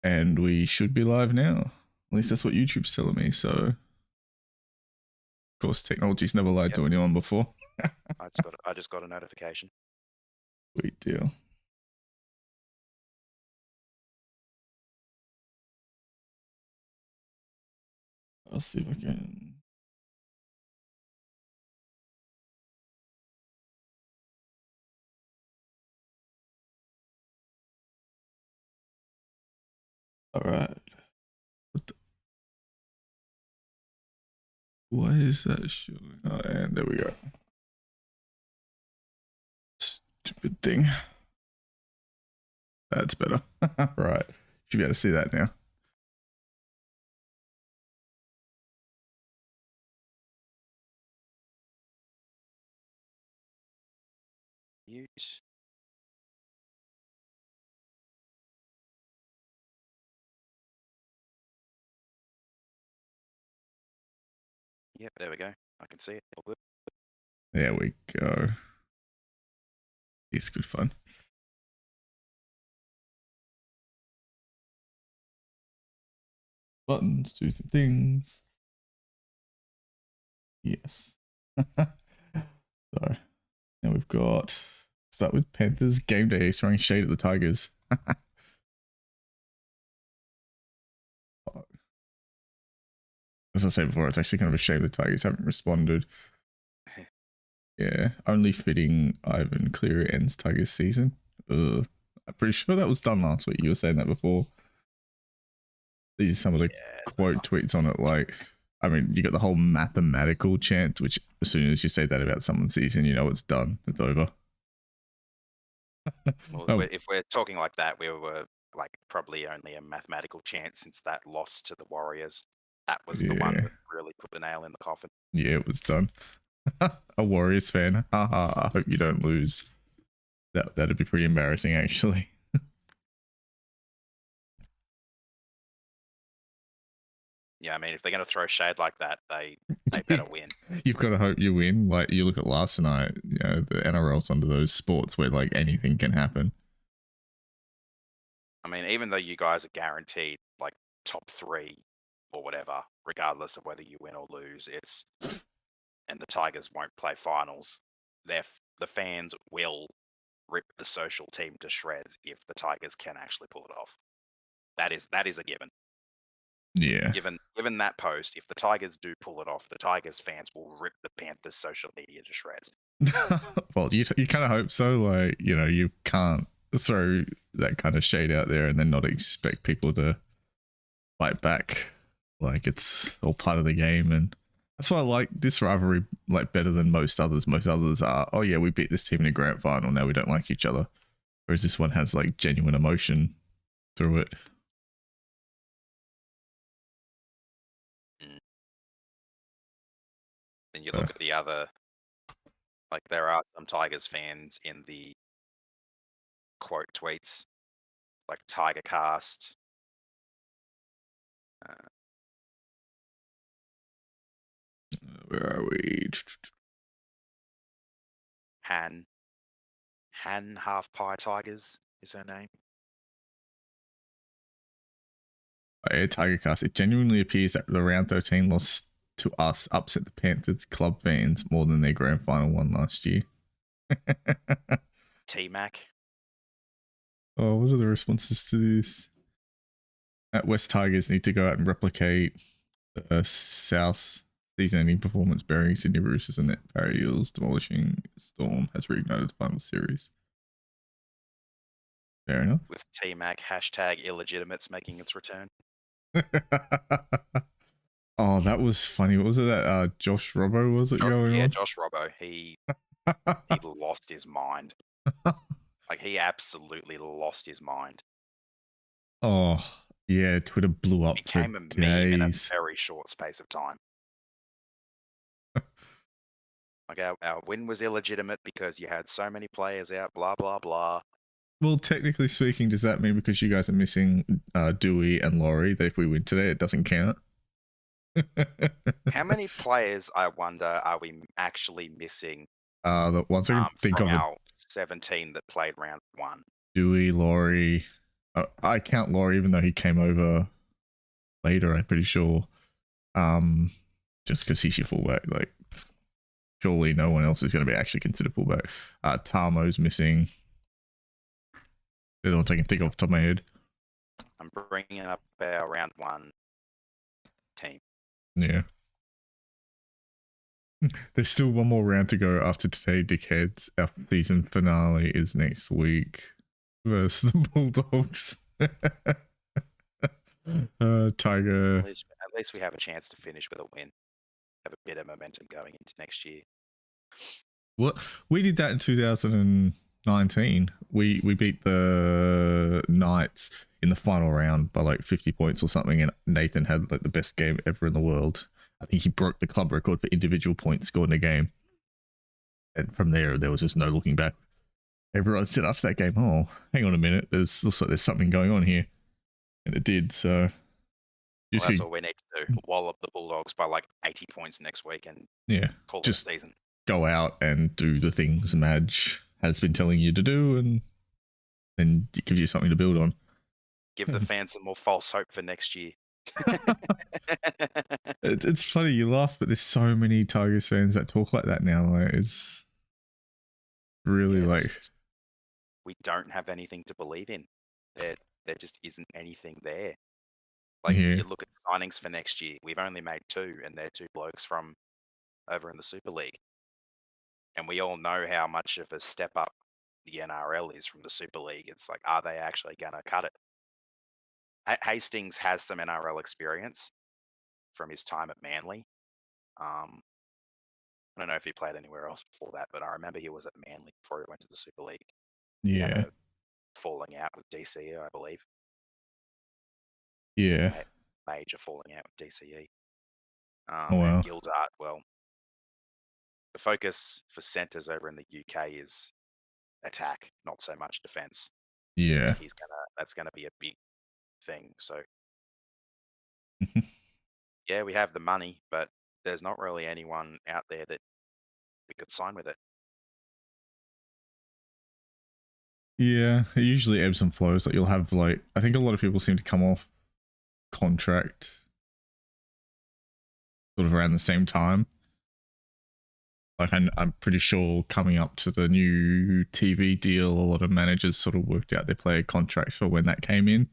And we should be live now. At least that's what YouTube's telling me. So, of course, technology's never lied to anyone before. I just got a notification. Sweet deal. I'll see if I can. All right. Why is that showing? Oh, and there we go. Stupid thing. That's better. Right. Should be able to see that now. Mute. Yep, there we go. I can see it. All good. There we go. It's good fun. Buttons, do some things. Yes. So now we've got, start with Panthers game day, throwing shade at the Tigers. As I said before, it's actually kind of a shame the Tigers haven't responded. Yeah, only fitting Ivan Cleary ends Tigers season. I'm pretty sure that was done last week. You were saying that before. These are some of the quote tweets on it. Like, I mean, you got the whole mathematical chance, which as soon as you say that about someone's season, you know it's done. It's over. Well, if we're talking like that, we were like probably only a mathematical chance since that loss to the Warriors. That was the one that really put the nail in the coffin. Yeah, it was done. A Warriors fan. I hope you don't lose. That'd be pretty embarrassing, actually. Yeah, I mean, if they're going to throw shade like that, they better win. You've got to hope you win. Like, you look at last night, you know, the NRL's under those sports where, like, anything can happen. I mean, even though you guys are guaranteed, like, top 3 or whatever, regardless of whether you win or lose, and the Tigers won't play finals, the fans will rip the social team to shreds if the Tigers can actually pull it off. That is a given. Yeah. Given that post, if the Tigers do pull it off, the Tigers fans will rip the Panthers social media to shreds. Well, you kind of hope so. Like, you know, you can't throw that kind of shade out there and then not expect people to fight back. Like, it's all part of the game, and that's why I like this rivalry like better than most others. Most others are, oh yeah, we beat this team in a grand final, now we don't like each other. Whereas this one has like genuine emotion through it. And you look at the other, like, there are some Tigers fans in the quote tweets, like Tiger Cast. Where are we? Han Half Pie Tigers is her name. Tiger Cast. It genuinely appears that the round 13 loss to us upset the Panthers club fans more than their grand final one last year. T-Mac. Oh, what are the responses to this? West Tigers need to go out and replicate South season-ending performance, burying Sydney Roosters and net Parry Eels, demolishing Storm has reignited the final series. Fair enough. With T-Mac, hashtag illegitimates making its return. Oh, that was funny. What was it that Josh Robbo was it going on? Yeah, Josh Robbo. He lost his mind. Like, he absolutely lost his mind. Oh, yeah, Twitter blew up. Became a meme in a very short space of time. Like, our win was illegitimate because you had so many players out, blah, blah, blah. Well, technically speaking, does that mean because you guys are missing Dewey and Laurie that if we win today, it doesn't count? How many players, I wonder, are we actually missing? The ones I can think of our 17 that played round 1. Dewey, Laurie, I count Laurie, even though he came over later, I'm pretty sure. Just because he's your fullback. Like, surely no one else is going to be actually considered fullback. Tamo's missing. They're the ones I can think off the top of my head. I'm bringing up our round 1 team. Yeah. There's still one more round to go after today, dickheads. Our season finale is next week versus the Bulldogs. Tiger. At least we have a chance to finish with a win. Have a bit of momentum going into next year. Well, we did that in 2019. We beat the Knights in the final round by like 50 points or something, and Nathan had like the best game ever in the world. I think he broke the club record for individual points scored in a game. And from there was just no looking back. Everyone said after that game, oh, hang on a minute, looks like there's something going on here. And it did, so... that's all we need to do. Wallop the Bulldogs by like 80 points next week and call it a season. Go out and do the things Madge has been telling you to do, and then it gives you something to build on. Give the fans some more false hope for next year. It's funny, you laugh, but there's so many Tigers fans that talk like that now. Like, it's really we don't have anything to believe in. There just isn't anything there. Like, you look at signings for next year, we've only made 2, and they're 2 blokes from over in the Super League. And we all know how much of a step up the NRL is from the Super League. It's like, are they actually going to cut it? Hastings has some NRL experience from his time at Manly. I don't know if he played anywhere else before that, but I remember he was at Manly before he went to the Super League. He had a falling out with DCE, I believe. Yeah. Major falling out with DCE. Wow. And Gildart, well, the focus for centres over in the UK is attack, not so much defence. Yeah. That's gonna be a big thing. So yeah, we have the money, but there's not really anyone out there that we could sign with it. Yeah, it usually ebbs and flows. Like, you'll have like, I think a lot of people seem to come off contract sort of around the same time. Like, I'm pretty sure coming up to the new TV deal, a lot of managers sort of worked out their player contracts for when that came in.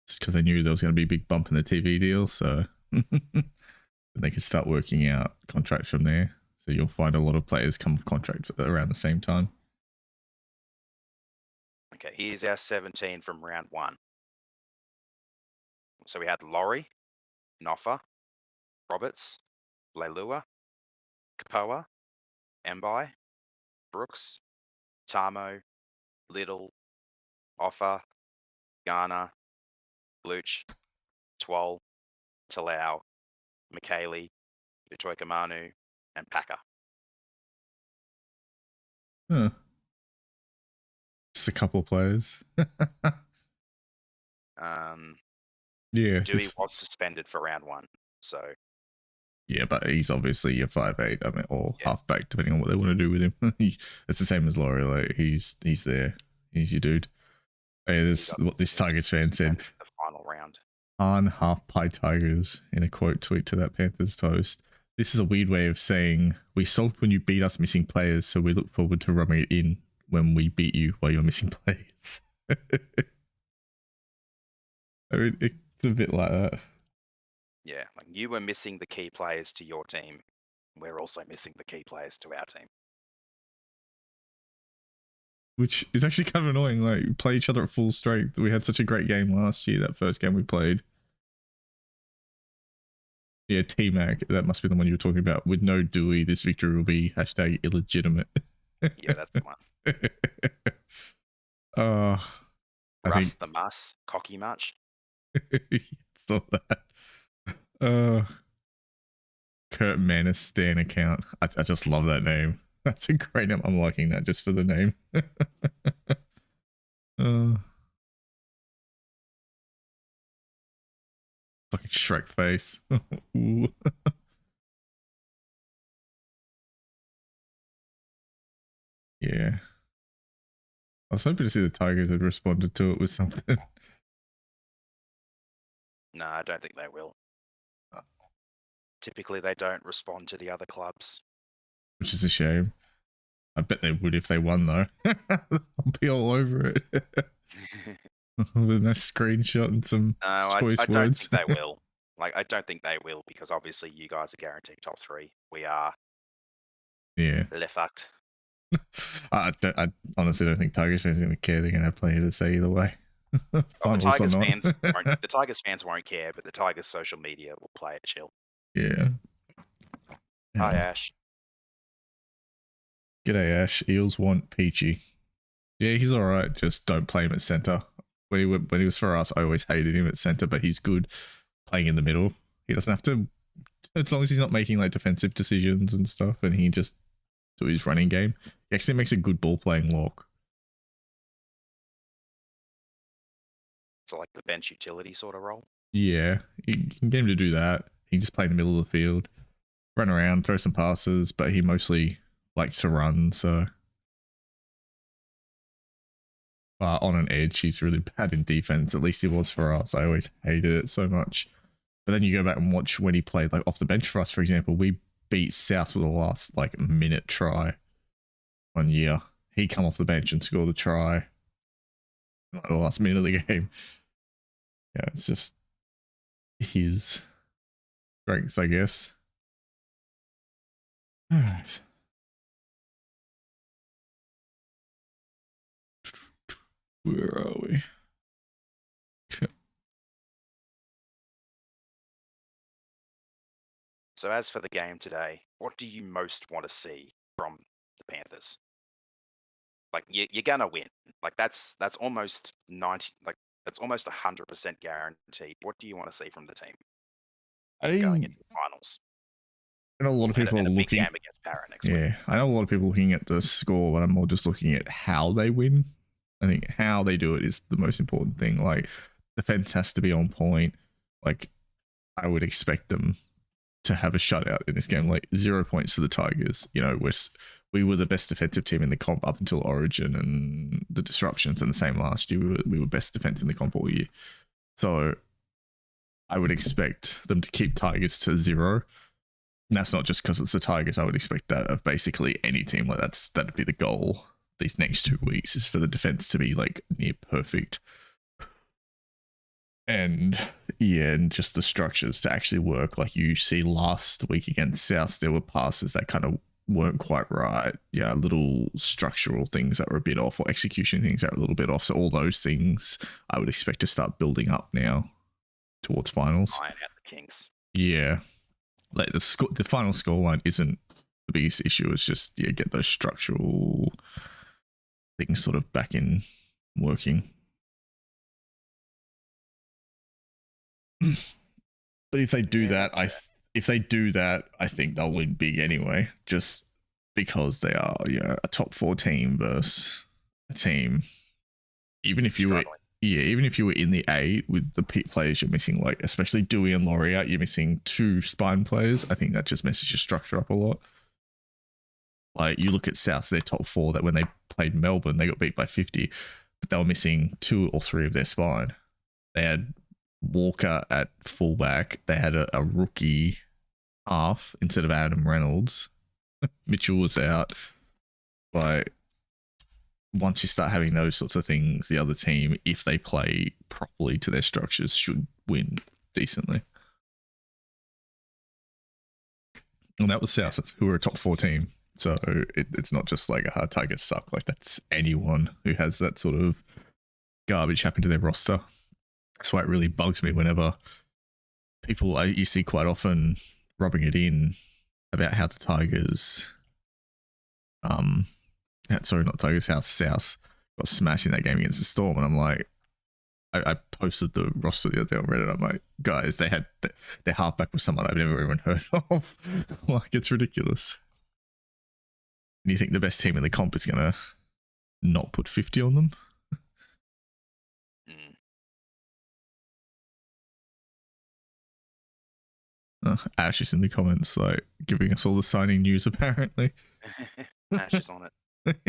It's because they knew there was going to be a big bump in the TV deal, so they could start working out contracts from there. So you'll find a lot of players come off contract around the same time. Okay, here's our 17 from round 1. So we had Laurie, Noffa, Roberts, Leilua, Kapoa, Mbai, Brooks, Tamo, Little, Offa, Garner, Luch, Twal, Talau, McKaylee, Vitoikamanu, and Packer. Huh. Just a couple of players. Yeah. Dewey was suspended for round 1, so... Yeah, but he's obviously a 5'8", I mean, or halfback, depending on what they want to do with him. It's the same as Laurie, like, he's there. He's your dude. Hey, this what this Tigers fan said. The final round. On half pie Tigers in a quote tweet to that Panthers post. This is a weird way of saying we sulked when you beat us missing players, so we look forward to rubbing it in when we beat you while you're missing players. I mean, it's a bit like that. Yeah, like, you were missing the key players to your team. We're also missing the key players to our team. Which is actually kind of annoying. Like, we play each other at full strength. We had such a great game last year, that first game we played. Yeah, T-Mac, that must be the one you were talking about. With no Dewey, this victory will be hashtag illegitimate. Yeah, that's the one. Russ the Muss, cocky much? Saw that. Kurt Manis Stan account. I just love that name. That's a great name. I'm liking that just for the name. Fucking Shrek face. Yeah. I was hoping to see the Tigers had responded to it with something. No, I don't think they will. Typically, they don't respond to the other clubs. Which is a shame. I bet they would if they won, though. I'll be all over it. With a nice screenshot and some choice I don't words. think they will. Like, I don't think they will because obviously you guys are guaranteed top 3. We are. Yeah. They're fucked. I honestly don't think Tigers fans are going to care. They're going to have plenty to say either way. The Finals or not. the Tigers fans won't care, but the Tigers social media will play it chill. Yeah. Hi, Ash. G'day, Ash. Eels want Peachy. Yeah, he's all right. Just don't play him at centre. When he was for us, I always hated him at centre, but he's good playing in the middle. He doesn't have to, as long as he's not making like defensive decisions and stuff, and he just do his running game. He actually makes a good ball playing lock. So like the bench utility sort of role. Yeah, you can get him to do that. He can just play in the middle of the field, run around, throw some passes, but he mostly likes to run, so. On an edge, he's really bad in defense. At least he was for us. I always hated it so much. But then you go back and watch when he played like off the bench for us, for example. We beat South with the last like minute try 1 year. He come off the bench and score the try like the last minute of the game. Yeah, it's just his strengths, I guess. All right. Where are we? Okay. So as for the game today, what do you most want to see from the Panthers? Like you're gonna win. Like that's almost 90. Like that's almost 100% guaranteed. What do you want to see from the team going into the finals? I know a lot of people are and a big looking. Game against Para next week. Yeah, I know a lot of people looking at the score, but I'm more just looking at how they win. I think how they do it is the most important thing. Like, defense has to be on point. Like, I would expect them to have a shutout in this game. Like, 0 points for the Tigers. You know, we were the best defensive team in the comp up until Origin and the disruptions, and the same last year. We were best defense in the comp all year. So, I would expect them to keep Tigers to 0. And that's not just because it's the Tigers. I would expect that of basically any team. Like that'd be the goal these next 2 weeks, is for the defense to be like near perfect. And yeah, and just the structures to actually work. Like you see last week against South, there were passes that kind of weren't quite right. Yeah, little structural things that were a bit off, or execution things that were a little bit off. So all those things I would expect to start building up now towards finals. Iron out the kinks. Yeah. Like the final scoreline isn't the biggest issue. It's just get those structural things sort of back in working. But if they do that, I think they'll win big anyway. Just because they are a top 4 team versus a team. Even if you were in the A with the players you're missing, like especially Dewey and Laurie out, you're missing 2 spine players. I think that just messes your structure up a lot. Like you look at South, their top 4, that when they played Melbourne, they got beat by 50, but they were missing 2 or 3 of their spine. They had Walker at fullback. They had a rookie half instead of Adam Reynolds. Mitchell was out. Like, once you start having those sorts of things, the other team, if they play properly to their structures, should win decently. And that was South, who were a top 4 team. So it's not just like a Tigers suck. Like, that's anyone who has that sort of garbage happen to their roster. That's why it really bugs me whenever people you see quite often rubbing it in about how the Tigers, not Tigers, how South got smashed in that game against the Storm. And I'm like, I posted the roster the other day on Reddit. I'm like, guys, they had their halfback was someone I've never even heard of. Like, it's ridiculous. And you think the best team in the comp is going to not put 50 on them? Ash is in the comments, like, giving us all the signing news, apparently. Ash is on it.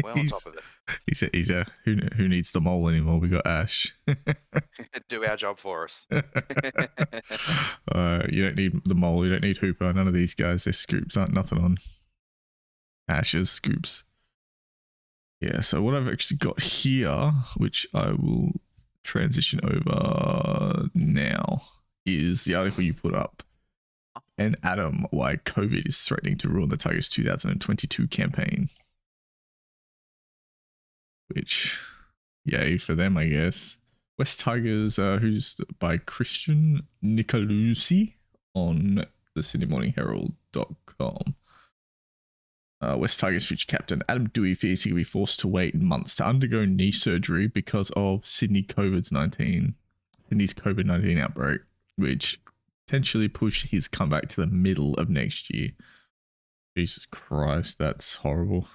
Well on top of it. He's a who needs the mole anymore? We got Ash. Do our job for us. You don't need the mole. You don't need Hooper. None of these guys. Their scoops aren't nothing on Ash's scoops. Yeah. So what I've actually got here, which I will transition over now, is the article you put up. And Adam, why COVID is threatening to ruin the Tigers' 2022 campaign. Which, yay for them, I guess. West Tigers, who's by Christian Nicolucci on the SydneyMorningHerald.com. West Tigers future captain Adam Dewey fears he will be forced to wait months to undergo knee surgery because of Sydney's COVID-19 outbreak, which potentially pushed his comeback to the middle of next year. Jesus Christ, that's horrible.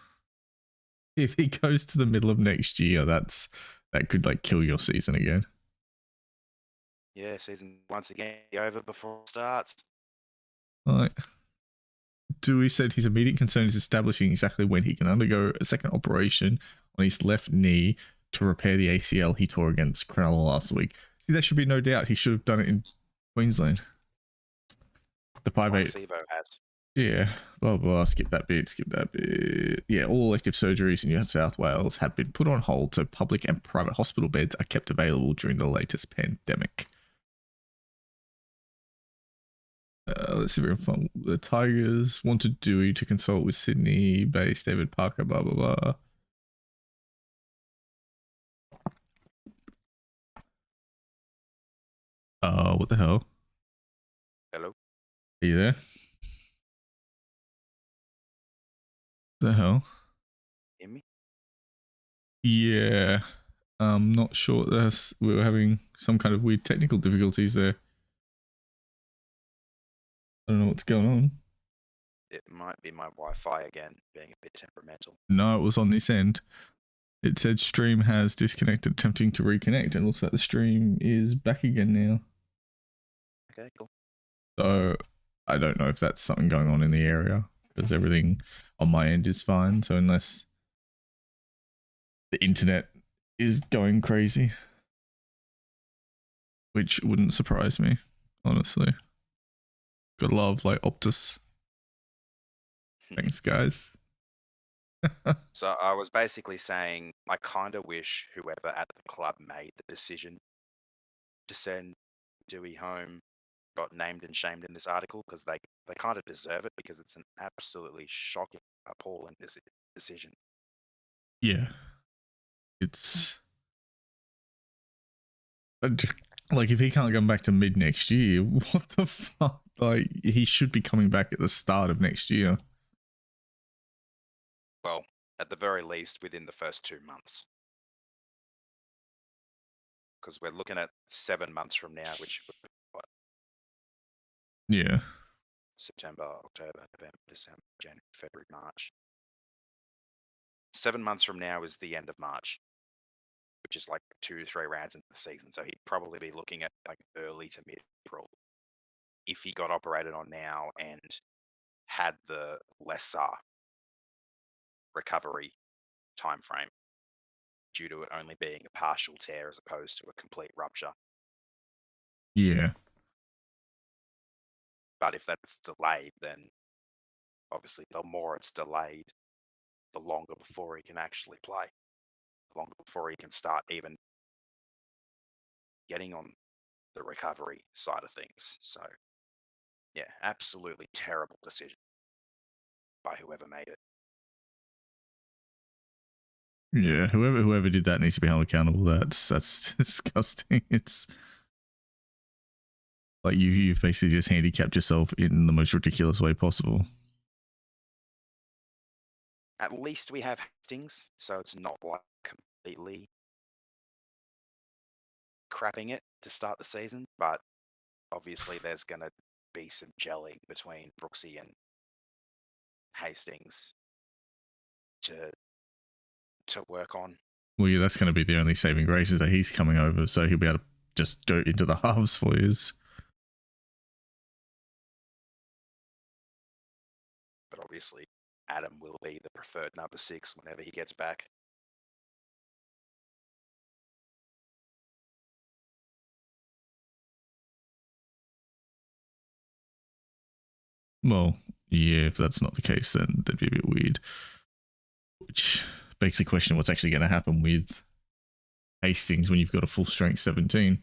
If he goes to the middle of next year, that could like kill your season again. Yeah, season once again over before it starts. Right. Dewey said his immediate concern is establishing exactly when he can undergo a second operation on his left knee to repair the ACL he tore against Cronulla last week. See, there should be no doubt he should have done it in Queensland. The 5'8". Sivo has. Yeah, blah, blah, skip that bit. Yeah, all elective surgeries in New South Wales have been put on hold, so public and private hospital beds are kept available during the latest pandemic. Let's see if we can find the Tigers wanted Dewey to consult with Sydney-based David Parker, blah, blah, blah. What the hell? Hello? Are you there? The hell? Hear me? Yeah. I'm not sure. We were having some kind of weird technical difficulties there. I don't know what's going on. It might be my Wi-Fi again, being a bit temperamental. No, it was on this end. It said stream has disconnected, attempting to reconnect, and looks like the stream is back again now. Okay, cool. So I don't know if that's something going on in the area, because everything on my end is fine. So unless the internet is going crazy, which wouldn't surprise me, honestly. Gotta love like Optus. Thanks, guys. So I was basically saying I kind of wish whoever at the club made the decision to send Dewey home got named and shamed in this article, because they kind of deserve it, because it's an absolutely shocking, appalling decision. Yeah. It's like if he can't come back to mid next year, what the fuck? Like he should be coming back at the start of next year. Well, at the very least within the first 2 months. Because we're looking at 7 months from now, which would be what? Yeah. September, October, November, December, January, February, March. 7 months from now is the end of March, which is like 2 to 3 rounds into the season. So he'd probably be looking at like early to mid-April if he got operated on now and had the lesser recovery time frame due to it only being a partial tear as opposed to a complete rupture. Yeah. But if that's delayed, then obviously the more it's delayed, the longer before he can actually play, the longer before he can start even getting on the recovery side of things. So yeah, absolutely terrible decision by whoever made it. Yeah, whoever did that needs to be held accountable. That's disgusting. It's like you've basically just handicapped yourself in the most ridiculous way possible. At least we have Hastings, so it's not like completely crapping it to start the season, but obviously there's going to be some gelling between Brooksy and Hastings to work on. Well, yeah, that's going to be the only saving grace is that he's coming over, so he'll be able to just go into the halves for years. But obviously, Adam will be the preferred number 6 whenever he gets back. Well, yeah, if that's not the case, then that'd be a bit weird. Which begs the question, what's actually going to happen with Hastings when you've got a full strength 17?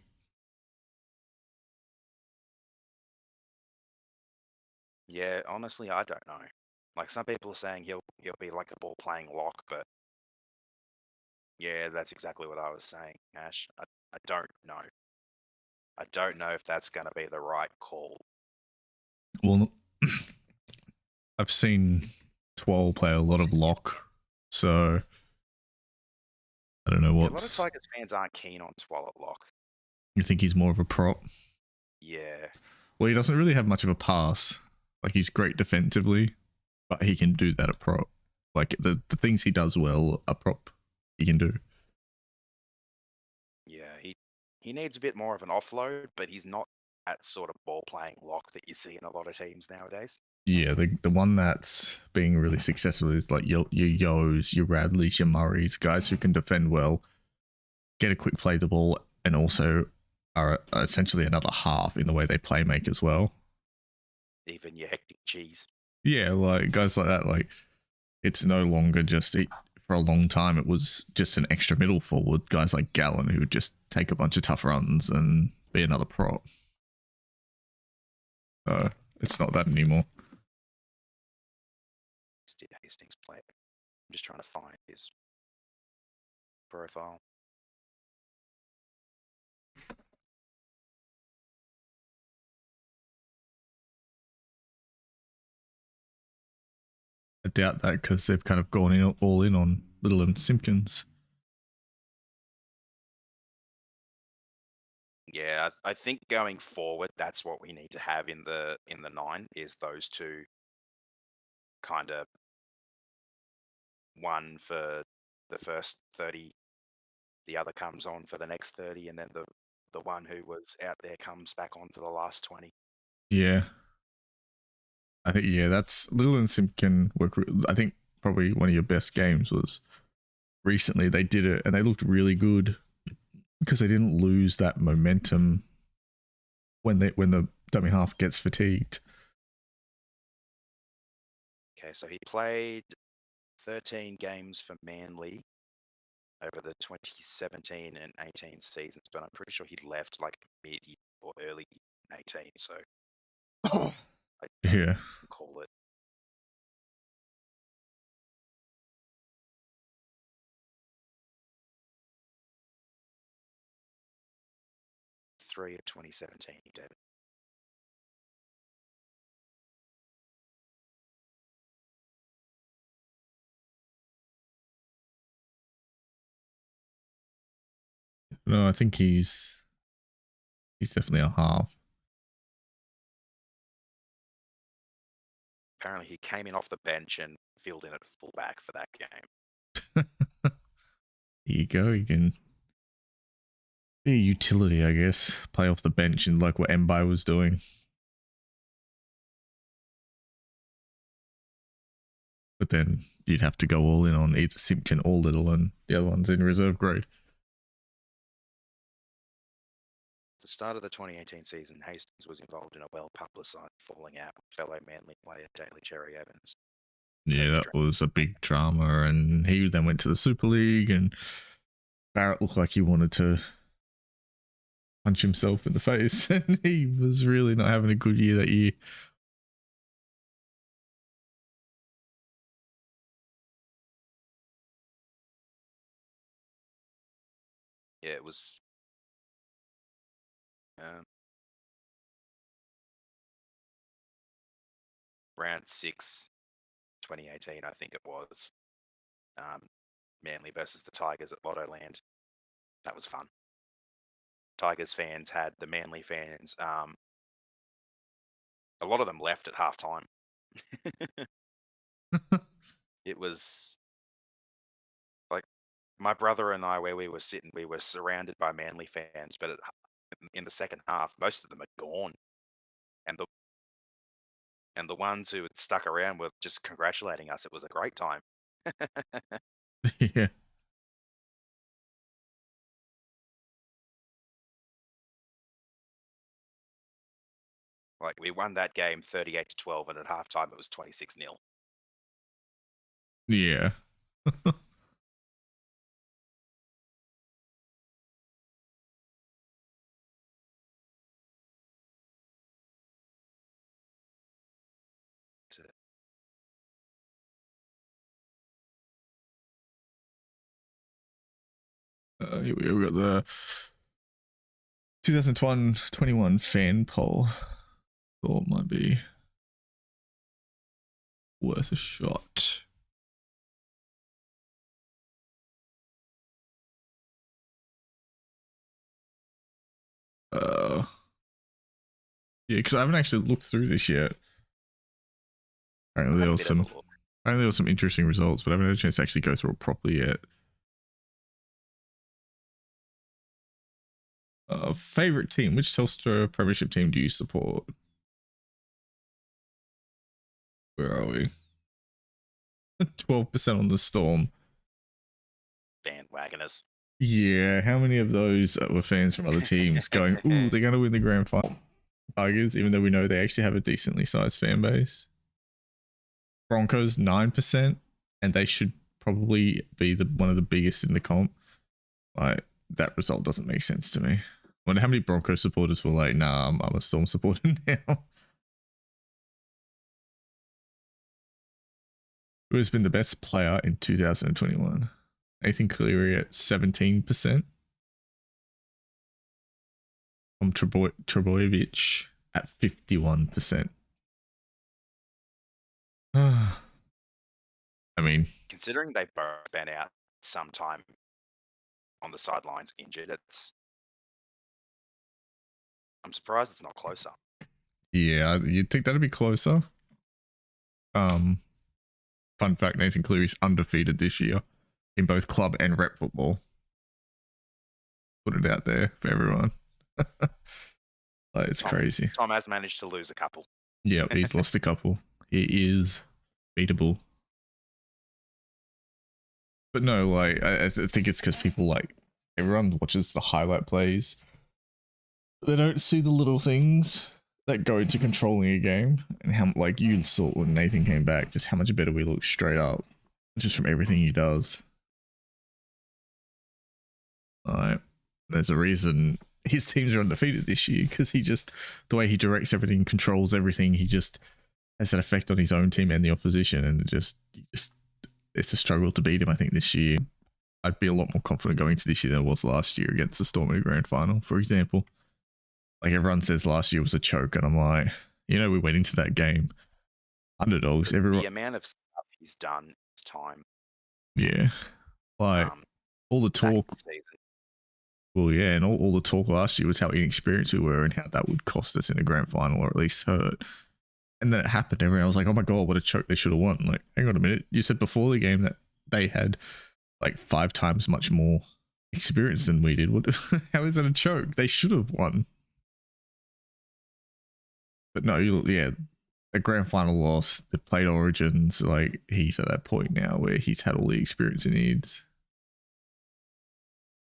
Yeah, honestly, I don't know. Like, some people are saying he'll be like a ball playing lock, but yeah, that's exactly what I was saying, Ash. I don't know. I don't know if that's going to be the right call. Well, I've seen Twal play a lot of lock, so I don't know Yeah, a lot of what's. Tigers fans aren't keen on Twal at lock. You think he's more of a prop? Yeah. Well, he doesn't really have much of a pass. Like, he's great defensively, but he can do that at prop. Like, the things he does well, a prop, he can do. Yeah, he needs a bit more of an offload, but he's not that sort of ball playing lock that you see in a lot of teams nowadays. Yeah, the one that's being really successful is like your Yos, your Radleys, your Murrays, guys who can defend well, get a quick play the ball, and also are essentially another half in the way they play make as well. Even your hectic cheese. Yeah, like guys like that, like it's no longer just for a long time it was just an extra middle forward. Guys like Gallen who would just take a bunch of tough runs and be another prop. So it's not that anymore. Did Hastings play? I'm just trying to find his profile. I doubt that because they've kind of gone all in on Little and Simpkins. Yeah, I think going forward, that's what we need to have in the 9 is those two kind of, one for the first 30, the other comes on for the next 30, and then the one who was out there comes back on for the last 20. Yeah. I think, yeah, that's Little and Simpkin work. I think probably one of your best games was recently. They did it and they looked really good because they didn't lose that momentum when the dummy half gets fatigued. Okay, so he played 13 games for Manly over the 2017 and 18 seasons, but I'm pretty sure he left like mid or early 18, so I Yeah. call it. Three of 2017 he did. No, I think he's definitely a half. Apparently he came in off the bench and filled in at fullback for that game. Here you go. You can be a utility, I guess. Play off the bench and like what Mbai was doing. But then you'd have to go all in on either Simpkin or Little, and the other one's in reserve grade. At the start of the 2018 season, Hastings was involved in a well-publicised falling out with fellow Manly player Daly Cherry Evans. Yeah, that was a big drama, and he then went to the Super League, and Barrett looked like he wanted to punch himself in the face, and he was really not having a good year that year. Yeah, it was round 6, 2018, I think it was. Manly versus the Tigers at Lotto Land. That was fun. Tigers fans had the Manly fans. A lot of them left at halftime. It was like my brother and I, where we were sitting, we were surrounded by Manly fans, but in the second half, most of them had gone, and the ones who had stuck around were just congratulating us. It was a great time. Yeah. Like we won that game 38-12, and at halftime it was 26-0. Yeah. Here we go. We got the 2021 fan poll. Thought might be worth a shot. Yeah, because I haven't actually looked through this yet. Apparently there was some interesting results, but I haven't had a chance to actually go through it properly yet. Favorite team? Which Telstra Premiership team do you support? Where are we? 12% on the Storm. Bandwagoners. Yeah, how many of those were fans from other teams going, ooh, they're going to win the grand final? Tigers, even though we know they actually have a decently sized fan base. Broncos, 9%, and they should probably be one of the biggest in the comp. Like, that result doesn't make sense to me. I wonder how many Broncos supporters were like, nah, I'm a Storm supporter now. Who has been the best player in 2021? Nathan Cleary at 17%. Tom Trebojevic at 51%. I mean, considering they both been out sometime on the sidelines injured, I'm surprised it's not closer. Yeah, you'd think that'd be closer. Fun fact, Nathan Cleary's undefeated this year in both club and rep football. Put it out there for everyone. Like, it's crazy. Tom has managed to lose a couple. Yeah, he's lost a couple. He is beatable. But no, like, I think it's because people, like, everyone watches the highlight plays. They don't see the little things that go into controlling a game, and how, like, you saw when Nathan came back, just how much better we look straight up, just from everything he does. There's a reason his teams are undefeated this year, because the way he directs everything, controls everything, he just has an effect on his own team and the opposition, and it's a struggle to beat him. I think this year I'd be a lot more confident going into this year than I was last year against the Storm in the grand final, for example. Like, everyone says last year was a choke, and I'm like, we went into that game underdogs. The amount of stuff he's done this time. Yeah. Like, all the talk. Well, yeah, and all the talk last year was how inexperienced we were and how that would cost us in a grand final, or at least hurt. And then it happened. Everyone was like, oh my God, what a choke, they should have won. Like, hang on a minute. You said before the game that they had like 5 times much more experience than we did. How is that a choke? They should have won. But no, a grand final loss, they played Origins, like, he's at that point now where he's had all the experience he needs.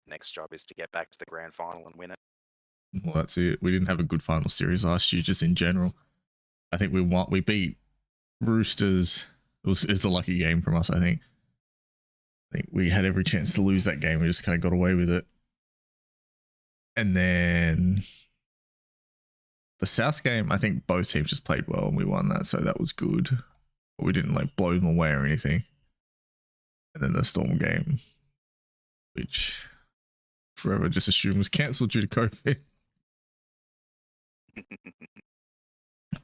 Next job is to get back to the grand final and win it. Well, that's it. We didn't have a good final series last year, just in general. I think we beat Roosters. It's a lucky game from us, I think. I think we had every chance to lose that game. We just kind of got away with it. And then the South game, I think both teams just played well and we won that, so that was good. But we didn't like blow them away or anything. And then the Storm game, which forever just assumed was cancelled due to COVID.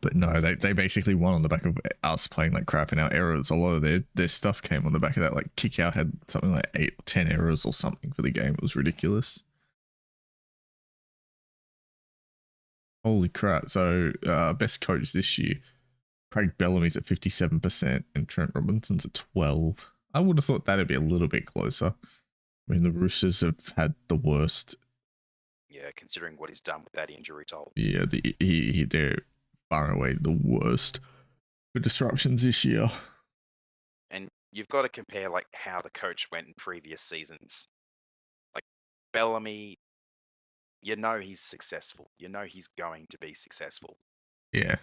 But no, they basically won on the back of us playing like crap in our errors. A lot of their stuff came on the back of that. Like, kick out had something like 8 or 10 errors or something for the game. It was ridiculous. Holy crap. So best coach this year, Craig Bellamy's at 57% and Trent Robinson's at 12%. I would have thought that'd be a little bit closer. I mean, the Roosters have had the worst. Yeah, considering what he's done with that injury toll. Yeah, they're far and away the worst for disruptions this year. And you've got to compare like how the coach went in previous seasons. Like Bellamy, you know he's successful. You know he's going to be successful. Yeah,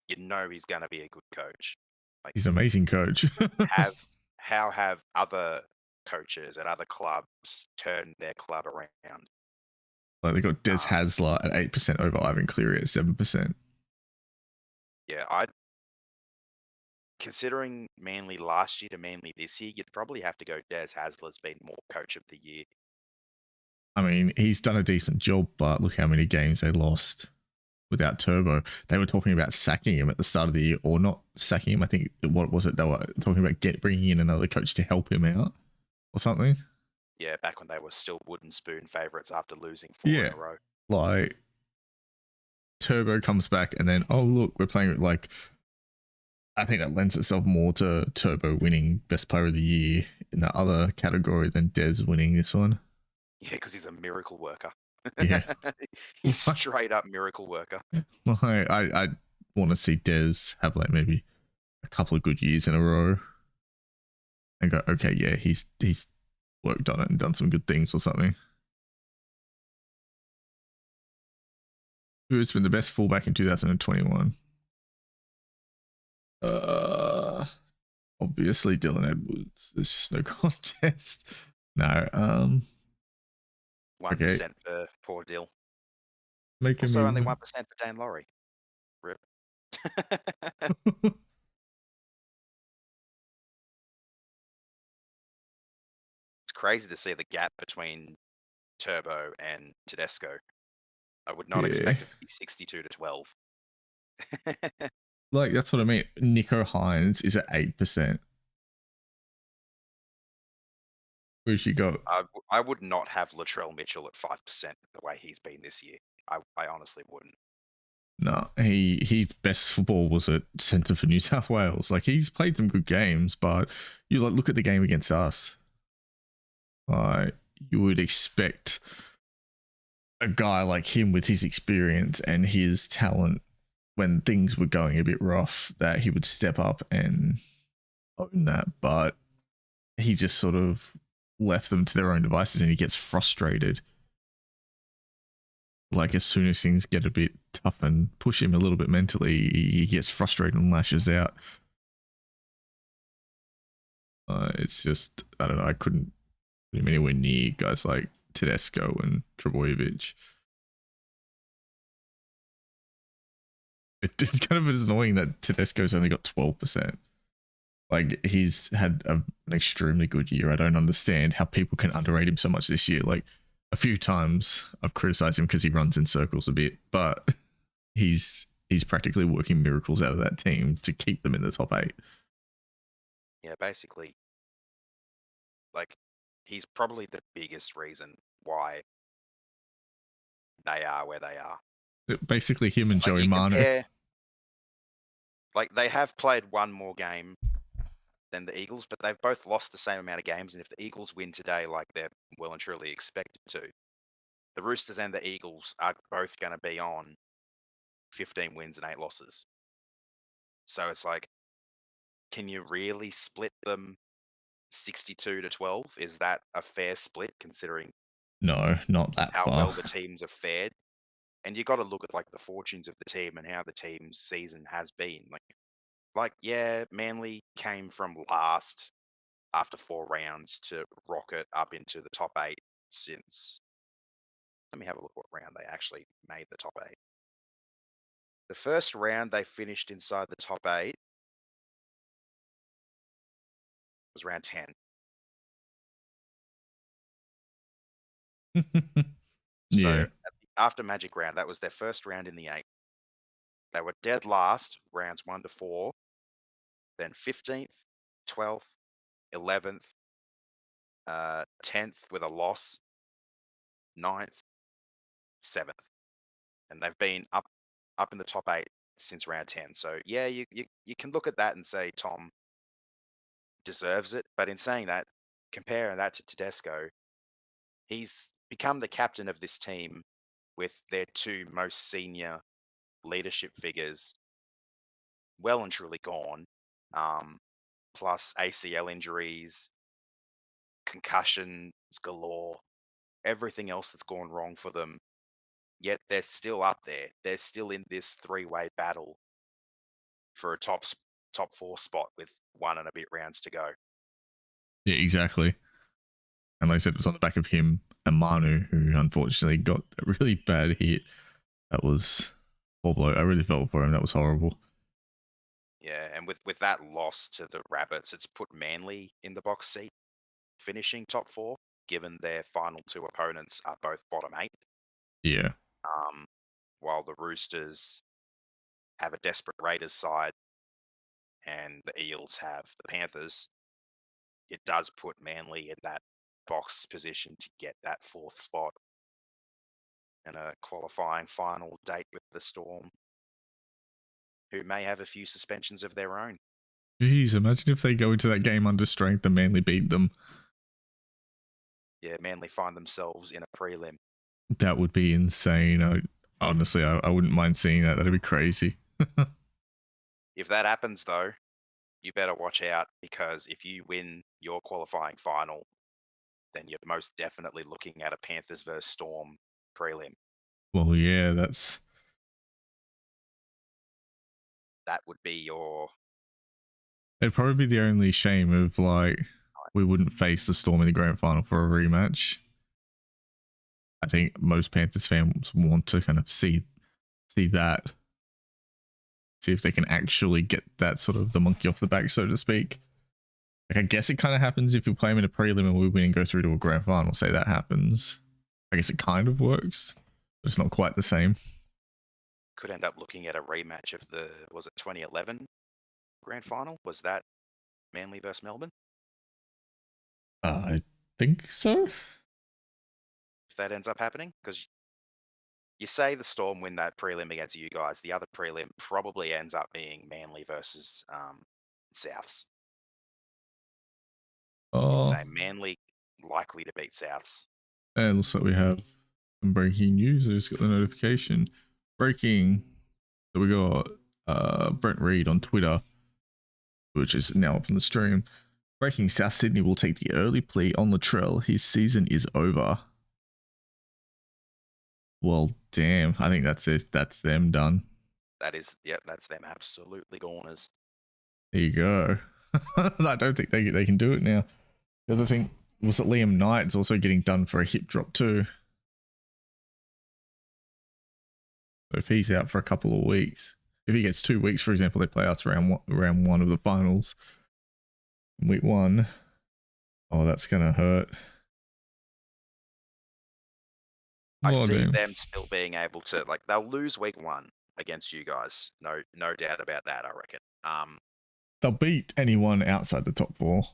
You know he's going to be a good coach. Like he's an amazing coach. have how have other coaches at other clubs turned their club around? Like they got Des Um, Hasler at 8% over Ivan Cleary at 7%. yeah, I considering Manly last year to Manly this year, you'd probably have to go Des Hasler's been more coach of the year. I mean, he's done a decent job, but look how many games they lost without Turbo. They were talking about sacking him at the start of the year, or not sacking him. I think what was it? They were talking about bringing in another coach to help him out or something. Yeah, back when they were still wooden spoon favourites after losing 4 Yeah, in a row. like Turbo comes back, and then look, we're playing like. I think that lends itself more to Turbo winning Best Player of the Year in that other category than Des winning this one. Yeah, because he's a miracle worker. Yeah. He's straight up miracle worker. I want to see Des have like maybe a couple of good years in a row and go, okay, yeah, he's worked on it and done some good things or something. Who's been the best fullback in 2021? Obviously Dylan Edwards. There's just no contest. No. 1% for poor Dill. Make Also, only me 1% for Dan Laurie. Rip. It's crazy to see the gap between Turbo and Tedesco. I would not expect it to be 62 to 12. Like, that's what I mean. Nico Hines is at 8%. Who's she got? I would not have Latrell Mitchell at 5% the way he's been this year. I honestly wouldn't. No, his best football was at centre for New South Wales. Like, he's played some good games, but you like look at the game against us. You would expect a guy like him with his experience and his talent when things were going a bit rough that he would step up and own that, but he just sort of left them to their own devices and he gets frustrated. Like, as soon as things get a bit tough and push him a little bit mentally, he gets frustrated and lashes out. It's just, I don't know, I couldn't put him anywhere near guys like Tedesco and Trebojevic. It's kind of annoying that Tedesco's only got 12%. Like, he's had an extremely good year. I don't understand how people can underrate him so much this year. Like, a few times I've criticized him because he runs in circles a bit, but he's practically working miracles out of that team to keep them in the top 8. Yeah, basically, like, he's probably the biggest reason why they are where they are. Basically, him and Like, Joey Manu. Like, they have played one more game than the Eagles, but they've both lost the same amount of games. And if the Eagles win today, like they're well and truly expected to, the Roosters and the Eagles are both going to be on 15 wins and 8 losses. So it's like, can you really split them 62 to 12? Is that a fair split considering No, not that how far. well the teams have fared? And you got to look at like the fortunes of the team and how the team's season has been. Like yeah, Manly came from last after 4 rounds to rocket up into the top 8 since. Let me have a look what round they actually made the top 8. The first round they finished inside the top 8 was round 10. Yeah. So after Magic round, that was their first round in the 8. They were dead last, rounds 1 to 4, then 15th, 12th, 11th, 10th with a loss, 9th, 7th. And they've been up in the top 8 since round 10. So yeah, you can look at that and say Tom deserves it. But in saying that, comparing that to Tedesco, he's become the captain of this team with their 2 most senior leadership figures well and truly gone. plus ACL injuries, concussions galore, everything else that's gone wrong for them. Yet they're still up there. They're still in this three-way battle for a top four spot with 1 and a bit rounds to go. Yeah, exactly. And like I said, it was on the back of him and Manu, who unfortunately got a really bad hit. That was poor bloke. I really felt for him. That was horrible. Yeah, and with that loss to the Rabbits, it's put Manly in the box seat, finishing top four, given their final two opponents are both bottom 8. Yeah. While the Roosters have a desperate Raiders side and the Eels have the Panthers, it does put Manly in that box position to get that 4th spot and a qualifying final date with the Storm, who may have a few suspensions of their own. Jeez, imagine if they go into that game under strength and Manly beat them. Yeah, Manly find themselves in a prelim. That would be insane. Honestly, I wouldn't mind seeing that. That'd be crazy. If that happens, though, you better watch out, because if you win your qualifying final, then you're most definitely looking at a Panthers versus Storm prelim. Well, yeah, That would be your... it'd probably be the only shame of like we wouldn't face the Storm in the grand final for a rematch. I think most Panthers fans want to kind of see that, see if they can actually get that sort of the monkey off the back, so to speak. Like, I guess it kind of happens if you play them in a prelim and we win and go through to a grand final. Say that happens, I guess it kind of works, but it's not quite the same. Could end up looking at a rematch of the, was it 2011 grand final? Was that Manly versus Melbourne? I think so. If that ends up happening, because you say the Storm win that prelim against you guys, the other prelim probably ends up being Manly versus Souths. You'd say Manly likely to beat Souths. And looks like we have some breaking news. I just got the notification. Breaking. So we got Brent Reed on Twitter, which is now up on the stream. Breaking: South Sydney will take the early plea on Latrell. His season is over. Well, damn. I think that's it. That's them done. That is, yep, that's them absolutely goners. There you go. I don't think they can do it now. The other thing was that Liam Knight's also getting done for a hip drop too. So if he's out for a couple of weeks, if he gets 2 weeks, for example, they play us round one of the finals. Week 1. Oh, that's gonna hurt. I see them still being able to, like, they'll lose week 1 against you guys. No doubt about that, I reckon. They'll beat anyone outside the top 4.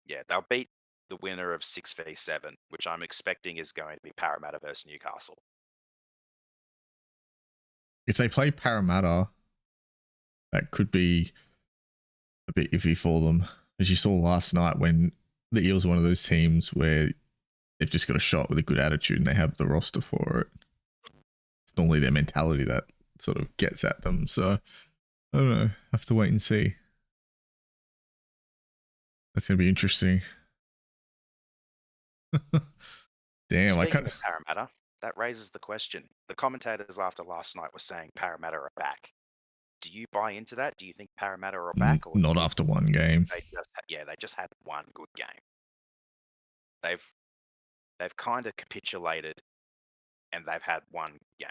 Yeah, they'll beat the winner of 6v7, which I'm expecting is going to be Parramatta versus Newcastle. If they play Parramatta, that could be a bit iffy for them. As you saw last night, when the Eels are one of those teams where they've just got a shot with a good attitude and they have the roster for it. It's normally their mentality that sort of gets at them. So, I don't know. Have to wait and see. That's going to be interesting. Damn, I can't. Speaking of Parramatta, that raises the question. The commentators after last night were saying Parramatta are back. Do you buy into that? Do you think Parramatta are back? Or not after one game. They just had one good game. They've kind of capitulated, and they've had one game.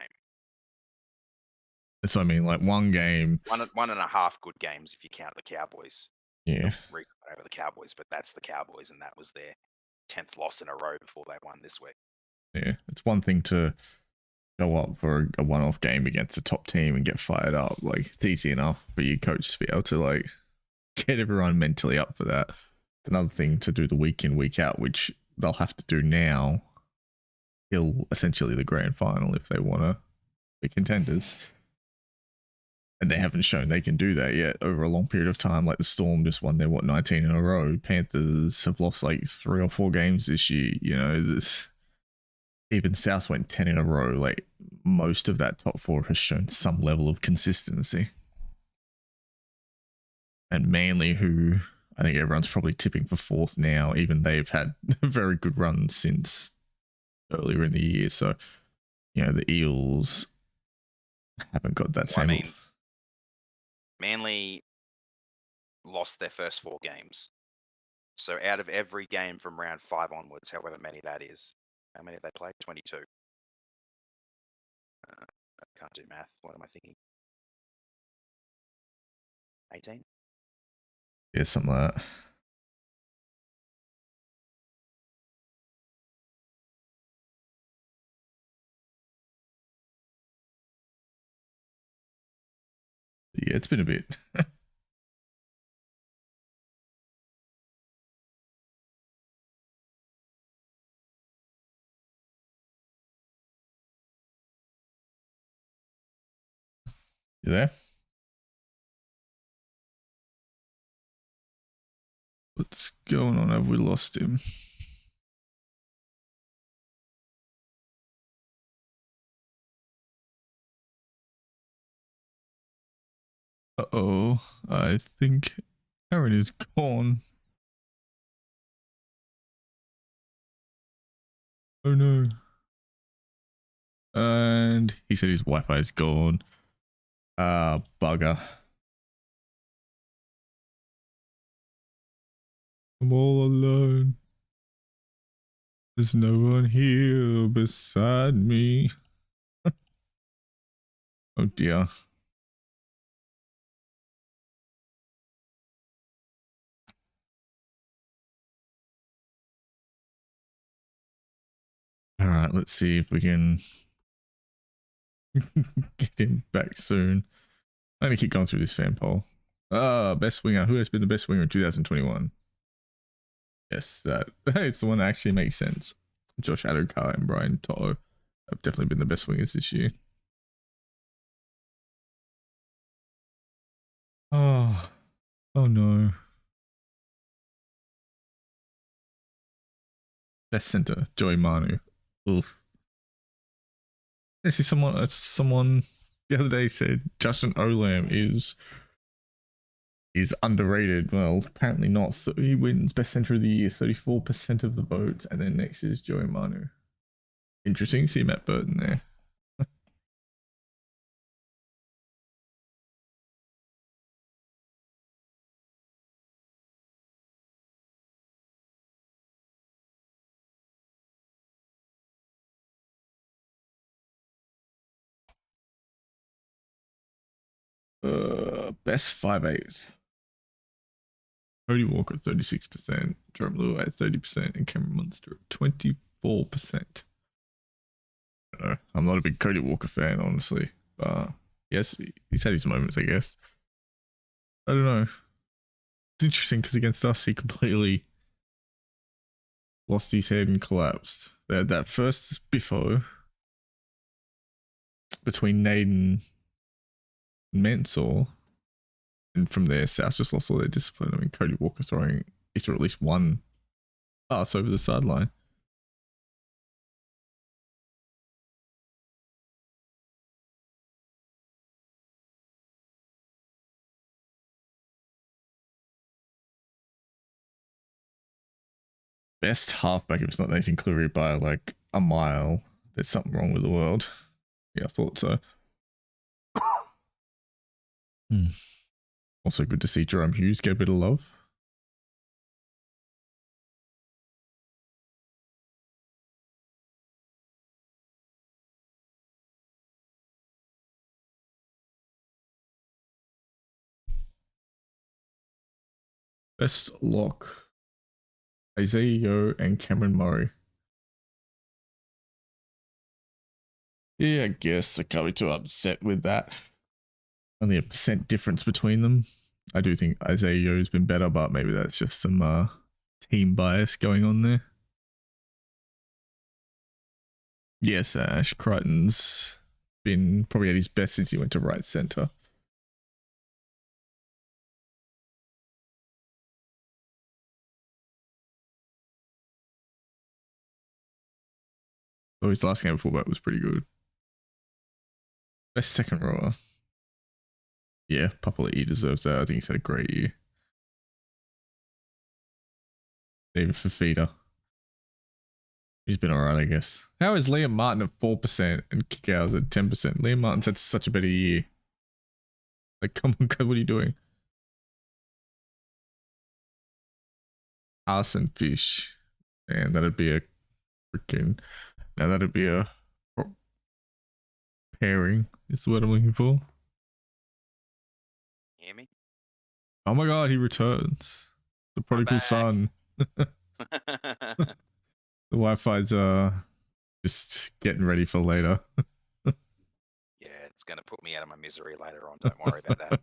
So I mean, like one game, one and a half good games if you count the Cowboys. Yeah, over the Cowboys, but that's the Cowboys, and that was their 10th loss in a row before they won this week. Yeah, it's one thing to go up for a one-off game against a top team and get fired up. Like, it's easy enough for your coach to be able to like get everyone mentally up for that. It's another thing to do the week in, week out, which they'll have to do now till essentially the grand final if they want to be contenders. And they haven't shown they can do that yet over a long period of time. Like the Storm just won their 19 in a row. Panthers have lost like 3 or 4 games this year. You know, even South went 10 in a row. Like, most of that top 4 has shown some level of consistency. and Manly, who I think everyone's probably tipping for fourth now. Even they've had a very good run since earlier in the year. So, you know, the Eels haven't got that same. I mean, Manly lost their first 4 games. So out of every game from round 5 onwards, however many that is, how many have they played? 22. I can't do math. What am I thinking? 18? Yeah, something like that. Yeah, it's been a bit. You there? What's going on? Have we lost him? Uh-oh. I think Aaron is gone. Oh no. And he said his Wi-Fi is gone. Bugger. I'm all alone. There's no one here beside me. Oh dear. All right, let's see if we can get him back soon. Let me keep going through this fan poll. Best winger. Who has been the best winger in 2021? Yes, that it's the one that actually makes sense. Josh Adokar and Brian To'o have definitely been the best wingers this year. Oh no. Best center, Joey Manu. Oof. This is someone the other day said Justin Olam is underrated. Well, apparently not. So he wins best center of the year, 34% of the votes, and then next is Joey Manu. Interesting. See Matt Burton there. Best 5'8". Cody Walker 36%, Jerome Lua at 30%, and Cameron Munster at 24%. I'm not a big Cody Walker fan, honestly. Yes, he's had his moments, I guess. I don't know. It's interesting because against us, he completely lost his head and collapsed. They had that first spiffo between Naden and Mansour, and from there, South just lost all their discipline. I mean, Cody Walker he threw at least one pass over the sideline. Best halfback, if it's not Nathan Cleary by like a mile, there's something wrong with the world. Yeah, I thought so. Also good to see Jerome Hughes get a bit of love. Best lock, Isaiah Yeo and Cameron Murray. Yeah, I guess I can't be too upset with that. Only a % difference between them. I do think Isaiah Yeo's been better, but maybe that's just some team bias going on there. Yes, Ash Crichton's been probably at his best since he went to right centre. So his last game before that was pretty good. Best second rower. Yeah, Papali'i deserves that. I think he's had a great year. David Fafita. He's been alright, I guess. How is Liam Martin at 4% and Kikau's at 10%? Liam Martin's had such a better year. Like, come on, what are you doing? Arson Fish. Man, that'd be a freaking... Now that'd be a pairing, is what I'm looking for. Hear me? Oh my god, he returns. The prodigal son. The Wi-Fi's just getting ready for later. Yeah, it's going to put me out of my misery later on. Don't worry about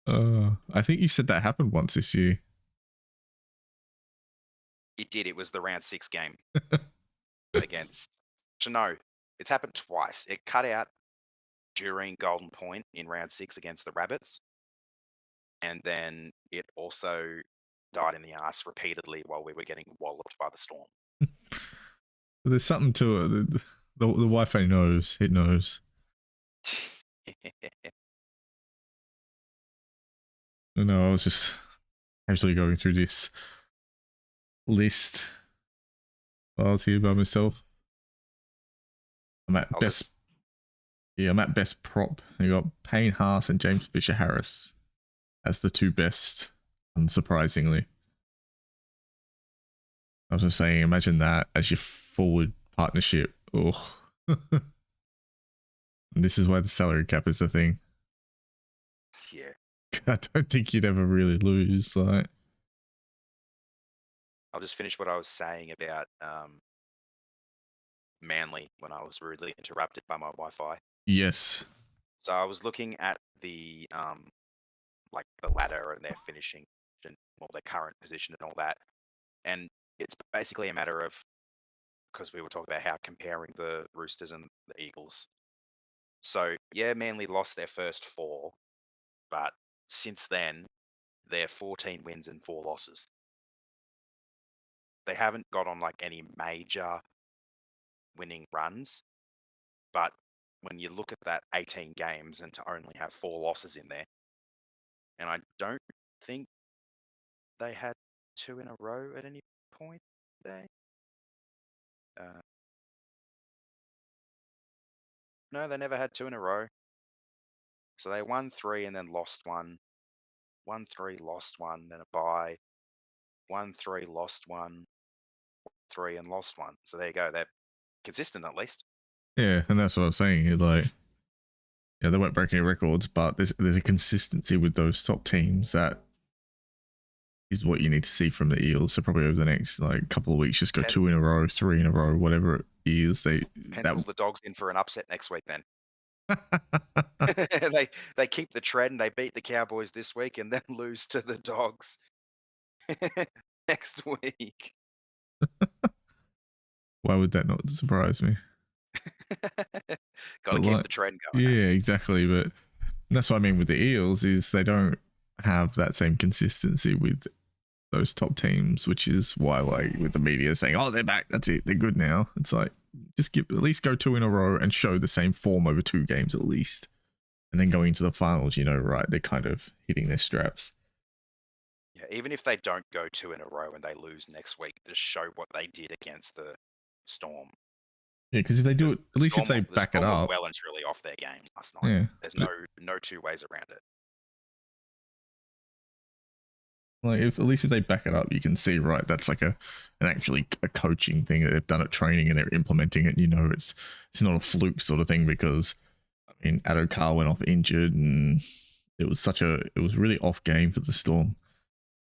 that. I think you said that happened once this year. It did. It was the round 6 game against... No, it's happened twice. It cut out during Golden Point in round 6 against the Rabbits. And then it also died in the ass repeatedly while we were getting walloped by the Storm. There's something to it. The Wi-Fi knows. It knows. No, I was just actually going through this list while I was here by myself. I'm at best. Yeah, I'm at best prop. You got Payne Haas and James Fisher Harris as the two best, unsurprisingly. I was just saying, imagine that as your forward partnership. Oh. And this is why the salary cap is the thing. Yeah. I don't think you'd ever really lose. Like, I'll just finish what I was saying about Manly when I was rudely interrupted by my Wi-Fi. yes. So I was looking at the like the ladder and their finishing and or their current position and all that, and it's basically a matter of, because we were talking about how comparing the Roosters and the Eagles. So yeah, Manly lost their first 4, but since then they're 14 wins and 4 losses. They haven't got on like any major winning runs, but when you look at that 18 games and to only have 4 losses in there, and I don't think they had 2 in a row at any point there. No, they never had 2 in a row. So they won 3 and then lost 1. Won 3, lost 1, then a bye. Won 3, lost 1, 3 and lost 1. So there you go. They're consistent at least. Yeah, and that's what I was saying. Like, yeah, they weren't breaking any records, but there's a consistency with those top teams that is what you need to see from the Eels. So probably over the next like couple of weeks, just go 2 in a row, 3 in a row, whatever it is. Pencil the Dogs in for an upset next week then. they keep the trend. They beat the Cowboys this week and then lose to the Dogs next week. Why would that not surprise me? Got to keep the trend going. Yeah, exactly. But that's what I mean with the Eels is they don't have that same consistency with those top teams, which is why, like, with the media saying, "Oh, they're back. That's it. They're good now." It's like, just at least go 2 in a row and show the same form over 2 games at least, and then going into the finals, right? They're kind of hitting their straps. Yeah, even if they don't go 2 in a row and they lose next week, just show what they did against the Storm. Yeah, because if they do it, at least if they back it up, well and truly off their game last night. Yeah, there's no 2 ways around it. Like, at least if they back it up, you can see, right, that's like an actually a coaching thing that they've done at training and they're implementing it. It's not a fluke sort of thing, because I mean, Addo-Carr went off injured and it was really off game for the Storm.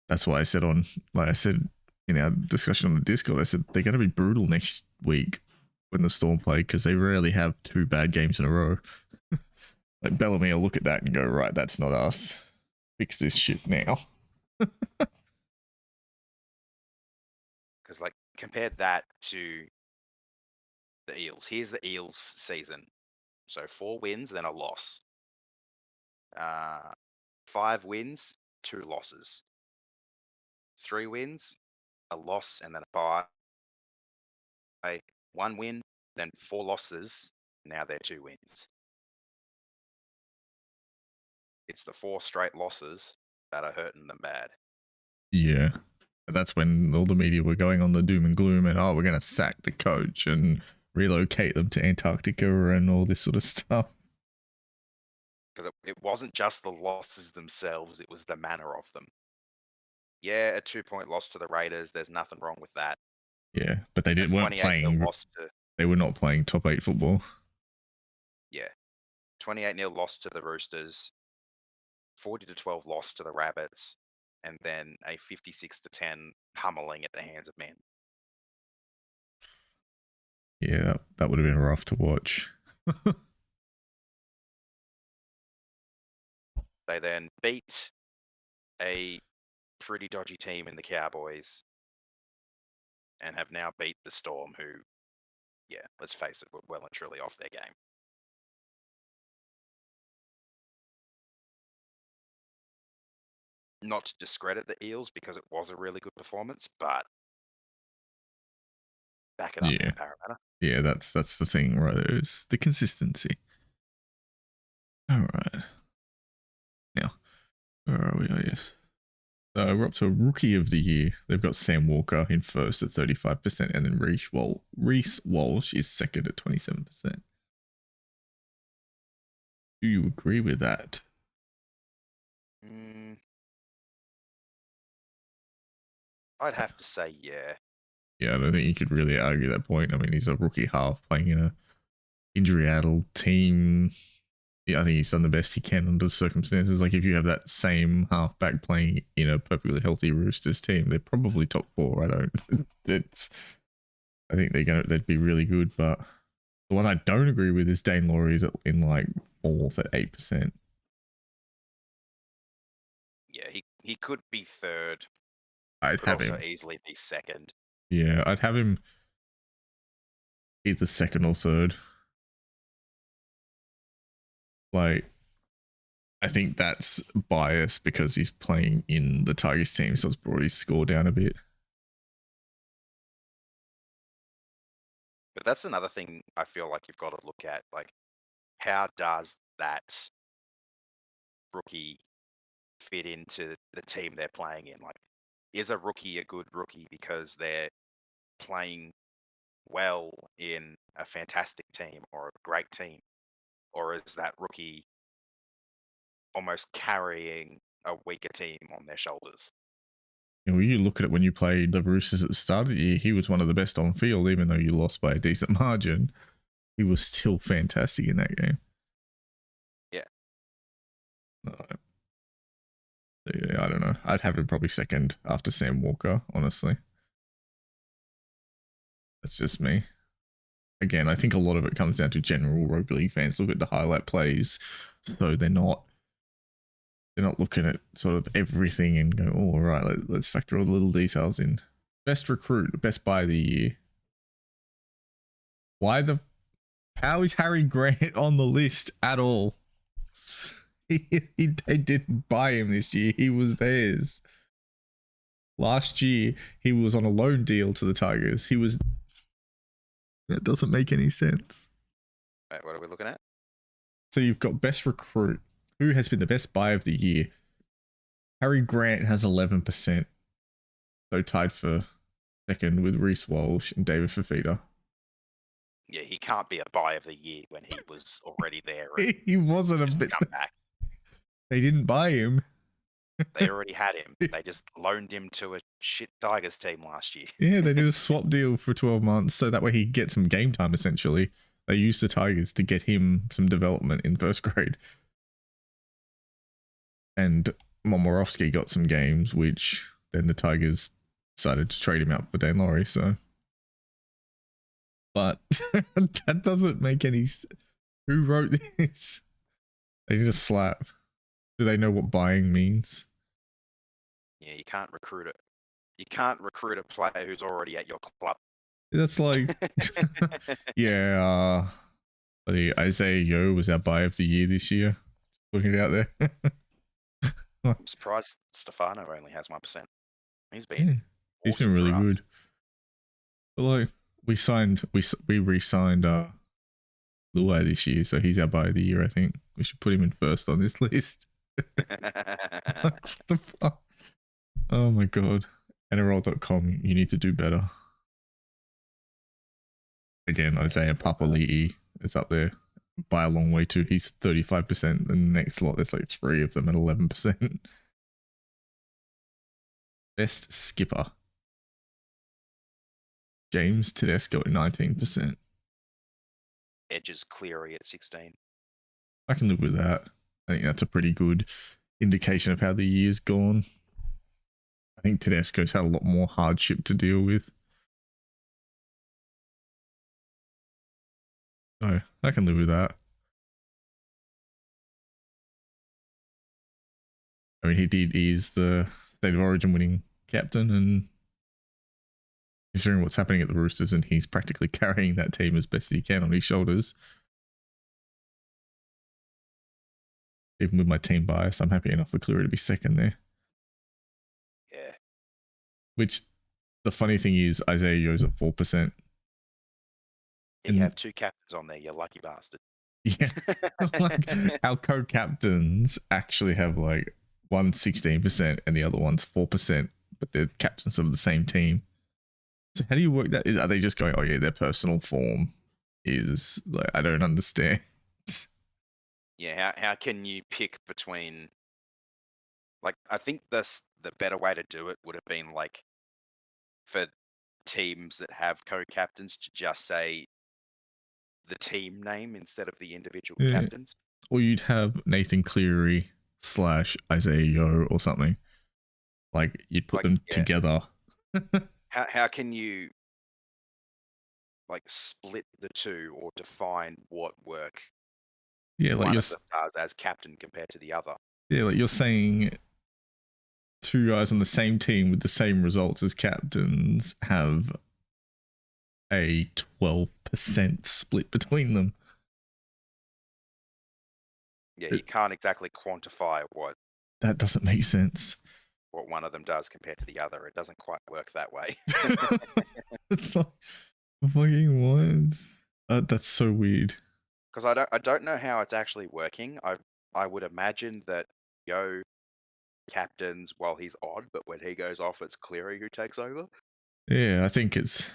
That's why I said in our discussion on the Discord, I said they're going to be brutal next week when the Storm play, because they rarely have 2 bad games in a row. Like, Bellamy will look at that and go, right, that's not us. Fix this shit now. Because, like, compare that to the Eels. Here's the Eels season. So 4 wins, then a loss. 5 wins, 2 losses. 3 wins, a loss, and then a bye. 1 win, then 4 losses. Now they're 2 wins. It's the 4 straight losses that are hurting them bad. Yeah. That's when all the media were going on the doom and gloom and, oh, we're going to sack the coach and relocate them to Antarctica and all this sort of stuff. Because it wasn't just the losses themselves, it was the manner of them. Yeah, a 2-point loss to the Raiders, there's nothing wrong with that. Yeah, but they weren't 28-0 playing. loss to, They were not playing top 8 football. yeah, 28-0 loss to the Roosters, 40-12 loss to the Rabbits, and then a 56-10 pummeling at the hands of men. Yeah, that would have been rough to watch. They then beat a pretty dodgy team in the Cowboys and have now beat the Storm, who, yeah, let's face it, were well and truly off their game. Not to discredit the Eels because it was a really good performance, but back it up now, Parramatta. Yeah, that's the thing, right? It's the consistency. All right. Now, where are we? Oh, yes. So we're up to Rookie of the Year. They've got Sam Walker in first at 35%, and then Reece Walsh is second at 27%. Do you agree with that? I'd have to say, yeah. Yeah, I don't think you could really argue that point. I mean, he's a rookie half playing in a injury-addled team. Yeah, I think he's done the best he can under the circumstances. Like, if you have that same halfback playing in a perfectly healthy Roosters team, they're probably top 4. I think they'd be really good. But the one I don't agree with is Dane Laurie's in like 4th at 8%. Yeah, he could be third. I'd have also him easily be second. Yeah, I'd have him either second or third. Like, I think that's biased because he's playing in the Tigers team, so it's brought his score down a bit. But that's another thing I feel like you've got to look at. Like, how does that rookie fit into the team they're playing in? Like, is a rookie a good rookie because they're playing well in a fantastic team or a great team? Or is that rookie almost carrying a weaker team on their shoulders? You know, you look at it when you played the Roosters at the start of the year, he was one of the best on field, even though you lost by a decent margin. He was still fantastic in that game. Yeah. Yeah, I don't know. I'd have him probably second after Sam Walker, honestly. That's just me. Again, I think a lot of it comes down to general rugby league fans look at the highlight plays, so they're not looking at sort of everything and go, oh, all right, let's factor all the little details in. Best recruit, best buy of the year. How is Harry Grant on the list at all? They didn't buy him this year. He was theirs. Last year, he was on a loan deal to the Tigers. That doesn't make any sense. Wait, what are we looking at? So you've got best recruit. Who has been the best buy of the year? Harry Grant has 11%. So tied for second with Reece Walsh and David Fafita. Yeah, he can't be a buy of the year when he was already there. He wasn't a bit. Come back. They didn't buy him. They already had him. They just loaned him to a shit Tigers team last year. Yeah, they did a swap deal for 12 months so that way he'd get some game time, essentially. They used the Tigers to get him some development in first grade. And Momorowski got some games, which then the Tigers decided to trade him out for Dane Laurie, so... But that doesn't make any sense. Who wrote this? They did a slap. Do they know what buying means? Yeah, you can't recruit it. You can't recruit a player who's already at your club. That's like... yeah, the Isaiah Yeo was our buy of the year this year. Looking it out there. I'm surprised Stefano only has 1%. He's been really good. But like we re-signed Luai this year, so he's our buy of the year. I think we should put him in first on this list. What the fuck? Oh my god. NRL.com, you need to do better. Again, Isaiah Papali'i is up there by a long way too. He's 35%. The next lot, there's like 3 of them at 11%. Best skipper. James Tedesco at 19%. Edges Cleary at 16. I can live with that. I think that's a pretty good indication of how the year's gone. I think Tedesco's had a lot more hardship to deal with. So I can live with that. I mean, he's the State of Origin winning captain, and considering what's happening at the Roosters, and he's practically carrying that team as best he can on his shoulders. Even with my team bias, I'm happy enough for Cleary to be second there. Yeah. Which, the funny thing is, Isaiah Yo's at 4%. Yeah, you have 2 captains on there, you lucky bastard. Yeah. Like, our co-captains actually have like one 16% and the other one's 4%, but they're captains of the same team. So how do you work that? Are they just going, oh yeah, their personal form is like, I don't understand. Yeah, how can you pick between, like, I think the better way to do it would have been like for teams that have co-captains to just say the team name instead of the individual captains. Or you'd have Nathan Cleary / Isaiah Yo or something. Like you'd put them together. How can you like split the two or define what work like one of them does as captain compared to the other? Yeah, like you're saying 2 guys on the same team with the same results as captains have a 12% split between them. Yeah, you can't exactly quantify what that doesn't make sense. What one of them does compared to the other. It doesn't quite work that way. It's like fucking what? That's so weird. Because I don't know how it's actually working. I would imagine that Yo captains while he's odd, but when he goes off, it's Cleary who takes over. Yeah, I think it's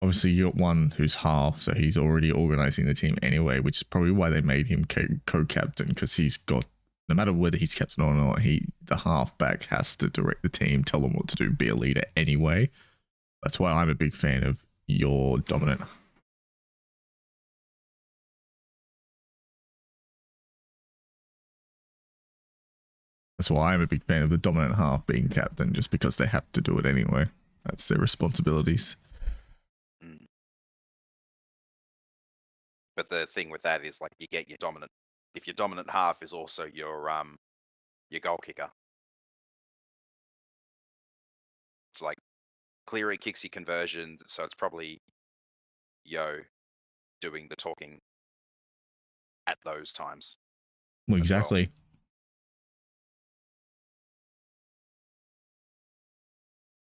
obviously you got one who's half, so he's already organizing the team anyway, which is probably why they made him co-captain, because he's got, no matter whether he's captain or not, the halfback has to direct the team, tell them what to do, be a leader anyway. That's why I'm a big fan of your dominant. That's why I'm a big fan of the dominant half being captain, just because they have to do it anyway. That's their responsibilities. But the thing with that is, like, you get your dominant. If your dominant half is also your goal kicker, it's like Cleary kicks your conversion, so it's probably Yo doing the talking at those times. Well, exactly. Well.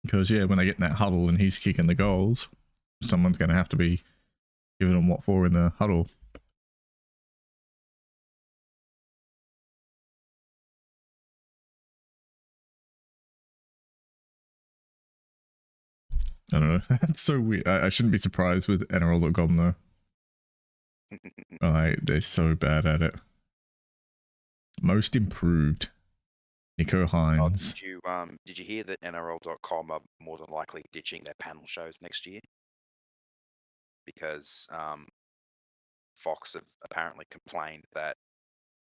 Because, yeah, when they get in that huddle and he's kicking the goals, someone's going to have to be giving them what for in the huddle. I don't know. That's so weird. I shouldn't be surprised with NRL.com, though. They're so bad at it. Most improved. Nico Hines. Did you hear that NRL.com are more than likely ditching their panel shows next year? Because Fox have apparently complained that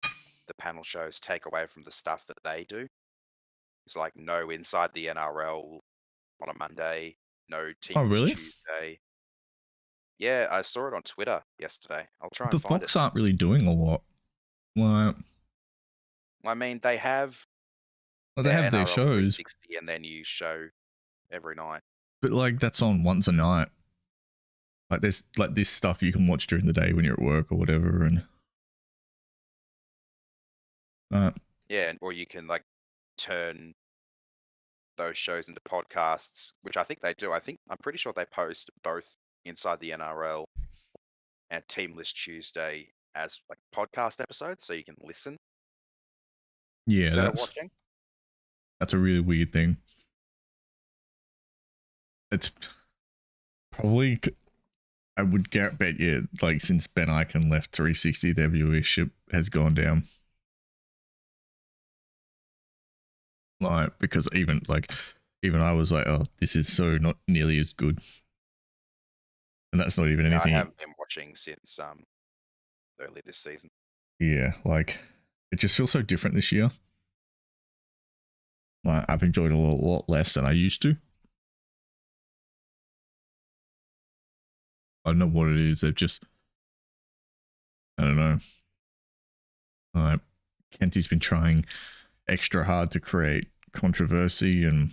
the panel shows take away from the stuff that they do. It's like no Inside the NRL on a Monday, no Team Tuesday. Yeah, I saw it on Twitter yesterday. I'll try and find it. But Fox aren't really doing a lot. Well, I mean, they have. Well, they have their shows, 360, and then you show every night. But like that's on once a night. Like there's like this stuff you can watch during the day when you're at work or whatever, and yeah, or you can like turn those shows into podcasts, which I think they do. I'm pretty sure they post both Inside the NRL and Team List Tuesday as like podcast episodes, so you can listen. Yeah, instead of watching. that's a really weird thing. It's probably, I would bet you, like, since Ben Ikin left 360, their viewership has gone down. Like, because even I was like, oh, this is so not nearly as good. And that's not even anything. I haven't been watching since early this season. Yeah, like, it just feels so different this year. Like, I've enjoyed it a lot less than I used to. I don't know what it is. They've just, I don't know. Like, Kenty's been trying extra hard to create controversy, and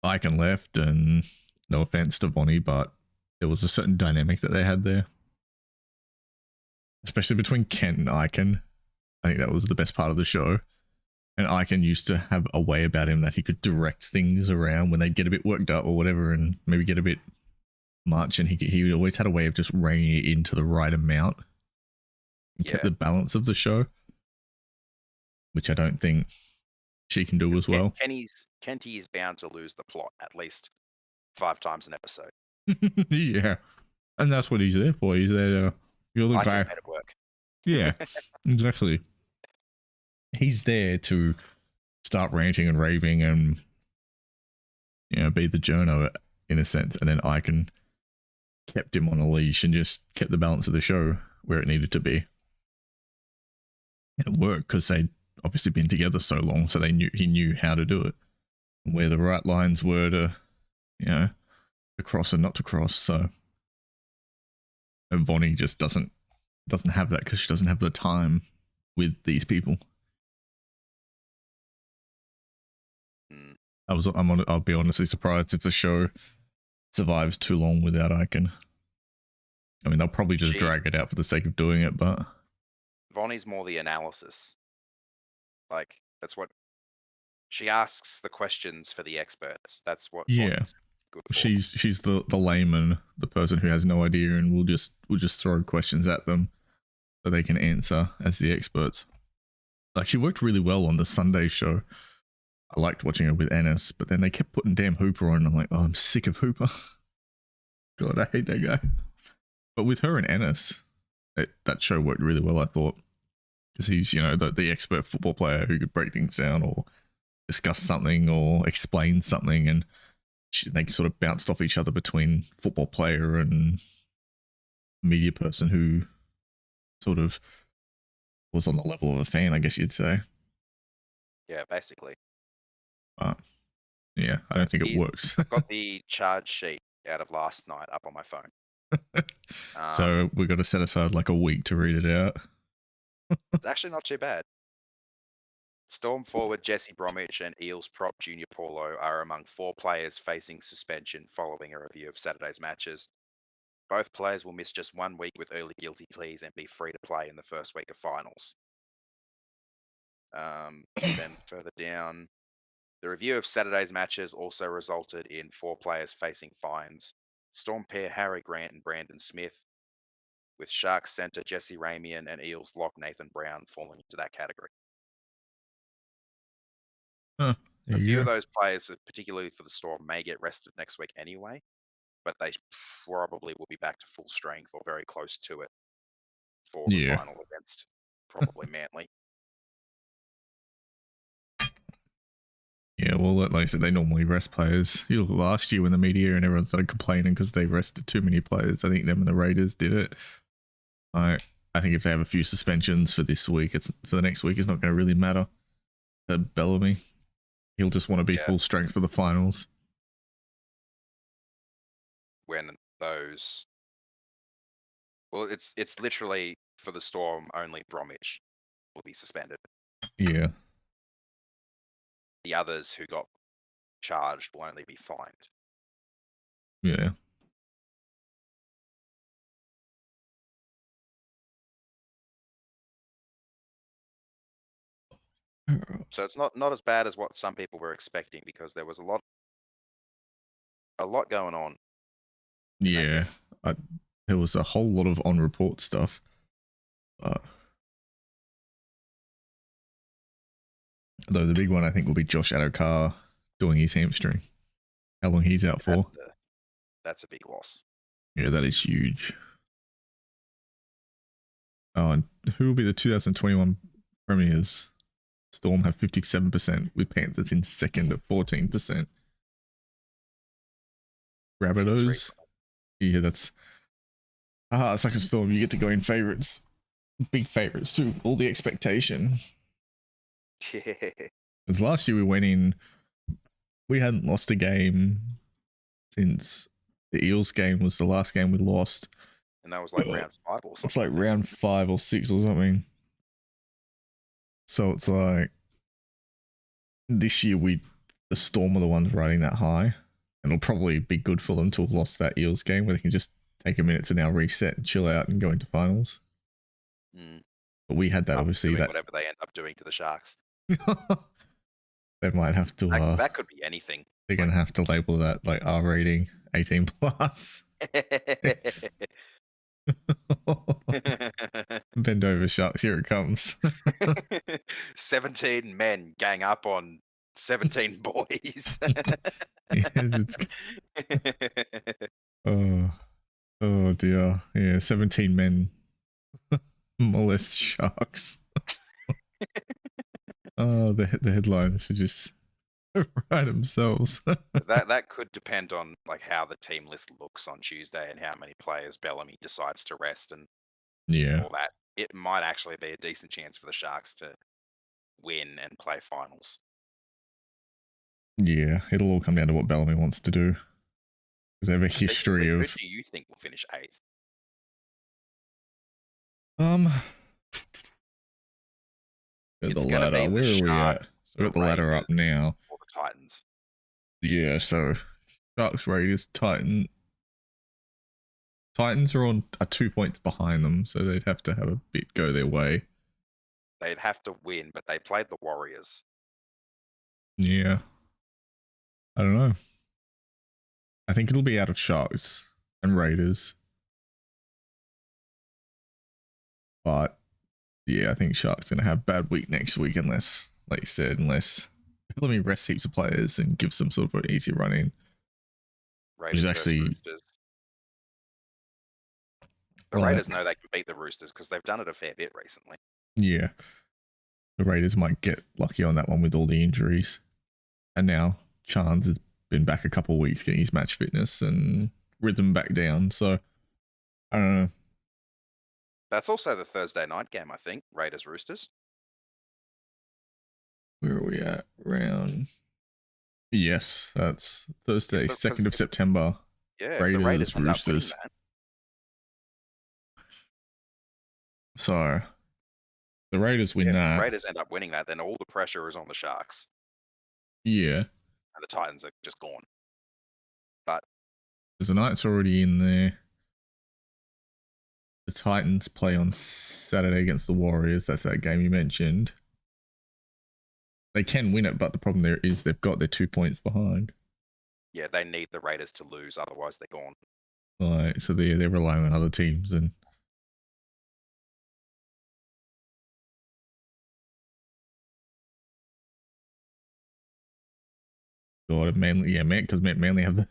Ikin left, and no offense to Vonnie, but there was a certain dynamic that they had there. Especially between Kent and Ikin. I think that was the best part of the show. And Ikin used to have a way about him that he could direct things around when they'd get a bit worked up or whatever, and maybe get a bit much, and he always had a way of just reining it into the right amount and kept the balance of the show, which I don't think she can do as well. Kenty is bound to lose the plot at least 5 times an episode. Yeah, and that's what he's there for. He's there to, you're the guy. Made it work. Yeah, exactly. He's there to start ranting and raving and, you know, be the journo in a sense, and then Ikin kept him on a leash and just kept the balance of the show where it needed to be. And it worked because they'd obviously been together so long, so he knew how to do it and where the right lines were to, you know, to cross and not to cross. So, and Vonnie just doesn't have that because she doesn't have the time with these people. I'll be honestly surprised if the show survives too long without Ikin. I mean, they'll probably just drag it out for the sake of doing it, but Vonnie's more the analysis. Like, that's what she asks, the questions for the experts. That's what Vonnie's good for. She's the layman, the person who has no idea, and we'll just throw questions at them so they can answer as the experts. Like, she worked really well on the Sunday show. I liked watching her with Ennis, but then they kept putting damn Hooper on, and I'm like, oh, I'm sick of Hooper. God, I hate that guy. But with her and Ennis, that show worked really well, I thought. Because he's, you know, the expert football player who could break things down or discuss something or explain something, and they sort of bounced off each other between football player and media person who sort of was on the level of a fan, I guess you'd say. Yeah, basically. Yeah, I don't think it works. I've got the charge sheet out of last night up on my phone. So we've got to set aside like a week to read it out. It's actually not too bad. Storm forward Jesse Bromwich and Eels prop Junior Paulo are among 4 players facing suspension following a review of Saturday's matches. Both players will miss just 1 week with early guilty pleas and be free to play in the first week of finals. Then further down, the review of Saturday's matches also resulted in 4 players facing fines. Storm pair Harry Grant and Brandon Smith, with Sharks centre Jesse Ramian and Eels lock Nathan Brown falling into that category. A few of those players, particularly for the Storm, may get rested next week anyway, but they probably will be back to full strength or very close to it for the final against probably Manly. Yeah, well, like I said, they normally rest players. You look last year when the media and everyone started complaining because they rested too many players. I think them and the Raiders did it. I think if they have a few suspensions for this week, for the next week, it's not going to really matter. Bellamy, he'll just want to be full strength for the finals. When those, well, it's literally for the Storm only Bromwich will be suspended. Yeah. The others who got charged will only be fined. Yeah. So it's not as bad as what some people were expecting, because there was a lot going on. Yeah. There was a whole lot of on-report stuff. Though the big one I think will be Josh Adokar doing his hamstring. How long he's out for? That's a big loss. Yeah, that is huge. Oh, and who will be the 2021 premiers? Storm have 57%, with Panthers in second at 14%. Rabbitohs? Yeah, that's... it's like a Storm. You get to go in favourites. Big favourites too. All the expectation. Because last year we went in... We hadn't lost a game since the Eels game was the last game we lost. And that was like round 5 or something. It's like round 5 or 6 or something. So it's like... This year the Storm are the ones riding that high. And it'll probably be good for them to have lost that Eels game where they can just take a minute to now reset and chill out and go into finals. But we had that obviously. Whatever they end up doing to the Sharks. They might have to... that could be anything. They're going to have to label that like R rating 18 plus. Bend over, Sharks. Here it comes. 17 men gang up on 17 boys. Oh dear. Yeah, 17 men molest Sharks. Oh, the headlines are just right themselves. that could depend on like how the team list looks on Tuesday and how many players Bellamy decides to rest and all that. It might actually be a decent chance for the Sharks to win and play finals. Yeah, it'll all come down to what Bellamy wants to do. Because they have a history of... Who do you think will finish 8th? The ladder. Where are we at? So we've got the ladder up now. Or the Titans. Yeah, so Sharks, Raiders, Titans are 2 points behind them, so they'd have to have a bit go their way. They'd have to win, but they played the Warriors. Yeah. I don't know. I think it'll be out of Sharks and Raiders. But yeah, I think Sharks going to have a bad week next week unless, like you said, let me rest heaps of players and give some sort of an easy run in. Raiders actually... The Raiders know they can beat the Roosters because they've done it a fair bit recently. Yeah. The Raiders might get lucky on that one with all the injuries. And now Chance has been back a couple of weeks getting his match fitness and rhythm back down. So, I don't know. That's also the Thursday night game, I think. Raiders Roosters. Where are we at? Yes, that's Thursday, 2nd of September. Yeah, Raiders Roosters. So, the Raiders win that. If the Raiders end up winning that, then all the pressure is on the Sharks. Yeah. And the Titans are just gone. But the Knights are already in there. The Titans play on Saturday against the Warriors. That's that game you mentioned. They can win it, but the problem there is they've got their 2 points behind. Yeah, they need the Raiders to lose, otherwise they're gone. Right, so they're relying on other teams and... God, Manly, yeah, because Manly have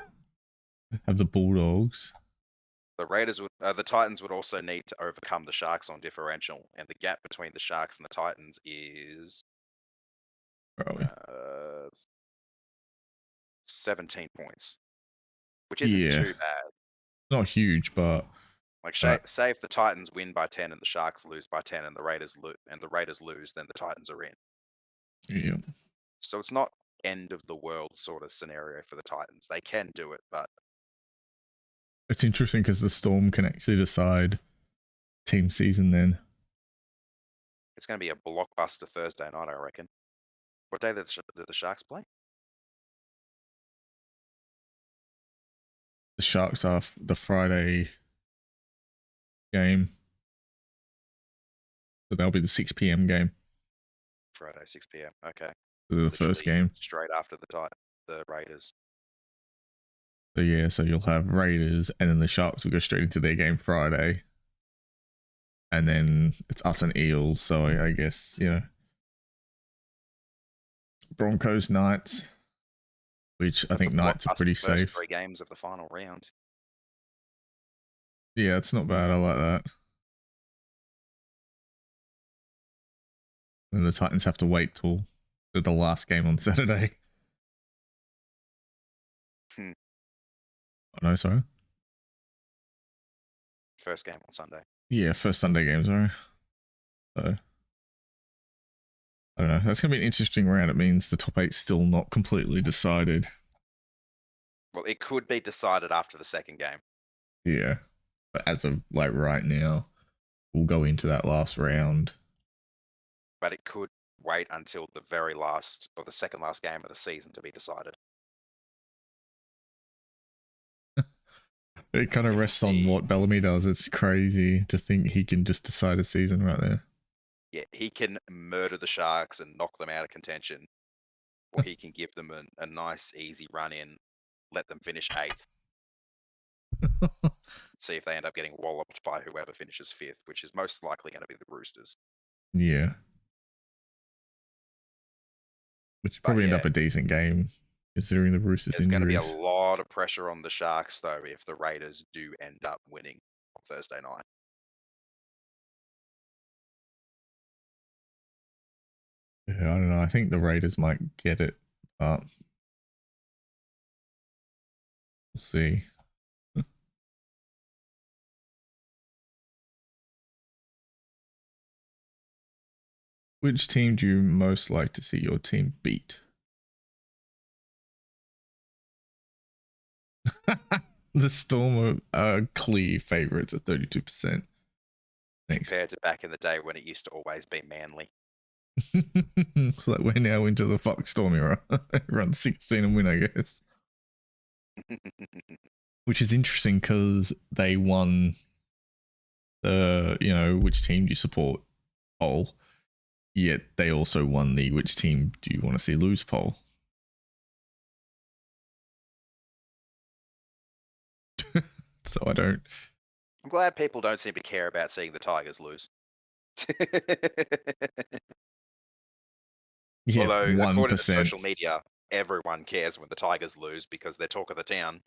the Bulldogs. The the Titans would also need to overcome the Sharks on differential, and the gap between the Sharks and the Titans is 17 points, which isn't too bad. Not huge, but like say if the Titans win by 10 and the Sharks lose by 10 and the Raiders lose, then the Titans are in. Yeah. So it's not end of the world sort of scenario for the Titans. They can do it, but it's interesting because the Storm can actually decide team season then. It's going to be a blockbuster Thursday night, I reckon. What day did the Sharks play? The Sharks are the Friday game. So that'll be the 6 p.m. game. Friday, 6 p.m. Okay. The first game. Straight after the Raiders. So yeah, so you'll have Raiders and then the Sharks will go straight into their game Friday. And then it's us and Eels, so I guess, Broncos, Knights, which I think Knights are pretty first safe. 3 games of the final round. Yeah, it's not bad. I like that. And the Titans have to wait till the last game on Saturday. Hmm. Oh, no, sorry. First game on Sunday. Yeah, first Sunday game, sorry. So, I don't know. That's going to be an interesting round. It means the top 8's still not completely decided. Well, it could be decided after the second game. Yeah. But as of like right now, we'll go into that last round. But it could wait until the very last or the second last game of the season to be decided. It kind of rests on what Bellamy does. It's crazy to think he can just decide a season right there. Yeah, he can murder the Sharks and knock them out of contention, or he can give them a nice, easy run in, let them finish 8th, see if they end up getting walloped by whoever finishes 5th, which is most likely going to be the Roosters. Yeah. Which probably end up a decent game, considering the Roosters' There's injuries. going to be a lot of pressure on the Sharks, though, if the Raiders do end up winning on Thursday night. Yeah, I don't know. I think the Raiders might get it, but we'll see. Which team do you most like to see your team beat? The Storm are clear favourites at 32%. Thanks. Compared to back in the day when it used to always be Manly. Like we're now into the Fox Storm era. Run 16 and win, I guess. Which is interesting because they won the, which team do you support poll, yet they also won the which team do you want to see lose poll. So I'm glad people don't seem to care about seeing the Tigers lose. Yeah, although 1%. According to social media, everyone cares when the Tigers lose because they're talk of the town.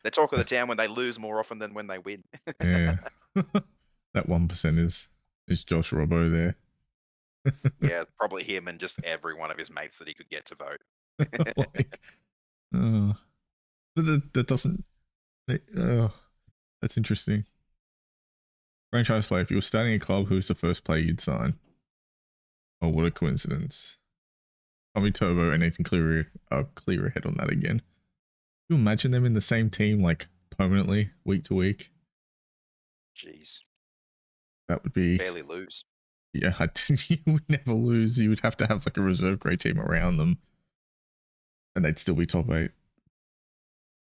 They're talk of the town when they lose more often than when they win. Yeah. That 1% is Josh Robbo there. Yeah, probably him and just every one of his mates that he could get to vote. But that doesn't. That's interesting. Franchise player. If you were starting a club, who's the first player you'd sign? Oh, what a coincidence! Tommy Turbo and Nathan Cleary are clear ahead on that again. Can you imagine them in the same team, like permanently, week to week? Jeez, that would be barely lose. Yeah, you would never lose. You would have to have like a reserve grade team around them, and they'd still be top 8.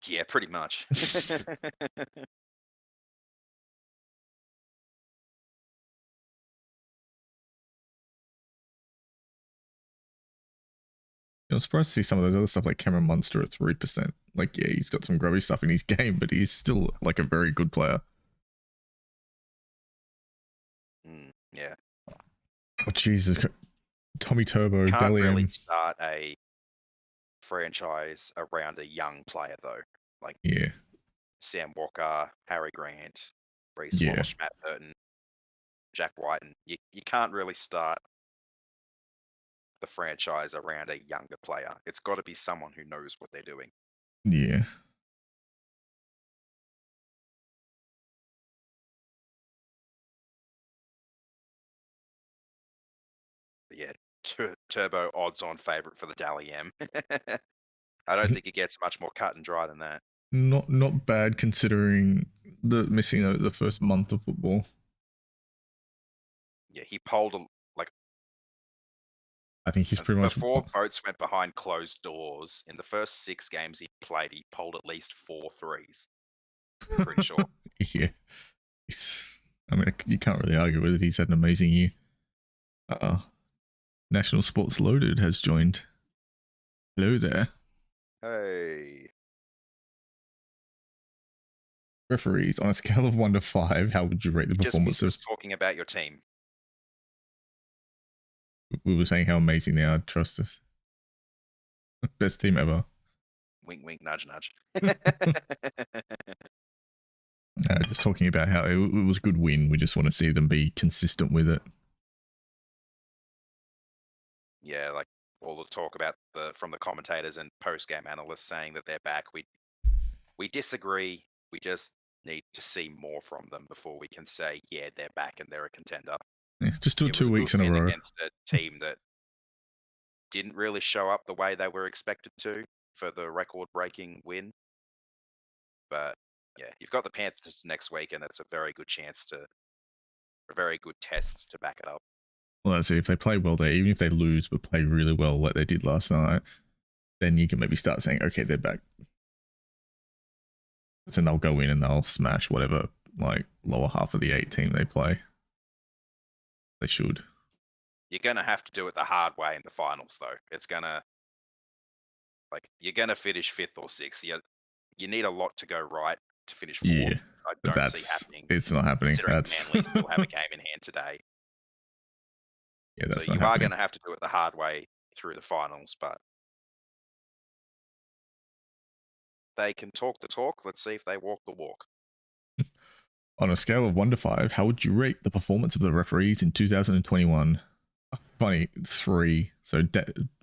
Yeah, pretty much. I'm surprised to see some of those other stuff like Cameron Munster at 3%. Like, yeah, he's got some grubby stuff in his game, but he's still like a very good player. Yeah. Oh, Jesus. Tommy Turbo, You can't Dally really M. start a franchise around a young player, though. Like, Yeah. Sam Walker, Harry Grant, Reece Walsh, Matt Burton, Jack White, and you can't really start the franchise around a younger player. It's got to be someone who knows what they're doing. Yeah. But yeah, Turbo odds-on favourite for the Dally M. I don't think it gets much more cut and dry than that. Not bad considering the missing the first month of football. Yeah, he polled I think he's pretty much before votes went behind closed doors. In the first 6 games he played, he polled at least 4 threes. Pretty sure. Yeah, I mean, you can't really argue with it. He's had an amazing year. National Sports Loaded has joined. Hello there. Hey. Referees, on a scale of 1 to 5, how would you rate the performance of... talking about your team. We were saying how amazing they are. Trust us. Best team ever. Wink, wink, nudge, nudge. Just talking about how it was a good win. We just want to see them be consistent with it. Yeah, like all the talk about from the commentators and post game analysts saying that they're back. We disagree. We just need to see more from them before we can say, yeah, they're back and they're a contender. Yeah, just do it 2 weeks in a row against a team that didn't really show up the way they were expected to for the record-breaking win. But yeah, you've got the Panthers next week, and that's a very good test to back it up. Well, let's see if they play well there, even if they lose but play really well like they did last night, then you can maybe start saying, okay, they're back. And they'll go in and they'll smash whatever like lower half of the 8 team they play. They should. You're gonna have to do it the hard way in the finals, though. It's gonna you're gonna finish 5th or 6th. You need a lot to go right to finish 4th. Yeah, I don't see happening. It's not happening. That's Manly still have a game in hand today. Yeah, that's so not you happening. are going to have to do it the hard way through the finals, but they can talk the talk. Let's see if they walk the walk. On a scale of 1 to 5, how would you rate the performance of the referees in 2021? Funny, 3. So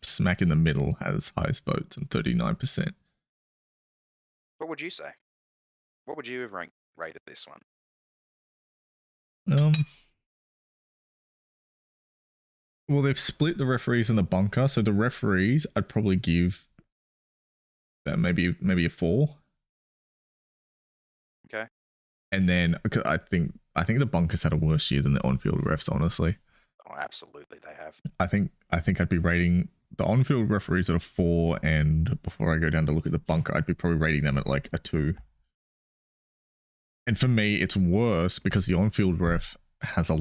smack in the middle has highest votes and 39%. What would you say? What would you have rated this one? Well, they've split the referees in the bunker, so the referees I'd probably give maybe a 4. Okay. And then I think the bunkers had a worse year than the on-field refs, honestly. Oh, absolutely, they have. I think I'd be rating the on-field referees at a 4, and before I go down to look at the bunker, I'd be probably rating them at like a 2. And for me, it's worse because the on-field ref has a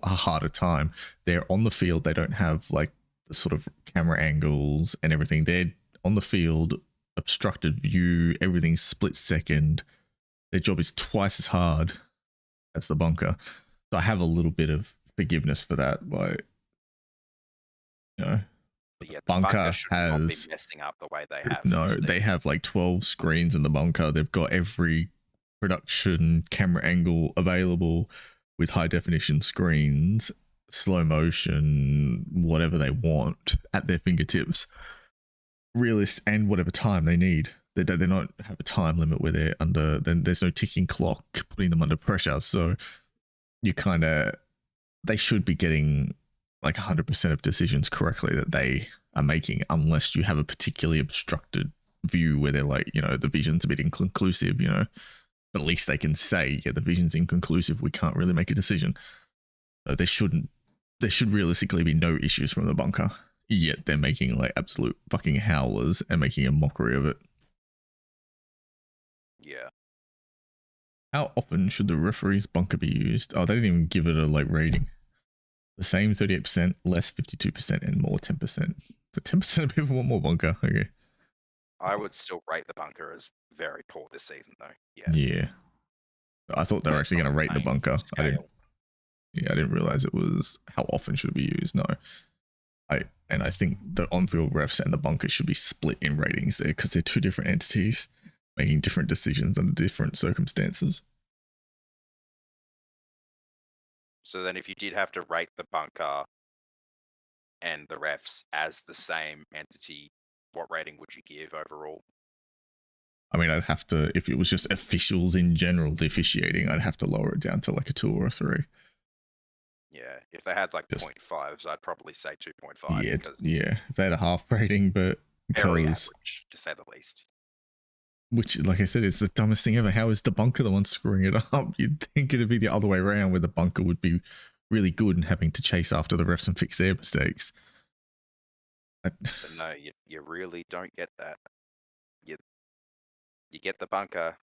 harder time. They're on the field. They don't have like the sort of camera angles and everything. They're on the field, obstructed view, everything's split second. Their job is twice as hard as the bunker. So I have a little bit of forgiveness for that. Like, you know, yeah, bunker should not be messing up the way they have. No, they have like 12 screens in the bunker. They've got every production camera angle available with high definition screens, slow motion, whatever they want at their fingertips. Realist and whatever time they need. They don't have a time limit where they're under, then there's no ticking clock putting them under pressure. So they should be getting like 100% of decisions correctly that they are making, unless you have a particularly obstructed view where they're like, you know, the vision's a bit inconclusive, you know. But at least they can say, yeah, the vision's inconclusive. We can't really make a decision. So there should realistically be no issues from the bunker. Yet they're making like absolute fucking howlers and making a mockery of it. Yeah. How often should the referee's bunker be used? Oh, they didn't even give it a like rating. The same 38%, less 52%, and more 10%. So 10% of people want more bunker. Okay. I would still rate the bunker as very poor this season, though. Yeah. Yeah. I thought they were actually going to rate the bunker. I didn't realize it was how often should it be used. No. I think the on-field refs and the bunkers should be split in ratings there because they're 2 different entities making different decisions under different circumstances. So then if you did have to rate the bunker and the refs as the same entity, what rating would you give overall? I mean, I'd have to, if it was just officials in general, the officiating, I'd have to lower it down to like a 2 or a 3. Yeah, if they had like 0.5s, I'd probably say 2.5. Yeah, if they had a half rating, but very average, to say the least. Which, like I said, is the dumbest thing ever. How is the bunker the one screwing it up? You'd think it'd be the other way around, where the bunker would be really good and having to chase after the refs and fix their mistakes. But no, you really don't get that. You get the bunker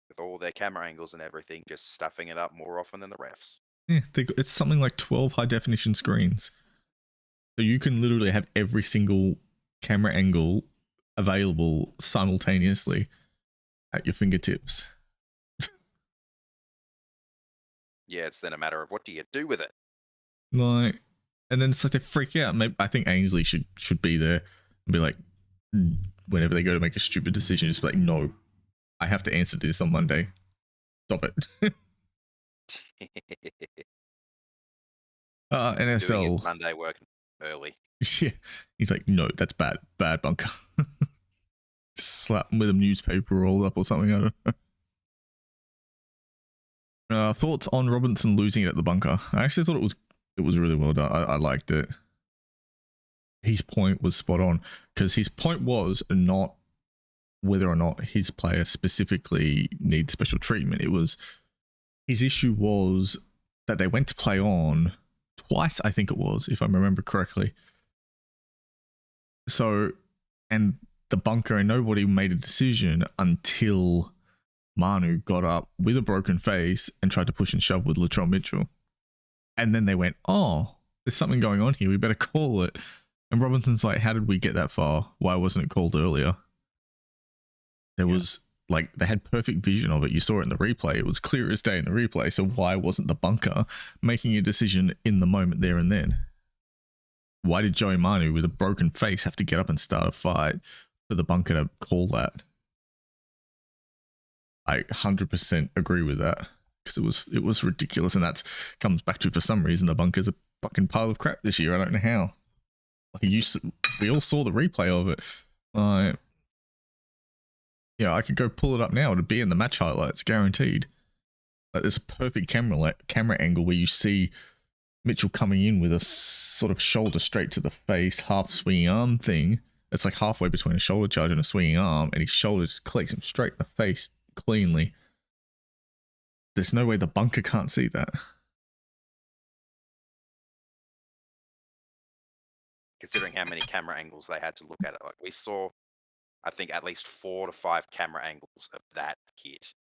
with all their camera angles and everything, just stuffing it up more often than the refs. Yeah, it's something like 12 high definition screens. So you can literally have every single camera angle available simultaneously at your fingertips. Yeah, it's then a matter of what do you do with it? Like, and then it's like they freak out. Maybe I think Ainsley should be there and be like, whenever they go to make a stupid decision, just be like, no, I have to answer this on Monday. Stop it. He's doing his NSL. Monday work early. Yeah. He's like, no, that's bad. Bad bunker. Just slap him with a newspaper rolled up or something. I don't know. Thoughts on Robinson losing it at the bunker? I actually thought it was really well done. I liked it. His point was spot on, because his point was not whether or not his player specifically needs special treatment. It was, his issue was that they went to play on twice, I think it was, if I remember correctly. So, and the bunker, and nobody made a decision until Manu got up with a broken face and tried to push and shove with Latrell Mitchell. And then they went, oh, there's something going on here, we better call it. And Robinson's like, how did we get that far? Why wasn't it called earlier? There was, like, they had perfect vision of it. You saw it in the replay. It was clear as day in the replay. So why wasn't the bunker making a decision in the moment there and then? Why did Joey Manu with a broken face have to get up and start a fight for the bunker to call that? I 100% agree with that, because it was ridiculous. And that comes back to, for some reason, the bunker's a fucking pile of crap this year. I don't know how. Like, we all saw the replay of it. Yeah, I could go pull it up now to be in the match highlights, guaranteed. Like, there's a perfect camera angle where you see Mitchell coming in with a sort of shoulder straight to the face, half swinging arm thing. It's like halfway between a shoulder charge and a swinging arm, and his shoulder just clicks him straight in the face cleanly. There's no way the bunker can't see that. Considering how many camera angles they had to look at it. Like, we saw, I think, at least 4 to 5 camera angles of that hit.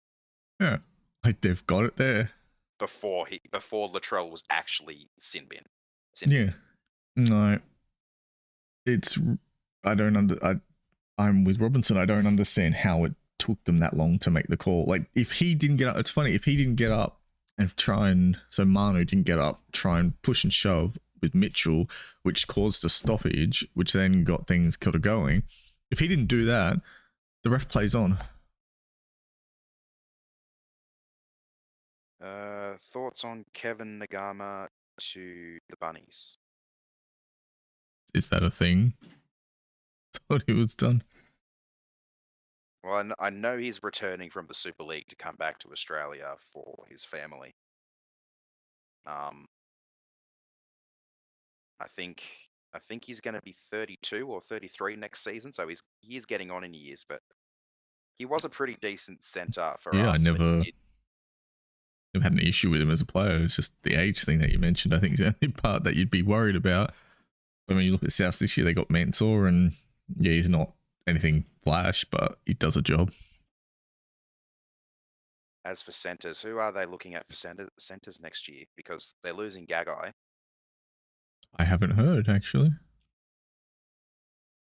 Yeah, like, they've got it there. Before Latrell was actually sin bin. Yeah. No. I'm with Robinson. I don't understand how it took them that long to make the call. Like, if he didn't get up, it's funny, if he didn't get up and so Manu didn't get up, try and push and shove with Mitchell, which caused a stoppage, which then got things kind of going. If he didn't do that, the ref plays on. Thoughts on Kevin Nagama to the Bunnies? Is that a thing? Thought he was done. Well, I know he's returning from the Super League to come back to Australia for his family. I think he's going to be 32 or 33 next season, so he is getting on in years. But he was a pretty decent centre for us. I never had an issue with him as a player. It's just the age thing that you mentioned, I think, is the only part that you'd be worried about. I mean, you look at South this year, they got Mansour, and yeah, he's not anything flash, but he does a job. As for centres, who are they looking at for centres next year? Because they're losing Gagai. I haven't heard, actually.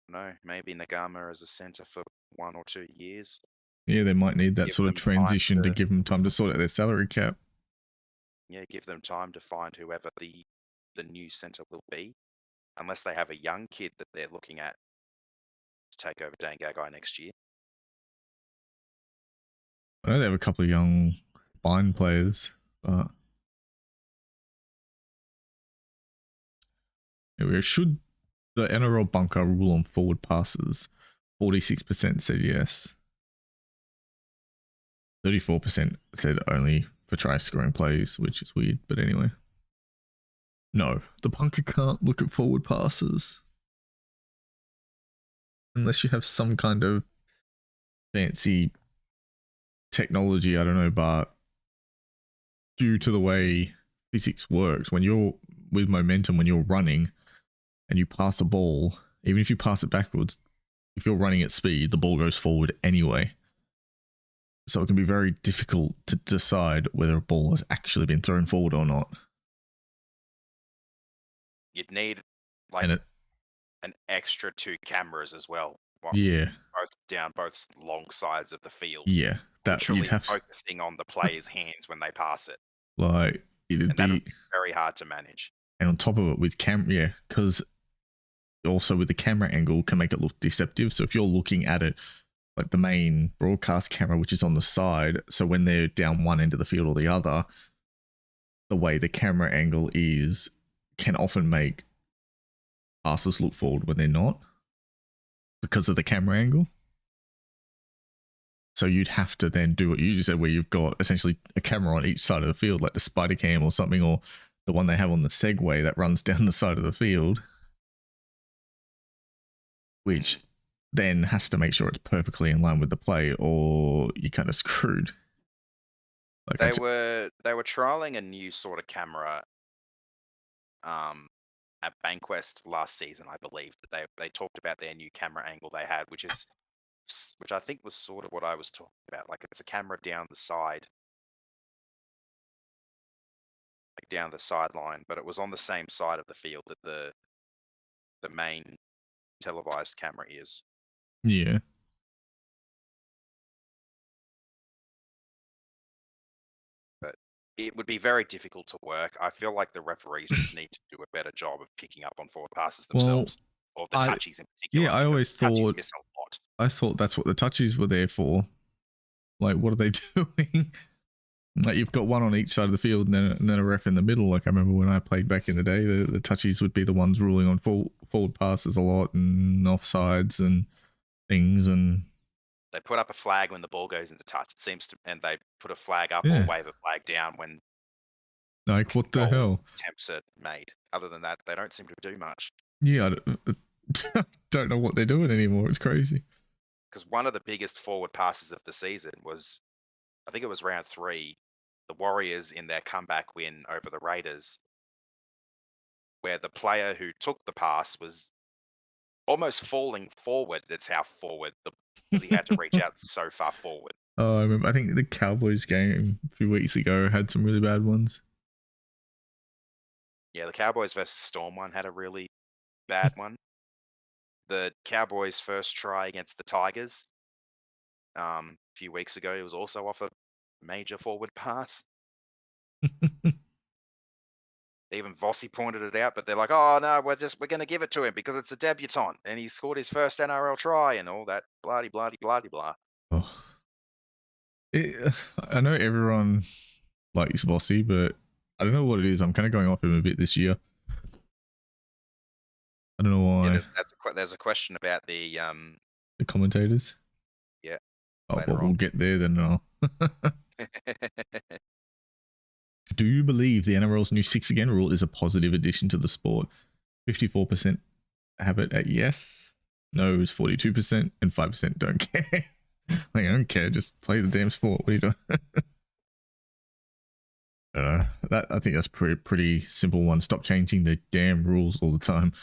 No, maybe Nagama as a centre for 1 or 2 years. Yeah, they might need that sort of transition to give them time to sort out their salary cap. Yeah, give them time to find whoever the new centre will be. Unless they have a young kid that they're looking at to take over Dan Gagai next year. I know they have a couple of young fine players, but anyway, should the NRL bunker rule on forward passes? 46% said yes. 34% said only for try scoring plays, which is weird, but anyway. No, the bunker can't look at forward passes. Unless you have some kind of fancy technology, I don't know, but due to the way physics works, when you're with momentum, when you're running and you pass a ball, even if you pass it backwards, if you're running at speed, the ball goes forward anyway. So it can be very difficult to decide whether a ball has actually been thrown forward or not. You'd need like an extra 2 cameras as well. Yeah. Both down both long sides of the field. Yeah. That you'd have focusing on the player's hands when they pass it. Like, it'd be very hard to manage. And on top of it with because also with the camera angle can make it look deceptive. So if you're looking at it like the main broadcast camera, which is on the side, so when they're down one end of the field or the other, the way the camera angle is can often make passes look forward when they're not because of the camera angle. So you'd have to then do what you just said, where you've got essentially a camera on each side of the field, like the spider cam or something, or the one they have on the Segway that runs down the side of the field, which then has to make sure it's perfectly in line with the play, or you're kind of screwed. Like they were trialing a new sort of camera at Bankwest last season, I believe. That they talked about their new camera angle they had, which I think was sort of what I was talking about. Like it's a camera down the side, like down the sideline, but it was on the same side of the field that the main televised camera is. Yeah. But it would be very difficult to work. I feel like the referees just need to do a better job of picking up on forward passes themselves, or the touchies in particular. Yeah, I always thought miss a lot. I thought that's what the touchies were there for. Like, what are they doing? Like, you've got one on each side of the field and then a ref in the middle. Like, I remember when I played back in the day, the touchies would be the ones ruling on forward passes a lot and offsides and things. And they put up a flag when the ball goes into touch. It seems to, and they put a flag up Yeah. or wave a flag down when like, what the hell? Attempts are made. Other than that, they don't seem to do much. Yeah, I don't know what they're doing anymore. It's crazy. Because one of the biggest forward passes of the season was, I think it was round 3, the Warriors in their comeback win over the Raiders, where the player who took the pass was almost falling forward. That's how forward, because he had to reach out so far forward. Oh, I remember. I think the Cowboys game a few weeks ago had some really bad ones. Yeah, the Cowboys versus Storm one had a really bad one. The Cowboys' first try against the Tigers a few weeks ago, it was also off a major forward pass. Even Vossi pointed it out, but they're like, "Oh no, we're going to give it to him because it's a debutant and he scored his first NRL try and all that bloody blah." Oh. I know everyone likes Vossi, but I don't know what it is. I'm kind of going off him a bit this year. I don't know why. Yeah, there's a question about the commentators. Yeah. Oh, well, we'll get there then. Now. Do you believe the NRL's new 6 again rule is a positive addition to the sport? 54% have it at yes, no is 42%, and 5% don't care. Like, I don't care, just play the damn sport. What are you doing? I think that's pretty simple one. Stop changing the damn rules all the time.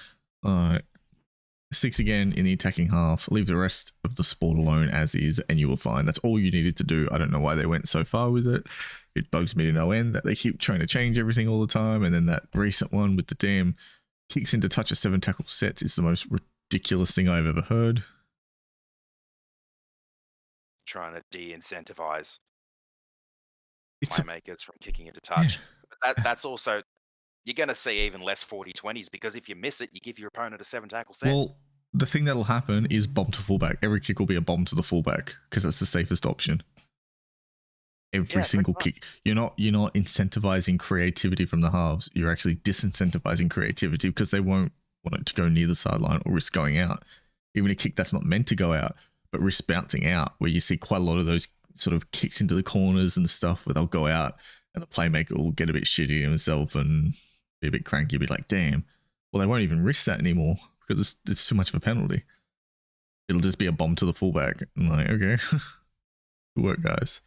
6 again in the attacking half. Leave the rest of the sport alone as is, and you will find that's all you needed to do. I don't know why they went so far with it. It bugs me to no end that they keep trying to change everything all the time. And then that recent one with the damn kicks into touch of 7 tackle sets is the most ridiculous thing I've ever heard. Trying to de-incentivize playmakers from kicking into touch. Yeah. But that's also, you're going to see even less 40-20s because if you miss it, you give your opponent a 7 tackle set. Well, the thing that'll happen is bomb to fullback. Every kick will be a bomb to the fullback because that's the safest option. Every single kick. You're not incentivizing creativity from the halves. You're actually disincentivizing creativity because they won't want it to go near the sideline or risk going out. Even a kick that's not meant to go out, but risk bouncing out, where you see quite a lot of those sort of kicks into the corners and stuff where they'll go out and the playmaker will get a bit shitty himself and be a bit cranky, be like, damn. Well, they won't even risk that anymore because it's too much of a penalty. It'll just be a bomb to the fullback. I'm like, okay. Good work, guys.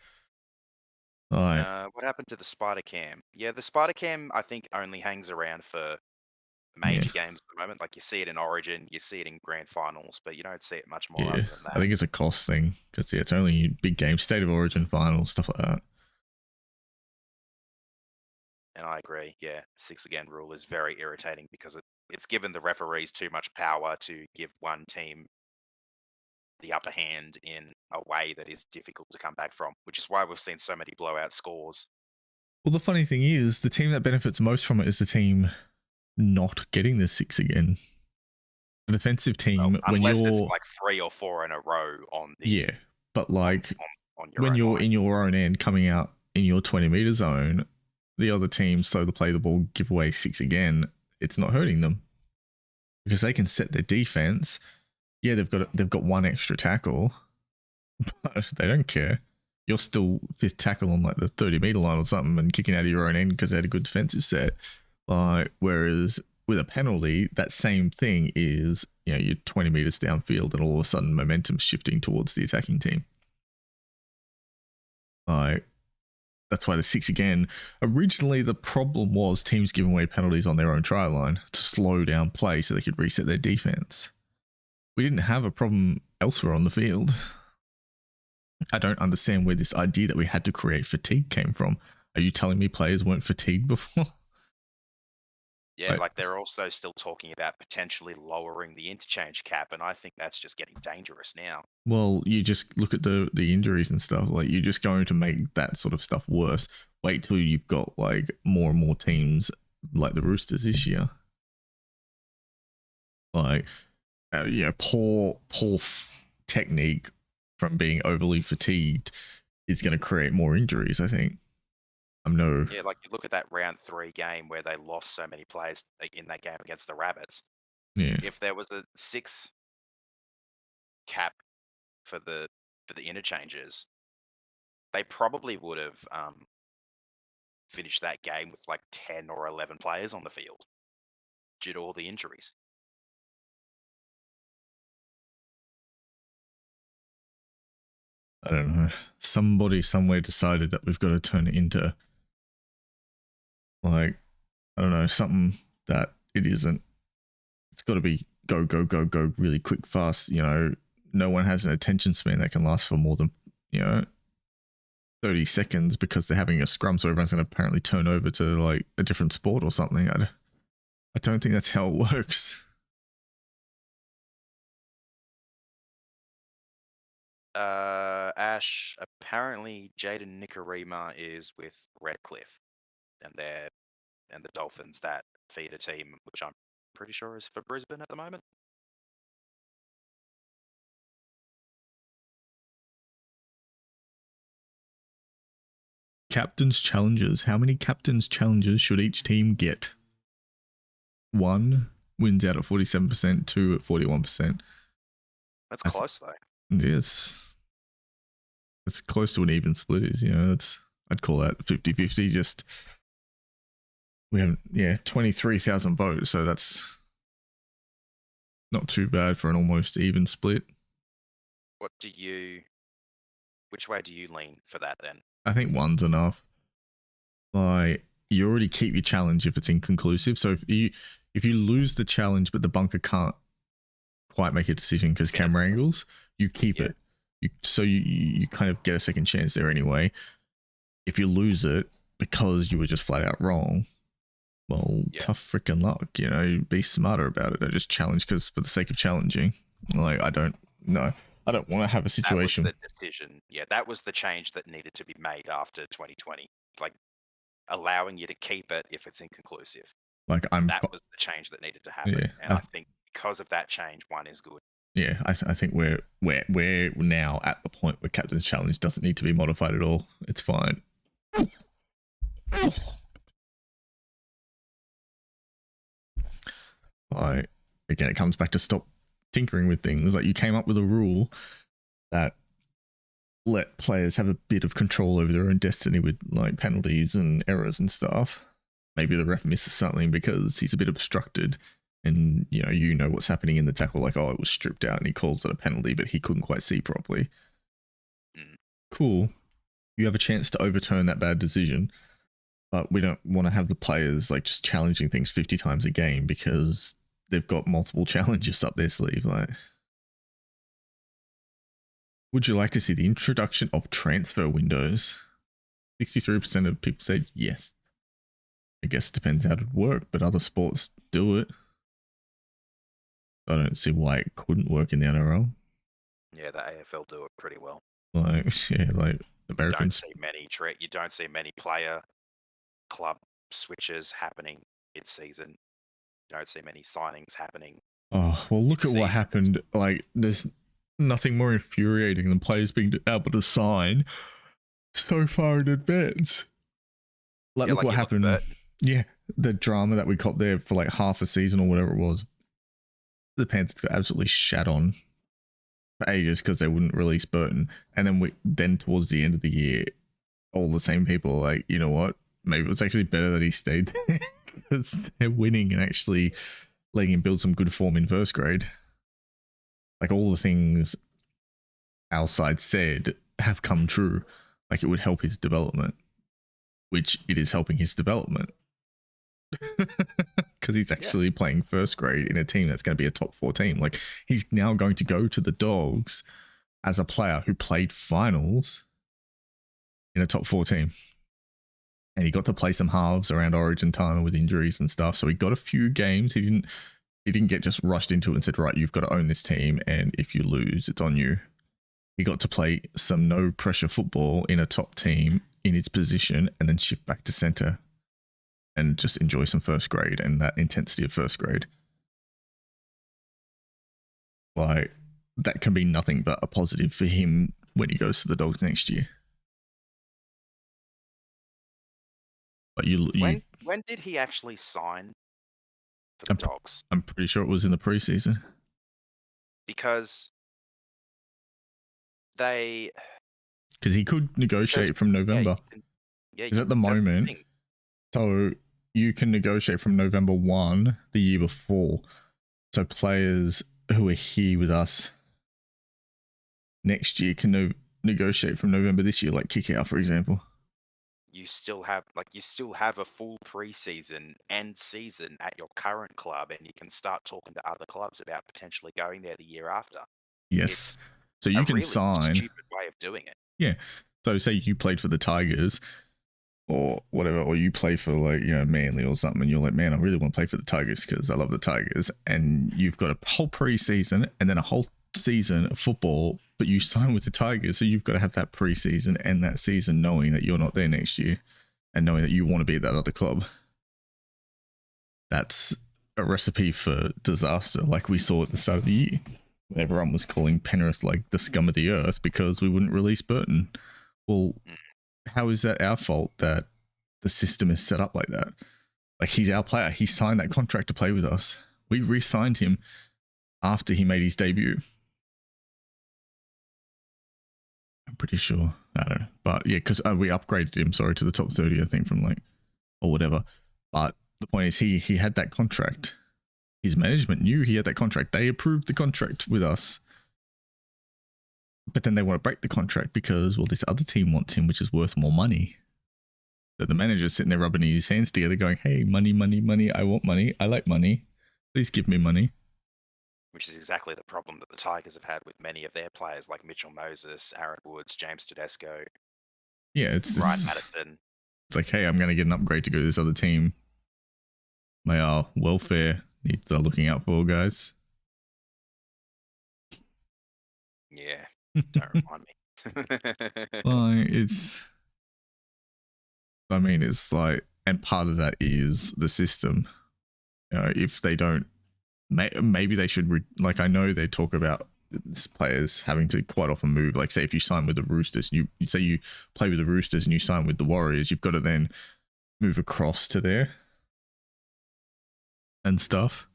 All right. What happened to the spider cam? Yeah, the spider cam, I think, only hangs around for major games at the moment. Like, you see it in Origin, you see it in grand finals, but you don't see it much more other than that. I think it's a cost thing because it's only big games, State of Origin finals, stuff like that. And I agree. Yeah, 6 again rule is very irritating because it's given the referees too much power to give one team the upper hand in a way that is difficult to come back from, which is why we've seen so many blowout scores. Well, the funny thing is, the team that benefits most from it is the team not getting the 6 again. The defensive team, when unless it's you're like 3 or 4 in a row on the yeah, but like on your when own you're line. in your own end, coming out in your 20-meter zone, the other team slow to play the ball, give away 6 again. It's not hurting them because they can set their defense. Yeah, they've got one extra tackle, but they don't care. You're still 5th tackle on like the 30-meter line or something and kicking out of your own end because they had a good defensive set. Whereas with a penalty, that same thing is, you're 20 meters downfield and all of a sudden momentum shifting towards the attacking team. That's why the 6 again. Originally, the problem was teams giving away penalties on their own try line to slow down play so they could reset their defense. We didn't have a problem elsewhere on the field. I don't understand where this idea that we had to create fatigue came from. Are you telling me players weren't fatigued before? Yeah, like they're also still talking about potentially lowering the interchange cap, and I think that's just getting dangerous now. Well, you just look at the injuries and stuff. Like, you're just going to make that sort of stuff worse. Wait till you've got like more and more teams like the Roosters this year. Like, poor technique from being overly fatigued is going to create more injuries, I think. Yeah, like you look at that round 3 game where they lost so many players in that game against the Rabbits. Yeah. If there was a 6 cap for the interchanges, they probably would have finished that game with like 10 or 11 players on the field due to all the injuries. I don't know. Somebody somewhere decided that we've got to turn it into, like, I don't know, something that it isn't. It's got to be go, go, go, go really quick, fast. No one has an attention span that can last for more than, 30 seconds because they're having a scrum, so everyone's going to apparently turn over to like a different sport or something. I don't think that's how it works. Ash, apparently Jaden Nikorima is with Redcliffe, and the Dolphins, that feeder team, which I'm pretty sure is for Brisbane at the moment. Captain's challenges. How many captain's challenges should each team get? 1 wins out at 47%, 2 at 41%. That's close though. Yes. It's close to an even split is, I'd call that 50-50. Just, we have, 23,000 votes, so that's not too bad for an almost even split. Which way do you lean for that then? I think 1's enough. Like, you already keep your challenge if it's inconclusive. So if you lose the challenge but the bunker can't quite make a decision because camera angles, you keep it. You kind of get a second chance there anyway. If you lose it because you were just flat out wrong, well, tough freaking luck. Be smarter about it. Don't just challenge because for the sake of challenging. Like, I don't want to have a situation. That was the decision. Yeah, that was the change that needed to be made after 2020. Like, allowing you to keep it if it's inconclusive. Like, that was the change that needed to happen. Yeah, and I think because of that change, 1 is good. Yeah, I think we're now at the point where Captain's Challenge doesn't need to be modified at all. It's fine. Again, it comes back to stop tinkering with things. Like, you came up with a rule that let players have a bit of control over their own destiny with like penalties and errors and stuff. Maybe the ref misses something because he's a bit obstructed. And, you know what's happening in the tackle, like, oh, it was stripped out and he calls it a penalty, but he couldn't quite see properly. Cool. You have a chance to overturn that bad decision, but we don't want to have the players, like, just challenging things 50 times a game because they've got multiple challenges up their sleeve. Like, would you like to see the introduction of transfer windows? 63% of people said yes. I guess it depends how it would work, but other sports do it. I don't see why it couldn't work in the NRL. Yeah, the AFL do it pretty well. Like, Americans. You don't see many player club switches happening mid-season. You don't see many signings happening Oh, well, look at what happened. Like, there's nothing more infuriating than players being able to sign so far in advance. Like, look what happened. Yeah, the drama that we caught there for like half a season or whatever it was. The Panthers got absolutely shat on for ages because they wouldn't release Burton. And then towards the end of the year, all the same people are like, you know what? Maybe it was actually better that he stayed there because they're winning and actually letting him build some good form in first grade. Like, all the things our side said have come true. Like, it would help his development, which it is helping his development. Because he's actually playing first grade in a team that's going to be a top 4 team. Like, he's now going to go to the Dogs as a player who played finals in a top 4 team. And he got to play some halves around Origin time with injuries and stuff. So he got a few games. He didn't get just rushed into it and said, right, you've got to own this team. And if you lose, it's on you. He got to play some no pressure football in a top team in its position and then shift back to center and just enjoy some first grade and that intensity of first grade. Like, that can be nothing but a positive for him when he goes to the Dogs next year. But when did he actually sign for the Dogs? I'm pretty sure it was in the preseason. Because he could negotiate from November. Because at the moment, so you can negotiate from November 1 the year before. So players who are here with us next year can negotiate from November this year, like kick out, for example. You still have a full preseason and season at your current club, and you can start talking to other clubs about potentially going there the year after. Yes. So you can sign. Stupid way of doing it. Yeah. So say you played for the Tigers or whatever, or you play for Manly or something, and you're like, man, I really want to play for the Tigers because I love the Tigers. And you've got a whole preseason and then a whole season of football, but you sign with the Tigers, so you've got to have that preseason and that season knowing that you're not there next year and knowing that you want to be at that other club. That's a recipe for disaster, like we saw at the start of the year. Everyone was calling Penrith like the scum of the earth because we wouldn't release Burton. Well, how is that our fault that the system is set up like that? Like, he's our player. He signed that contract to play with us. We re-signed him after he made his debut. I'm pretty sure. I don't know. But yeah, because we upgraded him, to the top 30, I think, from or whatever. But the point is, he had that contract. His management knew he had that contract. They approved the contract with us. But then they want to break the contract because, well, this other team wants him, which is worth more money. So the manager's sitting there rubbing his hands together going, hey, money, money, money. I want money. I like money. Please give me money. Which is exactly the problem that the Tigers have had with many of their players like Mitchell Moses, Aaron Woods, James Tedesco. Yeah, it's Ryan Madison. It's like, hey, I'm going to get an upgrade to go to this other team. My welfare needs looking out for, guys. Yeah, don't remind me. It's like, and part of that is the system. If they don't, maybe they should, I know they talk about players having to quite often move. Like, say if you sign with the Roosters, you say you play with the Roosters and you sign with the Warriors, you've got to then move across to there and stuff.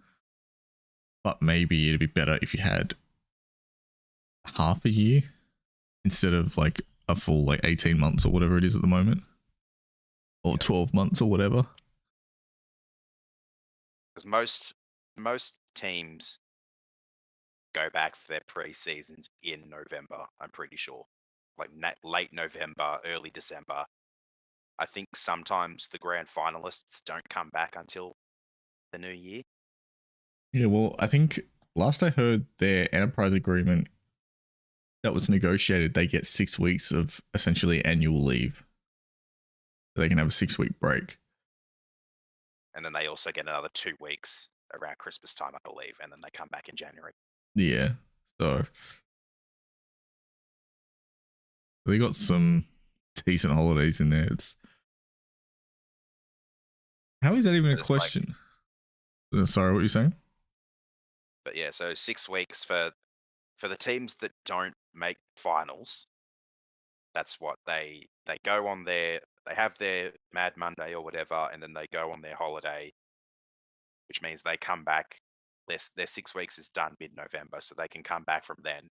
But maybe it'd be better if you had half a year instead of like a full 18 months or whatever it is at the moment, or 12 months or whatever. Because most teams go back for their pre-seasons in November, I'm pretty sure. Like late November, early December. I think sometimes the grand finalists don't come back until the new year. Yeah, well, I think last I heard, their enterprise agreement that was negotiated, they get 6 weeks of essentially annual leave. So they can have a 6-week break. And then they also get another 2 weeks around Christmas time, I believe, and then they come back in January. Yeah, so they got some decent holidays in there. How is that even a question? Sorry, what are you saying? But yeah, so 6 weeks for the teams that don't make finals. That's what they go on their they have their Mad Monday or whatever, and then they go on their holiday, which means they come back. Their 6 weeks is done mid-November, so they can come back from then.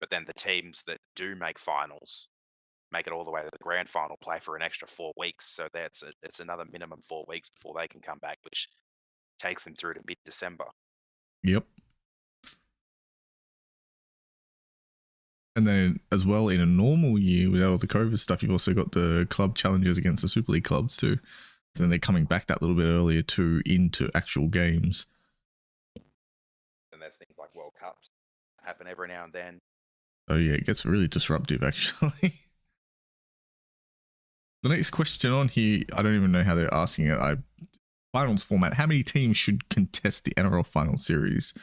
But then the teams that do make finals make it all the way to the grand final, play for an extra 4 weeks. So it's another minimum 4 weeks before they can come back, which takes them through to mid-December. Yep. And then as well, in a normal year, without all the COVID stuff, you've also got the club challenges against the Super League clubs too. So then they're coming back that little bit earlier too into actual games. And there's things like World Cups happen every now and then. Oh yeah, it gets really disruptive actually. The next question on here, I don't even know how they're asking it. Finals format. How many teams should contest the NRL final series?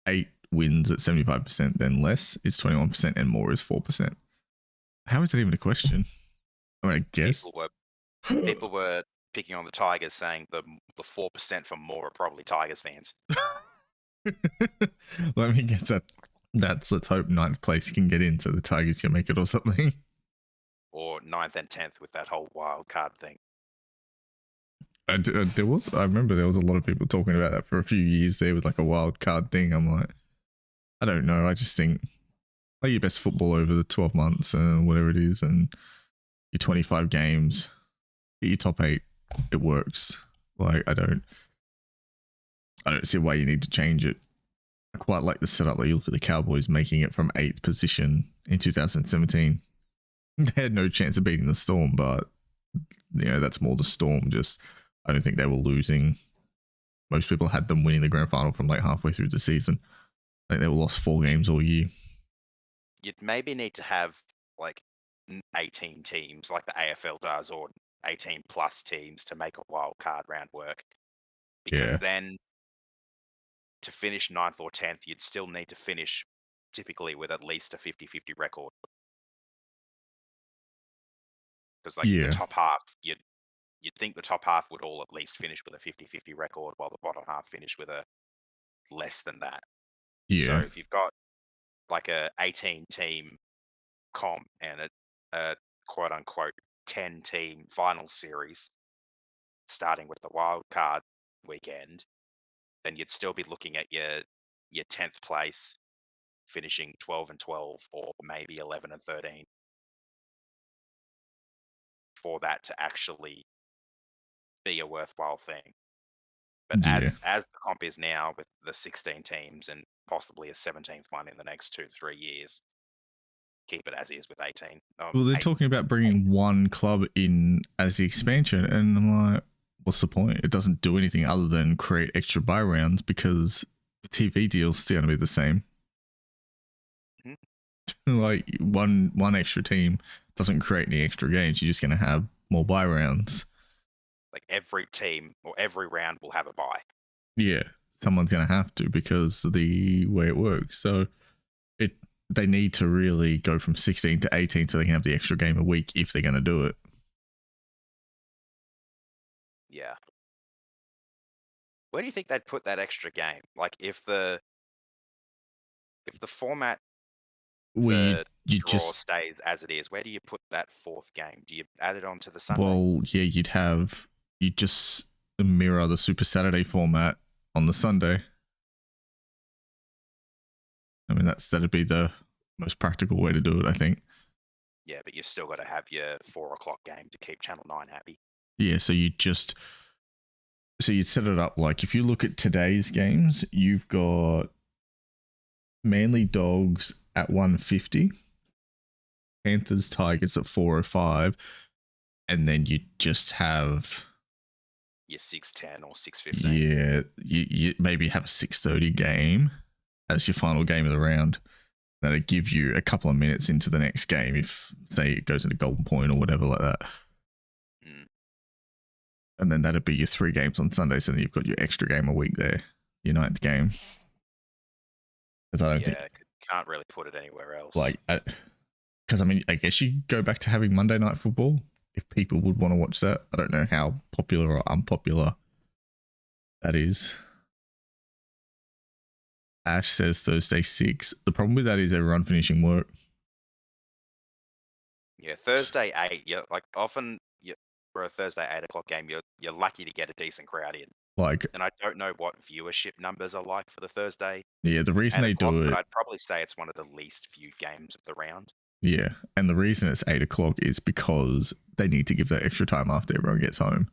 8 wins at 75%, then less is 21%, and more is 4%. How is that even a question? I mean, I guess. People were picking on the Tigers, saying the 4% for more are probably Tigers fans. Let me guess that. Let's hope 9th place can get in so the Tigers can make it or something. Or 9th and 10th with that whole wild card thing. I remember there was a lot of people talking about that for a few years there with like a wild card thing. I'm like, I don't know. I just think play your best football over the 12 months and whatever it is, and your 25 games, get your top 8. It works. Like I don't see why you need to change it. I quite like the setup. Like you look at the Cowboys making it from 8th position in 2017. They had no chance of beating the Storm, but that's more the Storm. Just I don't think they were losing. Most people had them winning the grand final from like halfway through the season. I think they were lost 4 games all year. You'd maybe need to have like 18 teams like the AFL does, or 18 plus teams to make a wild card round work. Because then to finish 9th or 10th, you'd still need to finish typically with at least a 50-50 record. Because the top half, you'd think the top half would all at least finish with a 50-50 record, while the bottom half finish with a less than that. Yeah. So if you've got like a 18 team comp and a quote unquote 10 team final series starting with the wild card weekend, then you'd still be looking at your 10th place finishing 12 and 12, or maybe 11 and 13, for that to actually be a worthwhile thing. But as the comp is now, with the 16 teams and possibly a 17th one in the next 2-3 years, keep it as is with 18. Well, they're talking about bringing one club in as the expansion, and I'm like, what's the point? It doesn't do anything other than create extra buy rounds, because the TV deal's still going to be the same. Mm-hmm. Like one extra team doesn't create any extra games. You're just going to have more buy rounds. Like every team or every round will have a bye. Yeah, someone's going to have to, because of the way it works. So they need to really go from 16 to 18 so they can have the extra game a week if they're going to do it. Yeah. Where do you think they'd put that extra game? Like if the format you draw just stays as it is, where do you put that 4th game? Do you add it onto the Sunday? Well, yeah, you'd just mirror the Super Saturday format on the Sunday. I mean, that'd be the most practical way to do it, I think. Yeah, but you've still got to have your 4 o'clock game to keep Channel 9 happy. Yeah, so you'd set it up like, if you look at today's games, you've got Manly Dogs at 1:50, Panthers Tigers at 4:05, and then you just have your 6:10 or 6:15. Yeah, you maybe have a 6:30 game as your final game of the round. That'll give you a couple of minutes into the next game if, say, it goes into Golden Point or whatever like that. Mm. And then that'd be your 3 games on Sunday, so then you've got your extra game a week there, your 9th game. Because I don't think... can't really put it anywhere else. Because, I mean, I guess you go back to having Monday Night Football if people would want to watch that. I don't know how popular or unpopular that is. Ash says Thursday 6. The problem with that is everyone finishing work. Yeah, Thursday 8. Yeah, like often for a Thursday 8 o'clock game, you're lucky to get a decent crowd in. Like, And I don't know what viewership numbers are like for the Thursday yeah, the reason 8 they o'clock, do but it, I'd probably say it's one of the least viewed games of the round. yeah, and the reason it's 8 o'clock is because they need to give that extra time after everyone gets home.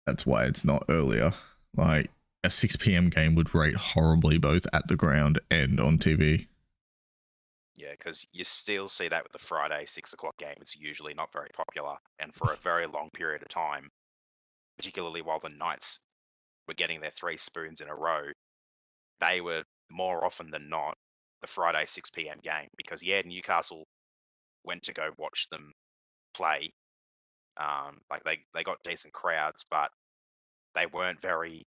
That's why it's not earlier. Like, a 6 p.m. game would rate horribly both at the ground and on TV. Yeah, because you still see that with the Friday 6 o'clock game. It's usually not very popular. And for a very long period of time, particularly while the Knights were getting their 3 spoons in a row, they were more often than not the Friday 6 p.m. game. Because, yeah, Newcastle went to go watch them play. Like they got decent crowds, but they weren't very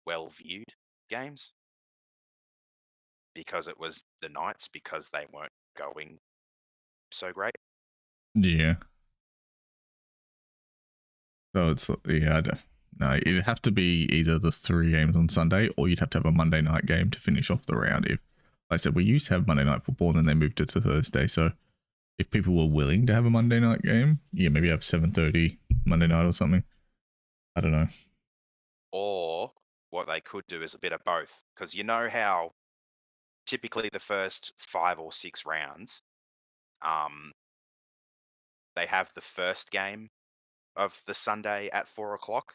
well viewed games because it was the Knights, because they weren't going so great. Yeah. So it's, yeah, no, it'd have to be either the 3 games on Sunday or you'd have to have a Monday night game to finish off the round. If, like I said, we used to have Monday night football and then they moved it to Thursday. So if people were willing to have a Monday night game, yeah, maybe have 7:30 Monday night or something. I don't know. Or what they could do is a bit of both, because you know how typically the first 5 or 6 rounds, they have the first game of the Sunday at 4 o'clock,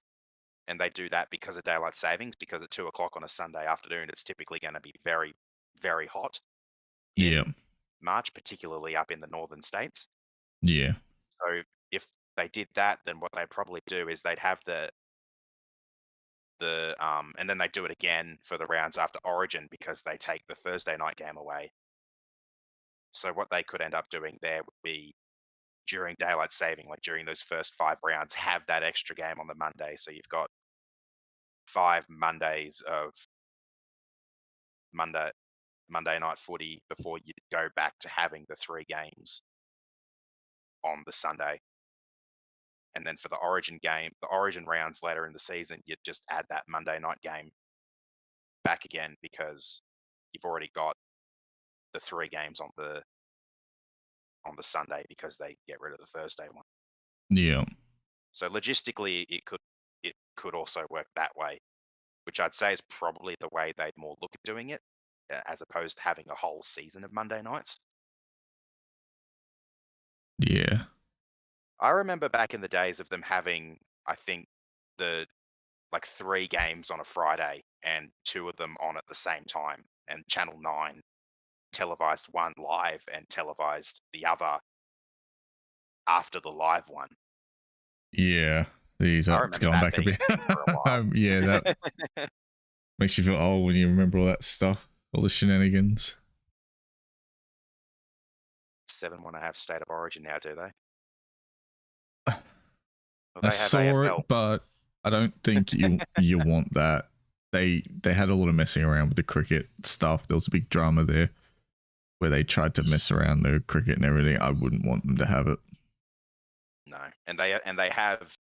and they do that because of daylight savings, because at 2 o'clock on a Sunday afternoon, it's typically going to be very, very hot in Yeah. March, particularly up in the northern states. Yeah. So if they did that, then what they'd probably do is they'd have and then they do it again for the rounds after Origin, because they take the Thursday night game away. So what they could end up doing there would be, during daylight saving, like during those first 5 rounds, have that extra game on the Monday. So you've got 5 Mondays of Monday night footy before you go back to having the 3 games on the Sunday. And then for the Origin game, the Origin rounds later in the season, you just add that Monday night game back again, because you've already got the 3 games on the Sunday, because they get rid of the Thursday one. Yeah. So logistically, it could also work that way, which I'd say is probably the way they'd more look at doing it, as opposed to having a whole season of Monday nights. Yeah. I remember back in the days of them having, I think, the 3 games on a Friday and 2 of them on at the same time, and Channel 9 televised one live and televised the other after the live one. Yeah. These I it's remember going that back a being bit. for a while. Yeah, that makes you feel old when you remember all that stuff, all the shenanigans. 7 want to have State of Origin now, do they? Well, I they have saw AFL. it, but I don't think you want that. They had a lot of messing around with the cricket stuff. There was a big drama there where they tried to mess around the cricket and everything. I wouldn't want them to have it. No, and they have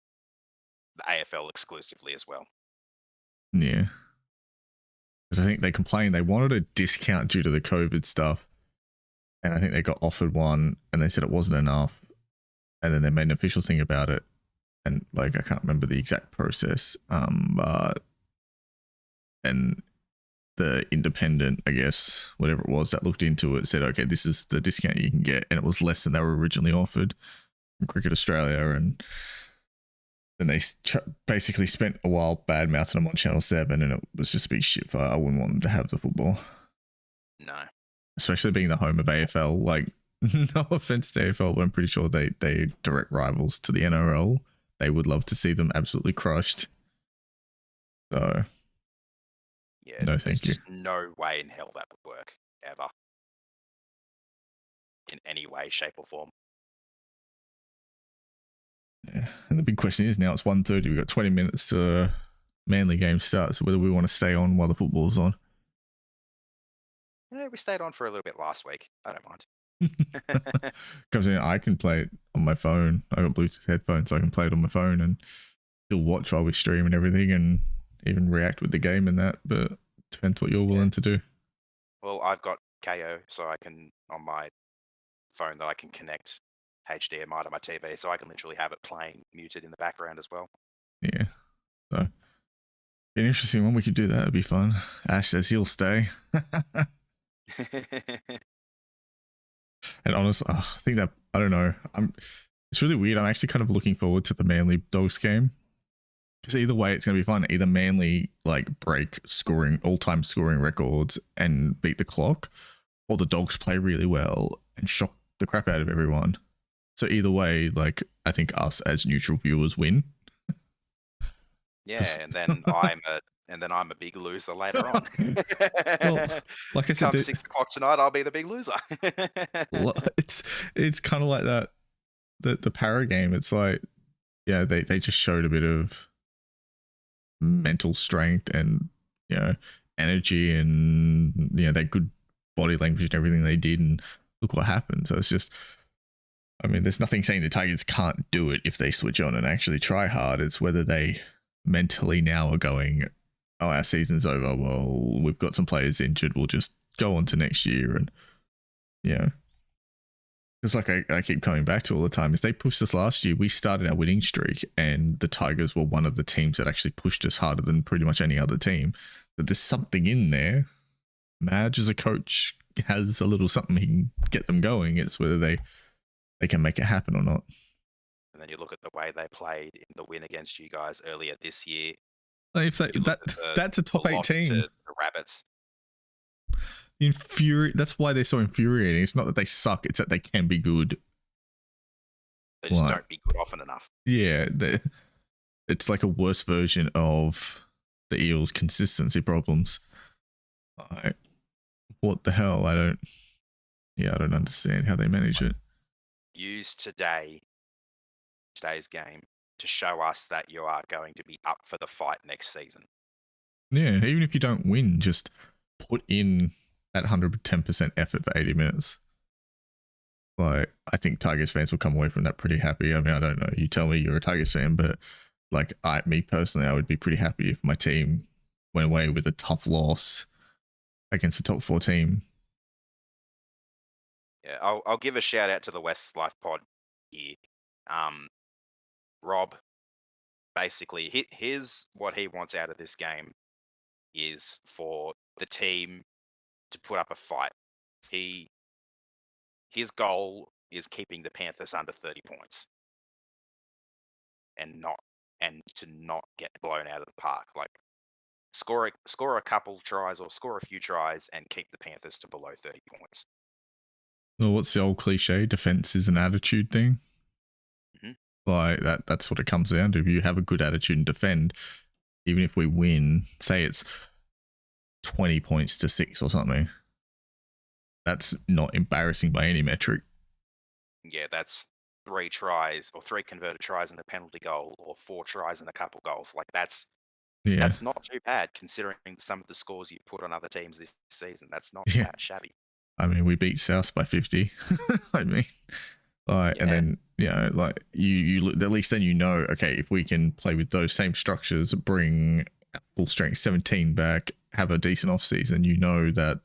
the AFL exclusively as well. Yeah. Because I think they complained they wanted a discount due to the COVID stuff. And I think they got offered one and they said it wasn't enough. And then they made an official thing about it. And I can't remember the exact process. And the independent, I guess, whatever it was that looked into it, said, okay, this is the discount you can get. And it was less than they were originally offered from Cricket Australia. And then they basically spent a while bad mouthing them on Channel 7, and it was just a big shit fight. I wouldn't want them to have the football. No. Especially being the home of AFL. No offense to AFL, but I'm pretty sure they direct rivals to the NRL. They would love to see them absolutely crushed. So, yeah, no, thank you. There's no way in hell that would work, ever. In any way, shape, or form. Yeah. And the big question is now it's 1:30. We've got 20 minutes to Manly game starts. So whether we want to stay on while the football's on. Yeah, we stayed on for a little bit last week. I don't mind. Comes in, I can play it on my phone. I got Bluetooth headphones, so I can play it on my phone and still watch while we stream and everything, and even react with the game and that. But Depends what you're willing to do. Well, I've got KO, so I can on my phone that I can connect HDMI to my TV, so I can literally have it playing muted in the background as well. Yeah. So, an interesting one. We could do that. It'd be fun. Ash says he'll stay. And honestly, I think that I don't know. It's really weird. I'm actually kind of looking forward to the Manly Dogs game because either way, it's going to be fun. Either Manly like break all-time scoring records and beat the clock, or the Dogs play really well and shock the crap out of everyone. So either way, like I think us as neutral viewers win. Yeah, and then I'm a big loser later on. Well, like I said, come 6 o'clock tonight, I'll be the big loser. it's kind of like that. The para game. It's like, yeah, they just showed a bit of mental strength and energy and that good body language and everything they did, and look what happened. So it's just, I mean, there's nothing saying the Tigers can't do it if they switch on and actually try hard. It's whether they mentally now are going, oh, our season's over. Well, we've got some players injured. We'll just go on to next year. And it's like I keep coming back to all the time, is they pushed us last year. We started our winning streak and the Tigers were one of the teams that actually pushed us harder than pretty much any other team. But there's something in there. Madge as a coach has a little something he can get them going. It's whether they can make it happen or not. And then you look at the way they played in the win against you guys earlier this year. Like that's a top 8 team. The Rabbits. That's why they're so infuriating. It's not that they suck, it's that they can be good. They just don't be good often enough. Yeah, it's like a worse version of the Eels' consistency problems. Like, what the hell? I don't understand how they manage it. Use today's game to show us that you are going to be up for the fight next season. Yeah, even if you don't win, just put in that 110% effort for 80 minutes. Like, I think Tigers fans will come away from that pretty happy. I mean, I don't know. You tell me you're a Tigers fan, but like me personally, I would be pretty happy if my team went away with a tough loss against the top 4 team. Yeah, I'll give a shout out to the West Life Pod here. Rob, basically, here's what he wants out of this game is for the team to put up a fight. His goal is keeping the Panthers under 30 points and to not get blown out of the park. Like score a couple tries or score a few tries and keep the Panthers to below 30 points. Well, what's the old cliche? Defense is an attitude thing. Mm-hmm. Like that's what it comes down to. If you have a good attitude and defend, even if we win, say it's 20 points to 6 or something, that's not embarrassing by any metric. Yeah, that's 3 tries or 3 converted tries and a penalty goal or 4 tries and a couple goals. Like that's not too bad considering some of the scores you put on other teams this season. That's not that shabby. I mean, we beat South by 50. I mean, and then like you at least then okay, if we can play with those same structures, bring full strength 17 back, have a decent off season, that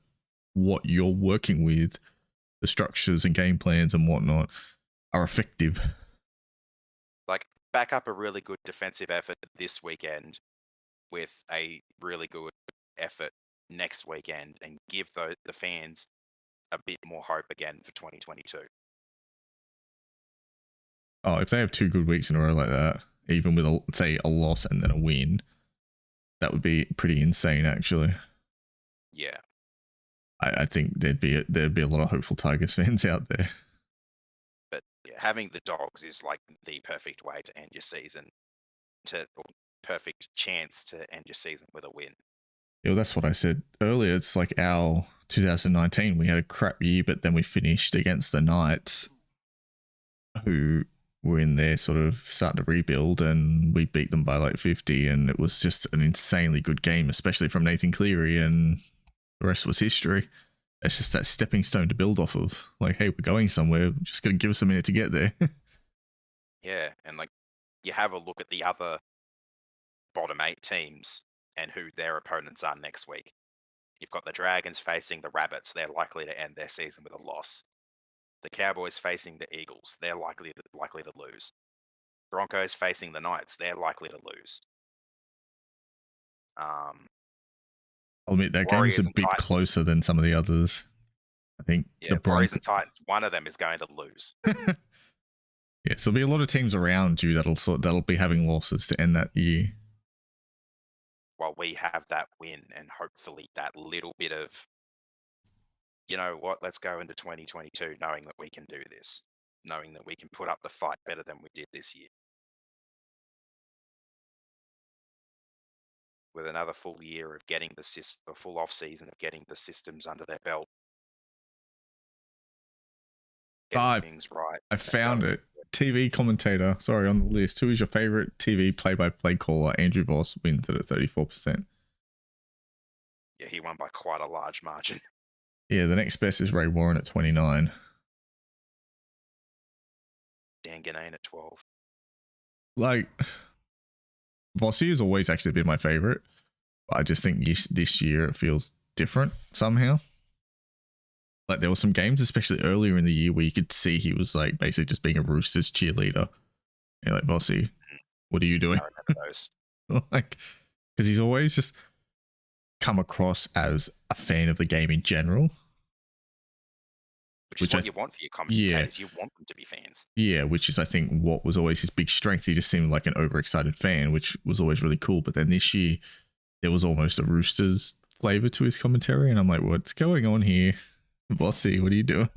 what you're working with, the structures and game plans and whatnot, are effective. Like back up a really good defensive effort this weekend with a really good effort next weekend and give the fans a bit more hope again for 2022. Oh, if they have 2 good weeks in a row like that, even with a loss and then a win, that would be pretty insane, actually. Yeah, I think there'd be a lot of hopeful Tigers fans out there. But having the Dogs is like the perfect way to end your season, or perfect chance to end your season with a win. Yeah, well, that's what I said earlier. It's like our 2019. We had a crap year, but then we finished against the Knights, who were in there sort of starting to rebuild, and we beat them by like 50, and it was just an insanely good game, especially from Nathan Cleary, and the rest was history. It's just that stepping stone to build off of. Like, hey, we're going somewhere. Just going to give us a minute to get there. Yeah, and like you have a look at the other bottom 8 teams and who their opponents are next week. You've got the Dragons facing the Rabbits. They're likely to end their season with a loss. The Cowboys facing the Eagles. They're likely to lose. Broncos facing the Knights. They're likely to lose. I'll admit that game's Warriors a and bit Titans. closer than some of the others. I think the Warriors Broncos. and Titans. One of them is going to lose. Yeah, so there'll be a lot of teams around you that'll be having losses to end that year. While we have that win and hopefully that little bit of, you know what, let's go into 2022 knowing that we can do this, knowing that we can put up the fight better than we did this year. With another full year of getting a full off season of getting the systems under their belt, getting things right. I found it. TV commentator, sorry, on the list. Who is your favorite TV play-by-play caller? Andrew Voss wins it at 34%. Yeah, he won by quite a large margin. Yeah, the next best is Ray Warren at 29. Dan Ganane at 12. Like, Vossi has always actually been my favorite. But I just think this year it feels different somehow. Like, there were some games, especially earlier in the year, where you could see he was like basically just being a Roosters cheerleader. You're like, Vossi, what are you doing? I remember those. Like, because he's always just come across as a fan of the game in general. Which is what you want for your commentators. You want them to be fans. Yeah, which is, I think, what was always his big strength. He just seemed like an overexcited fan, which was always really cool. But then this year, there was almost a Roosters flavor to his commentary. And I'm like, what's going on here? Bossy, what are you doing?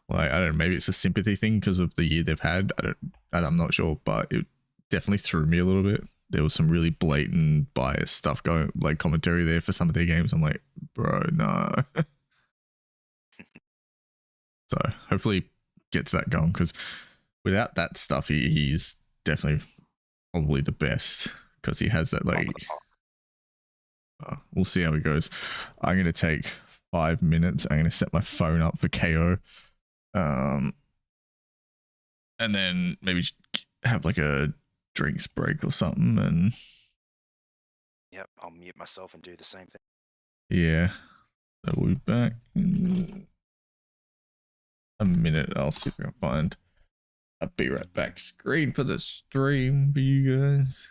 Like, I don't know, maybe it's a sympathy thing because of the year they've had. I'm not sure, but it definitely threw me a little bit. There was some really blatant biased stuff going, like commentary there for some of their games. I'm like, bro, no. So hopefully he gets that going, because without that stuff, he's definitely probably the best, because he has that, like, we'll see how he goes. I'm going to take 5 minutes. I'm going to set my phone up for KO. And then maybe have like a drinks break or something. And yep, I'll mute myself and do the same thing. Yeah. So we'll be back in a minute. I'll see if I can find a Be Right Back screen for the stream for you guys.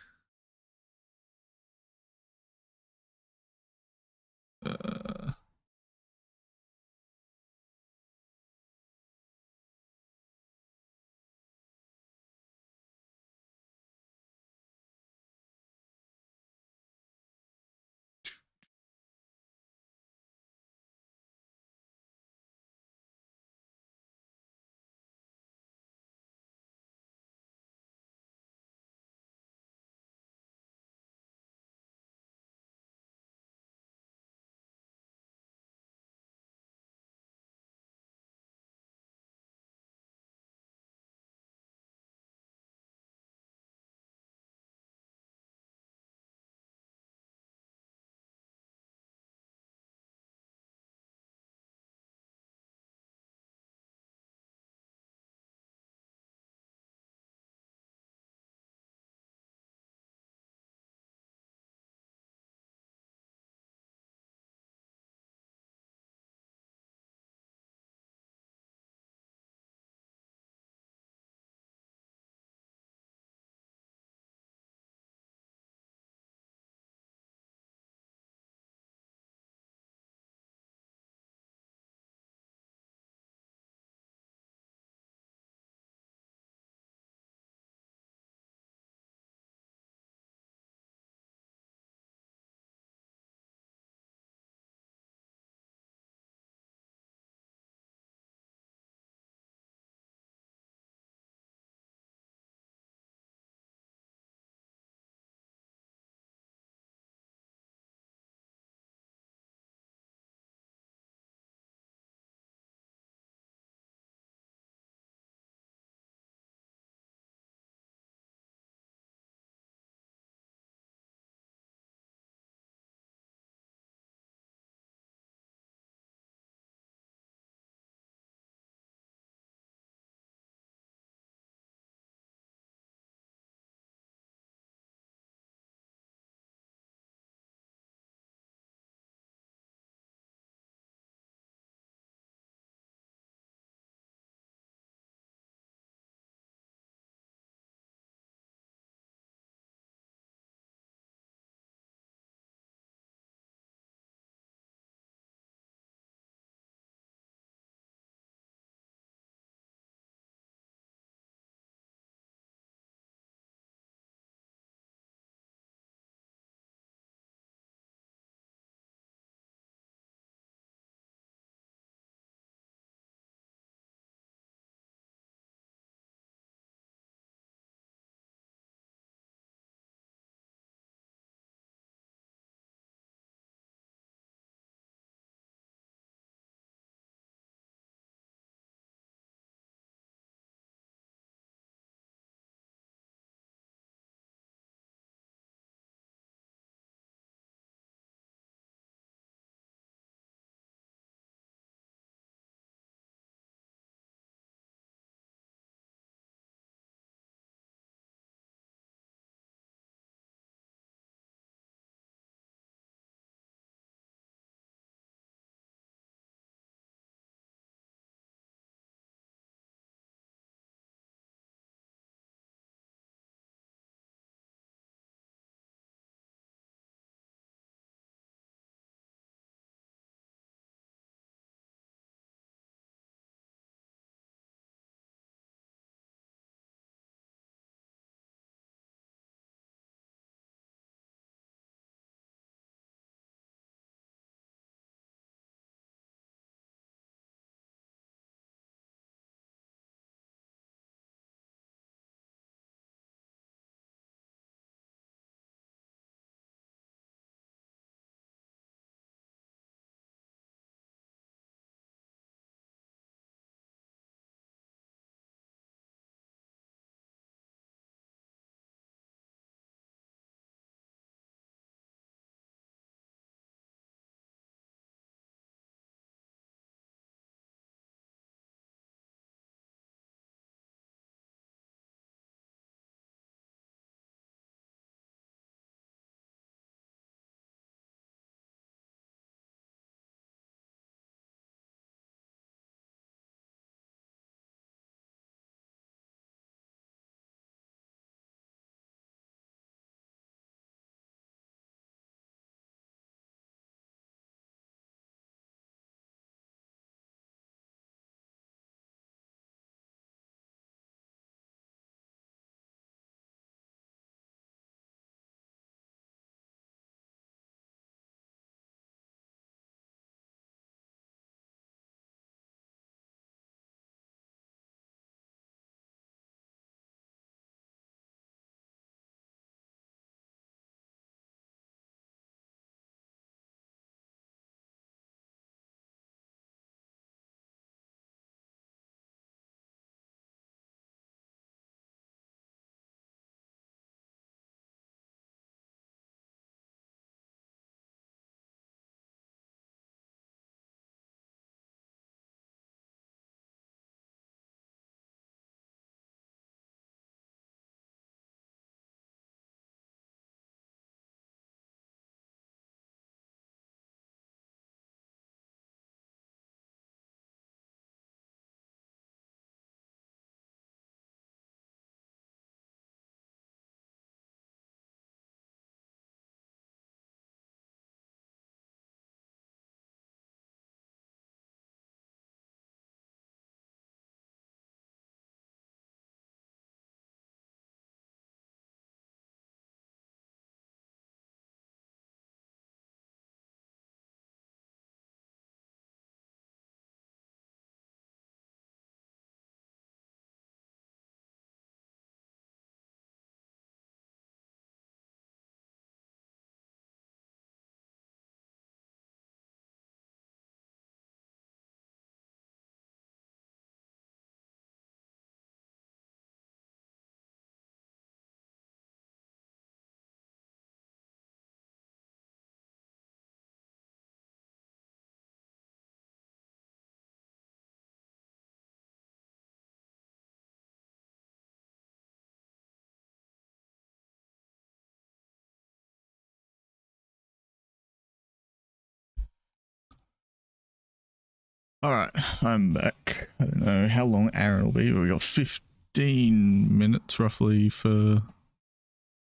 All right, I'm back. I don't know how long Aaron will be. We got 15 minutes roughly for, or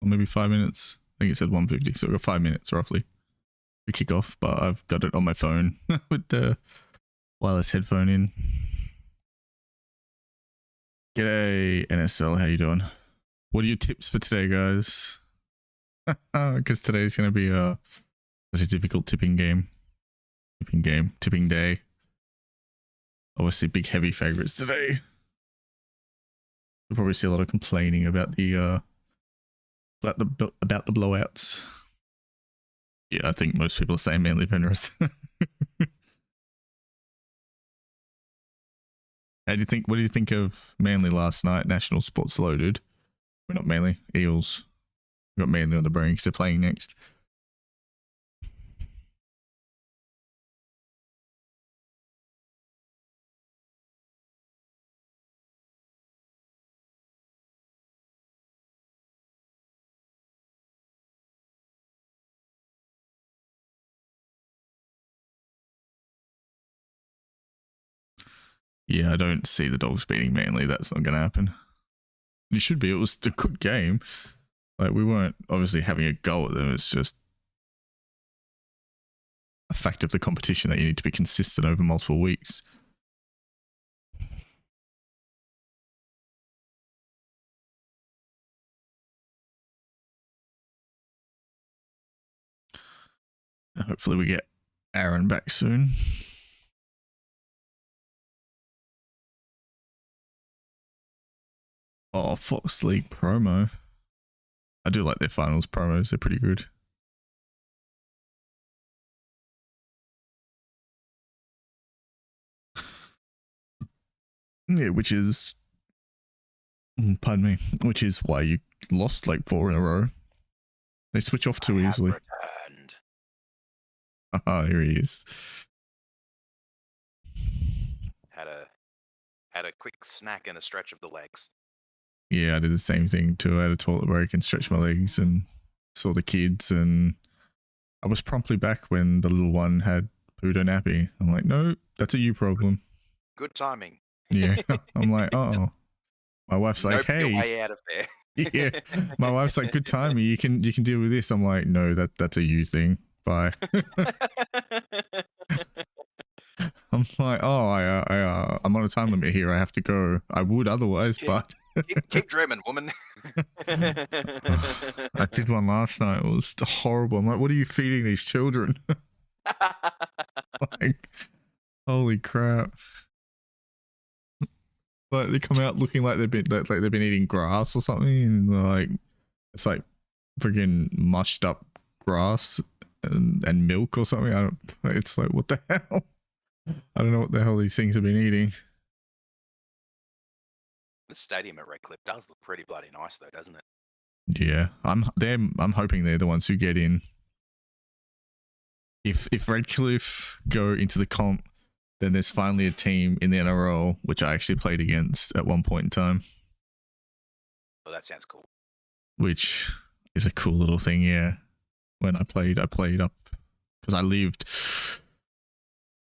maybe 5 minutes. I think it said 150, so we got 5 minutes roughly to kick off. But I've got it on my phone with the wireless headphone in. G'day NSL, how you doing? What are your tips for today, guys? Because today's going to be such a difficult tipping day. Obviously, big heavy favourites today. You'll probably see a lot of complaining about the blowouts. Yeah, I think most people are saying Manly Penrith. What do you think of Manly last night? National Sports Loaded. We're not Manly, Eels. We've got Manly on the brain because they're playing next. Yeah, I don't see the Dogs beating Manly. That's not going to happen. It should be. It was a good game. Like, we weren't obviously having a go at them. It's just a fact of the competition that you need to be consistent over multiple weeks. And hopefully we get Aaron back soon. Oh, Fox League promo. I do like their finals promos. They're pretty good. Yeah, which is why you lost like 4 in a row. They switch off too easily. Oh, here he is. Had a quick snack and a stretch of the legs. Yeah, I did the same thing too. I had a toilet break and stretched my legs and saw the kids, and I was promptly back when the little one had pooed her nappy. I'm like, no, that's a you problem. Good timing. Yeah, I'm like, oh. My wife's like, hey, way out of there. Yeah, my wife's like, good timing. You can deal with this. I'm like, no, that's a you thing. Bye. I'm like, oh, I'm on a time limit here. I have to go. I would otherwise, but keep dreaming, woman. I did one last night. It was horrible. I'm like, what are you feeding these children? Like, holy crap! Like, they come out looking like they've been eating grass or something, and like it's like freaking mushed up grass and milk or something. It's like, what the hell? I don't know what the hell these things have been eating. The stadium at Redcliffe does look pretty bloody nice though, doesn't it? Yeah, I'm hoping they're the ones who get in. If Redcliffe go into the comp, then there's finally a team in the NRL which I actually played against at one point in time. Well, that sounds cool. Which is a cool little thing, yeah. When I played up because I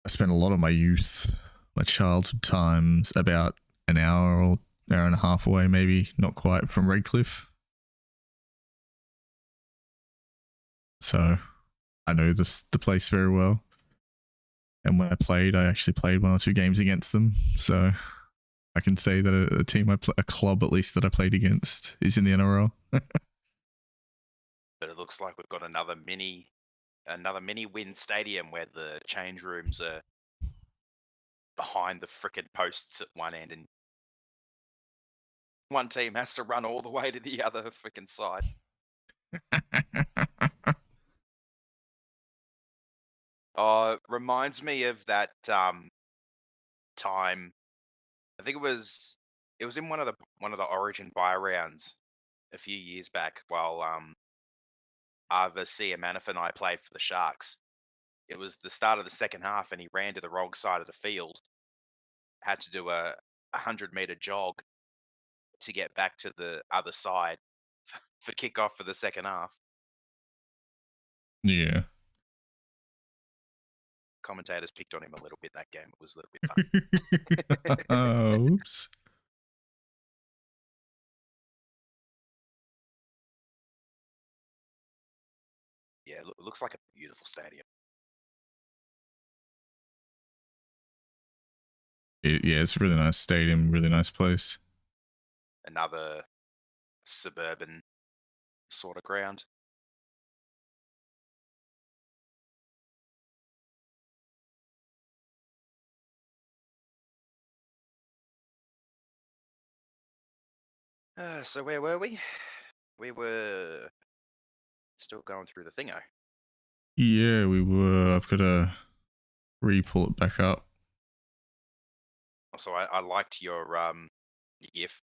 spent a lot of my youth, my childhood times, about an hour or hour and a half away, maybe, not quite, from Redcliffe. So I know the place very well. And when I actually played 1 or 2 games against them. So I can say that a team a club at least that I played against is in the NRL. But it looks like we've got another mini win stadium where the change rooms are behind the frickin' posts at one end, and one team has to run all the way to the other frickin' side. Reminds me of that time. I think it was in one of the Origin buy rounds a few years back while Arva Siamanaf and I played for the Sharks. It was the start of the second half, and he ran to the wrong side of the field. Had to do a 100-meter jog to get back to the other side for kickoff for the second half. Yeah. commentators picked on him a little bit that game. It was a little bit fun. Oops. Yeah, it looks like a beautiful stadium. Yeah, it's a really nice stadium, really nice place. Another suburban sort of ground. So where were we? We were still going through the thingo. Yeah, we were. I've got to re-pull it back up. So I liked your GIF.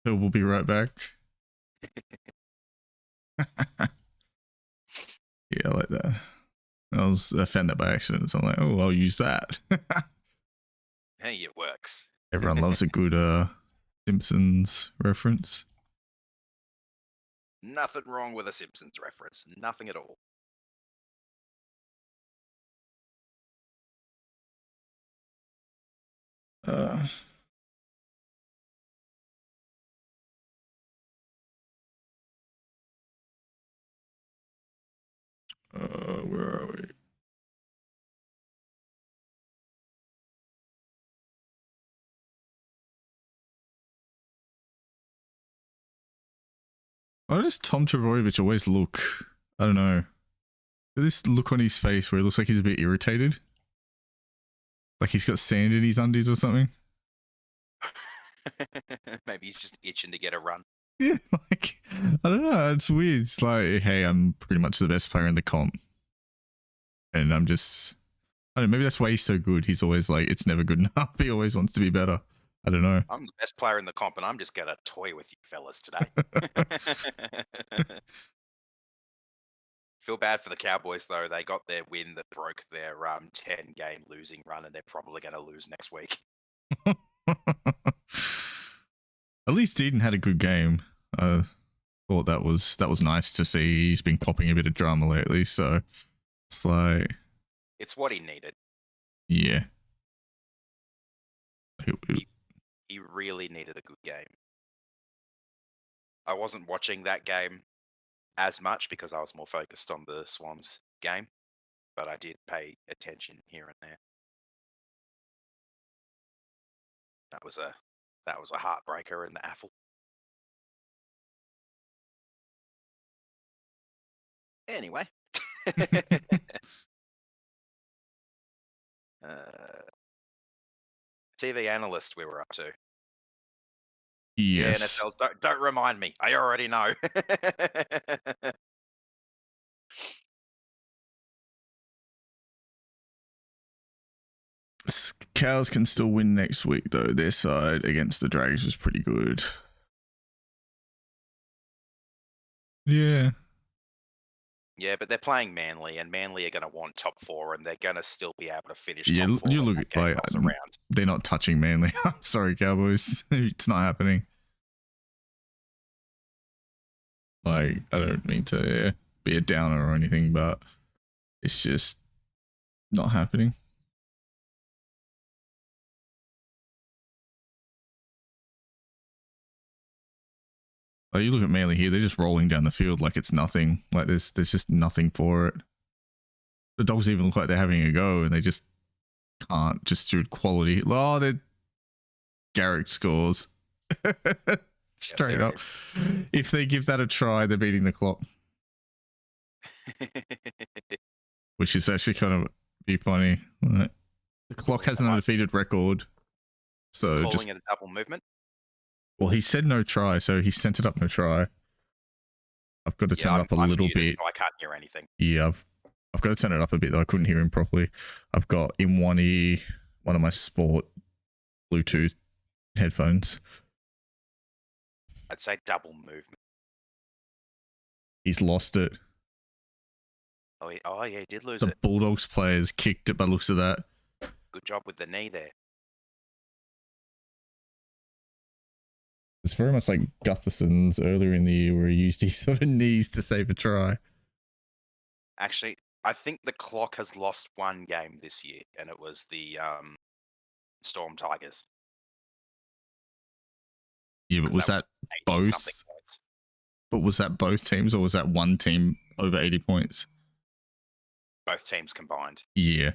So we'll be right back. Yeah, I like that. I found that by accident, so I'm like, oh, I'll use that. Hey, it works. Everyone loves a good Simpsons reference. Nothing wrong with a Simpsons reference. Nothing at all. Where are we? Why does Tom Trebojevic always look? I don't know. This look on his face where he looks like he's a bit irritated, like he's got sand in his undies or something. Maybe he's just itching to get a run. Yeah, like I don't know. It's weird. It's like, hey, I'm pretty much the best player in the comp, and I'm just, I don't know. Maybe that's why he's so good. He's always like, it's never good enough. He always wants to be better. I don't know. I'm the best player in the comp, and I'm just gonna toy with you fellas today. Feel bad for the Cowboys though. They got their win that broke their 10-game losing run, and they're probably going to lose next week. At least Deedon had a good game. I thought that was nice to see. He's been copping a bit of drama lately, so it's like, it's what he needed. Yeah. He really needed a good game. I wasn't watching that game as much because I was more focused on the Swans game, but I did pay attention here and there. That was a heartbreaker in the AFL. Anyway. TV analyst we were up to. Yes. Yeah, NFL, don't remind me. I already know. Cows can still win next week, though. Their side against the Dragons was pretty good. Yeah. Yeah, but they're playing Manly, and Manly are going to want top 4, and they're going to still be able to finish Yeah, top 4. You look at like around. They're not touching Manly. Sorry, Cowboys. It's not happening. Like, I don't mean to be a downer or anything, but it's just not happening. Like, you look at Manly here, they're just rolling down the field like it's nothing. Like there's just nothing for it. The Dogs even look like they're having a go, and they just can't, just through quality. Oh, they're Garrick scores. Straight up. If they give that a try, they're beating the clock. Which is actually kind of be funny. The clock has an undefeated record. So calling it a double movement? Well, he said no try, so he sent it up no try. I've got to turn it up a little bit. So I can't hear anything. Yeah, I've got to turn it up a bit, though. I couldn't hear him properly. I've got in one ear one of my sport Bluetooth headphones. I'd say double movement. He's lost it. Oh yeah, he did lose it. The Bulldogs players kicked it by the looks of that. Good job with the knee there. It's very much like Gutherson's earlier in the year where he used his sort of knees to save a try. Actually, I think the Clock has lost one game this year, and it was the Storm Tigers. Yeah, but 'Cause was that was that 80 something both? points. But was that both teams, or was that one team over 80 points? Both teams combined. Yeah.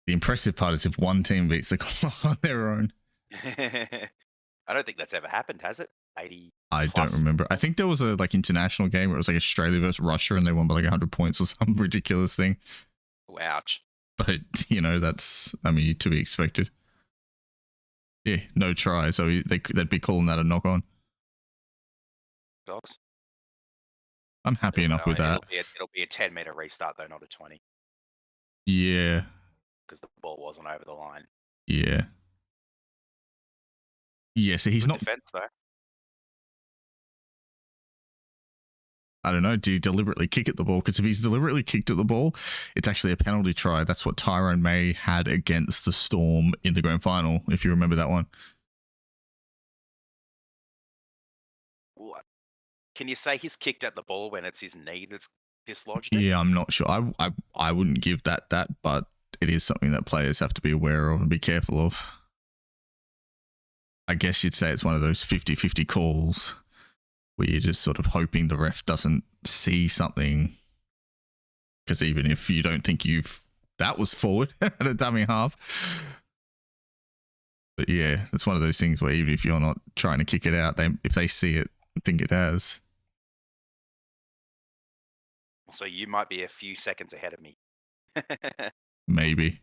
The impressive part is if one team beats the Clock on their own. I don't think that's ever happened, has it? 80 I plus. don't remember. I think there was a like international game where it was like Australia versus Russia, and they won by like 100 points or some ridiculous thing. Ouch. But that's, I mean, to be expected. Yeah, no try, so they'd be calling that a knock on. Dogs. I'm happy enough with that. It'll be a 10-meter restart though, not a 20, Yeah, because the ball wasn't over the line. yeah. Yeah, so he's Good not. defense though. I don't know. Do you deliberately kick at the ball? Because if he's deliberately kicked at the ball, it's actually a penalty try. That's what Tyrone May had against the Storm in the grand final, if you remember that one. What? Can you say he's kicked at the ball when it's his knee that's dislodged it? Yeah, I'm not sure. I wouldn't give that, but it is something that players have to be aware of and be careful of. I guess you'd say it's one of those 50-50 calls where you're just sort of hoping the ref doesn't see something. Because even if you don't think that was forward at a dummy half. But yeah, it's one of those things where even if you're not trying to kick it out, if they see it, think it has. So you might be a few seconds ahead of me. Maybe.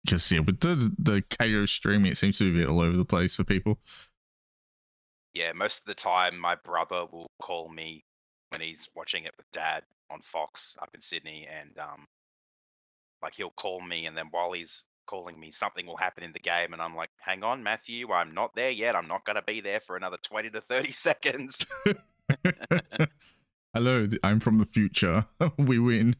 Because yeah, with the KO streaming, it seems to be a bit all over the place for people. Yeah, most of the time my brother will call me when he's watching it with Dad on Fox up in Sydney, and like he'll call me, and then while he's calling me, something will happen in the game, and I'm like, "Hang on, Matthew, I'm not there yet. I'm not going to be there for another 20 to 30 seconds." Hello, I'm from the future. We win.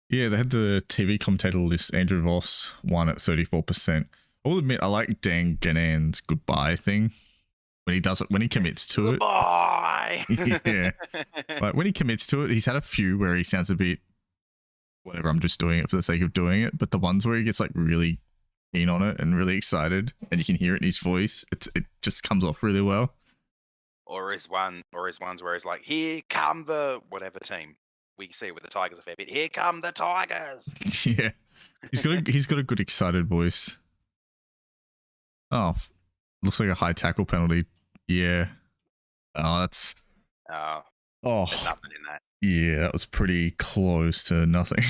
Yeah, they had the TV commentator list. Andrew Voss won at 34%. I'll admit, I like Dan Ganan's goodbye thing. When he does it, when he commits to it. Goodbye! Yeah. Like when he commits to it, he's had a few where he sounds a bit, whatever, I'm just doing it for the sake of doing it. But the ones where he gets like really keen on it and really excited, and you can hear it in his voice, it just comes off really well. Or his ones where he's like, "Here come the whatever team." We see it with the Tigers a fair bit. "Here come the Tigers." Yeah, he's got a good excited voice. Oh, looks like a high tackle penalty. Yeah. Oh, that's. Oh, Oh, there's nothing in that. Yeah, that was pretty close to nothing.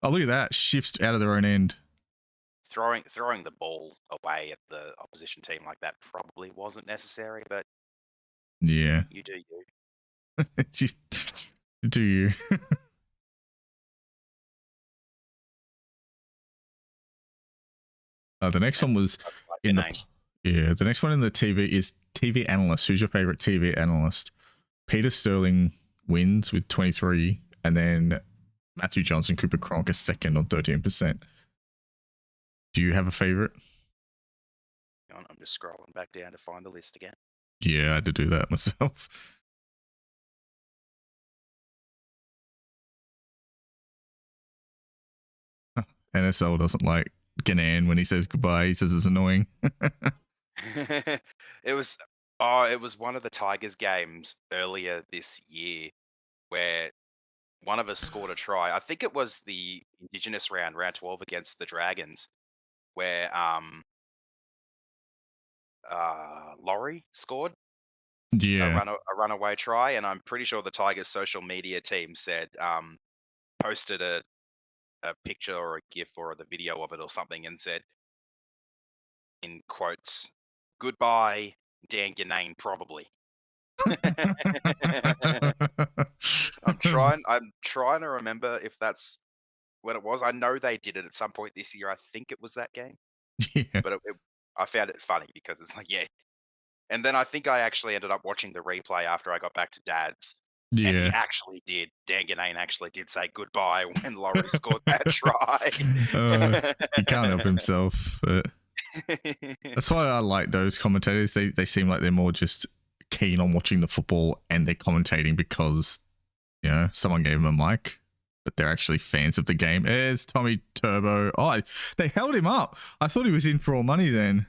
Oh, look at that. Shifts out of their own end. Throwing the ball away at the opposition team like that probably wasn't necessary, but Yeah. you do you. Do you? The next one was in the. Yeah, the next one in the TV is TV analyst. Who's your favorite TV analyst? Peter Sterling wins with 23, and then Matthew Johnson, Cooper Cronk is second on 13%. Do you have a favorite? I'm just scrolling back down to find the list again. Yeah, I had to do that myself. NSL doesn't like Ganan when he says goodbye. He says it's annoying. It was one of the Tigers games earlier this year where one of us scored a try. I think it was the Indigenous round 12 against the Dragons, where Laurie scored Yeah. a runaway try, and I'm pretty sure the Tigers social media team said posted a picture or a GIF or the video of it or something and said, in quotes, "Goodbye, Dan Ganane, probably." I'm trying to remember if that's when it was. I know they did it at some point this year. I think it was that game. Yeah. But I found it funny because it's like, yeah. And then I think I actually ended up watching the replay after I got back to Dad's. Yeah. And he actually did. Dan Ganane actually did say goodbye when Laurie scored that try. He can't help himself. But That's why I like those commentators. They seem like they're more just keen on watching the football and they're commentating because, you know, someone gave them a mic, but they're actually fans of the game. There's Tommy Turbo. Oh, they held him up. I thought he was in for all money then.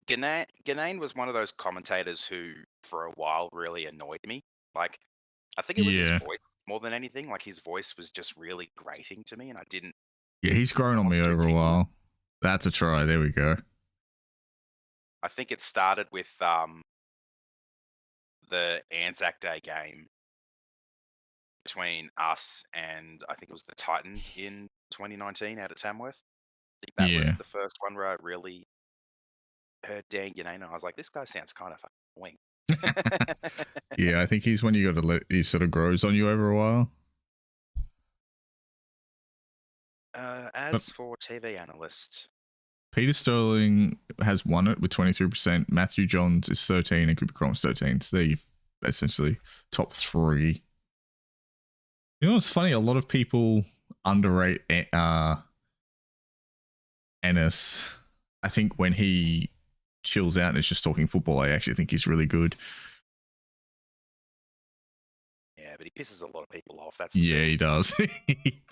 Ganane was one of those commentators who, for a while, really annoyed me. Like, I think it was his voice more than anything. Like, his voice was just really grating to me, and I didn't. Yeah, he's grown on me over a while. That's a try. There we go. I think it started with the Anzac Day game between us and I think it was the Titans in 2019 out at Tamworth. I think that was the first one where I really heard Dan Ganane, and I was like, this guy sounds kind of annoying. Yeah, I think he's when you got to let he sort of grows on you over a while. For TV analyst, Peter Sterling has won it with 23%. Matthew Johns is 13 and Cooper Cron's 13. So they're essentially top 3. You know what's funny? A lot of people underrate Ennis. I think when he chills out and is just talking football, I actually think he's really good. Yeah, but he pisses a lot of people off. That's he does.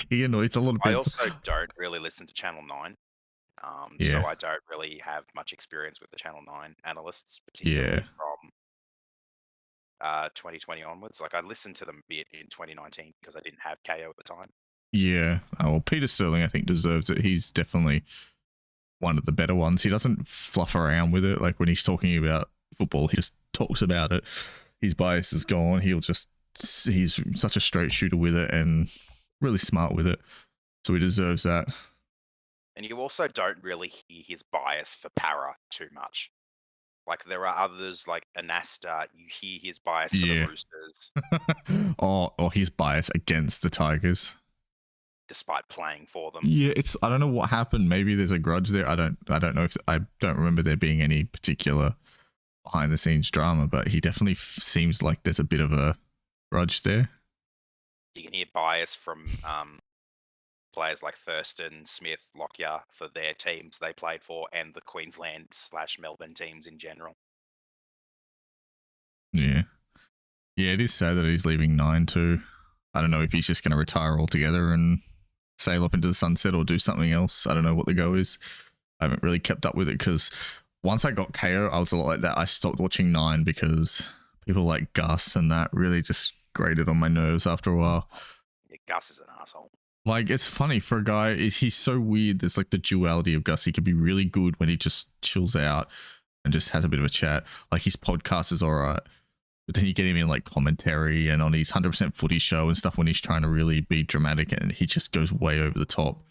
He annoys a lot of people. I also don't really listen to Channel 9. So I don't really have much experience with the Channel 9 analysts, particularly from 2020 onwards. Like, I listened to them a bit in 2019 because I didn't have KO at the time. Yeah. Oh, well, Peter Sterling, I think, deserves it. He's definitely one of the better ones. He doesn't fluff around with it. Like, when he's talking about football, he just talks about it. His bias is gone. He's such a straight shooter with it and really smart with it. So he deserves that. And you also don't really hear his bias for para too much. Like, there are others like Anasta, you hear his bias for the Roosters. or his bias against the Tigers. Despite playing for them. Yeah, I don't know what happened. Maybe there's a grudge there. I don't know if I don't remember there being any particular behind the scenes drama, but he definitely seems like there's a bit of a grudge there. You can hear bias from players like Thurston, Smith, Lockyer for their teams they played for and the Queensland/Melbourne teams in general. Yeah. Yeah, it is sad that he's leaving 9 too. I don't know if he's just going to retire altogether and sail up into the sunset or do something else. I don't know what the go is. I haven't really kept up with it because once I got KO, I was a lot like that. I stopped watching 9 because people like Gus and that really just grated on my nerves after a while. Yeah, Gus is an asshole. Like, it's funny for a guy. He's so weird. There's like the duality of Gus. He could be really good when he just chills out and just has a bit of a chat. Like, his podcast is all right. But then you get him in like commentary and on his 100% footy show and stuff when he's trying to really be dramatic and he just goes way over the top.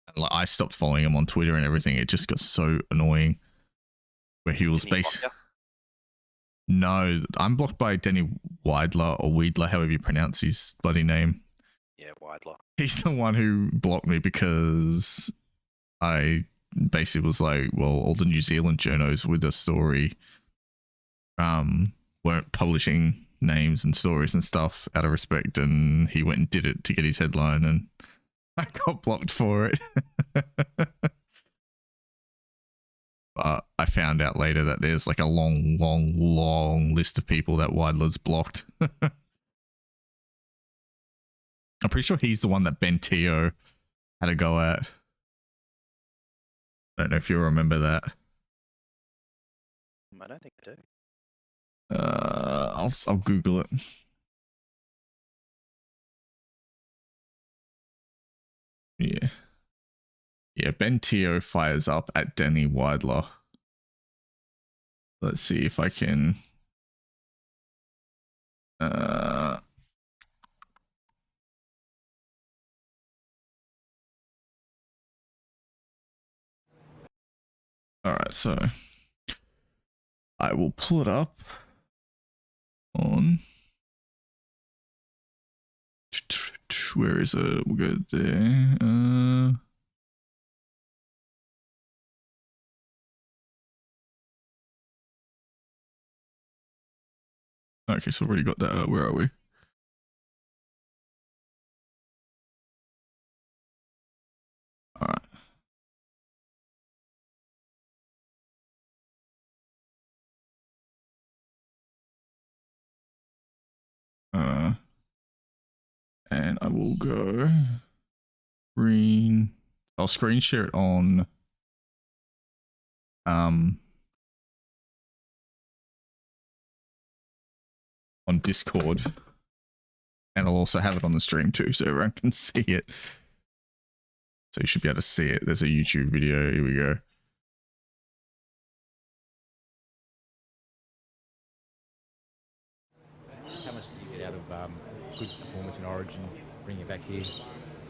And like, I stopped following him on Twitter and everything. It just got so annoying. Where he was based. No, I'm blocked by Denny Weidler or Weidler, however you pronounce his bloody name. Yeah, Weidler. He's the one who blocked me because I basically was like, well, all the New Zealand journos with the story weren't publishing names and stories and stuff out of respect, and he went and did it to get his headline, and I got blocked for it. But I found out later that there's like a long list of people that Weidler's blocked. I'm pretty sure he's the one that Ben Teo had a go at. I don't know if you remember that. I don't think I do. I'll Google it. Yeah, Ben Teo fires up at Denny Weidler. Let's see if I can. All right, so I will pull it up on. Where is it? We'll go there. Okay, so I've already got that. Where are we? All right. And I will go green. I'll screen share it on Discord, and I'll also have it on the stream too, so everyone can see it. So you should be able to see it. There's a YouTube video. Here we go. How much do you get out of a good performance in Origin, bring it back here?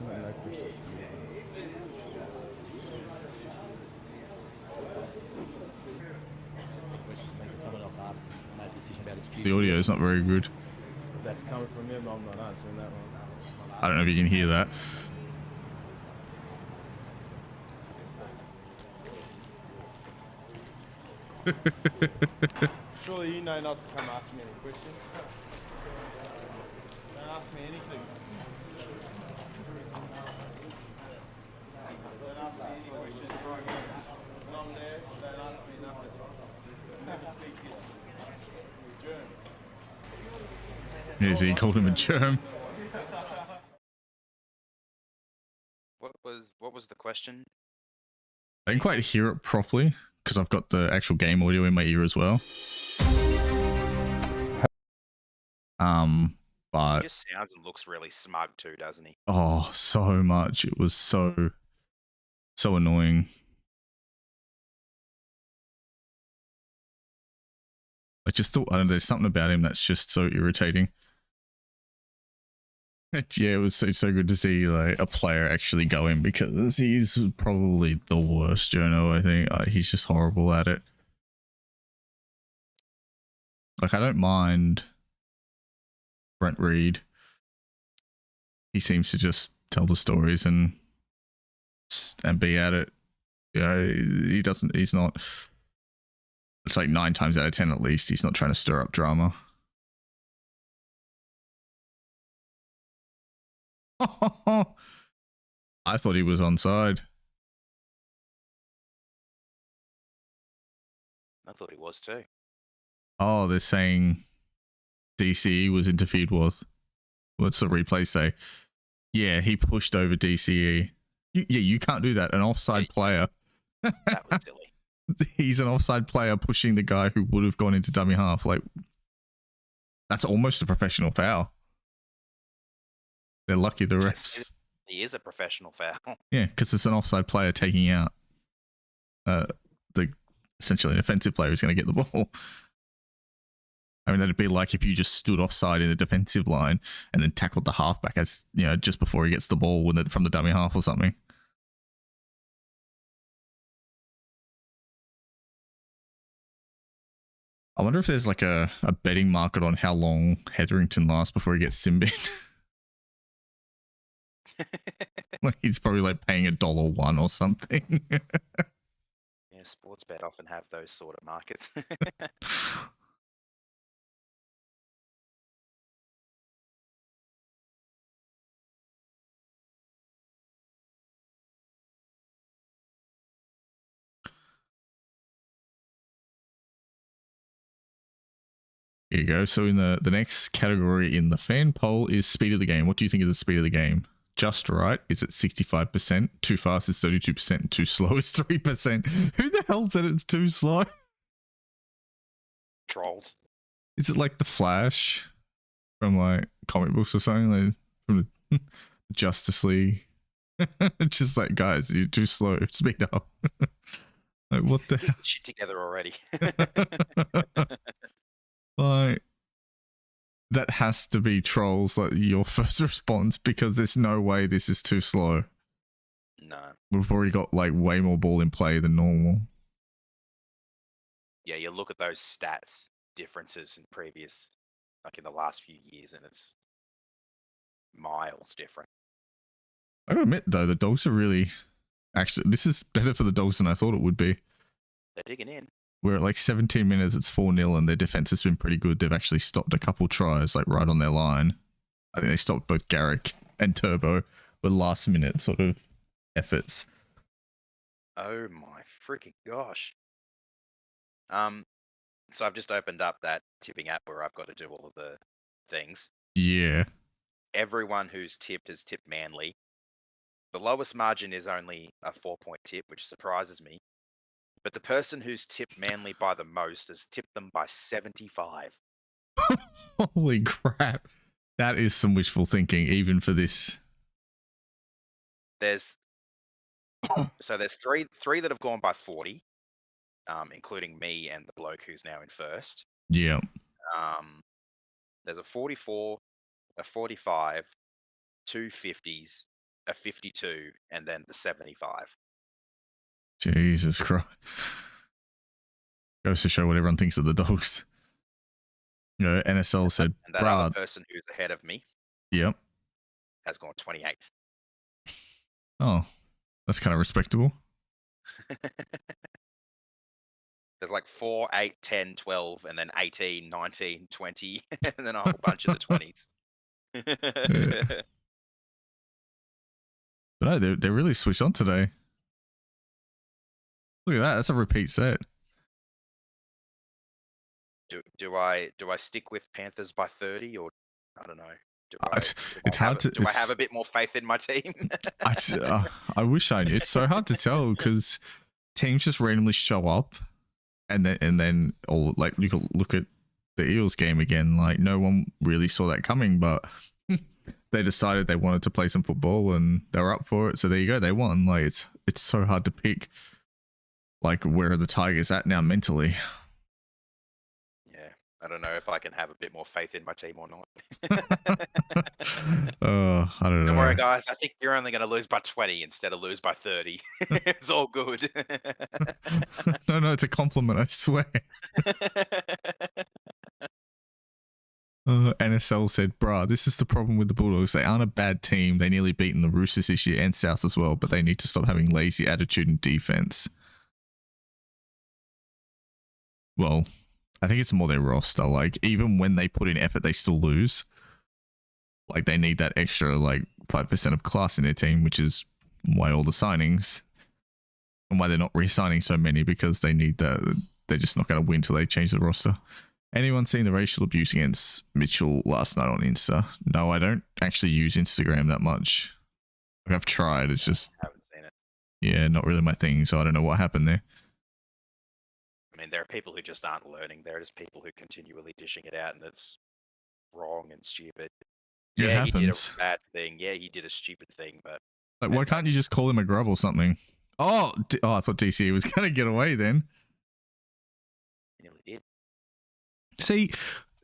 No question. Someone else asked, made a decision about his future. The audio is not very good. If that's coming from him, I'm not answering that one. I don't know if you can hear that. Surely you know not to come ask me any questions. Don't ask me anything. Don't ask me any questions. When I'm there, don't ask me nothing. Never speak here. Germ. Yes, he called him a germ. What was the question? I didn't quite hear it properly because I've got the actual game audio in my ear as well. But He just sounds and looks really smug too, doesn't he? oh, so much. It was so annoying. I just thought, I don't know, there's something about him that's just so irritating. Yeah, it was so good to see like a player actually go in, because he's probably the worst journo, I think. He's just horrible at it. Like, I don't mind Brent Reed. He seems to just tell the stories and be at it. Yeah, he's not. It's like 9 times out of 10 at least, he's not trying to stir up drama. I thought he was onside. I thought he was too. Oh, they're saying DCE was interfered with. What's the replay say? Yeah, he pushed over DCE. You can't do that. An offside player. That was silly. He's an offside player pushing the guy who would have gone into dummy half. Like, that's almost a professional foul. They're lucky the refs. He is a professional foul. Yeah, because it's an offside player taking out essentially an offensive player who's going to get the ball. I mean, that'd be like if you just stood offside in the defensive line and then tackled the halfback as, you know, just before he gets the ball from the dummy half or something. I wonder if there's like a betting market on how long Hetherington lasts before he gets sin-bin. Like, he's probably like paying $1 or something. Yeah, sports bet often have those sort of markets. Here you go. So in the next category in the fan poll is speed of the game. What do you think is the speed of the game? Just right is at 65%. Too fast is 32%. And too slow is 3%. Who the hell said it's too slow? Trolls. Is it like the Flash from like comic books or something? Like from the Justice League? Just like, guys, you're too slow. Speed up. Like, what the hell? Get shit together already. Like, that has to be trolls, like your first response, because there's no way this is too slow. No. We've already got like way more ball in play than normal. Yeah, you look at those stats differences in previous, like in the last few years, and it's miles different. I gotta admit though, the Dogs are really, actually, this is better for the Dogs than I thought it would be. They're digging in. We're at like 17 minutes, it's 4-0, and their defense has been pretty good. They've actually stopped a couple tries, like right on their line. I think they stopped both Garrick and Turbo with last minute sort of efforts. Oh my freaking gosh. So I've just opened up that tipping app where I've got to do all of the things. Yeah. Everyone who's tipped has tipped Manly. The lowest margin is only a 4-point tip, which surprises me. But the person who's tipped Manly by the most has tipped them by 75. Holy crap. That is some wishful thinking, even for this. There's three that have gone by 40, including me and the bloke who's now in first. Yeah. There's a 44, a 45, two 50s, a 52, and then the 75. Jesus Christ. Goes to show what everyone thinks of the Dogs. You know, NSL said, And that other person who's ahead of me yep. has gone 28. Oh, that's kind of respectable. There's like 4, 8, 10, 12, and then 18, 19, 20, and then a whole bunch of the 20s. Yeah. But no, they're really switched on today. Look at that. That's a repeat set. Do I stick with Panthers by 30, or I don't know? It's hard to. Do I have a bit more faith in my team? I wish I knew. It's so hard to tell because teams just randomly show up, and then all like you can look at the Eels game again. Like no one really saw that coming, but they decided they wanted to play some football and they were up for it. So there you go. They won. Like it's so hard to pick. Like where are the Tigers at now mentally? I don't know if I can have a bit more faith in my team or not. I don't know. Don't worry, guys. I think you're only going to lose by 20 instead of lose by 30. It's all good. No, it's a compliment, I swear. NSL said, bruh, this is the problem with the Bulldogs. They aren't a bad team. They nearly beaten the Roosters this year and South as well, but they need to stop having lazy attitude and defense. Well, I think it's more their roster. Like, even when they put in effort, they still lose. Like, they need that extra, like, 5% of class in their team, which is why all the signings and why they're not re-signing so many, because they need that. They're just not going to win till they change the roster. Anyone seen the racial abuse against Mitchell last night on Insta? No, I don't actually use Instagram that much. Like, I've tried. It's just, I haven't seen it. Yeah, not really my thing. So I don't know what happened there. I mean, there are people who just aren't learning. There are just people who continually dishing it out, and that's wrong and stupid. It Yeah, happens. he did a bad thing. Yeah, he did a stupid thing, but Like, why can't you just call him a grub or something? Oh, I thought DCE was going to get away then. he nearly did. See,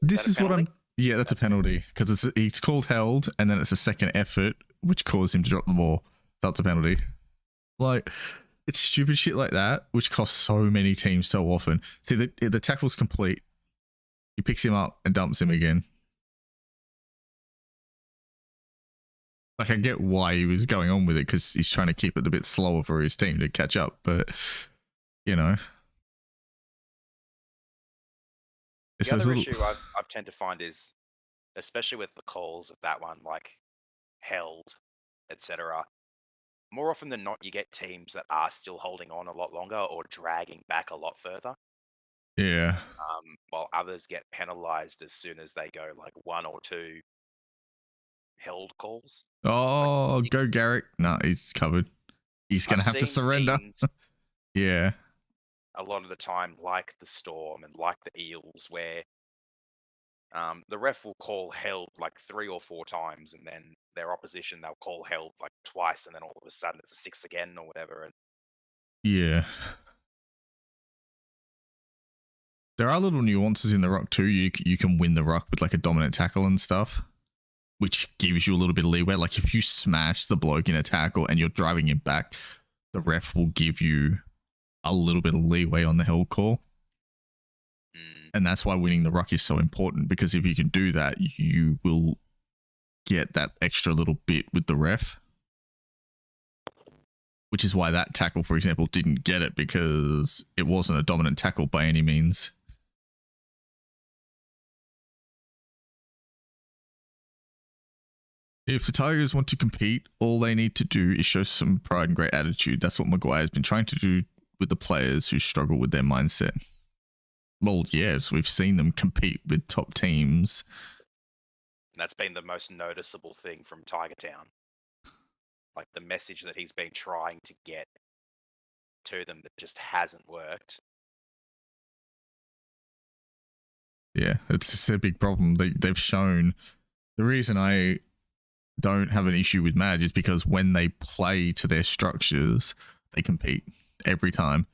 this is what I'm... penalty? Yeah, that's a penalty, because it's called held, and then it's a second effort, which caused him to drop the ball. So that's a penalty. Like, it's stupid shit like that, which costs so many teams so often. See, the tackle's complete. He picks him up and dumps him again. Like, I get why he was going on with it, because he's trying to keep it a bit slower for his team to catch up, but, you know. The other issue I've tend to find is, especially with the calls of that one, like held, etc. More often than not, you get teams that are still holding on a lot longer or dragging back a lot further. Yeah. While others get penalised as soon as they go like one or two held calls. Oh, like, go Garrick. No, he's covered. He's going to have to surrender. Yeah. A lot of the time, like the Storm and like the Eels, where the ref will call held like 3 or 4 times, and then their opposition, they'll call held like twice, and then all of a sudden it's a 6 again or whatever. And yeah. There are little nuances in the ruck too. You can win the ruck with like a dominant tackle and stuff, which gives you a little bit of leeway. Like if you smash the bloke in a tackle and you're driving him back, the ref will give you a little bit of leeway on the held call. And that's why winning the ruck is so important, because if you can do that, you will get that extra little bit with the ref. Which is why that tackle, for example, didn't get it, because it wasn't a dominant tackle by any means. If the Tigers want to compete, all they need to do is show some pride and great attitude. That's what Maguire's been trying to do with the players who struggle with their mindset. Well, yes, we've seen them compete with top teams that's been the most noticeable thing from Tiger Town. Like the message that he's been trying to get to them that just hasn't worked. Yeah, it's just a big problem. They've shown the reason I don't have an issue with Madge is because when they play to their structures, they compete every time.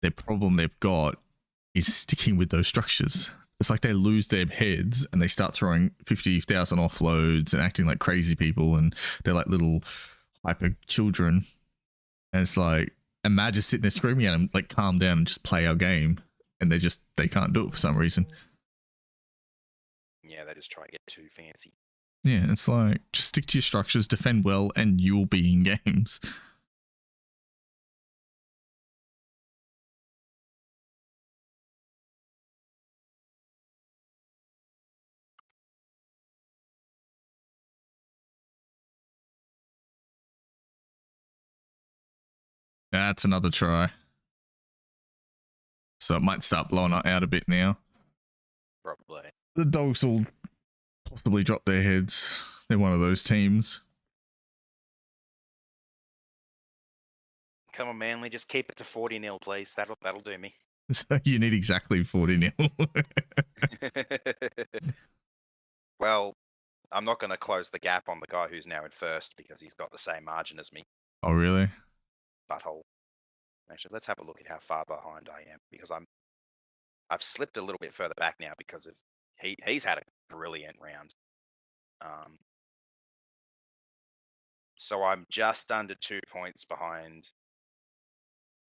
Their problem they've got is sticking with those structures. It's like they lose their heads and they start throwing 50,000 offloads and acting like crazy people, and they're like little hyper children. And it's like, and Madge is sitting there screaming at them, like, calm down and just play our game. And they can't do it for some reason. Yeah, they just try to get too fancy. Yeah, it's like, just stick to your structures, defend well, and you'll be in games. That's another try. So it might start blowing out a bit now. Probably. The Dogs will possibly drop their heads. They're one of those teams. Come on, Manly, just keep it to 40-0, please. That'll do me. So you need exactly 40-0. Well, I'm not going to close the gap on the guy who's now in first because he's got the same margin as me. Oh, really? Butthole. Actually, let's have a look at how far behind I am because I've slipped a little bit further back now because of he's had a brilliant round. So I'm just under 2 points behind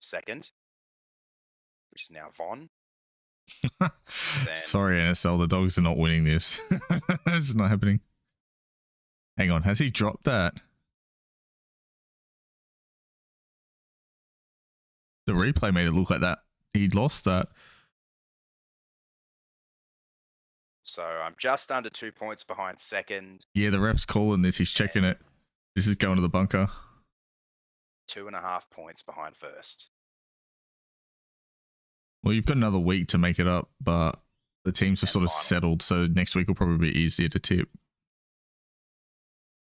second, which is now Von. Sorry, NSL, the Dogs are not winning this. It's not happening. Hang on, has he dropped that? The replay made it look like that he'd lost that. So I'm just under 2 points behind second. Yeah, the ref's calling this. He's checking it. This is going to the bunker. 2.5 points behind first. Well, you've got another week to make it up, but the teams are sort of settled, so next week will probably be easier to tip.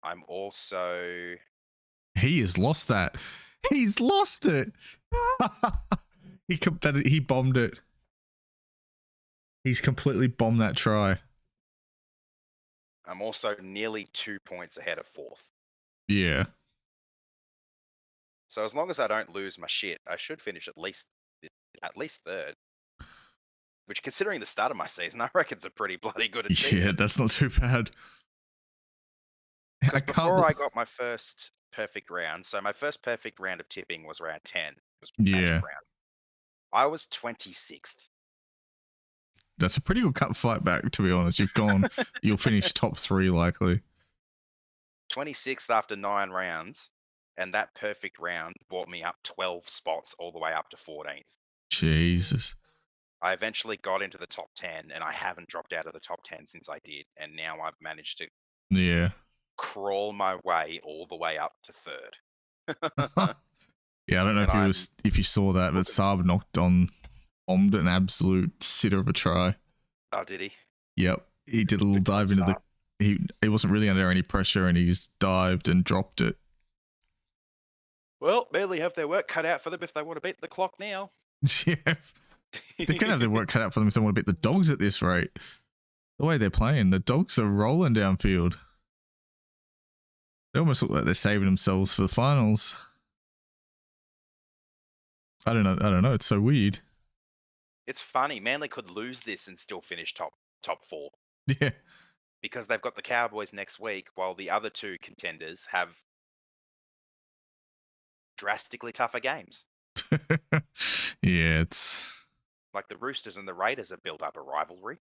I'm also... He has lost that. He's lost it. He bombed it. He's completely bombed that try. I'm also nearly 2 points ahead of fourth. Yeah. So as long as I don't lose my shit, I should finish at least third. Which, considering the start of my season, I reckon it's a pretty bloody good achievement. Yeah, that's not too bad. Before I got my first perfect round, so my first perfect round of tipping was round 10. It was yeah. round. I was 26th. That's a pretty good cut fight back, to be honest. You'll finish top 3 likely. 26th after 9 rounds, and that perfect round brought me up 12 spots all the way up to 14th. Jesus. I eventually got into the top 10, and I haven't dropped out of the top 10 since I did, and now I've managed to crawl my way all the way up to third. Yeah, I don't know if you saw that, but Saab bombed an absolute sitter of a try. Oh, did he? Yep. He did a little dive into he wasn't really under any pressure, and he just dived and dropped it. Well, Manly have their work cut out for them if they want to beat the clock now. Yeah. They're going to have their work cut out for them if they want to beat the Dogs at this rate. The way they're playing, the Dogs are rolling downfield. They almost look like they're saving themselves for the finals. I don't know. It's so weird. It's funny. Manly could lose this and still finish top 4. Yeah. Because they've got the Cowboys next week, while the other 2 contenders have drastically tougher games. Yeah, it's... Like the Roosters and the Raiders have built up a rivalry.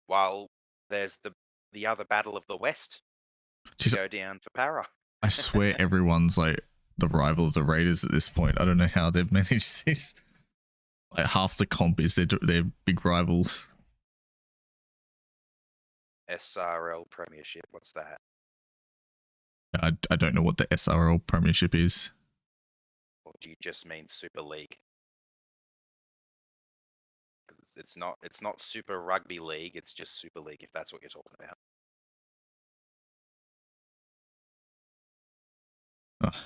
While there's the other battle of the West to go down for Para. I swear everyone's like the rival of the Raiders at this point. I don't know how they've managed this. Like half the comp is their big rivals. SRL Premiership, what's that? I don't know what the SRL Premiership is. Or do you just mean Super League? It's not Super Rugby League, it's just Super League, if that's what you're talking about.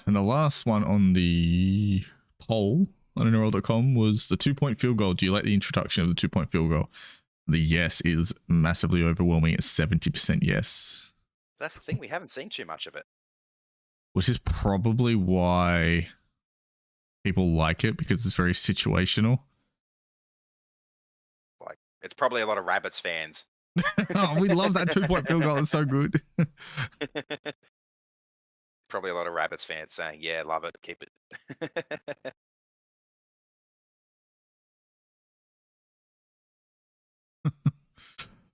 And the last one on the poll on NRL.com was the 2-point field goal. Do you like the introduction of the 2-point field goal? The yes is massively overwhelming at 70% yes. That's the thing. We haven't seen too much of it. Which is probably why people like it, because it's very situational. Like, it's probably a lot of Rabbits fans. Oh, we love that 2-point field goal. It's so good. Probably a lot of Rabbits fans saying, yeah, love it, keep it.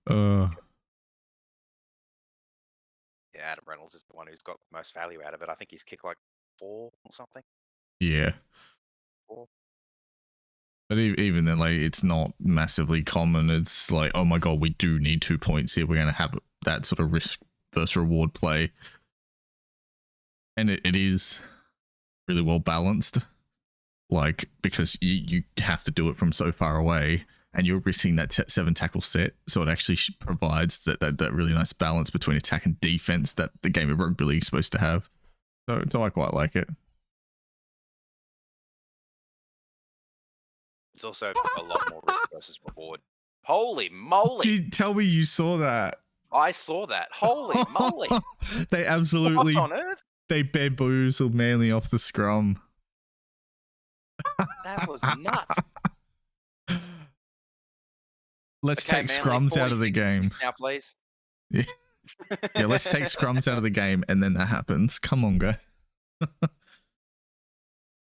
uh, Yeah, Adam Reynolds is the one who's got the most value out of it. I think he's kicked like 4 or something. yeah. 4. But even then, like, it's not massively common. It's like, oh my god, we do need 2 points here. We're going to have that sort of risk versus reward play. And it is really well balanced. Like, because you have to do it from so far away, and you're risking that 7 tackle set. So it actually provides that really nice balance between attack and defense that the game of rugby league is supposed to have. So I quite like it. It's also a lot more risk versus reward. Holy moly! Gee, tell me you saw that. I saw that. Holy moly! They absolutely, What on earth? they bamboozled Manly off the scrum. That was nuts. Let's Okay, take Manly, scrums out of the 40, 66 game. now, please. Yeah, let's take scrums out of the game, and then that happens. Come on, guys.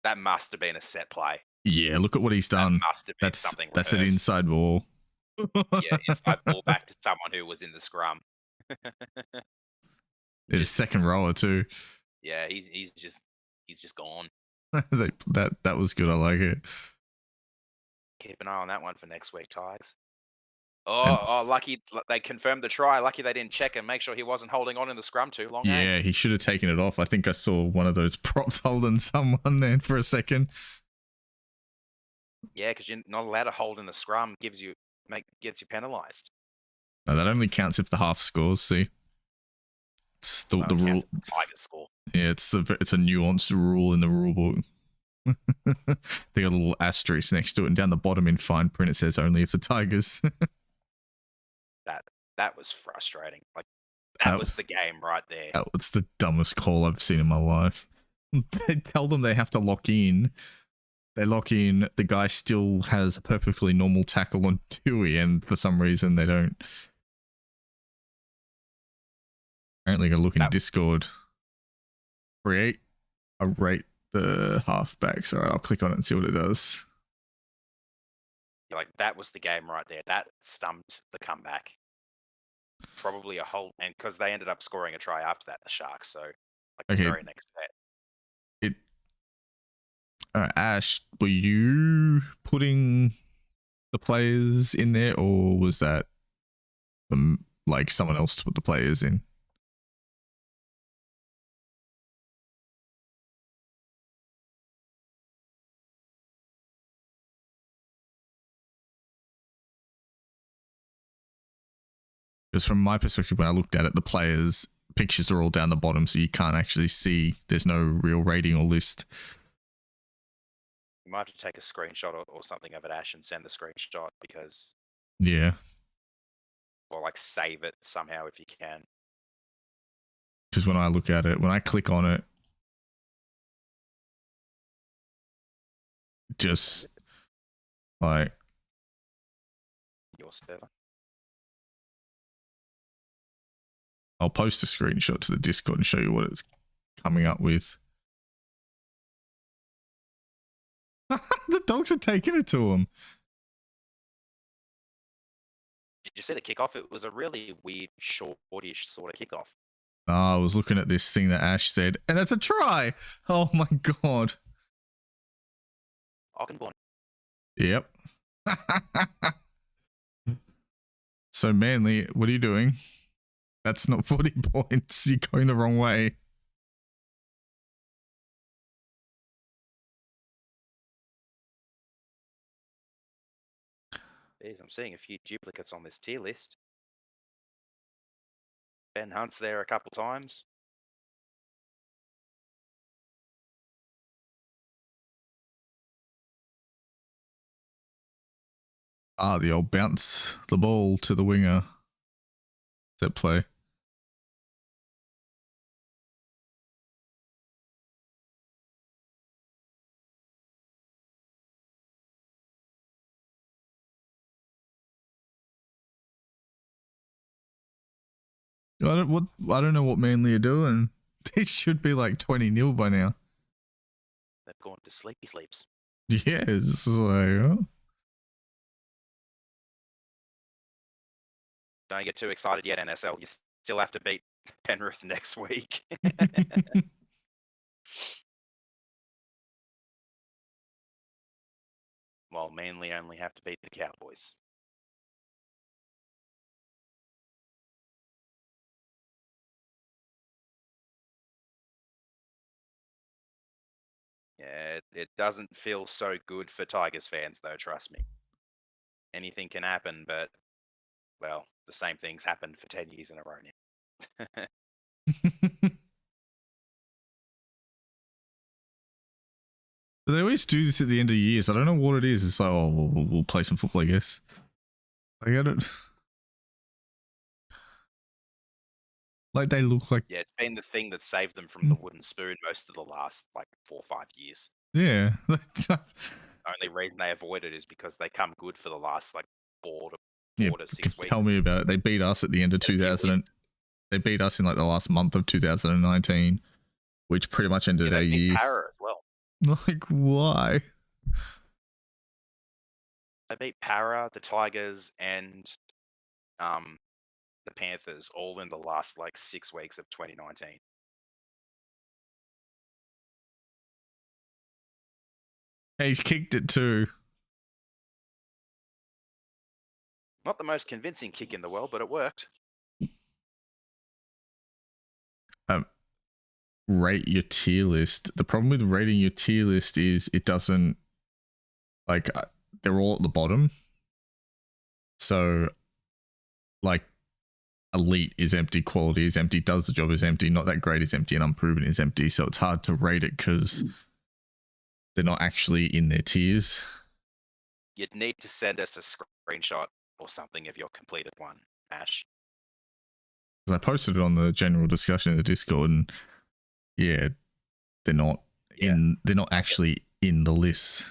That must have been a set play. Yeah, look at what he's done. That must have been something That's an reversed. inside ball. Yeah, inside ball back to someone who was in the scrum. It's second rower too. Yeah, he's just gone. that was good. I like it. Keep an eye on that one for next week, Tigers. Oh, lucky they confirmed the try. Lucky they didn't check and make sure he wasn't holding on in the scrum too long. Yeah, he should have taken it off. I think I saw one of those props holding someone there for a second. Yeah, because you're not allowed to hold in the scrum. Gets you penalised. No, that only counts if the half scores. See, it's the rule. Tigers score. Yeah, it's a nuanced rule in the rule book. They got a little asterisk next to it, and down the bottom in fine print it says only if the Tigers. That was frustrating. Like that was the game right there. It's the dumbest call I've seen in my life. They tell them they have to lock in. They lock in. The guy still has a perfectly normal tackle on Tui, and for some reason they don't. Apparently, gotta look in Discord. Create a rate the halfbacks. All right, I'll click on it and see what it does. Like that was the game right there. That stumped the comeback. Probably a whole, and because they ended up scoring a try after that, the Sharks. So, like the very next bet. Ash, were you putting the players in there, or was that like someone else to put the players in? Because from my perspective, when I looked at it, the players' pictures are all down the bottom, so you can't actually see. There's no real rating or list. You might have to take a screenshot or something of it, Ash, and send the screenshot because. Yeah. Or like save it somehow if you can. Because when I look at it, when I click on it, just like. Your server. I'll post a screenshot to the Discord and show you what it's coming up with. The dogs are taking it to him. Did you see the kickoff? It was a really weird, shortish sort of kickoff. I was looking at this thing that Ash said, and that's a try. Oh my god. Ockenborn. Yep. So Manly, what are you doing? That's not 40 points. You're going the wrong way. I'm seeing a few duplicates on this tier list. Ben Hunt's there a couple times. The old bounce the ball to the winger. That play. I don't know what Manly are doing. They should be like 20-0 by now. They've gone to sleepy sleeps. Yeah, it's like, oh. Don't get too excited yet, NSL. You still have to beat Penrith next week. While Manly only have to beat the Cowboys. Yeah, it doesn't feel so good for Tigers fans, though, trust me. Anything can happen, but, well, the same thing's happened for 10 years in a row now. But they always do this at the end of the years. I don't know what it is. It's like, oh, we'll play some football, I guess. Like, I don't... Like, they look like... Yeah, it's been the thing that saved them from the wooden spoon most of the last, like, 4 or 5 years. Yeah. Only reason they avoid it is because they come good for the last, like, 4 to 6 weeks. Tell me about it. They beat us at the end of 2000. They beat us in, like, the last month of 2019, which pretty much ended our year. Para as well. Like, why? They beat Para, the Tigers, and the Panthers all in the last like 6 weeks of 2019. Hey, he's kicked it too. Not the most convincing kick in the world, but it worked. Rate your tier list. The problem with rating your tier list is it doesn't, like, they're all at the bottom. So, like, elite is empty, quality is empty, does the job is empty, not that great is empty, and unproven is empty. So it's hard to rate it because they're not actually in their tiers. You'd need to send us a screenshot or something of your completed one, Ash. I posted it on the general discussion in the Discord, and yeah, they're not they're not actually in the list.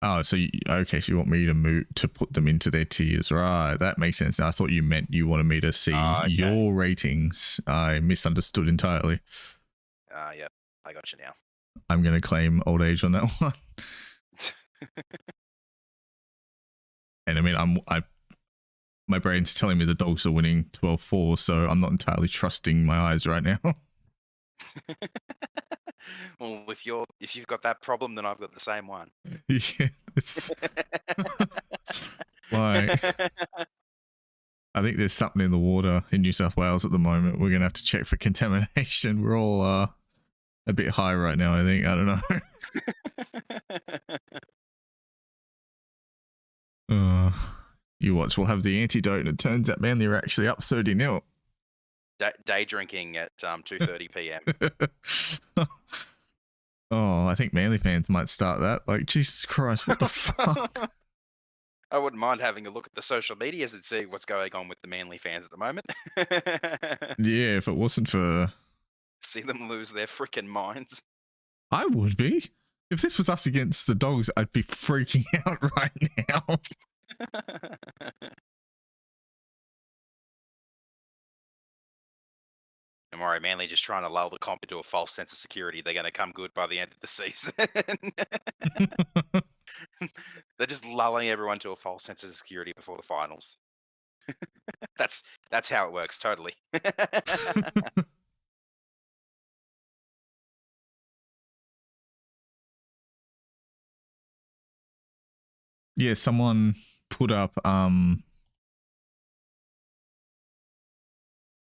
Oh, so okay, so you want me to put them into their tiers, right? That makes sense. I thought you meant you wanted me to see your ratings. I misunderstood entirely. Yep, I got you now. I'm gonna claim old age on that one. And I mean, my brain's telling me the Dogs are winning 12-4, so I'm not entirely trusting my eyes right now. Well, if you've got that problem, then I've got the same one. Yeah, it's like, I think there's something in the water in New South Wales at the moment. We're gonna have to check for contamination. We're all a bit high right now, I think. I don't know. You watch, we'll have the antidote, and it turns out Manly are actually up 30-0. Day drinking at 2:30 p.m. Oh, I think Manly fans might start that. Like, Jesus Christ, what the fuck? I wouldn't mind having a look at the social medias and see what's going on with the Manly fans at the moment. Yeah, if it wasn't for... See them lose their freaking minds. I would be. If this was us against the Dogs, I'd be freaking out right now. Don't worry, Manly just trying to lull the comp into a false sense of security. They're going to come good by the end of the season. They're just lulling everyone to a false sense of security before the finals. That's how it works, totally. Yeah, someone put up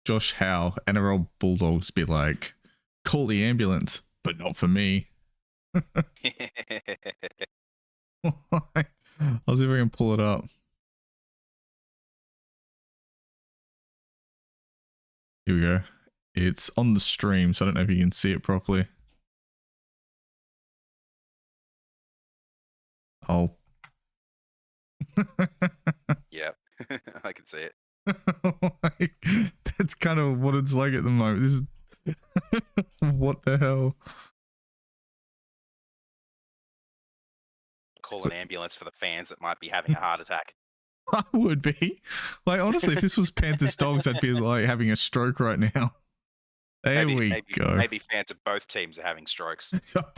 Josh Howe, NRL Bulldogs, be like, call the ambulance, but not for me. I'll see if I can pull it up. Here we go. It's on the stream, so I don't know if you can see it properly. Oh. Yep, I can see it. Like, that's kind of what it's like at the moment. This is what the hell? Call an ambulance for the fans that might be having a heart attack. I would be. Like, honestly, if this was Panthers Dogs, I'd be like having a stroke right now. There we go. Maybe fans of both teams are having strokes.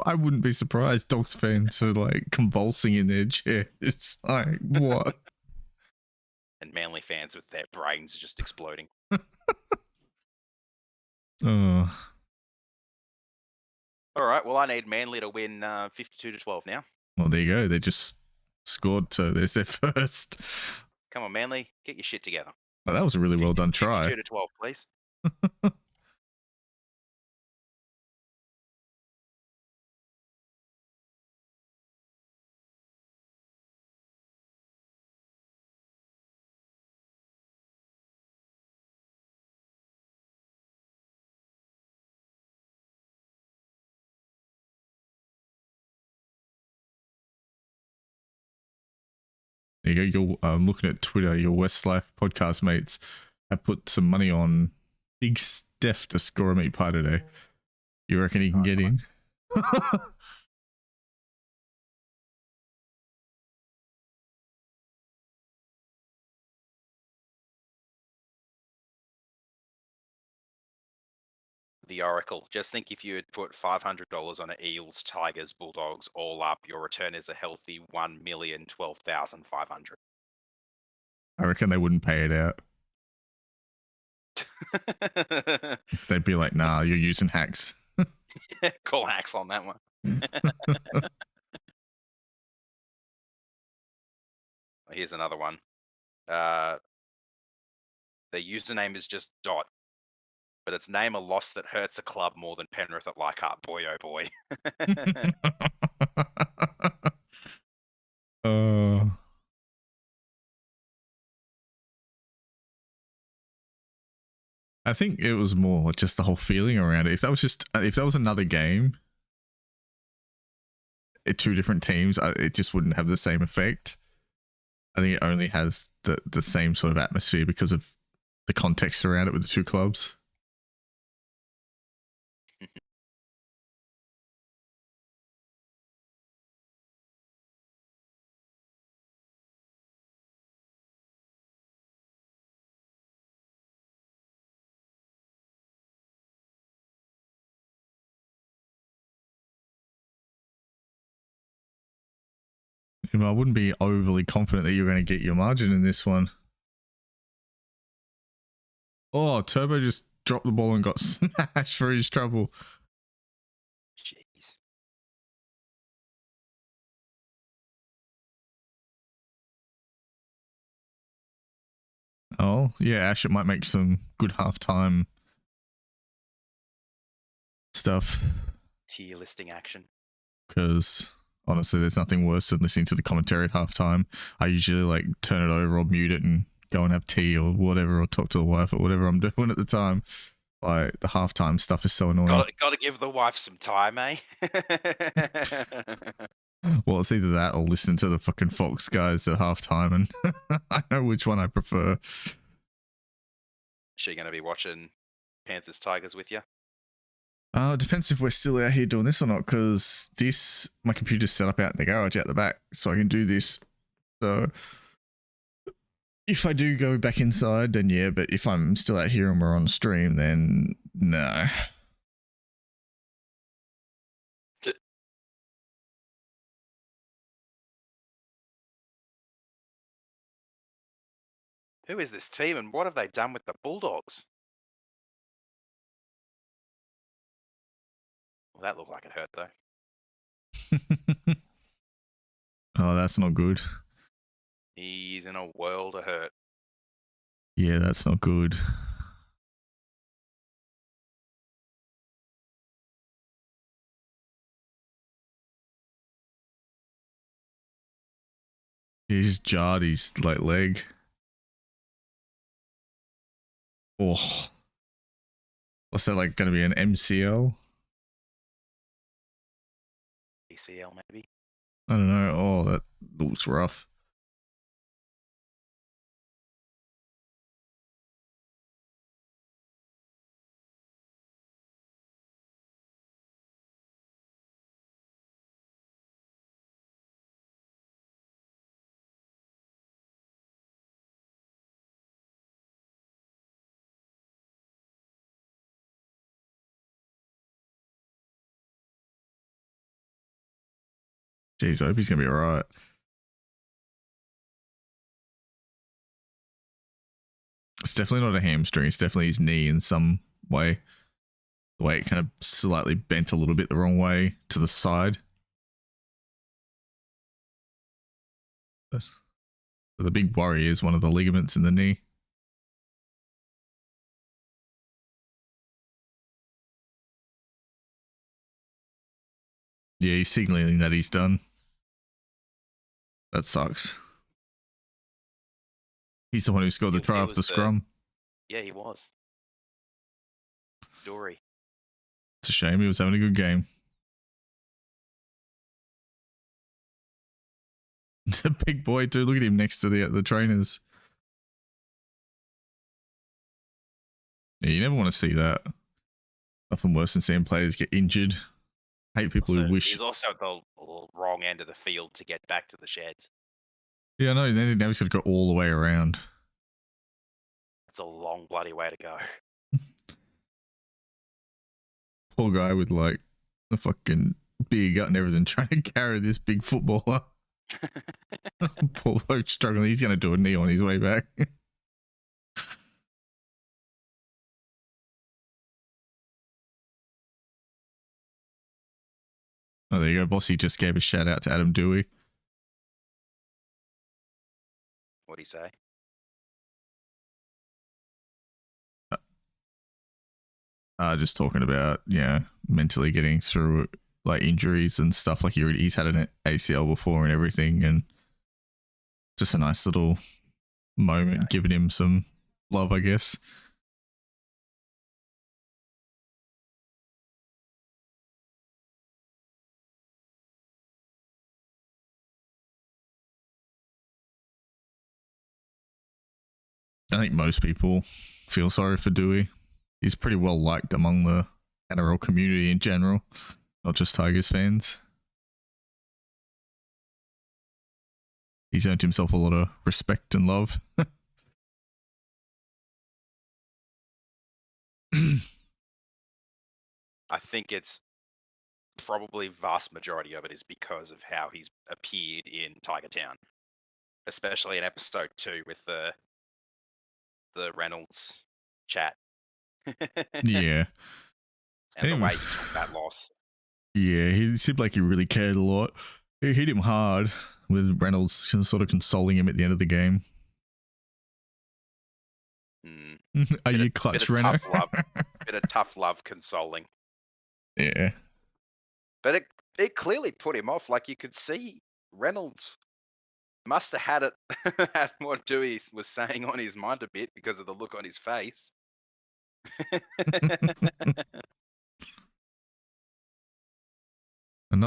I wouldn't be surprised. Dogs fans are like convulsing in their chairs. It's like, what? And Manly fans with their brains just exploding. Oh. All right, well, I need Manly to win 52-12 now. Well, there you go. They just scored, so there's their first. Come on, Manly, get your shit together. Oh, that was a really well done try. 52-12, please. There you go. I'm looking at Twitter. Your Westlife podcast mates have put some money on Big Steph to score a meat pie today. You reckon he can get in? The Oracle. Just think if you had put $500 on an Eels, Tigers, Bulldogs all up, your return is a healthy 1,012,500. I reckon they wouldn't pay it out. They'd be like, nah, you're using hacks. Call hacks on that one. Here's another one. The username is just Dot, but it's name a loss that hurts a club more than Penrith at Leichhardt. Boy, oh boy. I think it was more just the whole feeling around it. If that was another game, two different teams, it just wouldn't have the same effect. I think it only has the same sort of atmosphere because of the context around it with the two clubs. I wouldn't be overly confident that you're going to get your margin in this one. Oh, Turbo just dropped the ball and got smashed for his trouble. Jeez. Oh, yeah, Ash, it might make some good halftime stuff. Tier listing action. Because honestly, there's nothing worse than listening to the commentary at halftime. I usually like turn it over or mute it and go and have tea or whatever, or talk to the wife or whatever I'm doing at the time. Like, the halftime stuff is so annoying. Got to give the wife some time, eh? Well, it's either that or listen to the fucking Fox guys at halftime, and I know which one I prefer. Is she going to be watching Panthers Tigers with you? It depends if we're still out here doing this or not, because my computer's set up out in the garage out the back, so I can do this. So if I do go back inside, then yeah, but if I'm still out here and we're on stream, then no. Who is this team and what have they done with the Bulldogs? Well, that looked like it hurt, though. Oh, that's not good. He's in a world of hurt. Yeah, that's not good. He just jarred his leg. Oh. What's that, like, going to be an MCL? ACL, maybe? I don't know. Oh, that looks rough. Jeez, I hope he's going to be all right. It's definitely not a hamstring. It's definitely his knee in some way. The way it kind of slightly bent a little bit the wrong way to the side. But the big worry is one of the ligaments in the knee. Yeah, he's signaling that he's done. That sucks. He's the one who scored the try off the scrum. Yeah, he was. Dory. It's a shame. He was having a good game. It's a big boy too. Look at him next to the trainers. Yeah, you never want to see that. Nothing worse than seeing players get injured. Hate people who wish. He's also at the wrong end of the field to get back to the sheds. Yeah, no, now he's got to go all the way around. That's a long bloody way to go. Poor guy with like a fucking beer gut and everything trying to carry this big footballer. Poor bloke struggling. He's going to do a knee on his way back. Oh, there you go. Bossy just gave a shout out to Adam Dewey. What'd he say? Just talking about, mentally getting through like injuries and stuff. Like he's had an ACL before and everything, and just a nice little moment, giving him some love, I guess. I think most people feel sorry for Dewey. He's pretty well liked among the NRL community in general, not just Tigers fans. He's earned himself a lot of respect and love. I think it's probably vast majority of it is because of how he's appeared in Tiger Town, especially in episode 2 with the Reynolds chat. Yeah. And the way he took that loss. Yeah, he seemed like he really cared a lot. It hit him hard with Reynolds sort of consoling him at the end of the game. Are you clutch, Reno? Bit of tough love consoling. Yeah. But it clearly put him off. Like you could see Reynolds must have had it had what Dewey was saying on his mind a bit because of the look on his face.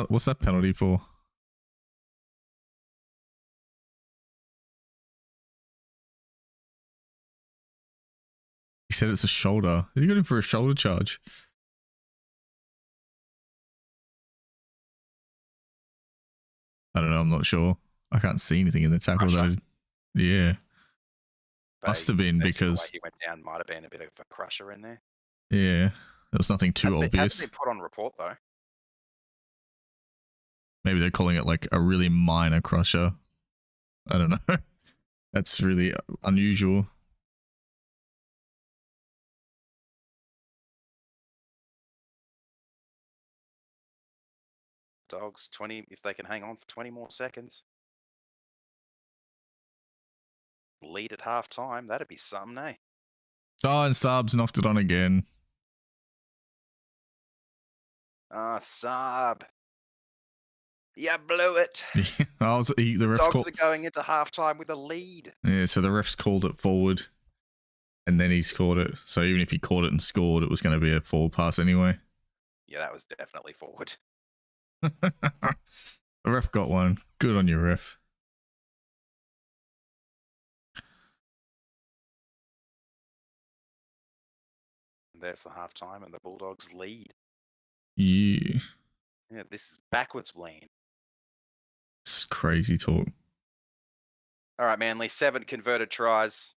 What's that penalty for? He said it's a shoulder. Did he got him for a shoulder charge? I don't know. I'm not sure. I can't see anything in the tackle. Yeah. But must have been because he went down. Might have been a bit of a crusher in there. Yeah, there was nothing too obvious. It hasn't been put on report though. Maybe they're calling it like a really minor crusher. I don't know. That's really unusual. Dogs, 20, if they can hang on for 20 more seconds. Lead at half time, that'd be something, eh? Oh, and Saab's knocked it on again. Saab. You blew it. The ref Dogs are going into halftime with a lead. Yeah, so the ref's called it forward, and then he scored it. So even if he caught it and scored, it was going to be a forward pass anyway. Yeah, that was definitely forward. The ref got one. Good on you, ref. There's the halftime, and the Bulldogs lead. Yeah. Yeah, this is backwards lean. It's crazy talk. All right, Manly, 7 converted tries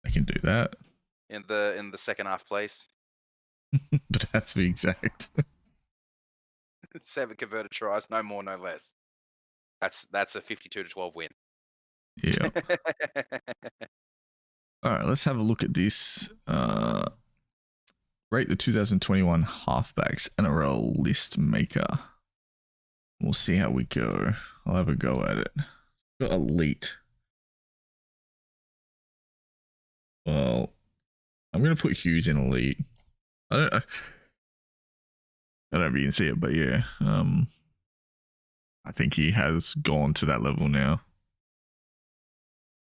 They can do that. in the second half, please. But it has to be exact. 7 converted tries, no more, no less. That's a 52-12 win. Yeah. All right, let's have a look at this. Rate the 2021 halfbacks NRL list maker. We'll see how we go. I'll have a go at it. Got elite. Well, I'm gonna put Hughes in elite. I don't know if you can see it, but yeah. I think he has gone to that level now.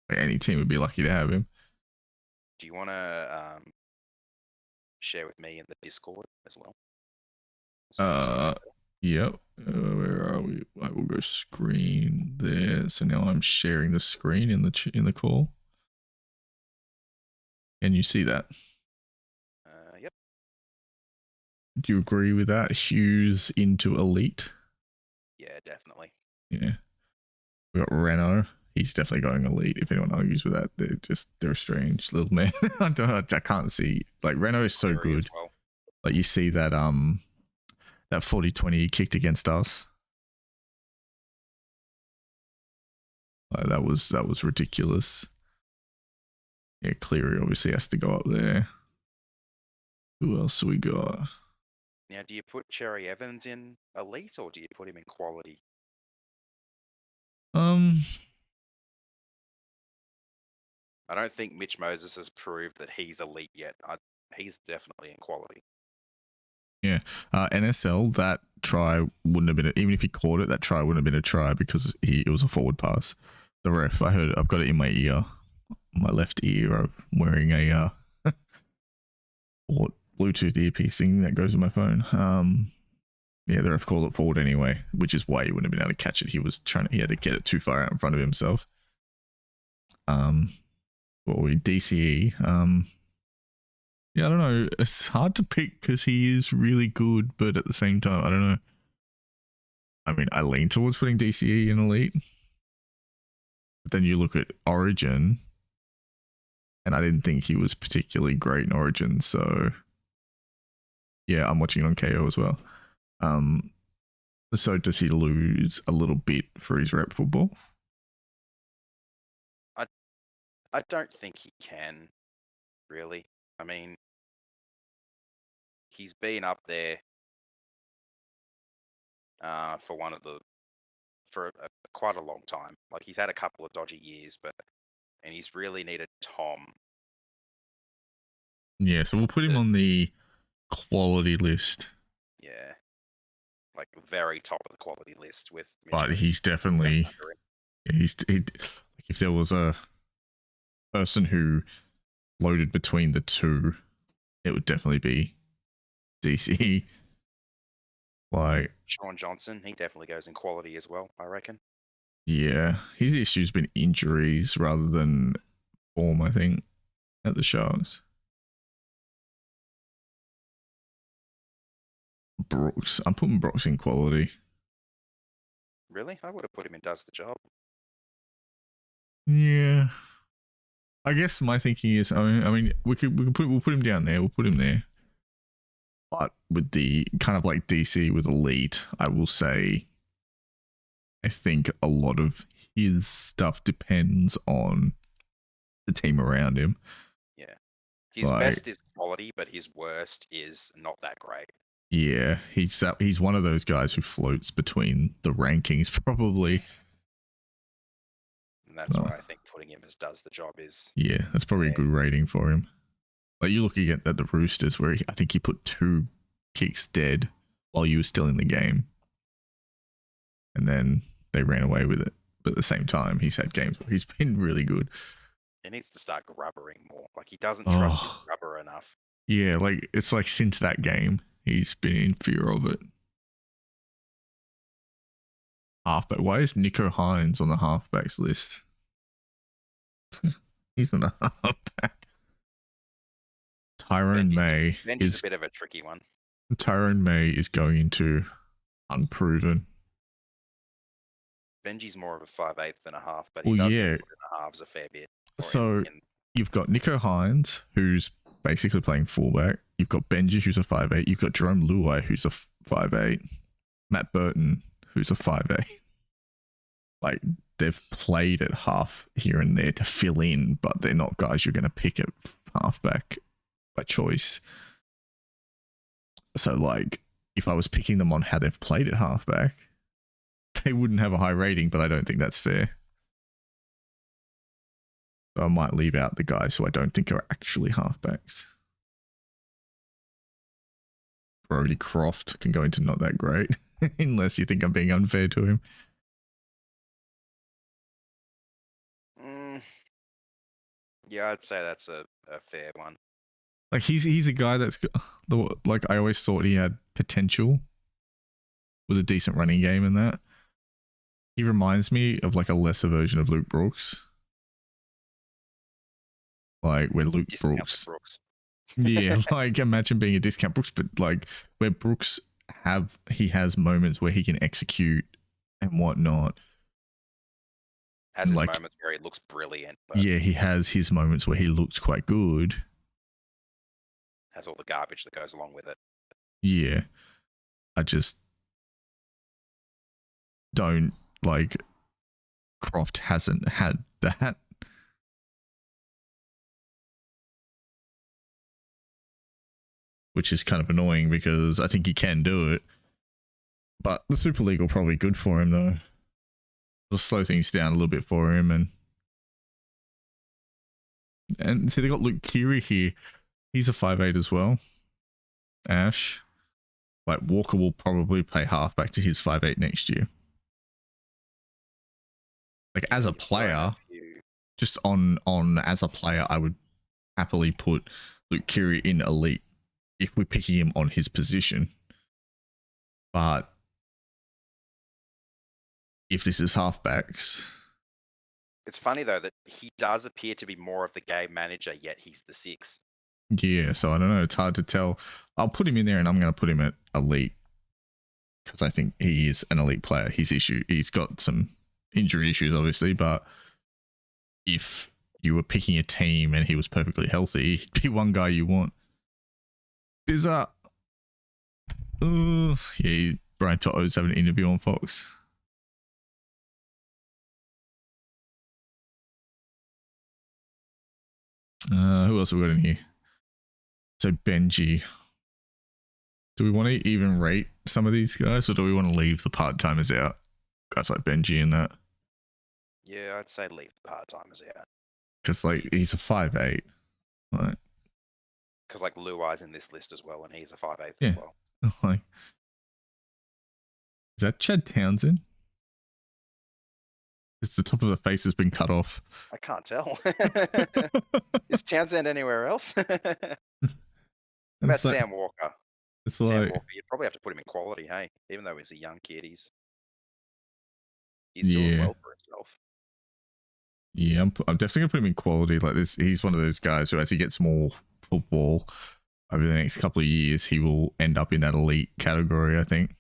Any team would be lucky to have him. Do you want to share with me in the Discord as well? Yep. Where are we? I will go screen there. So now I'm sharing the screen in the call. Can you see that? Yep. Do you agree with that? Hughes into elite. Yeah, definitely. Yeah. We got Renault. He's definitely going elite. If anyone argues with that, they're a strange little man. I can't see. Like, Renault is so good. Well. Like, you see that 40-20 he kicked against us. Like, that was ridiculous. Yeah, Cleary obviously has to go up there. Who else do we got? Now, do you put Cherry Evans in elite or do you put him in quality? I don't think Mitch Moses has proved that he's elite yet. He's definitely in quality. Yeah, NSL, that try wouldn't have been, even if he caught it, that try wouldn't have been a try because it was a forward pass. The ref, I've got it in my ear, my left ear. I'm wearing a Bluetooth earpiece thing that goes with my phone. Yeah, the ref called it forward anyway, which is why he wouldn't have been able to catch it. He had to get it too far out in front of himself. DCE. Yeah, I don't know. It's hard to pick because he is really good, but at the same time, I don't know. I mean, I lean towards putting DCE in elite. But then you look at Origin, and I didn't think he was particularly great in Origin, so yeah, I'm watching it on KO as well. So does he lose a little bit for his rep football? I don't think he can, really. I mean, he's been up there for quite a long time. Like, he's had a couple of dodgy years, and he's really needed Tom. Yeah, so we'll put him on the quality list. Yeah, like very top of the quality list with. But he's definitely, if there was a person who loaded between the two, it would definitely be DC. Like Sean Johnson, he definitely goes in quality as well, I reckon. Yeah, his issue's been injuries rather than form, I think, at the Sharks. Brooks, I'm putting Brooks in quality. Really? I would have put him in does the job. Yeah. I guess my thinking is, I mean, we'll put him down there. We'll put him there. But with the kind of like DC with elite, I will say, I think a lot of his stuff depends on the team around him. Yeah. His best is quality, but his worst is not that great. Yeah, he's one of those guys who floats between the rankings, probably. And that's why I think putting him as does the job is. Yeah, that's probably a good rating for him. Like, you're looking at the Roosters, where I think he put 2 kicks dead while you were still in the game, and then they ran away with it. But at the same time, he's had games where he's been really good. He needs to start grubbering more. Like, he doesn't trust his grubber enough. Yeah, like, it's like since that game, he's been in fear of it. halfback. Why is Nico Hines on the halfbacks list? He's not a halfback. Tyrone May Benji's is a bit of a tricky one. Tyrone May is going into unproven. Benji's more of a 5/8 than a half, but Well, he does yeah. get put in the halves a fair bit. or So in- you've got Nico Hines, who's basically playing fullback. You've got Benji, who's a 5'8". You've got Jerome Luai, who's a 5'8". Matt Burton, who's a 5'8". Like, they've played at half here and there to fill in, but they're not guys you're going to pick at halfback by choice. So, like, if I was picking them on how they've played at halfback, they wouldn't have a high rating, but I don't think that's fair. So I might leave out the guys who I don't think are actually halfbacks. Brody Croft can go into not that great, unless you think I'm being unfair to him. Yeah, I'd say that's a fair one. Like, he's a guy that's like, I always thought he had potential with a decent running game and that. He reminds me of like a lesser version of Luke Brooks. Like, where Luke Discount Brooks. Brooks. Yeah, like, imagine being a discount Brooks, but like where Brooks he has moments where he can execute and whatnot. Has his like- moments where he looks brilliant, but Yeah, he has his moments where he looks quite good. has all the garbage that goes along with it. Yeah. I just don't like Croft hasn't had that. Which is kind of annoying because I think he can do it. But the Super League will probably be good for him though. It'll slow things down a little bit for him and see, they got Luke Keary here. He's a 5'8" as well. Ash. Like, Walker will probably play halfback to his 5'8" next year. Like, as a player, just on as a player, I would happily put Luke Keary in elite if we're picking him on his position. But if this is halfbacks, It's funny though that he does appear to be more of the game manager, yet he's the 6. yeah, so I don't know. It's hard to tell. I'll put him in there and I'm going to put him at elite because I think he is an elite player. He's got some injury issues, obviously, but if you were picking a team and he was perfectly healthy, he'd be one guy you want. Bizarre. Yeah, Brian To'o's having an interview on Fox. Who else have we got in here? So Benji. Do we want to even rate some of these guys, or do we want to leave the part-timers out? Guys like Benji and that. Yeah, I'd say leave the part-timers out. Because, like, he's a 5'8". Like, Because, like, Luai's in this list as well, and he's a 5'8" Yeah. as well. like, is that Chad Townsend? It's the top of the face has been cut off. I can't tell. Is Townsend anywhere else? What about It's like- Sam Walker? It's Sam like, Walker, you'd probably have to put him in quality, hey? Even though he's a young kid, he's doing well for himself. yeah, I'm definitely gonna put him in quality. Like this, he's one of those guys who, as he gets more football over the next couple of years, he will end up in that elite category, I think.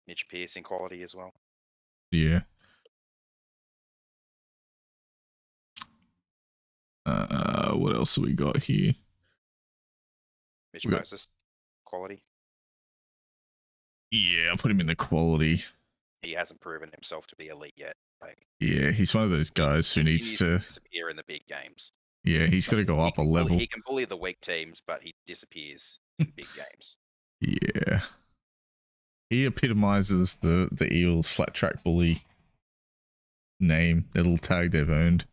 Mitch Pearce in quality as well. Yeah. What else have we got here? Mitch We got- Moses, quality. Yeah, I'll put him in the quality. He hasn't proven himself to be elite yet. Like, Yeah, he's one of those guys who needs to. disappear in the big games. Yeah, he's got to go up a level. He can bully the weak teams, but he disappears in big games. Yeah. He epitomizes the Eels flat track bully name, the little tag they've earned.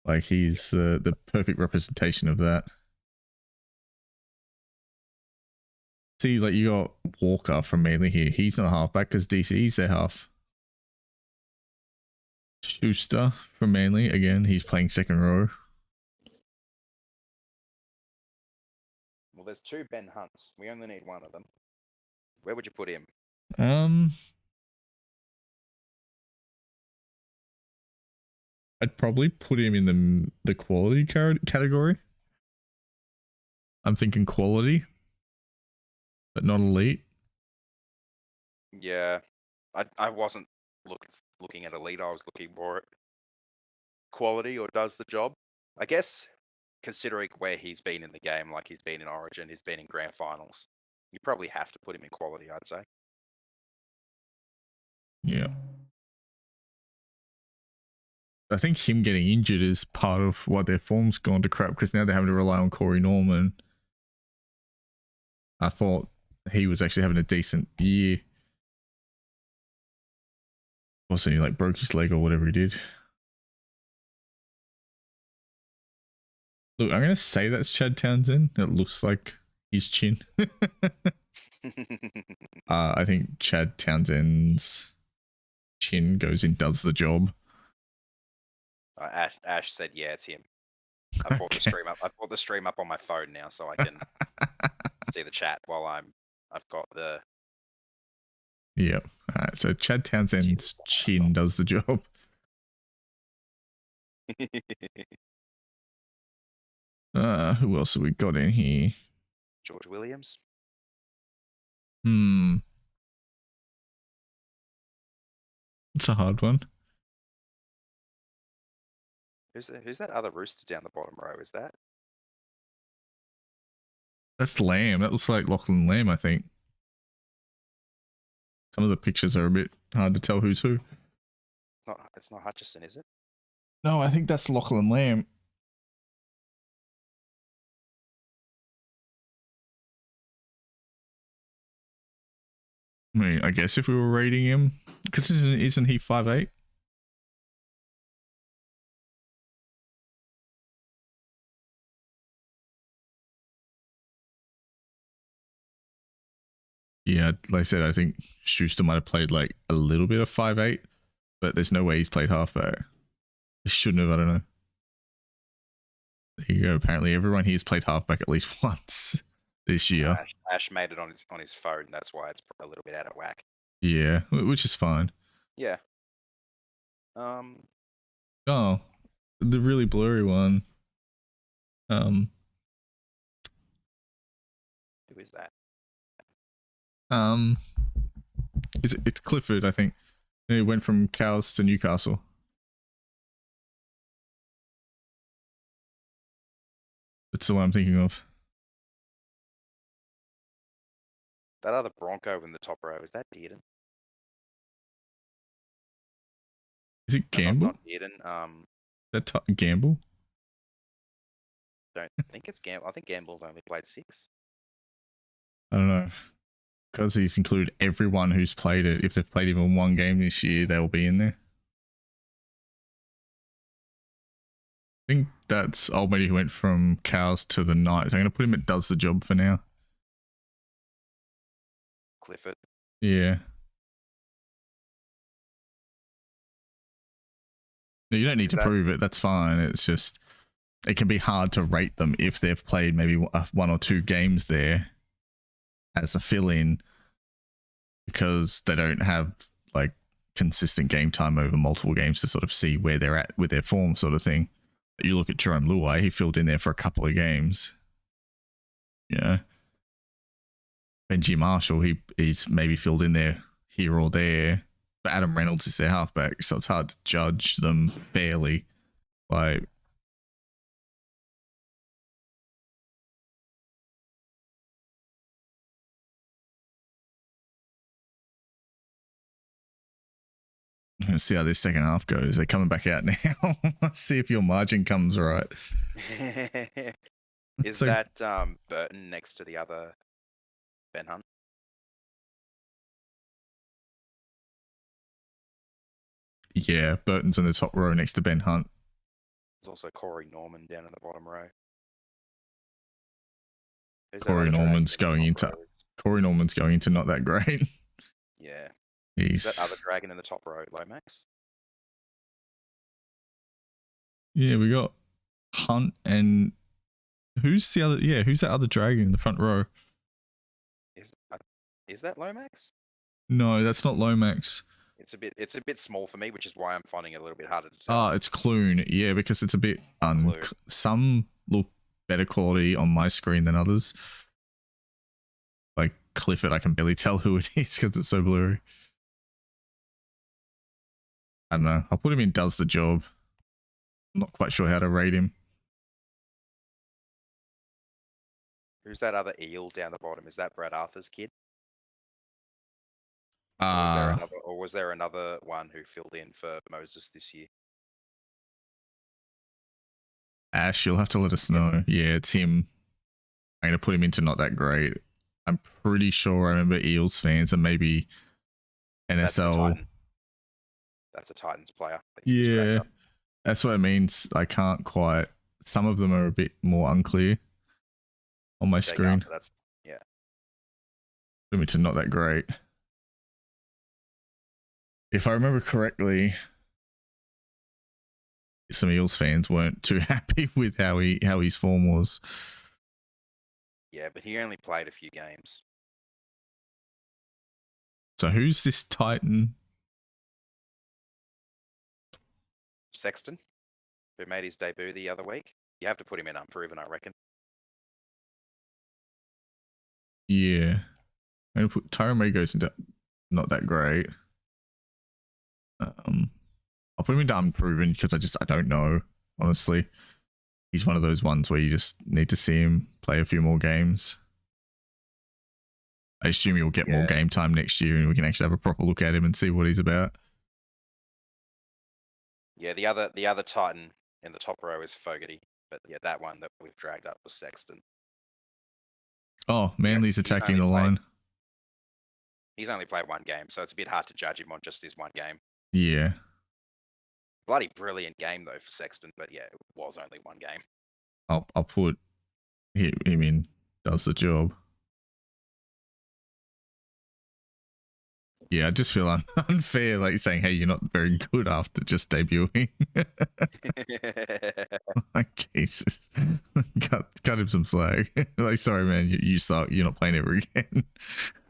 Like, he's the perfect representation of that. See, like, you got Walker from Manly here. He's not a halfback because DC's their half. Schuster from Manly, again, he's playing second row. Well, there's 2 Ben Hunts. We only need one of them. Where would you put him? I'd probably put him in the quality category. I'm thinking quality, but not elite. Yeah, I wasn't looking at elite. I was looking more at quality or does the job. I guess considering where he's been in the game, like he's been in Origin, he's been in grand finals, you probably have to put him in quality, I'd say. Yeah. I think him getting injured is part of why their form's gone to crap, because now they're having to rely on Corey Norman. I thought he was actually having a decent year. Wasn't he like broke his leg or whatever he did? Look, I'm going to say that's Chad Townsend. It looks like his chin. I think Chad Townsend's chin goes in, does the job. Ash said, "Yeah, it's him." I brought the stream up. I brought the stream up on my phone now, so I can see the chat while I've got the. Yep. All right. So Chad Townsend's chin does the job. Who else have we got in here? George Williams. It's a hard one. Who's that other rooster down the bottom row? Is that? That's Lamb. That looks like Lachlan Lamb, I think. Some of the pictures are a bit hard to tell who's who. It's not Hutchison, is it? No, I think that's Lachlan Lamb. I mean, I guess if we were rating him, because isn't he 5'8"? Yeah, like I said, I think Schuster might have played like a little bit of 5'8", but there's no way he's played halfback. He shouldn't have, I don't know. There you go. Apparently everyone here's played halfback at least once this year. Ash made it on his phone. That's why it's a little bit out of whack. Yeah, which is fine. Yeah. Oh, the really blurry one. Who is that? It's Clifford, I think. He went from Cows to Newcastle. That's the one I'm thinking of. That other Bronco in the top row, is that Dearden? Is it Gamble? Not Dearden. Gamble? Don't think it's Gamble. I think Gamble's only played 6. I don't know. Because he's included everyone who's played it. If they've played even one game this year, they'll be in there. I think that's old matey who went from Cows to the Knights. I'm going to put him at does the job for now. Clifford. Yeah. No, you don't need to prove it. That's fine. It's just, it can be hard to rate them if they've played maybe 1 or 2 games there as a fill-in, because they don't have like consistent game time over multiple games to sort of see where they're at with their form, sort of thing. But you look at Jerome Luai, he filled in there for a couple of games. Yeah. Benji Marshall, he's maybe filled in there here or there. But Adam Reynolds is their halfback, so it's hard to judge them fairly. Like, let's see how this second half goes. They're coming back out now. Let's see if your margin comes right. Is that Burton next to the other Ben Hunt? Yeah, Burton's in the top row next to Ben Hunt. There's also Corey Norman down in the bottom row. Corey Norman's going into not that great. Yeah. He's that other dragon in the top row, Lomax. Yeah, we got Hunt and who's the other? Yeah, who's that other dragon in the front row? Is that Lomax? No, that's not Lomax. It's a bit small for me, which is why I'm finding it a little bit harder to tell. Oh, it's Clune. Yeah, because it's a bit Clune. some look better quality on my screen than others. Like Clifford, I can barely tell who it is because it's so blurry. I don't know. I'll put him in does the job. I'm not quite sure how to rate him. Who's that other eel down the bottom? Is that Brad Arthur's kid? Or was there another one who filled in for Moses this year? Ash, you'll have to let us know. Yeah, it's him. I'm going to put him into not that great. I'm pretty sure I remember Eels fans and maybe NSL. That's a Titans player. Yeah, that's what I mean. I can't quite. Some of them are a bit more unclear on my screen. Yeah. Put him into not that great. If I remember correctly, some Eels fans weren't too happy with how his form was. Yeah, but he only played a few games. So who's this Titan? Sexton, who made his debut the other week. You have to put him in unproven, I reckon. Yeah. I'm going to put Tyrone goes into not that great. I'll put him into unproven because I don't know, honestly. He's one of those ones where you just need to see him play a few more games. I assume he'll get more game time next year and we can actually have a proper look at him and see what he's about. Yeah, the other Titan in the top row is Fogarty, but yeah, that one that we've dragged up was Sexton. Oh, Manly's attacking the line. He's only played one game, so it's a bit hard to judge him on just his one game. Yeah. Bloody brilliant game though for Sexton, but yeah, it was only one game. I'll put him in does the job. Yeah, I just feel unfair, like saying, hey, you're not very good after just debuting. Like, Jesus. cut him some slack. Like, sorry, man, you suck. You're not playing ever again.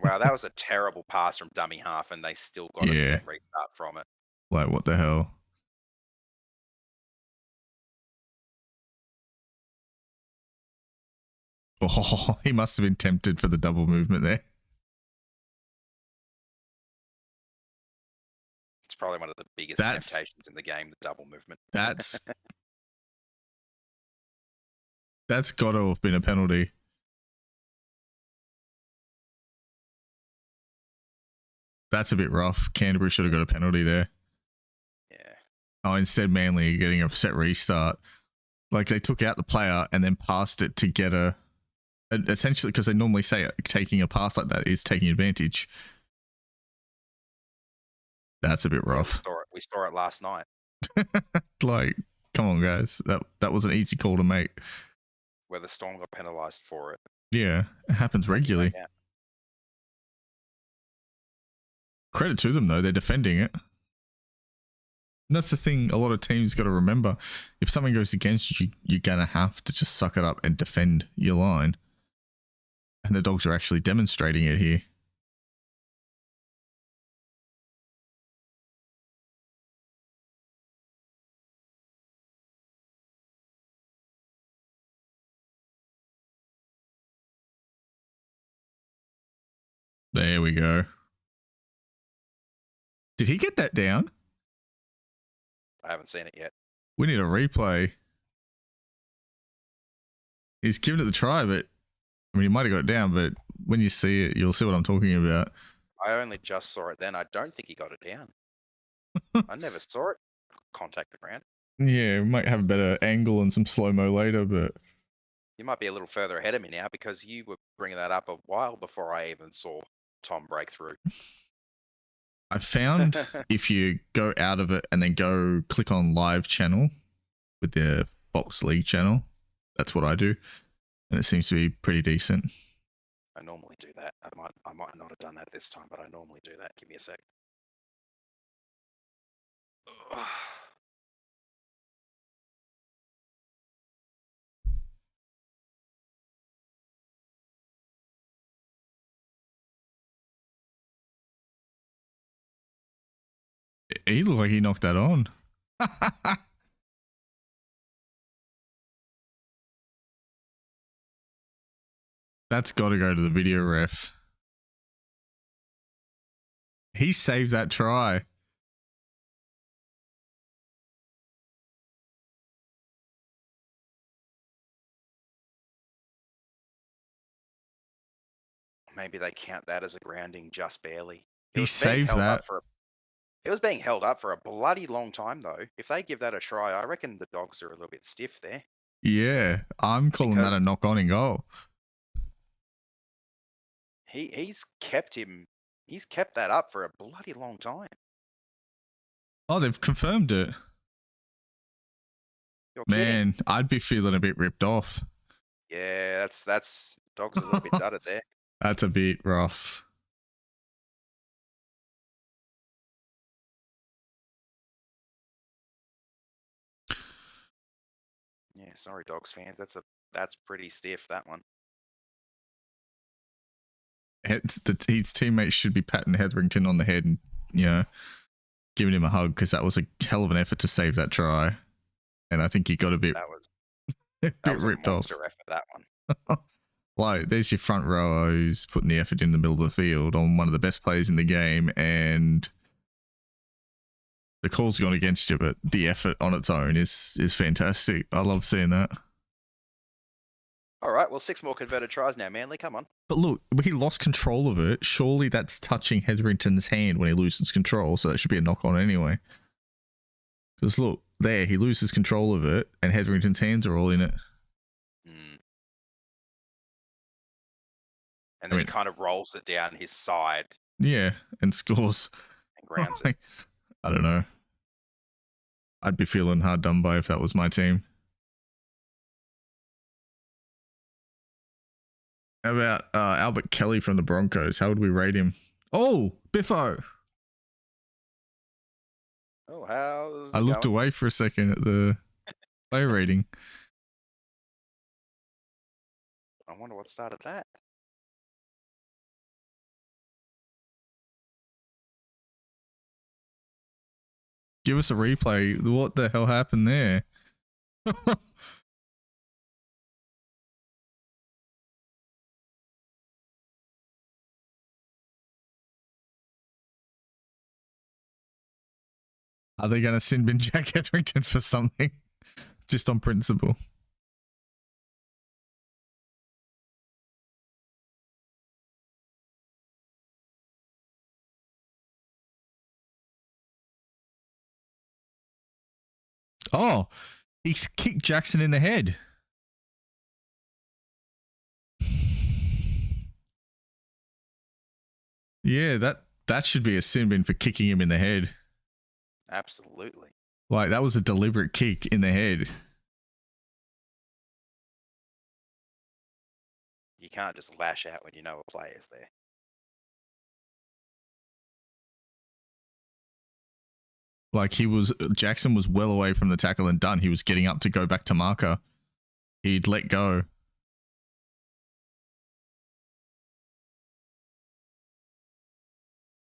Wow, that was a terrible pass from dummy half, and they still got a set restart from it. Like, what the hell? Oh, he must have been tempted for the double movement there. It's probably one of the biggest temptations in the game, the double movement. That's got to have been a penalty. That's a bit rough. Canterbury should have got a penalty there. Yeah. Oh, instead Manly getting a set restart. Like, they took out the player and then passed it to get essentially, because they normally say taking a pass like that is taking advantage. That's a bit rough. We saw it last night. Like, come on, guys. That was an easy call to make. Where the Storm got penalised for it. Yeah, it happens regularly. Yeah. Credit to them, though. They're defending it. And that's the thing a lot of teams got to remember. If something goes against you, you're going to have to just suck it up and defend your line. And the Dogs are actually demonstrating it here. There we go. Did he get that down? I haven't seen it yet. We need a replay. He's given it the try, but I mean, he might have got it down, but when you see it, you'll see what I'm talking about. I only just saw it then. I don't think he got it down. I never saw it contact the ground. Yeah, we might have a better angle and some slow-mo later, but... You might be a little further ahead of me now because you were bringing that up a while before I even saw Tom break through. I found if you go out of it and then go click on live channel with the Fox League channel, that's what I do. And it seems to be pretty decent. I normally do that. I might not have done that this time, but I normally do that. Give me a sec. He looked like he knocked that on. That's got to go to the video ref. He saved that try. Maybe they count that as a grounding just barely. He saved that. It was being held up for a bloody long time, though. If they give that a try, I reckon the Dogs are a little bit stiff there. Yeah, I'm calling that a knock on and goal. He's kept that up for a bloody long time. Oh, they've confirmed it. You're Man, kidding. I'd be feeling a bit ripped off. Yeah, that's Dogs a little bit dudded there. That's a bit rough. Yeah, sorry, Dogs fans. That's pretty stiff, that one. His teammates should be patting Hetherington on the head and, giving him a hug, because that was a hell of an effort to save that try. And I think he got a bit, ripped off. Effort, that one. Like, there's your front row who's putting the effort in the middle of the field on one of the best players in the game, and the call's gone against you, but the effort on its own is fantastic. I love seeing that. All right, well, 6 more converted tries now, Manly. Come on. But look, he lost control of it. Surely that's touching Hetherington's hand when he loses control, so that should be a knock on anyway. Because look, there, he loses control of it, and Hetherington's hands are all in it. And then he kind of rolls it down his side. Yeah, and scores. And grounds it. I don't know. I'd be feeling hard done by if that was my team. How about Albert Kelly from the Broncos? How would we rate him? Oh, Biffo. Oh, how's I looked away for a second at the player rating. I wonder what started that. Give us a replay. What the hell happened there? Are they going to sin bin Jack Etherington for something? Just on principle. Oh, he's kicked Jackson in the head. Yeah, that should be a sin bin for kicking him in the head. Absolutely. Like, that was a deliberate kick in the head. You can't just lash out when you know a player's there. Like, Jackson was well away from the tackle and done. He was getting up to go back to marker. He'd let go.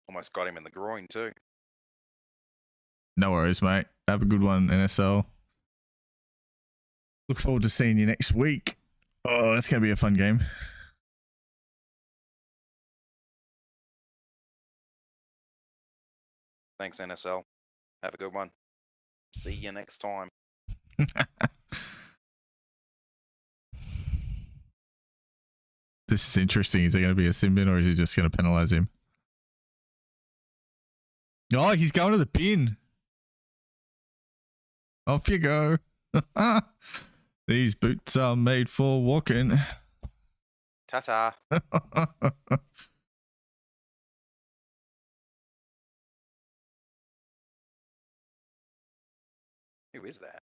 Almost got him in the groin too. No worries, mate. Have a good one, NSL. Look forward to seeing you next week. Oh, that's going to be a fun game. Thanks, NSL. Have a good one. See you next time. This is interesting. Is there going to be a sin bin, or is he just going to penalise him? Oh, he's going to the bin. Off you go. These boots are made for walking. Ta-ta. Who is that?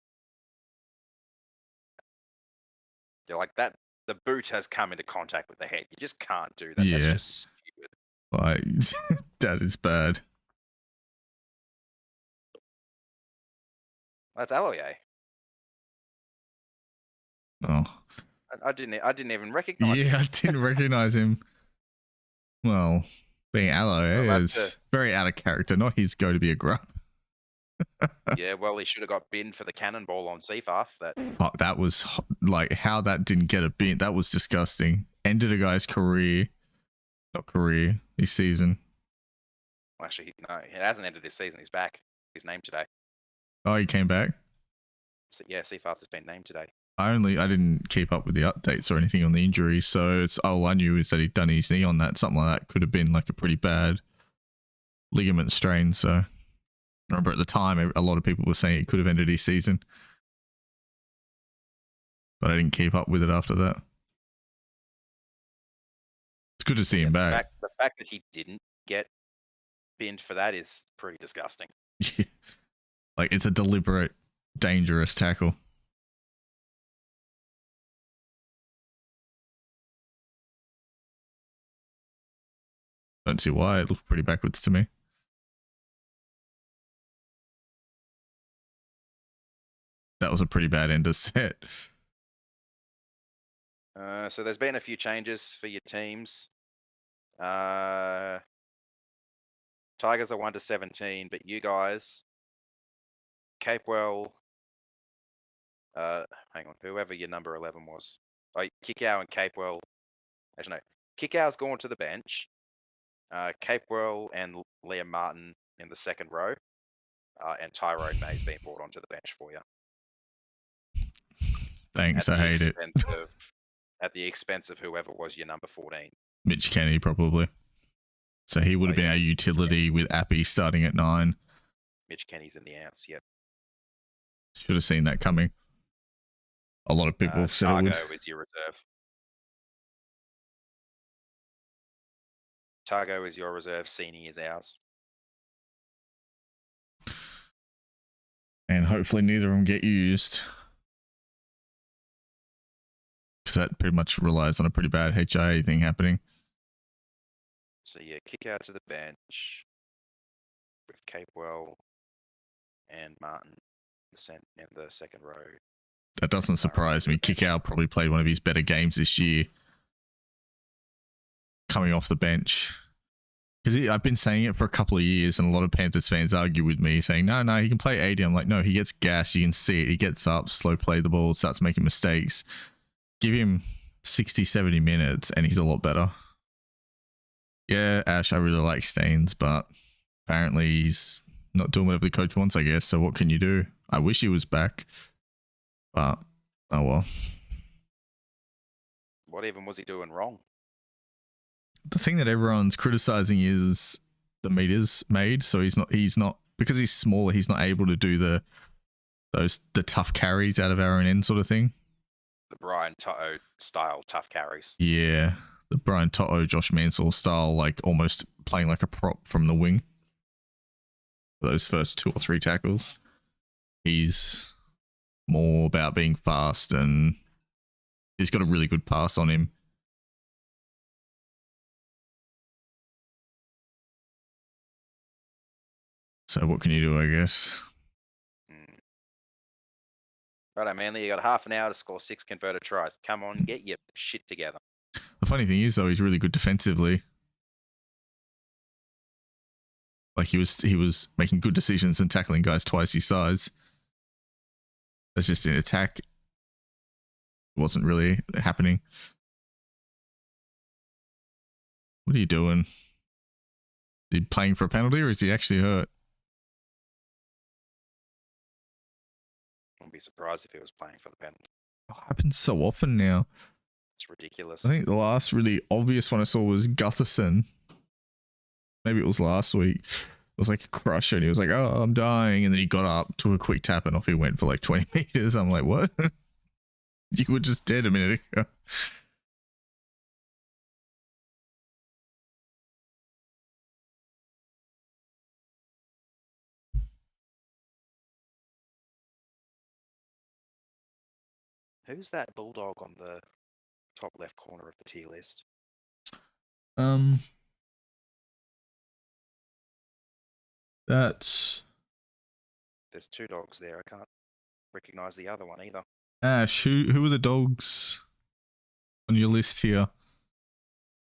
You're like that. The boot has come into contact with the head. You just can't do that. Yeah. That's just stupid. Like, that is bad. That's Aloye. Oh. I didn't even recognize him. Yeah, I didn't recognize him. Well, being Aloe is very out of character. Not his go to be a grub. Yeah, well, he should have got binned for the cannonball on Seafarth. That Fuck, that was like how that didn't get a bin. That was disgusting. Ended a guy's career, not career, his season. well, actually, no, it hasn't ended this season. He's back. He's named today. Oh, he came back. So, yeah, Seafarth has been named today. I didn't keep up with the updates or anything on the injury, so it's all I knew is that he'd done his knee on that. Something like that could have been like a pretty bad ligament strain. So I remember at the time, a lot of people were saying it could have ended his season, but I didn't keep up with it after that. It's good to see him back. The fact that he didn't get binned for that is pretty disgusting. Like, it's a deliberate, dangerous tackle. Don't see why. It looked pretty backwards to me. That was a pretty bad end of set. So there's been a few changes for your teams. Tigers are 1-17, but you guys, Capewell, hang on, whoever your number 11 was. Oh, Kickow and Capewell. Actually, no. Kickow's gone to the bench. Capewell and Liam Martin in the second row. And Tyrone May's been brought onto the bench for you. Thanks, I hate it. At the expense of whoever was your number 14. Mitch Kenny, probably. So he would have been our utility with Appy starting at 9. Mitch Kenny's in the outs, yep. Should have seen that coming. A lot of people said it would. Targo is your reserve. Targo is your reserve. Sini is ours. And hopefully neither of them get used. Because that pretty much relies on a pretty bad HIA thing happening. So yeah, kick out to the bench with Capewell and Martin in the second row. That doesn't surprise me. Kickout probably played one of his better games this year. Coming off the bench. Because I've been saying it for a couple of years, and a lot of Panthers fans argue with me, saying, no, he can play 80. I'm like, no, he gets gassed. You can see it. He gets up, slow play the ball, starts making mistakes. Give him 60, 70 minutes, and he's a lot better. Yeah, Ash, I really like Staines, but apparently he's not doing whatever the coach wants, I guess. So what can you do? I wish he was back, but oh well. What even was he doing wrong? The thing that everyone's criticizing is the meters made. So he's not because he's smaller. He's not able to do the tough carries out of our own end sort of thing. The Brian Toto style tough carries. Yeah, the Brian Toto, Josh Mansell style, like almost playing like a prop from the wing. For those first 2 or 3 tackles, he's more about being fast, and he's got a really good pass on him. So what can you do, I guess? Righto, Manly, you got half an hour to score 6 converted tries. Come on, get your shit together. The funny thing is, though, he's really good defensively. Like he was making good decisions and tackling guys twice his size. That's just an attack. It wasn't really happening. What are you doing? Is he playing for a penalty, or is he actually hurt? I wouldn't be surprised if he was playing for the penalty. It happens so often now. It's ridiculous. I think the last really obvious one I saw was Gutherson. Maybe it was last week. It was like a crusher, and he was like, oh, I'm dying. And then he got up, took a quick tap, and off he went for like 20 meters. I'm like, what? You were just dead a minute ago. Who's that bulldog on the top left corner of the tier list? That's There's 2 dogs there. I can't recognize the other one either. Ash. Who are the dogs on your list here?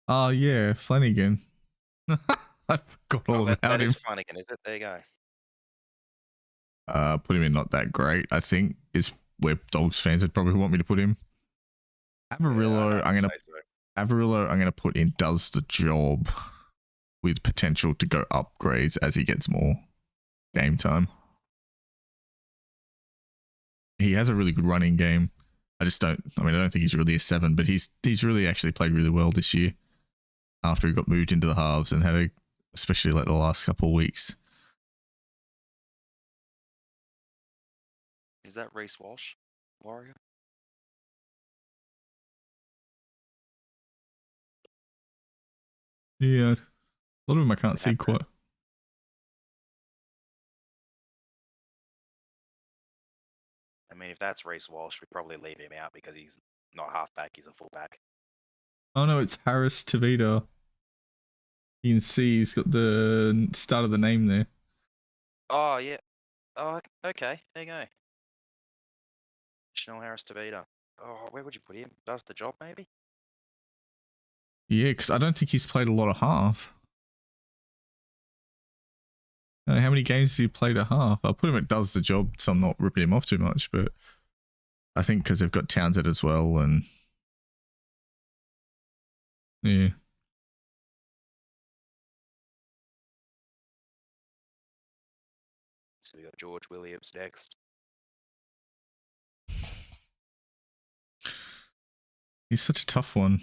Oh yeah, Flanagan. I forgot all about that him. is Flanagan, is it? There you go. Put him in not that great, I think, is where Dogs fans would probably want me to put him. Avarillo, I'm gonna put in does the job with potential to go upgrades as he gets more game time. He has a really good running game. I don't think he's really a 7, but he's really actually played really well this year after he got moved into the halves and had especially like the last couple of weeks. Is that Reece Walsh, Warrior? Yeah, a lot of them I can't see quite. I mean, if that's Reece Walsh, we probably leave him out because he's not halfback, he's a fullback. Oh no, it's Harris Tavita. You can see he's got the start of the name there. Oh, yeah. Oh, okay. There you go. Chanel Harris Tavita. Oh, where would you put him? Does the job, maybe? Yeah, because I don't think he's played a lot of half. How many games has he played at half? I'll put him at does the job, so I'm not ripping him off too much, but I think because they've got Townsend as well, and yeah. So we got George Williams next. He's such a tough one.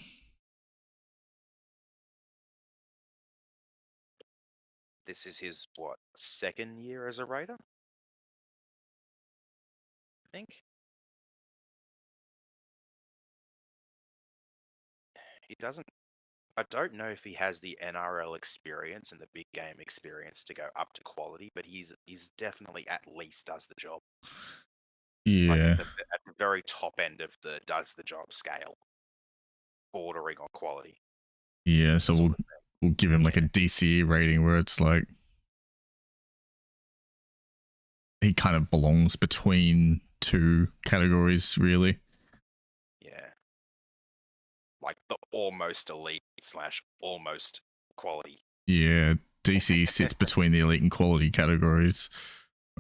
This is his, what, 2nd year as a Raider? I think. He doesn't. I don't know if he has the NRL experience and the big game experience to go up to quality, but he's definitely at least does the job. Yeah. Like at the very top end of the does the job scale, bordering on quality. Yeah, so we'll give him like a DCE rating where it's like he kind of belongs between 2 categories, really. Yeah. Like the almost elite / almost quality. Yeah, DCE sits between the elite and quality categories.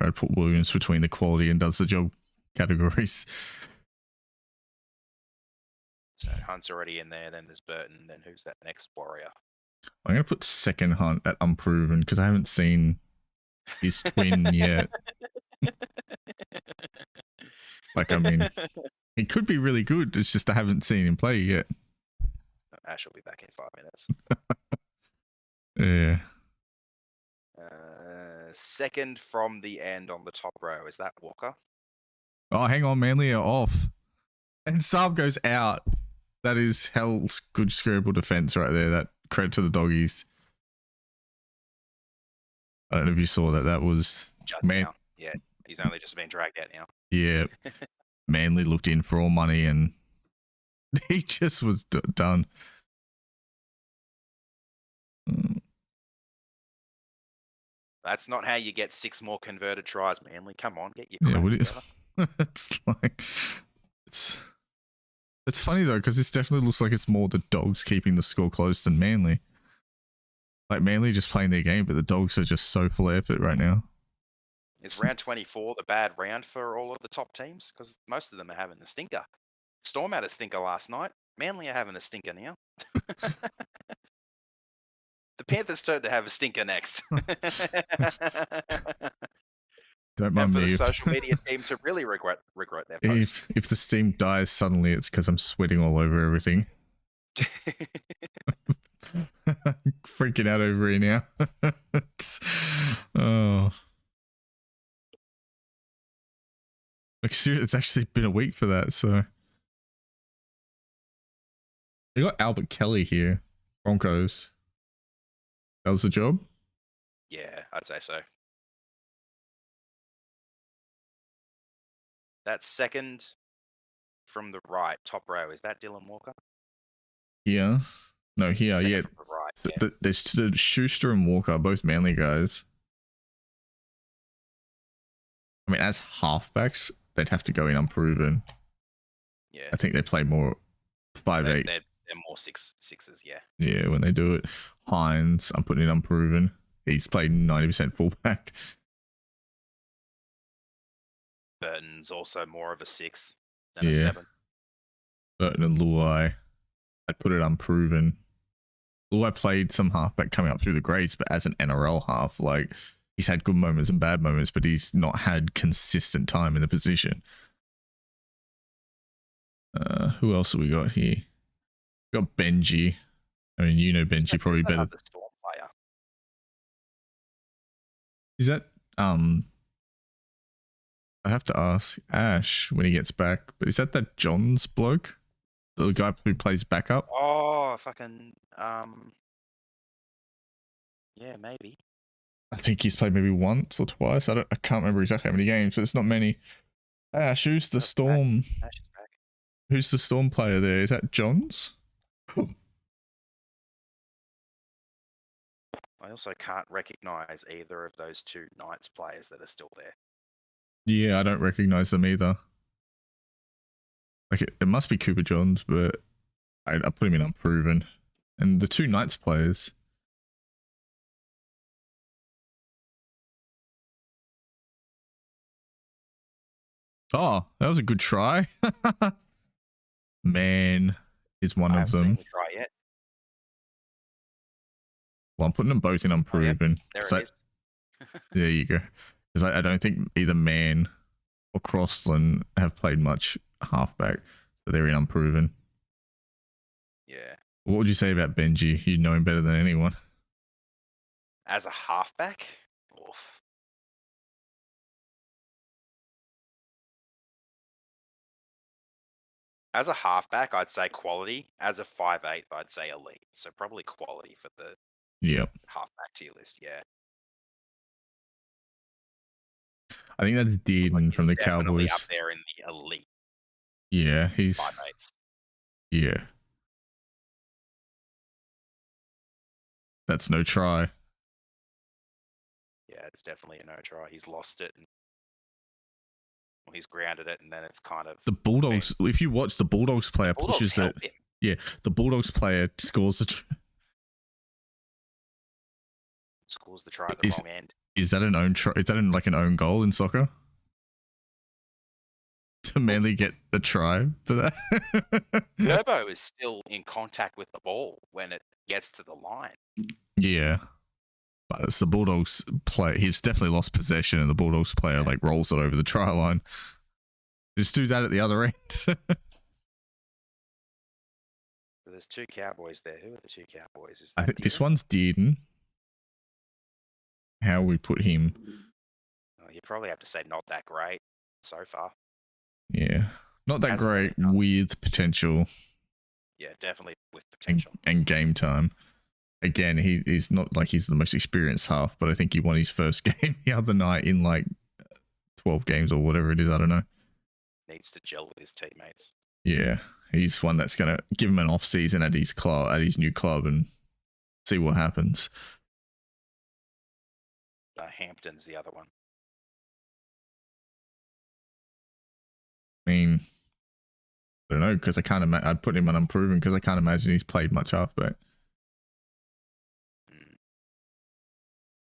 I'd put Williams between the quality and does the job categories. So Hunt's already in there, then there's Burton, then who's that next Warrior? I'm going to put second Hunt at unproven because I haven't seen his twin yet. Like, I mean, he could be really good. It's just I haven't seen him play yet. Ash will be back in 5 minutes. Yeah. Second from the end on the top row. Is that Walker? Oh, hang on. Manly are off. And Saab goes out. That is hell's good scribble defense right there. That credit to the doggies. I don't know if you saw that. That was just now. Yeah, he's only just been dragged out now. Yeah. Manly looked in for all money and he just was done. That's not how you get 6 more converted tries, Manly. Come on, get your crap together. It's like it's funny though because this definitely looks like it's more the Dogs keeping the score close than Manly. Like Manly just playing their game, but the Dogs are just so full of effort right now. Is round 24 the bad round for all of the top teams? Because most of them are having the stinker. Storm had a stinker last night. Manly are having a stinker now. The Panthers turn to have a stinker next. Don't mind me. For the social media team to really regret their post. If the steam dies suddenly, it's because I'm sweating all over everything. Freaking out over here now. Oh. Like, it's actually been a week for that, so. They got Albert Kelly here. Broncos. That was the job? Yeah, I'd say so. That second from the right, top row, is that Dylan Walker? Yeah. No, here, Second yeah. From the right, So yeah. There's Schuster and Walker, both Manly guys. I mean, as halfbacks, they'd have to go in unproven. Yeah. I think they play more 5'8". They're more sixes, yeah. Yeah, when they do it. Hines, I'm putting it unproven. He's played 90% fullback. Burton's also more of a 6 than a Yeah. 7. Burton and Luai, I'd put it unproven. Luai played some halfback coming up through the grades, but as an NRL half, like he's had good moments and bad moments, but he's not had consistent time in the position. Who else have we got here? We got Benji. I mean, you know Benji probably better. Another Storm player. Is that I have to ask Ash when he gets back, but is that John's bloke? The guy who plays backup? Oh, fucking yeah, maybe. I think he's played maybe once or twice. I can't remember exactly how many games, but it's not many. Ash, who's the Storm? Ash is back. Who's the Storm player there? Is that Johns? I also can't recognise either of those two Knights players that are still there. Yeah, I don't recognize them either. Like it must be Cooper Johns, but I put him in unproven. And the two Knights players. Oh, that was a good try. Man is one I of haven't them. seen the try yet. Well, I'm putting them both in unproven. There it is. There you go. Because I don't think either Man or Crossland have played much halfback, so they're in unproven. Yeah. What would you say about Benji? You know him better than anyone. As a halfback? Oof. As a halfback, I'd say quality. As a 5'8", I'd say elite. So probably quality for the Yep. halfback tier list, yeah. I think that's Dearden from the Definitely Cowboys. up there in the elite Yeah, he's 5'8s. yeah. That's no try. Yeah, it's definitely a no try. He's lost it. Well, he's grounded it, and then it's kind of The Bulldogs. If you watch the Bulldogs player Bulldogs pushes it. help him. Yeah, the Bulldogs player scores the. Scores the try at the wrong end. Is that an own try? Is that like an own goal in soccer? To Manly get the try for that? Turbo is still in contact with the ball when it gets to the line. Yeah. But it's the Bulldogs play. He's definitely lost possession, and the Bulldogs player like rolls it over the try line. Just do that at the other end. So there's two Cowboys there. Who are the two Cowboys? Is I that think this Dearden? one's Dearden. How we put him? Oh, you probably have to say not that great so far. Yeah, not that Hasn't great really done. with potential Yeah, definitely with potential. and game time. Again, he's not like he's the most experienced half, but I think he won his first game the other night in like 12 games or whatever it is. I don't know. Needs to gel with his teammates. Yeah, he's one that's gonna give him an off season at his club, at his new club, and see what happens. Hampton's the other one. I mean, I don't know because I can't imagine. I'd put him on unproven because I can't imagine he's played much halfback.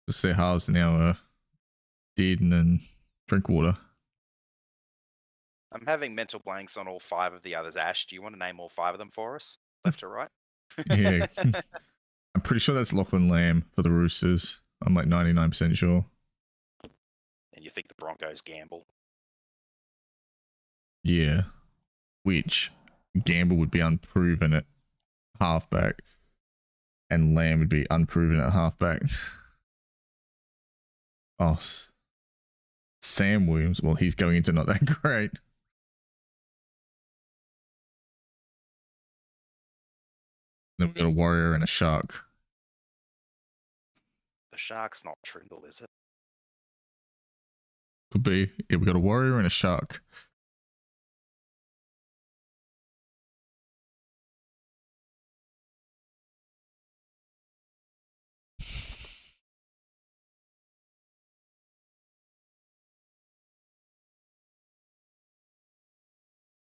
Just their halves now Dearden and Drinkwater. I'm having mental blanks on all 5 of the others. Ash, do you want to name all 5 of them for us? Left to right? Yeah. I'm pretty sure that's Lachlan Lamb for the Roosters. I'm like 99% sure. And you think the Broncos gamble? Yeah. Which Gamble would be unproven at halfback and Lamb would be unproven at halfback. Oh, Sam Williams. Well, he's going into not that great. Then we've got a Warrior and a Shark. The Shark's not Trindle, is it? Could be. Yeah, we've got a Warrior and a Shark.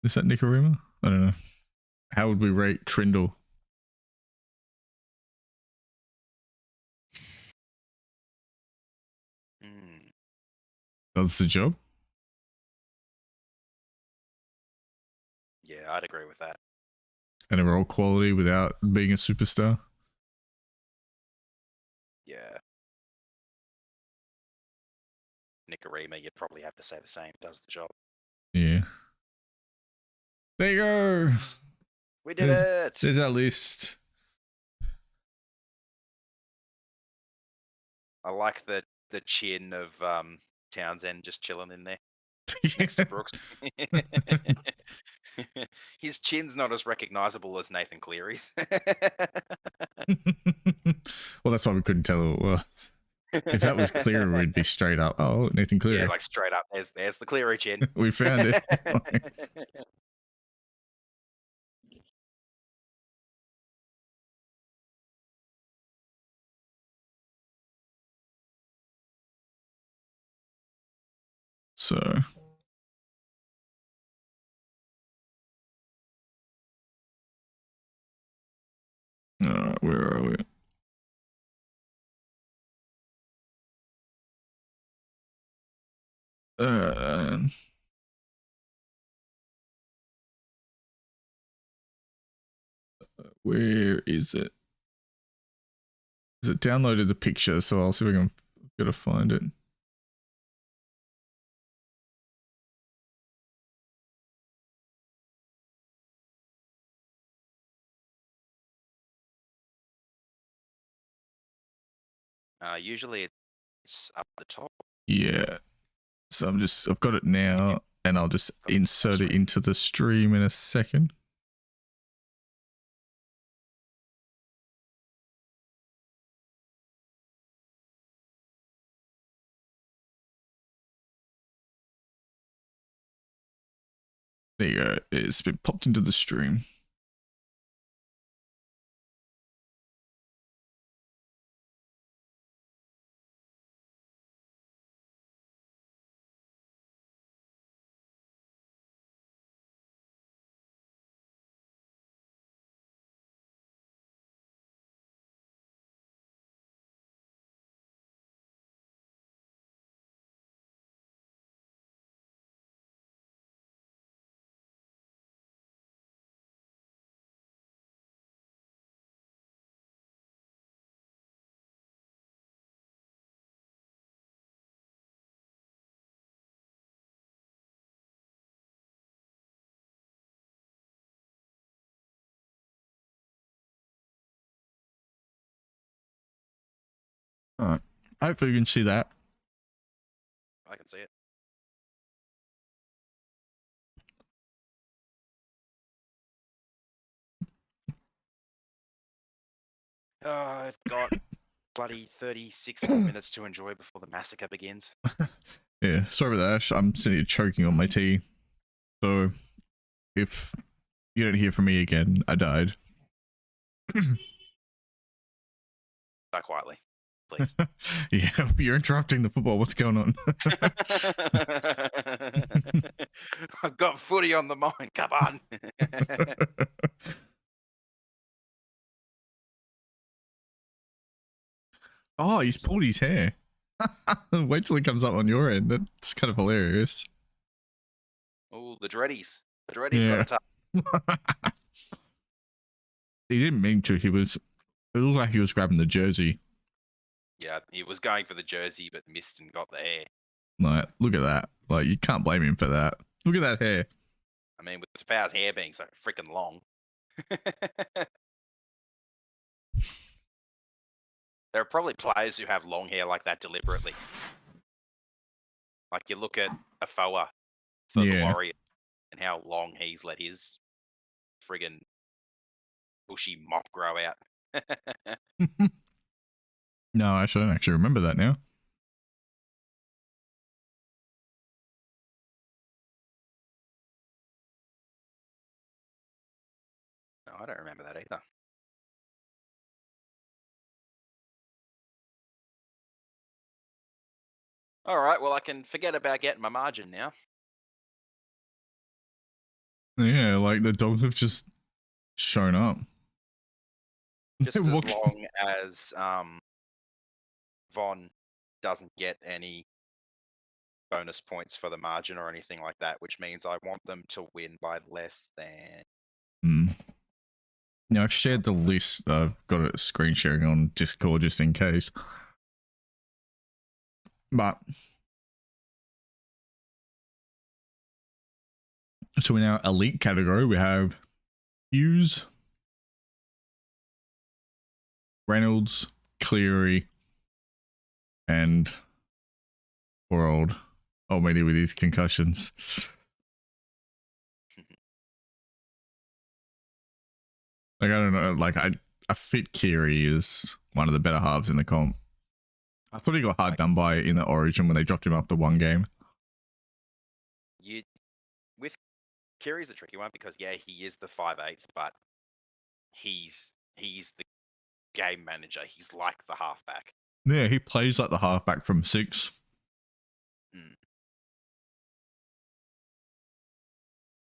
Is that Nicarima? I don't know. How would we rate Trindle? Does the job? Yeah, I'd agree with that. And overall quality without being a superstar. Yeah. Nicarima, you'd probably have to say the same. Does the job. Yeah. There you go. We did it. There's our list. I like the chin of Townsend just chilling in there next to Brooks. His chin's not as recognizable as Nathan Cleary's. Well, that's why we couldn't tell who it was. If that was Cleary, we'd be straight up. Oh, Nathan Cleary. Yeah, like straight up. There's the Cleary chin. We found it. So. Alright, where are we? Where is it? Is it downloaded the picture? So I'll see if I can gotta find it. Usually it's up the top. Yeah. So I've got it now, and I'll just insert it into the stream in a second. There you go. It's been popped into the stream. All right. Hopefully you can see that. I can see it. Oh, I've got bloody 36 more minutes to enjoy before the massacre begins. Yeah, sorry about that, Ash. I'm sitting here choking on my tea. So if you don't hear from me again, I died. Die quietly, please. Yeah, you're interrupting the football. What's going on? I've got footy on the mind. Come on. Oh, he's pulled his hair. Wait till it comes up on your end. That's kind of hilarious. Oh, the dreadies. The dreadies got a touch. He didn't mean to. It looked like he was grabbing the jersey. Yeah, he was going for the jersey, but missed and got the hair. Like, look at that. Like, you can't blame him for that. Look at that hair. I mean, with Tapau's hair being so freaking long. There are probably players who have long hair like that deliberately. Like, you look at Afoa for the Warriors and how long he's let his friggin' bushy mop grow out. No, I don't actually remember that now. No, I don't remember that either. All right, well, I can forget about getting my margin now. Yeah, like the dogs have just shown up. Just as long as Von doesn't get any bonus points for the margin or anything like that, which means I want them to win by less than. Now, I've shared the list. I've got it screen sharing on Discord just in case. But so in our elite category, we have Hughes, Reynolds, Cleary, and poor old Almeida with his concussions. Like, I don't know, like I fit Cleary is one of the better halves in the comp. I thought he got hard done by in the Origin when they dropped him after one game. With Kiri's a tricky one because he is the 5'8", but he's the game manager. He's like the halfback. Yeah, he plays like the halfback from 6.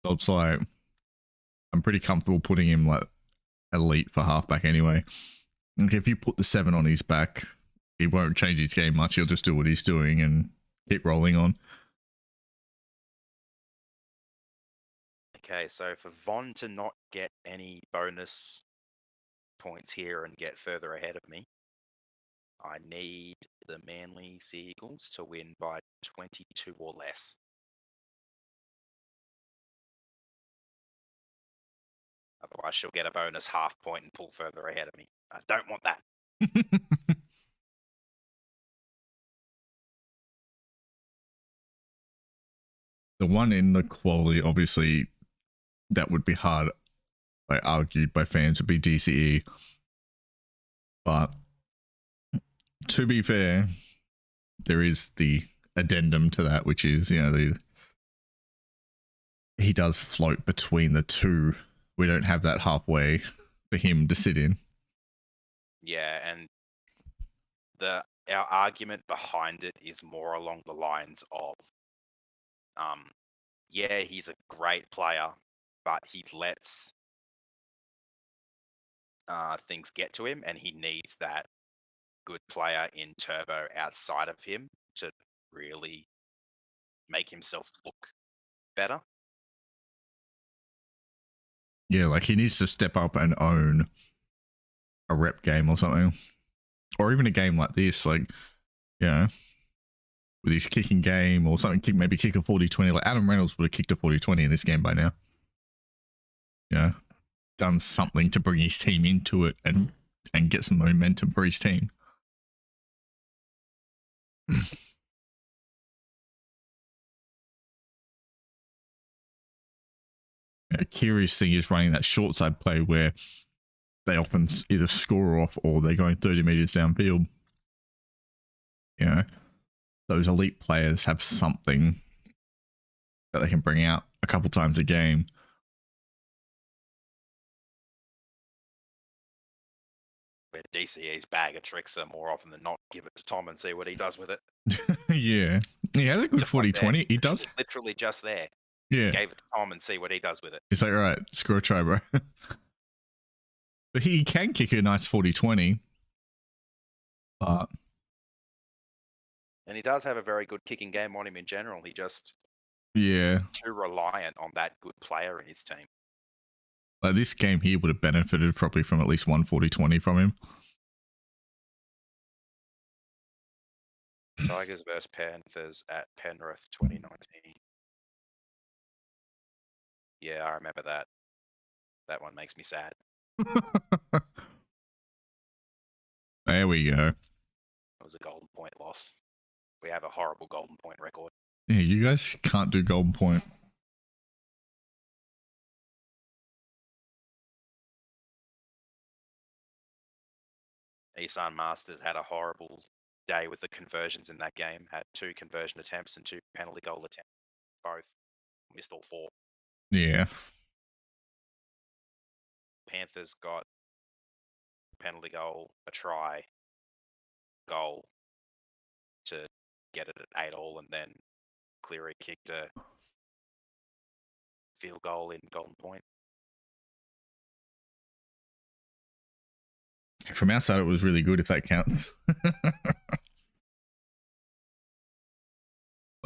So it's like, I'm pretty comfortable putting him like elite for halfback anyway. Like if you put the 7 on his back, he won't change his game much. He'll just do what he's doing and keep rolling on. Okay, so for Von to not get any bonus points here and get further ahead of me, I need the Manly Seagulls to win by 22 or less. Otherwise, she'll get a bonus half point and pull further ahead of me. I don't want that. The one in the quality, obviously, that would be hard, like argued by fans, would be DCE. But to be fair, there is the addendum to that, which is, you know, he does float between the two. We don't have that halfway for him to sit in. Yeah, and our argument behind it is more along the lines of, he's a great player, but he lets things get to him, and he needs that good player in Turbo outside of him to really make himself look better. Yeah, like he needs to step up and own a rep game or something. Or even a game like this, like, you know, with his kicking game or something, maybe kick a 40-20. Like Adam Reynolds would have kicked a 40-20 in this game by now. You know, done something to bring his team into it and get some momentum for his team. A curious thing is running that short side play where they often either score off or they're going 30 meters downfield. You know, those elite players have something that they can bring out a couple times a game. Where DCE's bag of tricks are more often than not give it to Tom and see what he does with it. Yeah. He has a good 40-20. He does. Literally just there. Yeah. Gave it to Tom and see what he does with it. He's like, all right, score a try, bro. But he can kick a nice 40-20. But and he does have a very good kicking game on him in general. He just too reliant on that good player in his team. Like this game here would have benefited probably from at least one 40-20 from him. Tigers versus Panthers at Penrith 2019. Yeah, I remember that. That one makes me sad. There we go. It was a golden point loss. We have a horrible golden point record. Yeah, you guys can't do golden point. Isan Masters had a horrible day with the conversions in that game. Had 2 conversion attempts and 2 penalty goal attempts. Both missed all 4. Yeah. Panthers got a penalty goal, a try, goal to get it at 8-all, and then Cleary kicked a field goal in golden point. From our side, it was really good, if that counts.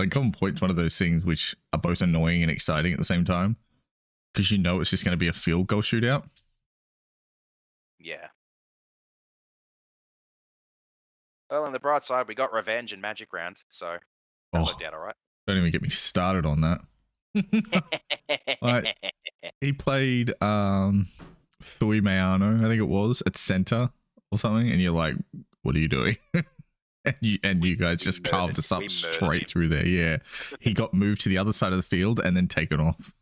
like Common Point's one of those things which are both annoying and exciting at the same time, because you know it's just going to be a field goal shootout. Yeah. Well, on the bright side, we got revenge in Magic Round, so that worked out all right. Don't even get me started on that. Like, he played Fui Mayano, I think it was, at center or something, and you're like, what are you doing? and you guys just carved us up straight through there. Yeah. He got moved to the other side of the field and then taken off.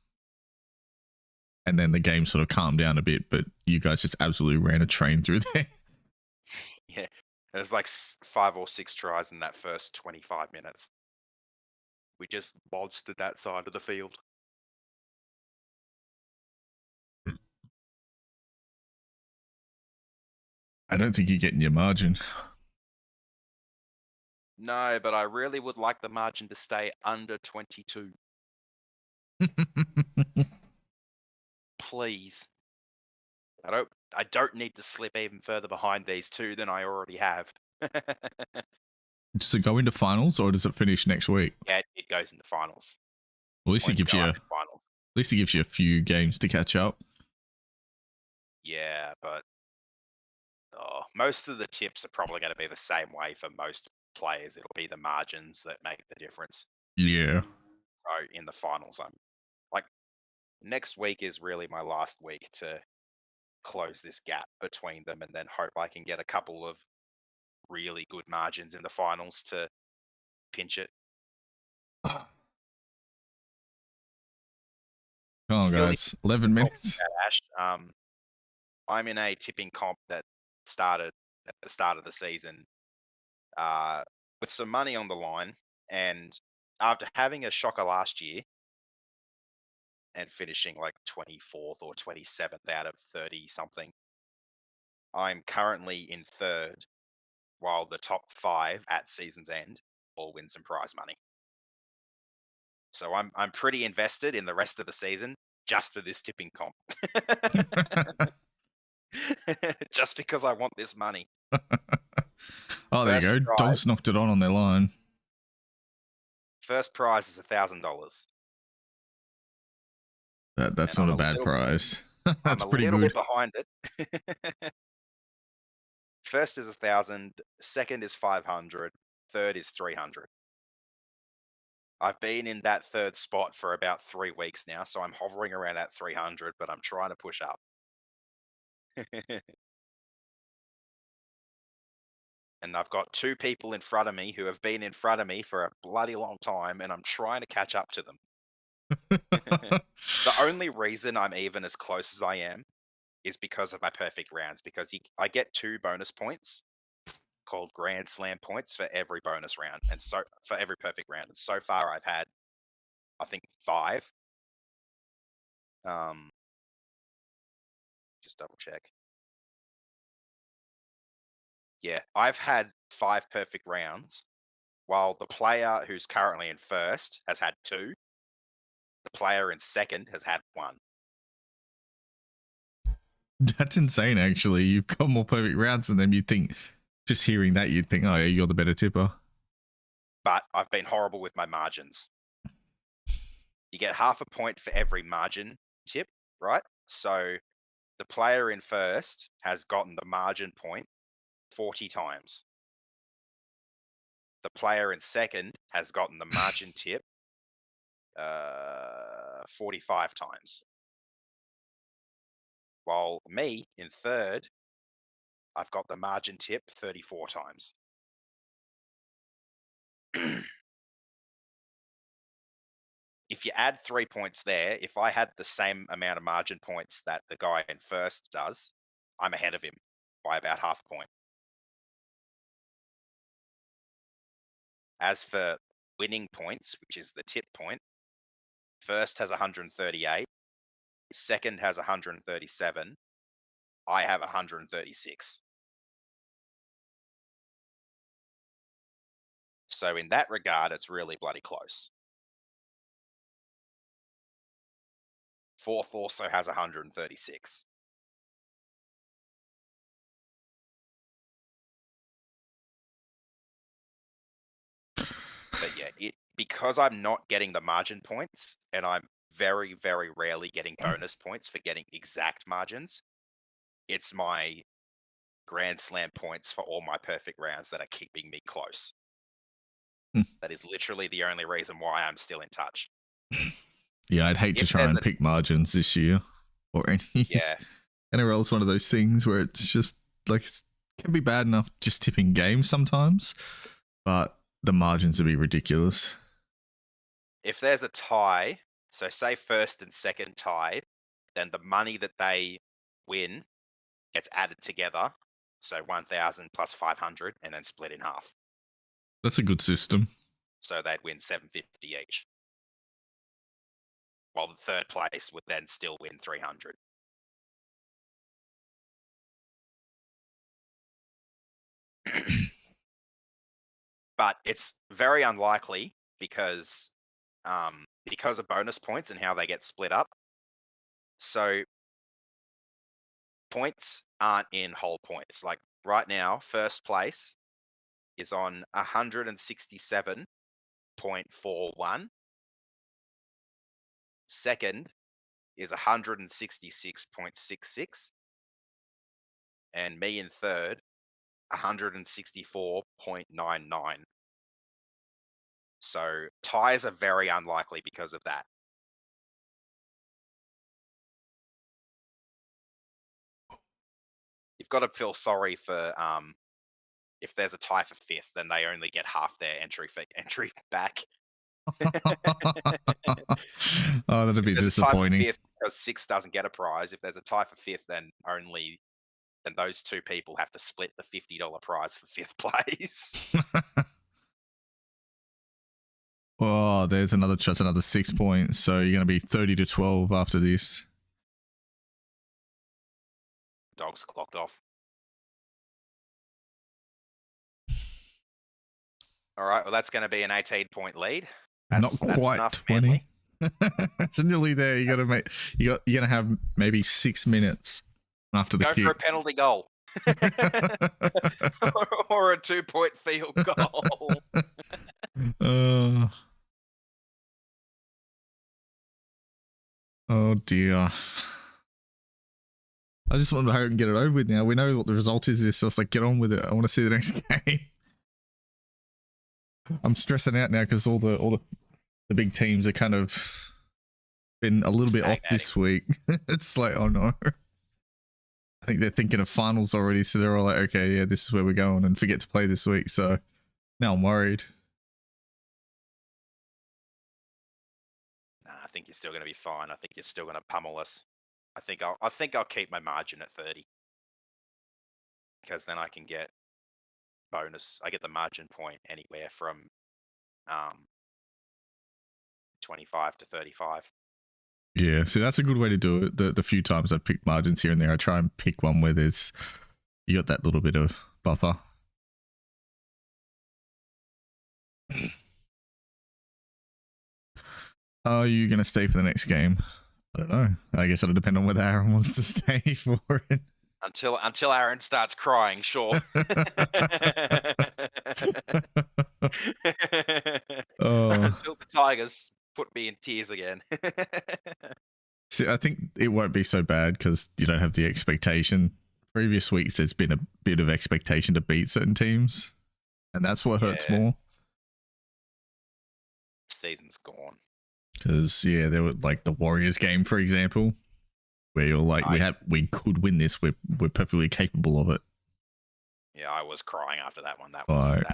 And then the game sort of calmed down a bit, but you guys just absolutely ran a train through there. Yeah. It was like 5 or 6 tries in that first 25 minutes. We just monstered that side of the field. I don't think you're getting your margin. No, but I really would like the margin to stay under 22. Please. I don't need to slip even further behind these two than I already have. Does it go into finals or does it finish next week? Yeah, it goes into finals. Well, at least it gives you a few games to catch up. Yeah, but most of the tips are probably going to be the same way for most players. It'll be the margins that make the difference. Yeah. So in the finals, I'm like, next week is really my last week to close this gap between them, and then hope I can get a couple of really good margins in the finals to pinch it. Come on, guys. 11 minutes. Ash, I'm in a tipping comp that started at the start of the season with some money on the line, and after having a shocker last year and finishing like 24th or 27th out of 30 something, I'm currently in third, while the top 5 at season's end all win some prize money. So I'm pretty invested in the rest of the season just for this tipping comp. Just because I want this money. Oh, there you go. Dogs knocked it on their line. First prize is $1,000. That's not a bad prize. That's pretty good. I'm a little bit behind it. First is 1,000. Second is 500. Third is 300. I've been in that third spot for about 3 weeks now, so I'm hovering around at 300, but I'm trying to push up. And I've got 2 people in front of me who have been in front of me for a bloody long time, and I'm trying to catch up to them. The only reason I'm even as close as I am is because of my perfect rounds, because I get 2 bonus points called Grand Slam points for every bonus round, and so for every perfect round. And so far I've had, I think, 5. Just double check. Yeah, I've had 5 perfect rounds, while the player who's currently in first has had 2. The player in second has had 1. That's insane, actually. You've got more perfect rounds than them. You'd think, just hearing that, you'd think, oh, yeah, you're the better tipper. But I've been horrible with my margins. You get half a point for every margin tip, right? So the player in first has gotten the margin point 40 times. The player in second has gotten the margin tip 45 times. While me in third, I've got the margin tip 34 times. If you add 3 points there, if I had the same amount of margin points that the guy in first does, I'm ahead of him by about half a point. As for winning points, which is the tip point, first has 138, second has 137, I have 136. So in that regard, it's really bloody close. Fourth also has 136. But yeah, because I'm not getting the margin points, and I'm very, very rarely getting bonus points for getting exact margins, it's my Grand Slam points for all my perfect rounds that are keeping me close. That is literally the only reason why I'm still in touch. Yeah, I'd hate to If try there's and a- pick margins this year or any. Yeah, NRL is one of those things where it's just like it can be bad enough just tipping games sometimes, but the margins would be ridiculous. if there's a tie, so say first and second tied, then the money that they win gets added together. So 1,000 plus 500 and then split in half. That's a good system. So they'd win 750 each. While the third place would then still win 300. But it's very unlikely because of bonus points and how they get split up. So points aren't in whole points. Like right now, first place is on 167.41. Second is 166.66. And me in third, 164.99. So ties are very unlikely because of that. You've got to feel sorry for if there's a tie for fifth, then they only get half their entry back. Oh, that'd be If there's a tie for disappointing. fifth because six doesn't get a prize. If there's a tie for fifth, then those two people have to split the $50 prize for fifth place. Oh, there's another 6 points. So you're going to be 30-12 after this. Dogs clocked off. All right, well, that's going to be an 18-point lead. Not quite enough, 20. It's nearly there. You're gonna have maybe 6 minutes after the Go kick. for a penalty goal. Or a 2-point field goal. Oh dear. I just want to hurry and get it over with now. We know what the result is. So it's like, get on with it. I want to see the next game. I'm stressing out now because all the big teams are kind of been a little bit off this week. It's like, oh no. I think they're thinking of finals already, so they're all like, okay, yeah, this is where we're going, and forget to play this week. So now I'm worried. Nah, I think you're still going to be fine. I think you're still going to pummel us. I think I'll keep my margin at 30 because then I can get bonus. I get the margin point anywhere from 25 to 35. Yeah, see, that's a good way to do it. The few times I've picked margins here and there, I try and pick one where you got that little bit of buffer. Are you going to stay for the next game? I don't know. I guess it'll depend on whether Aaron wants to stay for it. Until Aaron starts crying, sure. Until the Tigers put me in tears again. See, I think it won't be so bad because you don't have the expectation. Previous weeks, there's been a bit of expectation to beat certain teams, and that's what hurts more. Season's gone. Because yeah, there were like the Warriors game, for example, where you're like, we could win this. We're perfectly capable of it. Yeah, I was crying after that one. That hurt.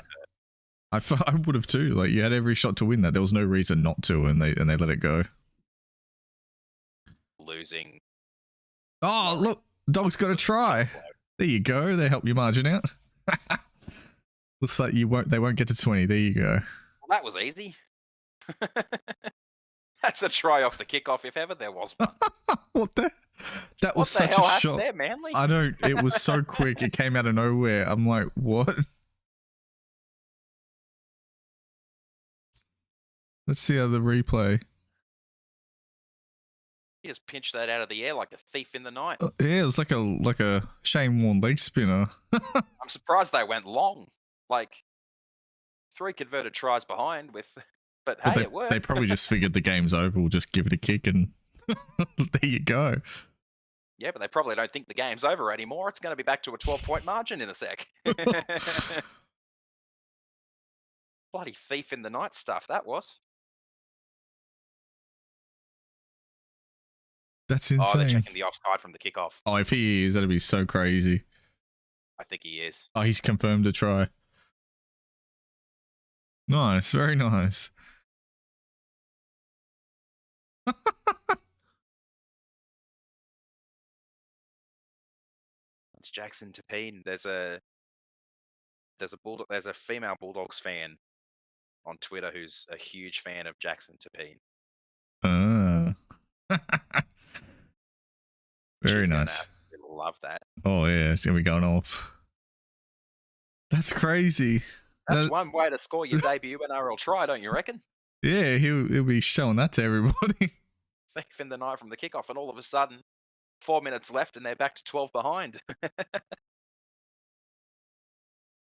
I would have too. Like, you had every shot to win that. There was no reason not to, and they let it go. Losing. Oh, look, Dog's got a try. There you go. They help your margin out. Looks like they won't get to 20. There you go. Well, that was easy. That's a try off the kickoff if ever there was one. That was such a shot. There, Manly? I don't. It was so quick. It came out of nowhere. I'm like, what? Let's see how the replay. He just pinched that out of the air like a thief in the night. Yeah, it was like a Shane Warne leg spinner. I'm surprised they went long. Like 3 converted tries behind with But But hey, it they worked. probably just figured the game's over. We'll just give it a kick and there you go. Yeah, but they probably don't think the game's over anymore. It's going to be back to a 12-point margin in a sec. Bloody thief in the night stuff, that was. That's Oh, they're insane. checking the offside from the kickoff. Oh, if he is, that'd be so crazy. I think he is. Oh, he's confirmed a try. Nice, very nice. It's Jackson Tapine. There's a female Bulldogs fan on Twitter who's a huge fan of Jackson Tapine. Very She's nice. gonna love that. Oh yeah, it's gonna be going off. That's crazy. That's one way to score your debut NRL try, don't you reckon? Yeah, he'll be showing that to everybody. Thief in the night from the kickoff, and all of a sudden, 4 minutes left, and they're back to 12 behind. At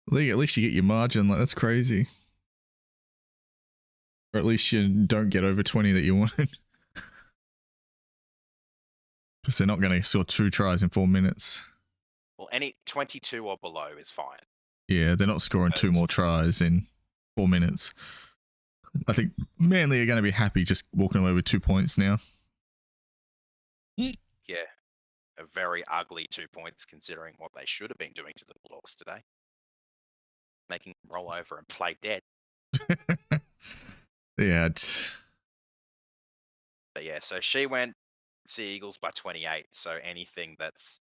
least you get your margin. Like, that's crazy. Or at least you don't get over 20 that you wanted. Because they're not going to score 2 tries in 4 minutes. Well, any 22 or below is fine. Yeah, they're not scoring 2 more tries in 4 minutes. I think Manly are going to be happy just walking away with 2 points now. Yeah, a very ugly 2 points considering what they should have been doing to the Bulldogs today. Making them roll over and play dead. Yeah. But yeah, so she went Sea Eagles by 28. So anything that's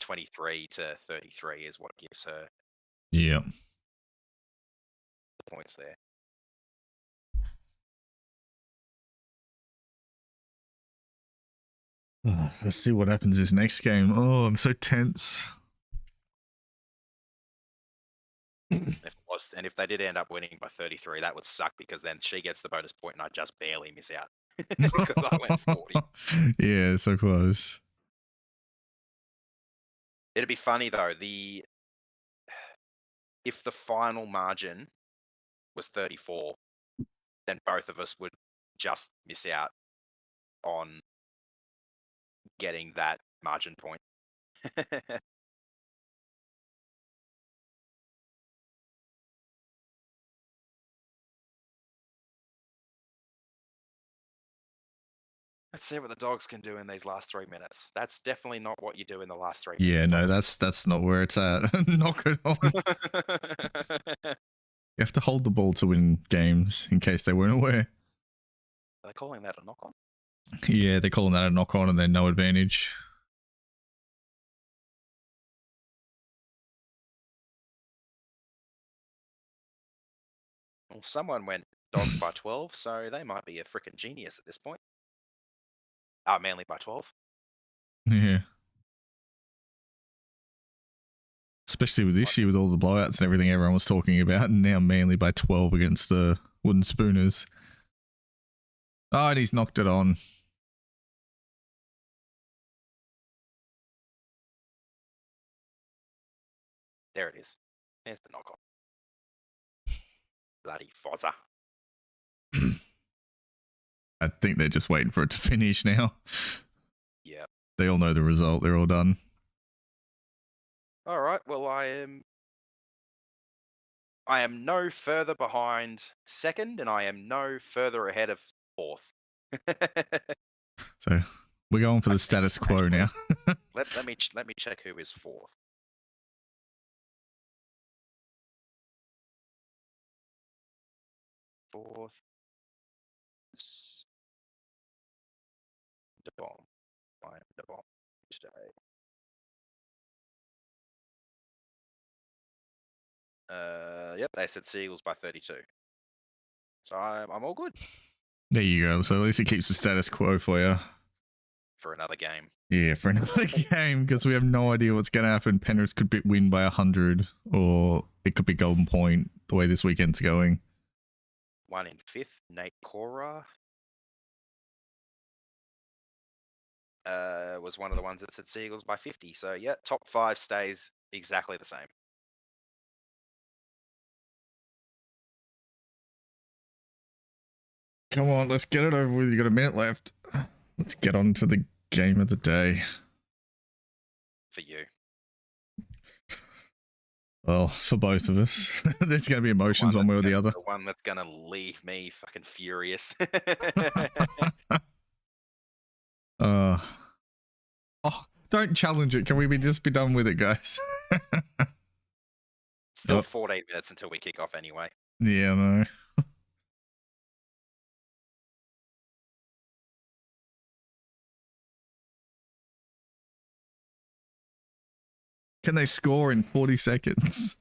23 to 33 is what gives her Yeah. the points there. Let's see what happens this next game. Oh, I'm so tense. If they did end up winning by 33, that would suck because then she gets the bonus point and I just barely miss out because I went 40. Yeah, so close. It'd be funny though, if the final margin was 34, then both of us would just miss out on getting that margin point. Let's see what the Dogs can do in these last 3 minutes. That's definitely not what you do in the last 3 minutes. Yeah, no, that's not where it's at. Knock it on. You have to hold the ball to win games, in case they weren't aware. Are they calling that a knock-on? Yeah, they're calling that a knock-on and then no advantage. Well, someone went Dogs by 12, so they might be a freaking genius at this point. Manly by 12. Yeah. Especially with this year, with all the blowouts and everything everyone was talking about, and now Manly by 12 against the Wooden Spooners. Oh, and he's knocked it on. There it is. There's the knock-on. Bloody Fozzer. I think they're just waiting for it to finish now. Yeah. They all know the result. They're all done. All right. Well, I am no further behind second, and I am no further ahead of fourth. So we're going for the status quo now. let me check who is fourth. Fourth. The bomb. I am the bomb today. Yep, they said Seagulls by 32. So I'm all good There you go. So at least it keeps the status quo for you. for another game. Yeah, for another game, because we have no idea what's going to happen. Penrith could win by 100, or it could be Golden Point, the way this weekend's going. 1 in 5th, Nate Cora. Was one of the ones that said Seagulls by 50. So yeah, top 5 stays exactly the same. Come on, let's get it over with. You got a minute left. Let's get on to the game of the day. For you. Well, for both of us. There's going to be emotions one way or the other. The one that's going to leave me fucking furious. Oh, don't challenge it. Can we just be done with it, guys? Still 14 minutes until we kick off anyway. Yeah, no. Can they score in 40 seconds?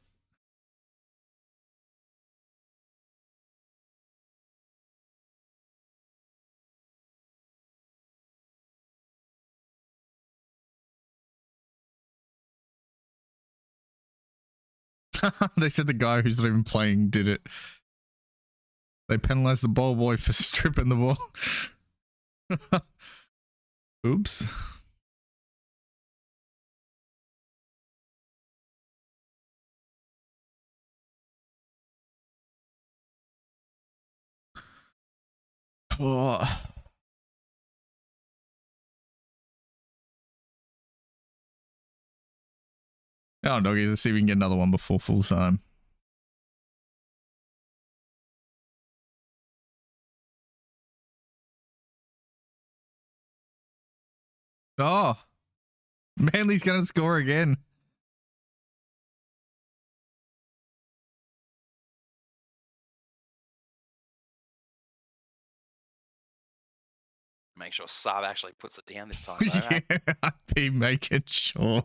They said the guy who's not even playing did it. They penalized the ball boy for stripping the ball. Oops. Oh. Oh, doggies, let's see if we can get another one before full time. Oh, Manly's going to score again. Make sure Saab actually puts it down this time. Yeah, I'd be making sure.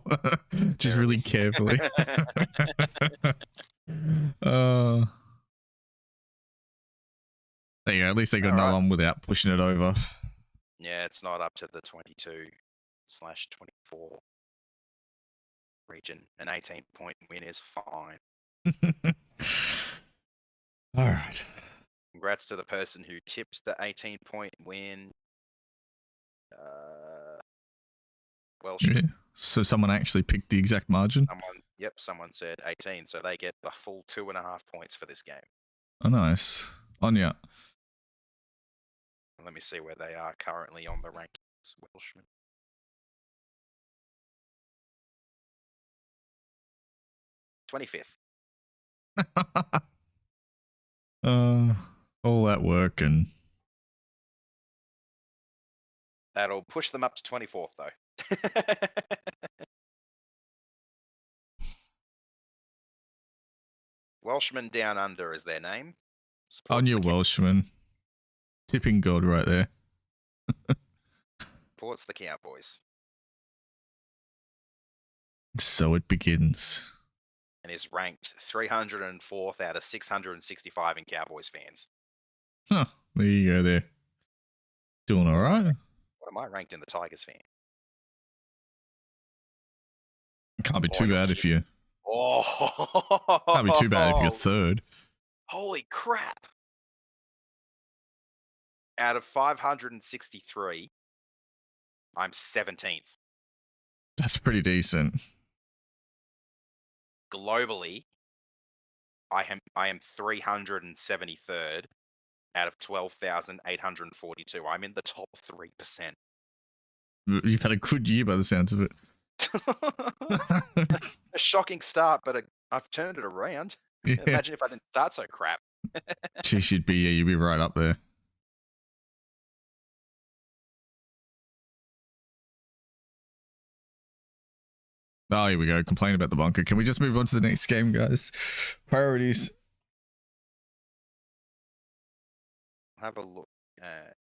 Just really carefully. There you go. At least they got another one without pushing it over. Yeah, it's not up to the 22/24 region. An 18-point win is fine. All right. Congrats to the person who tipped the 18-point win. Welsh. Yeah. So someone actually picked the exact margin? Someone said 18, so they get the full 2.5 points for this game. Oh, nice. Anya. Let me see where they are currently on the rankings, Welshman. '25th. All that work and... That'll push them up to 24th, though. Welshman Down Under is their name. Anya Welshman. Tipping god right there. Supports the Cowboys. So it begins. And is ranked 304th out of 665 in Cowboys fans. Huh. There you go there. Doing all right. What am I ranked in the Tigers fan? Can't be too bad if you... Oh! Can't be too bad if you're third. Holy crap! Out of 563, I'm 17th. That's pretty decent. Globally, I am 373rd out of 12,842. I'm in the top 3%. You've had a good year by the sounds of it. A shocking start, but I've turned it around. Yeah. Imagine if I didn't start so crap. Geez, you'd be right up there. Oh, here we go. Complain about the bunker. Can we just move on to the next game, guys? Priorities. Have a look at...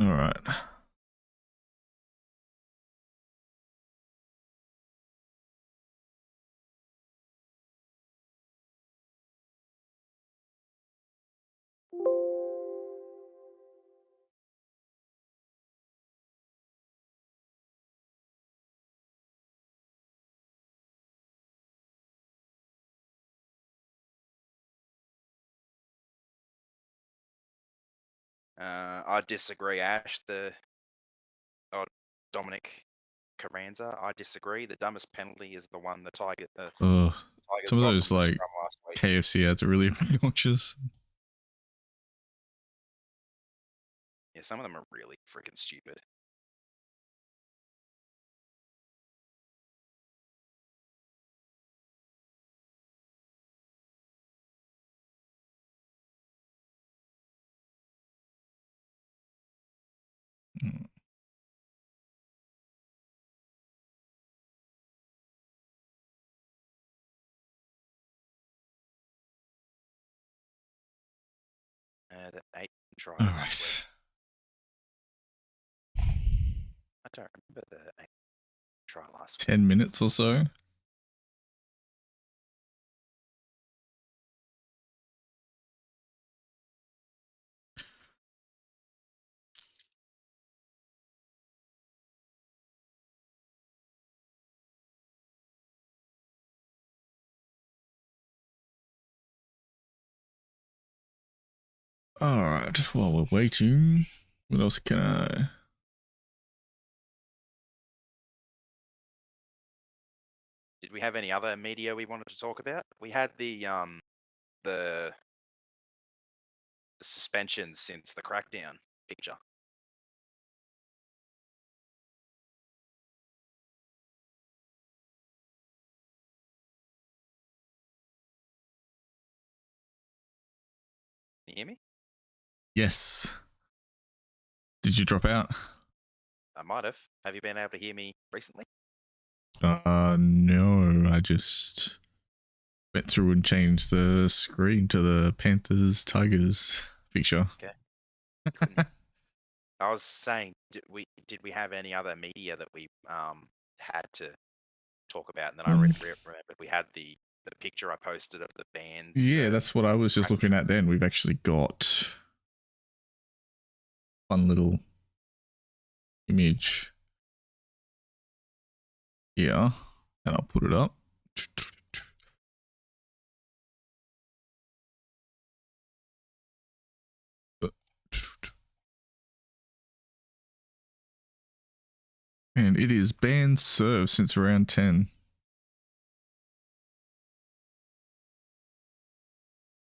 All right. I disagree, Ash. Dominic Carranza. I disagree. The dumbest penalty is the one the Tigers Some of got those from the like scrum last week. KFC ads are really obnoxious. Yeah, some of them are really freaking stupid. The 8th try. All last right. week. I don't remember the 8th try last week. 10 minutes or so. All right. While we're waiting, what else can I? Did we have any other media we wanted to talk about? We had the suspensions since the crackdown picture. Can you hear me? Yes. Did you drop out? I might have. Have you been able to hear me recently? No. I just went through and changed the screen to the Panthers Tigers picture. Okay. I was saying, did we have any other media that we had to talk about? And then I remembered we had the picture I posted of the bands. Yeah, that's what I was just looking at then. We've actually got fun little image here, and I'll put it up. And it is banned serve since round 10.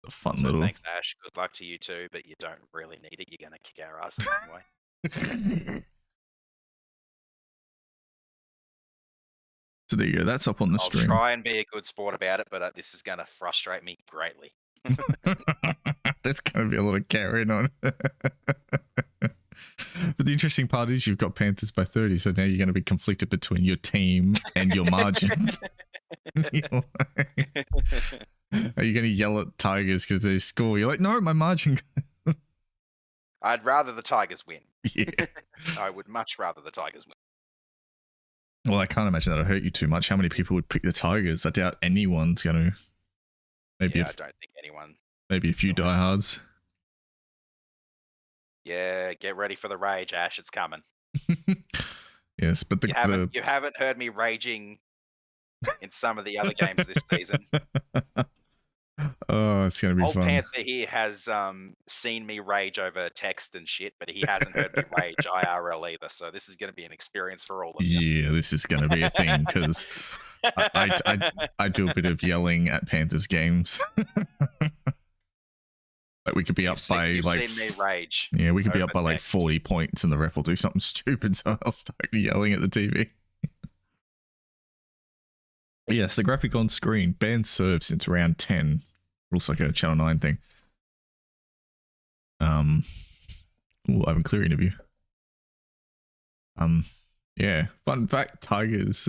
A fun So little. thanks, Ash. Good luck to you too, but you don't really need it. You're going to kick our asses anyway. So there you go. That's up on the stream. I'll try and be a good sport about it, but this is going to frustrate me greatly. There's going to be a lot of carrying on. But the interesting part is you've got Panthers by 30, so now you're going to be conflicted between your team and your margins. Are you going to yell at Tigers because they score? You're like, no, my margin. I'd rather the Tigers win. Yeah. I would much rather the Tigers win. Well, I can't imagine that'll hurt you too much. How many people would pick the Tigers? I doubt anyone's going to. Maybe I don't think anyone. Maybe a few diehards. Yeah, get ready for the rage, Ash. It's coming. Yes, but you haven't heard me raging in some of the other games this season. Oh, it's going to be Old fun. Panther here has seen me rage over text and shit, but he hasn't heard me rage IRL either. So this is going to be an experience for all of you. Yeah, this is going to be a thing because I do a bit of yelling at Panthers games. Like we could be up by like seen me rage. Yeah, we could be up by like text. 40 points and the ref will do something stupid, so I'll start yelling at the TV. Yes, the graphic on screen. Banned serve since round 10. Looks like a Channel 9 thing. Ooh, Ivan Cleary interview. Yeah. Fun fact, Tigers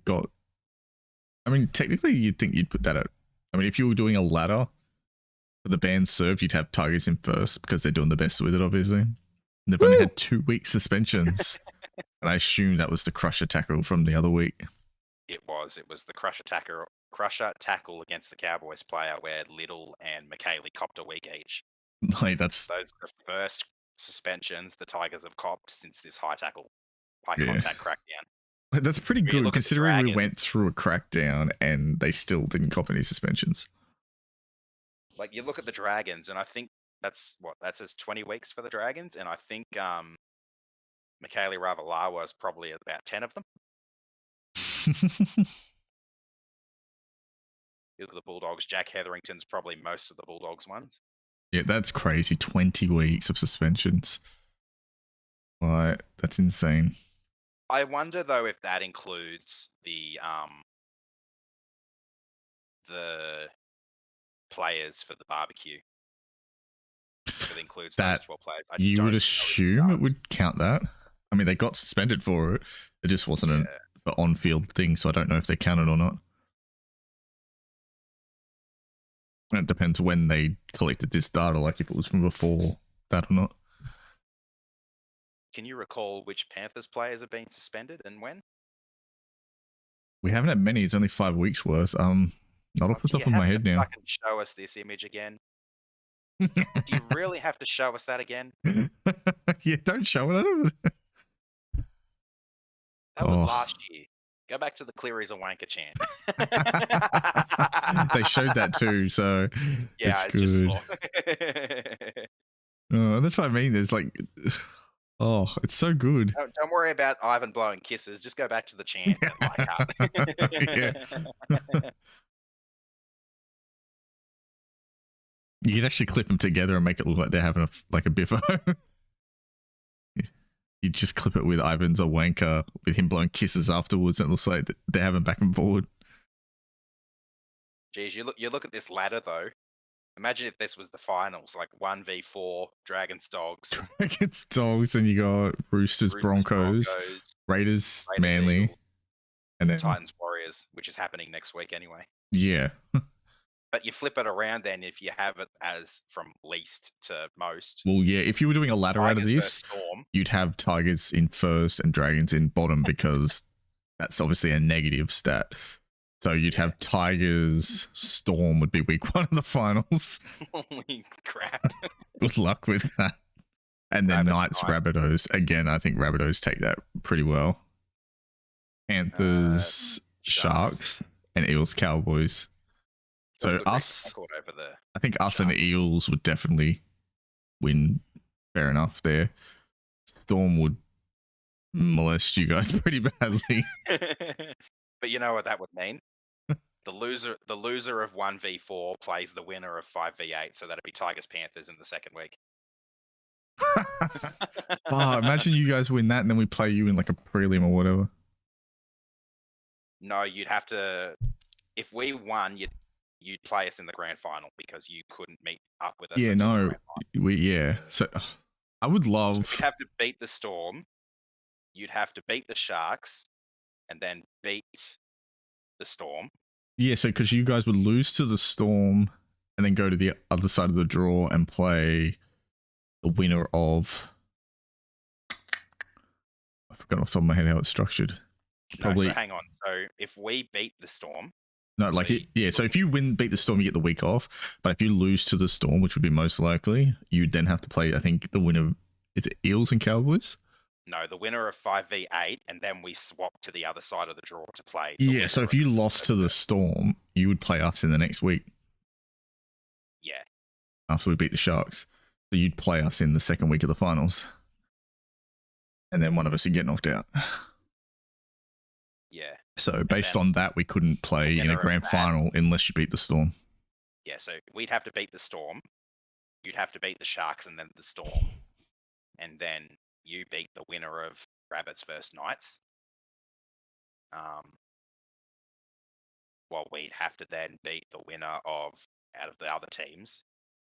got... I mean, technically you'd think you'd put that at... I mean, if you were doing a ladder for the banned serve, you'd have Tigers in first because they're doing the best with it, obviously. They've only had 2 week suspensions. And I assume that was the crusher tackle from the other week. It was the crusher tackle against the Cowboys player where Little and McKaylee copped a week each. Like, that's Those are the first suspensions the Tigers have copped since this high contact crackdown. like, that's pretty When you good look at the considering we Dragons- went through a crackdown and they still didn't cop any suspensions. Like you look at the Dragons, and I think that says 20 weeks for the Dragons, and I think McKaylee Ravalawa was probably about 10 of them. You look at the Bulldogs, Jack Hetherington's probably most of the Bulldogs ones. Yeah, that's crazy. 20 weeks of suspensions. Like, that's insane. I wonder though if that includes the players for the barbecue. If it includes That those 12 players. I You don't would know if assume it does. would count that. I mean, they got suspended for it. It just wasn't an on-field thing, so I don't know if they counted or not. And it depends when they collected this data, like if it was from before that or not. Can you recall which Panthers players have been suspended and when? We haven't had many. It's only 5 weeks worth. Not off the Do you top of my have head to now. fucking show us this image again. Do you really have to show us that again? Yeah, don't show it. I don't. That was Oh. last year. Go back to the Cleary's a wanker chant. They showed that too, so Yeah, it's I good. just saw. Oh, that's what I mean. There's like, oh, it's so good. Don't worry about Ivan blowing kisses. Just go back to the chant. And like Yeah. You could actually clip them together and make it look like they're having a biffo. You just clip it with Ivan's a wanker with him blowing kisses afterwards, and it looks like they're having back and forward. Geez, you look at this ladder though. Imagine if this was the finals, like 1v4, Dragons, Dogs, Against Dogs, and you got Roosters, Broncos, Raiders, Manly, Eagles, and then Titans, Warriors, which is happening next week anyway. yeah, But you flip it around then if you have it as from least to most. well, yeah. If you were doing a ladder out of Tigers this, versus Storm. you'd have Tigers in first and Dragons in bottom because that's obviously a negative stat. So you'd have Tigers, Storm would be week 1 of the finals. Holy crap. Good luck with that. And then Rabbits, Knights, Rabbitohs. Again, I think Rabbitohs take that pretty well. Panthers, Sharks, and Eels, Cowboys. So Good us, record over the I think us and Sharks. Eels would definitely win. Fair enough there. Storm would molest you guys pretty badly. But you know what that would mean? The loser of 1v4 plays the winner of 5v8, so that'd be Tigers Panthers in the second week. Oh, imagine you guys win that and then we play you in like a prelim or whatever. No, you'd have to. If we won, you'd play us in the grand final because you couldn't meet up with us. Yeah, until the no. grand final. Yeah. So I would love. So you'd have to beat the Storm. You'd have to beat the Sharks, and then beat the Storm. Yeah, so because you guys would lose to the Storm and then go to the other side of the draw and play the winner of. I forgot off the top of my head how it's structured. Probably No, so hang on. So if we beat the Storm, no, like yeah. So if you beat the Storm, you get the week off. But if you lose to the Storm, which would be most likely, you'd then have to play. I think the winner is it Eels and Cowboys. no, the winner of 5v8, and then we swap to the other side of the draw to play. Yeah. So if you lost to the Storm, you would play us in the next week Yeah. after we beat the Sharks. So you'd play us in the second week of the finals, and then one of us would get knocked out. Yeah. So based then on that, we couldn't play in a winner of grand that- final unless you beat the Storm. Yeah, so we'd have to beat the Storm. You'd have to beat the Sharks and then the Storm. And then you beat the winner of Rabbits versus Knights. Well, we'd have to then beat the winner of, out of the other teams,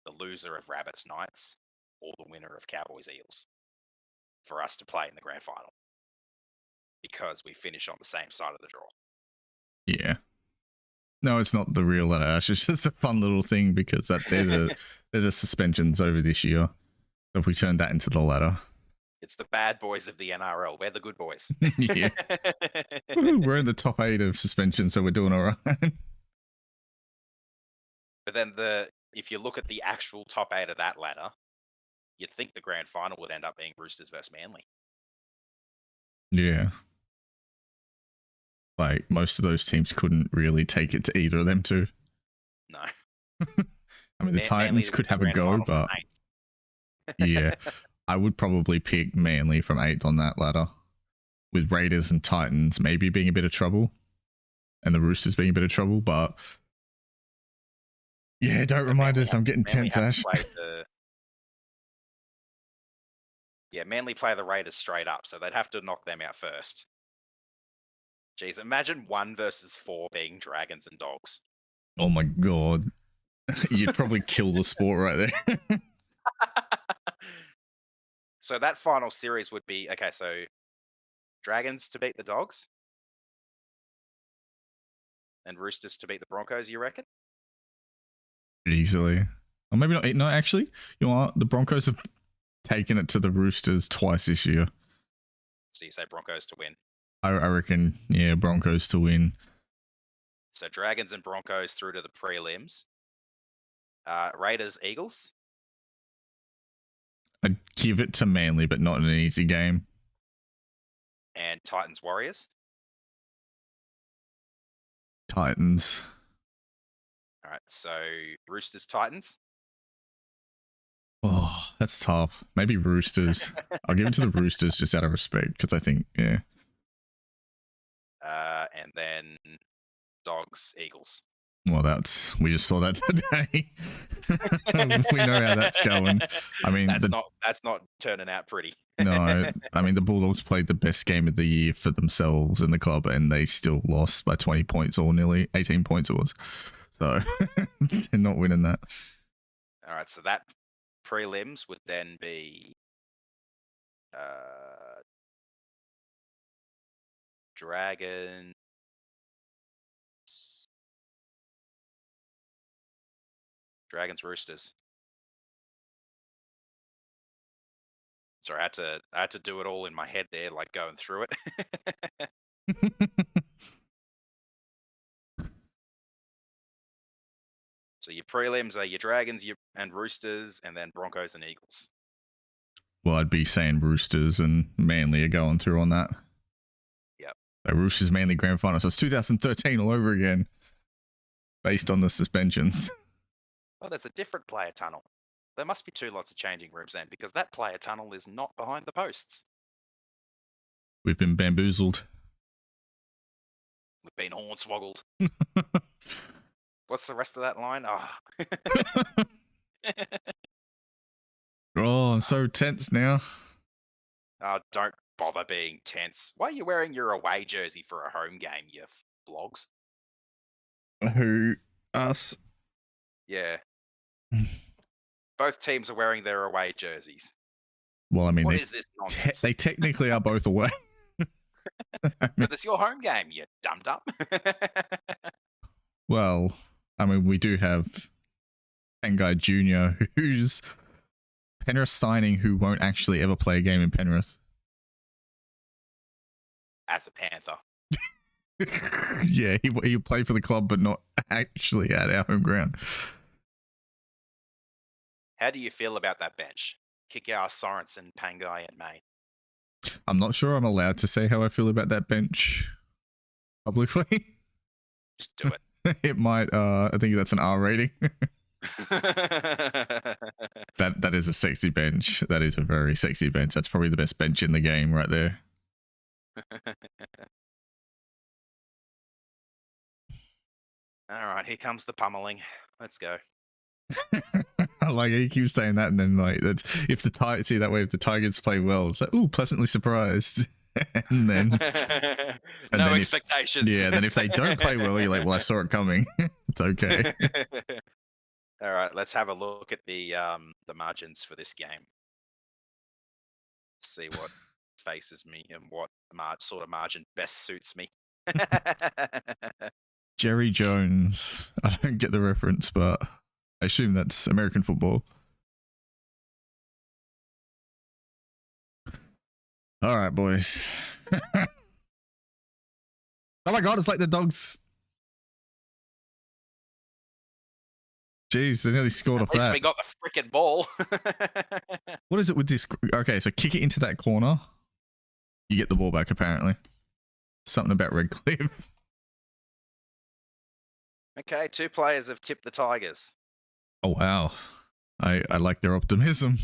the loser of Rabbits Knights, or the winner of Cowboys Eels, for us to play in the grand final. Because we finish on the same side of the draw. Yeah. No, it's not the real ladder. It's just a fun little thing because they're the suspensions over this year. So if we turn that into the ladder, It's the bad boys of the NRL. We're the good boys. Yeah. We're in the top 8 of suspension, so we're doing all right. But then if you look at the actual top 8 of that ladder, you'd think the grand final would end up being Roosters versus Manly. Yeah. Like, most of those teams couldn't really take it to either of them two. No. I mean, the Titans could have a go, but yeah, I would probably pick Manly from 8th on that ladder, with Raiders and Titans maybe being a bit of trouble, and the Roosters being a bit of trouble, but yeah, don't remind us, I'm getting tense, Ash. Yeah, Manly play the Raiders straight up, so they'd have to knock them out first. Jeez, imagine 1 versus 4 being Dragons and Dogs. Oh my god. You'd probably kill the sport right there. So that final series would be, okay, so Dragons to beat the Dogs and Roosters to beat the Broncos, you reckon? Easily. Or maybe not. No, actually, you know what? The Broncos have taken it to the Roosters twice this year. So you say Broncos to win. I reckon, yeah, Broncos to win. So Dragons and Broncos through to the prelims. Raiders, Eagles. I'd give it to Manly, but not in an easy game. And Titans, Warriors. Titans. All right, so Roosters, Titans. Oh, that's tough. Maybe Roosters. I'll give it to the Roosters just out of respect, because I think, yeah. And then Dogs, Eagles. Well, we just saw that today. We know how that's going. I mean, that's not turning out pretty. No, I mean, the Bulldogs played the best game of the year for themselves in the club, and they still lost by 20 points or nearly 18 points it was. So they're not winning that. All right, so that prelims would then be Dragons, Roosters. Sorry, I had to do it all in my head there, like going through it. So your prelims are your Dragons, and Roosters, and then Broncos and Eagles. Well, I'd be saying Roosters and Manly are going through on that. Yep. The Roosters Manly grand final. So it's 2013 all over again, based on the suspensions. Oh, there's a different player tunnel. There must be 2 lots of changing rooms then, because that player tunnel is not behind the posts. We've been bamboozled. We've been hornswoggled. What's the rest of that line? Oh, I'm so tense now. Oh, don't bother being tense. Why are you wearing your away jersey for a home game, you vlogs? Who? Us? Yeah. Both teams are wearing their away jerseys. Well, I mean, what is this nonsense? They technically are both away. But it's your home game, you dummed up. Well, I mean, we do have Pengai Jr., who's Penrith signing, who won't actually ever play a game in Penrith. As a Panther. Yeah, he'll play for the club, but not actually at our home ground. How do you feel about that bench? Kikau, Sorensen, Pangai, and May. I'm not sure I'm allowed to say how I feel about that bench publicly. Just do it. It might. I think that's an R rating. That is a sexy bench. That is a very sexy bench. That's probably the best bench in the game right there. All right, here comes the pummeling. Let's go. Like he keeps saying that, and then like that's if the Tigers play well, it's like, ooh, pleasantly surprised. And then no expectations. Then if they don't play well, you're like, well, I saw it coming. It's okay. All right, let's have a look at the margins for this game. See what faces me and what sort of margin best suits me. Jerry Jones. I don't get the reference, but I assume that's American football. All right, boys. Oh my god, it's like the dogs. Jeez, they nearly scored off At least that. we got the freaking ball. What is it with this? Okay, so kick it into that corner. You get the ball back, apparently. Something about Redcliffe. Okay, 2 players have tipped the Tigers. Oh, wow. I like their optimism.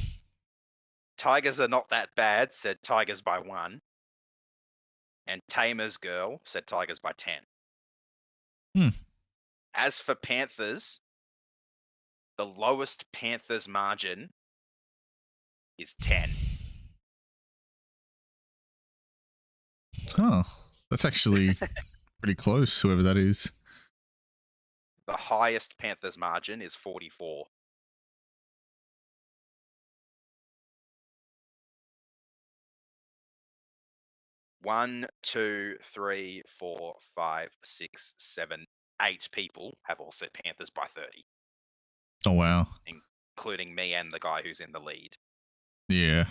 Tigers are not that bad, said Tigers by 1. And Tamer's girl said Tigers by 10. Hmm. As for Panthers, the lowest Panthers margin is 10. Oh, that's actually pretty close, whoever that is. The highest Panthers margin is 44. One, two, three, 4, 5, 6, 7, 8 people have all said Panthers by 30, Oh, wow. including me and the guy who's in the lead. Yeah.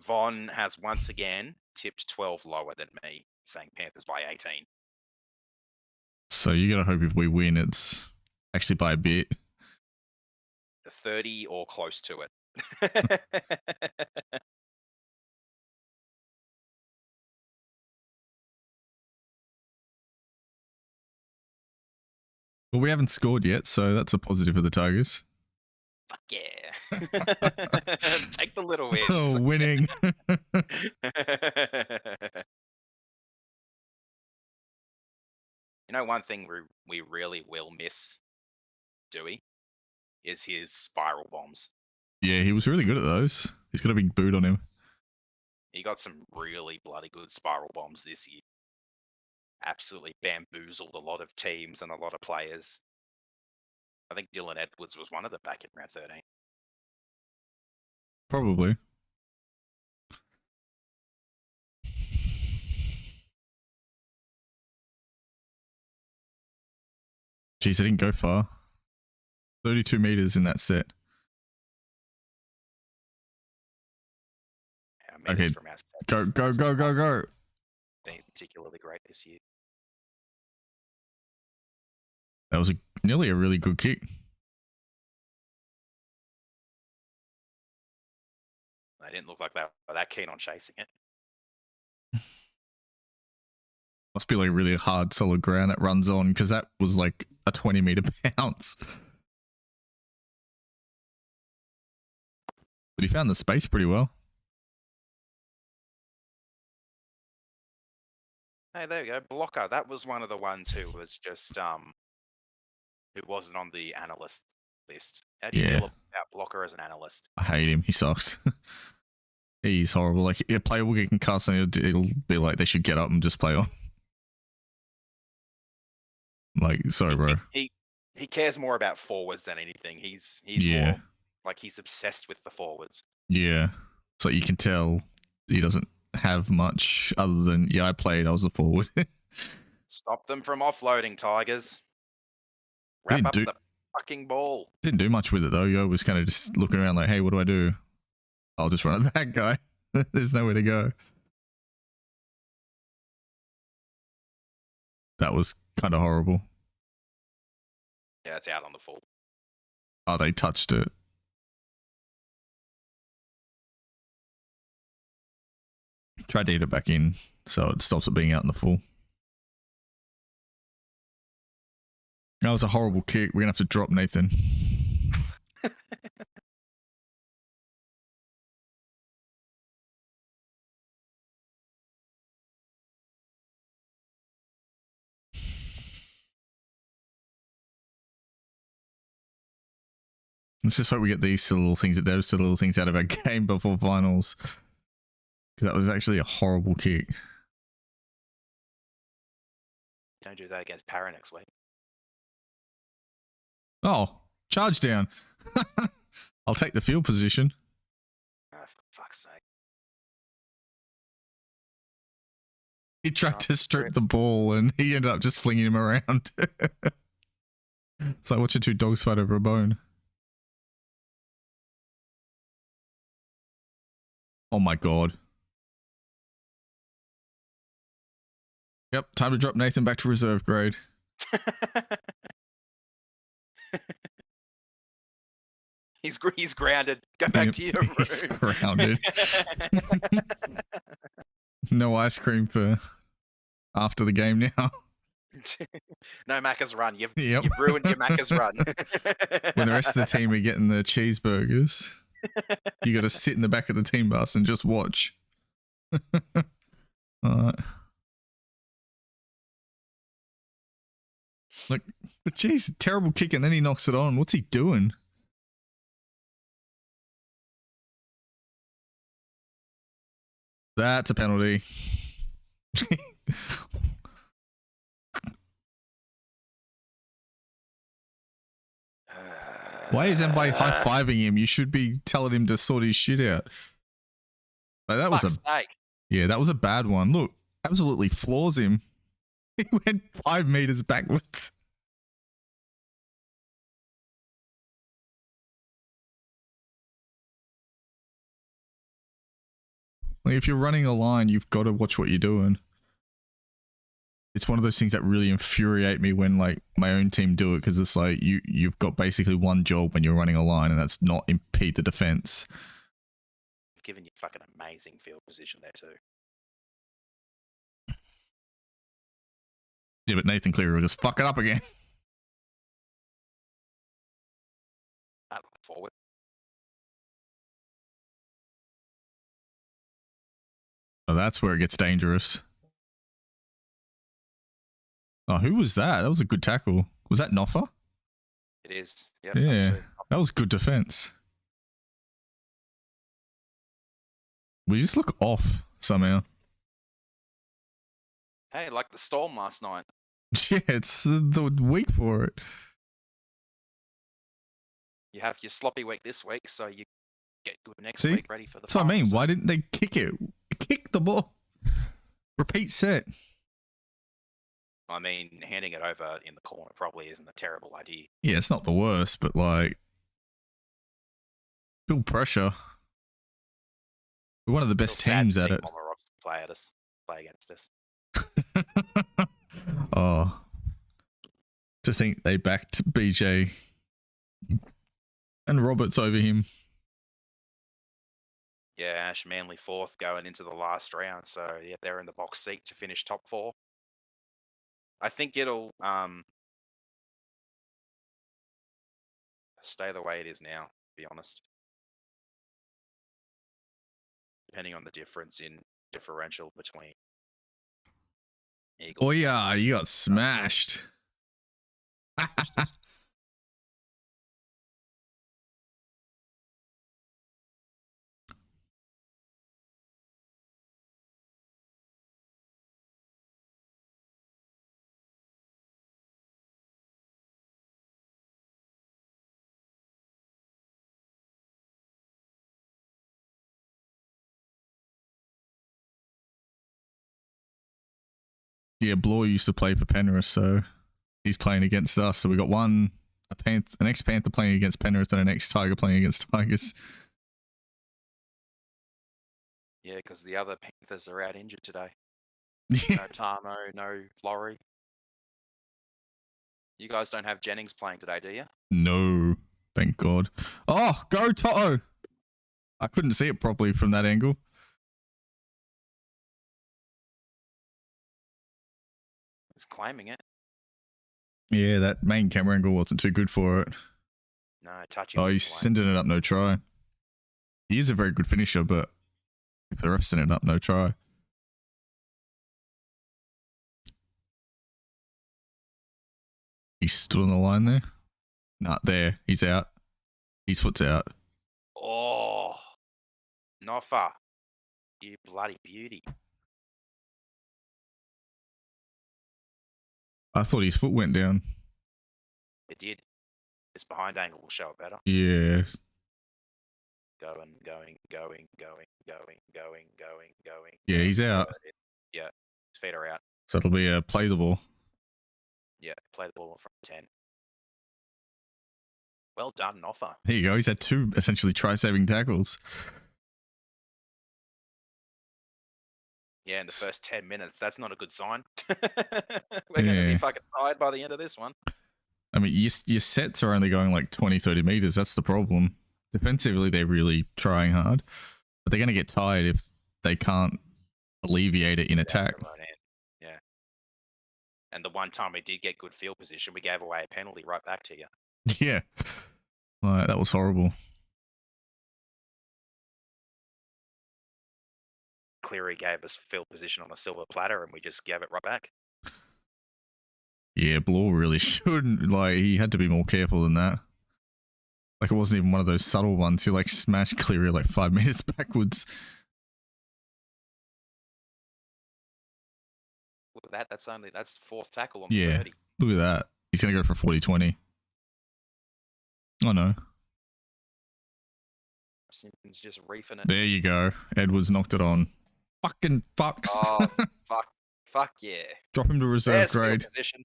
Von has once again tipped 12 lower than me, saying Panthers by 18. So you gotta hope if we win, it's actually by a bit. 30 or close to it. Well, we haven't scored yet, so that's a positive for the Tigers. Fuck yeah. Take the little wins. Oh, winning. You know, one thing we really will miss, Dewey, is his spiral bombs. Yeah, he was really good at those. He's got a big boot on him. He got some really bloody good spiral bombs this year. Absolutely bamboozled a lot of teams and a lot of players. I think Dylan Edwards was one of them back in round 13. Probably. Jeez, I didn't go far. 32 meters in that set. Our Okay, minutes from our Go, sets go, go, go, go. been particularly great this year. That was nearly a really good kick. They didn't look like they were that keen on chasing it. Must be like really hard, solid ground that runs on, because that was like a 20-meter bounce. But he found the space pretty well. Hey, there we go. Blocker. That was one of the ones who was just who wasn't on the analyst list. How do you feel about Blocker as an analyst? I hate him. He sucks. He's horrible. Like, a player will get concussed and it'll be like they should get up and just play on. Like, sorry, bro. He cares more about forwards than anything. He's Yeah. more like he's obsessed with the forwards. Yeah. So you can tell he doesn't have much other than, yeah, I played, I was a forward. Stop them from offloading, Tigers. Wrap up the fucking ball. Didn't do much with it though. Yo was kind of just looking around like, hey, what do I do? I'll just run at that guy. There's nowhere to go. That was kind of horrible. Yeah, it's out on the full. Oh, they touched it. Tried to eat it back in so it stops it being out in the full. That was a horrible kick. We're going to have to drop Nathan. Let's just hope we get these little things, those little things out of our game before finals. Because that was actually a horrible kick. Don't do that against Para next week. Oh, charge down. I'll take the field position. Oh, for fuck's sake. He tried to strip the ball and he ended up just flinging him around. It's like watching two dogs fight over a bone. Oh my god. Yep, time to drop Nathan back to reserve grade. He's grounded. Go back to your room. He's grounded. No ice cream for after the game now. No Macca's run. You've Yep. ruined your Macca's run. When the rest of the team are getting the cheeseburgers, you got to sit in the back of the team bus and just watch. Alright. Like, but geez, terrible kick, and then he knocks it on. What's he doing? That's a penalty. Why is everybody high-fiving him? You should be telling him to sort his shit out. Like, that was a sake. Yeah, that was a bad one. Look, absolutely floors him. He went 5 meters backwards. Like, if you're running a line, you've got to watch what you're doing. It's one of those things that really infuriate me when like my own team do it, because it's like you've got basically one job when you're running a line, and that's not impede the defense. Given you fucking amazing field position there too. Yeah, but Nathan Cleary will just fuck it up again. Forward. Oh, that's where it gets dangerous. Oh, who was that? That was a good tackle. Was that Noffa? It is. Yep, Yeah, that was good defense. We just look off somehow. Hey, like the Storm last night. Yeah, it's the week for it. You have your sloppy week this week, so you get good next See? week, ready for the That's what I mean. finals. Why didn't they kick it? Kick the ball. Repeat set. I mean, handing it over in the corner probably isn't a terrible idea. Yeah, it's not the worst, but like, build pressure. We're one of the best Feel bad teams to at see it. Comoros play against us. Oh, to think they backed BJ and Roberts over him. Yeah, Ash Manly 4th going into the last round, so yeah, they're in the box seat to finish top 4. I think it'll stay the way it is now, to be honest. Depending on the difference in differential between Eagles. Oh yeah, you got smashed. Yeah, Bloor used to play for Penrith, so he's playing against us. So we got an ex-Panther playing against Penrith and an ex-Tiger playing against Tigers. Yeah, because the other Panthers are out injured today. Yeah. No Tamo, no Laurie. You guys don't have Jennings playing today, do you? No, thank God. Oh, go Toto! I couldn't see it properly from that angle. He's claiming it. Yeah, that main camera angle wasn't too good for it. No, touching. Oh, he's sending it up, no try. He is a very good finisher, but if the ref's sending it up, no try. He stood on the line there. Nah, there. He's out. His foot's out. Oh, Noffa, you bloody beauty. I thought his foot went down. It did. This behind angle will show it better. Yeah. Going. Yeah, he's out. Yeah, his feet are out. So it'll be a play the ball. Yeah, play the ball from 10. Well done, Noffa. There you go. He's had 2 essentially try-saving tackles. Yeah, in the first 10 minutes, that's not a good sign. We're going to be fucking tired by the end of this one. I mean, your sets are only going like 20, 30 meters. That's the problem. Defensively, they're really trying hard, but they're going to get tired if they can't alleviate it in attack. Yeah. And the one time we did get good field position, we gave away a penalty right back to you. Yeah. That was horrible. Cleary gave us field position on a silver platter and we just gave it right back. Yeah, Blore really shouldn't. Like, he had to be more careful than that. Like, it wasn't even one of those subtle ones. He, like, smashed Cleary like 5 minutes backwards. Look at that. That's fourth tackle on 30. Look at that. He's going to go for 40-20. Oh, no. Simpson's just reefing it. There you go. Edwards knocked it on. Fucking fucks. Oh, fuck yeah. Drop him to reserve grade. Position.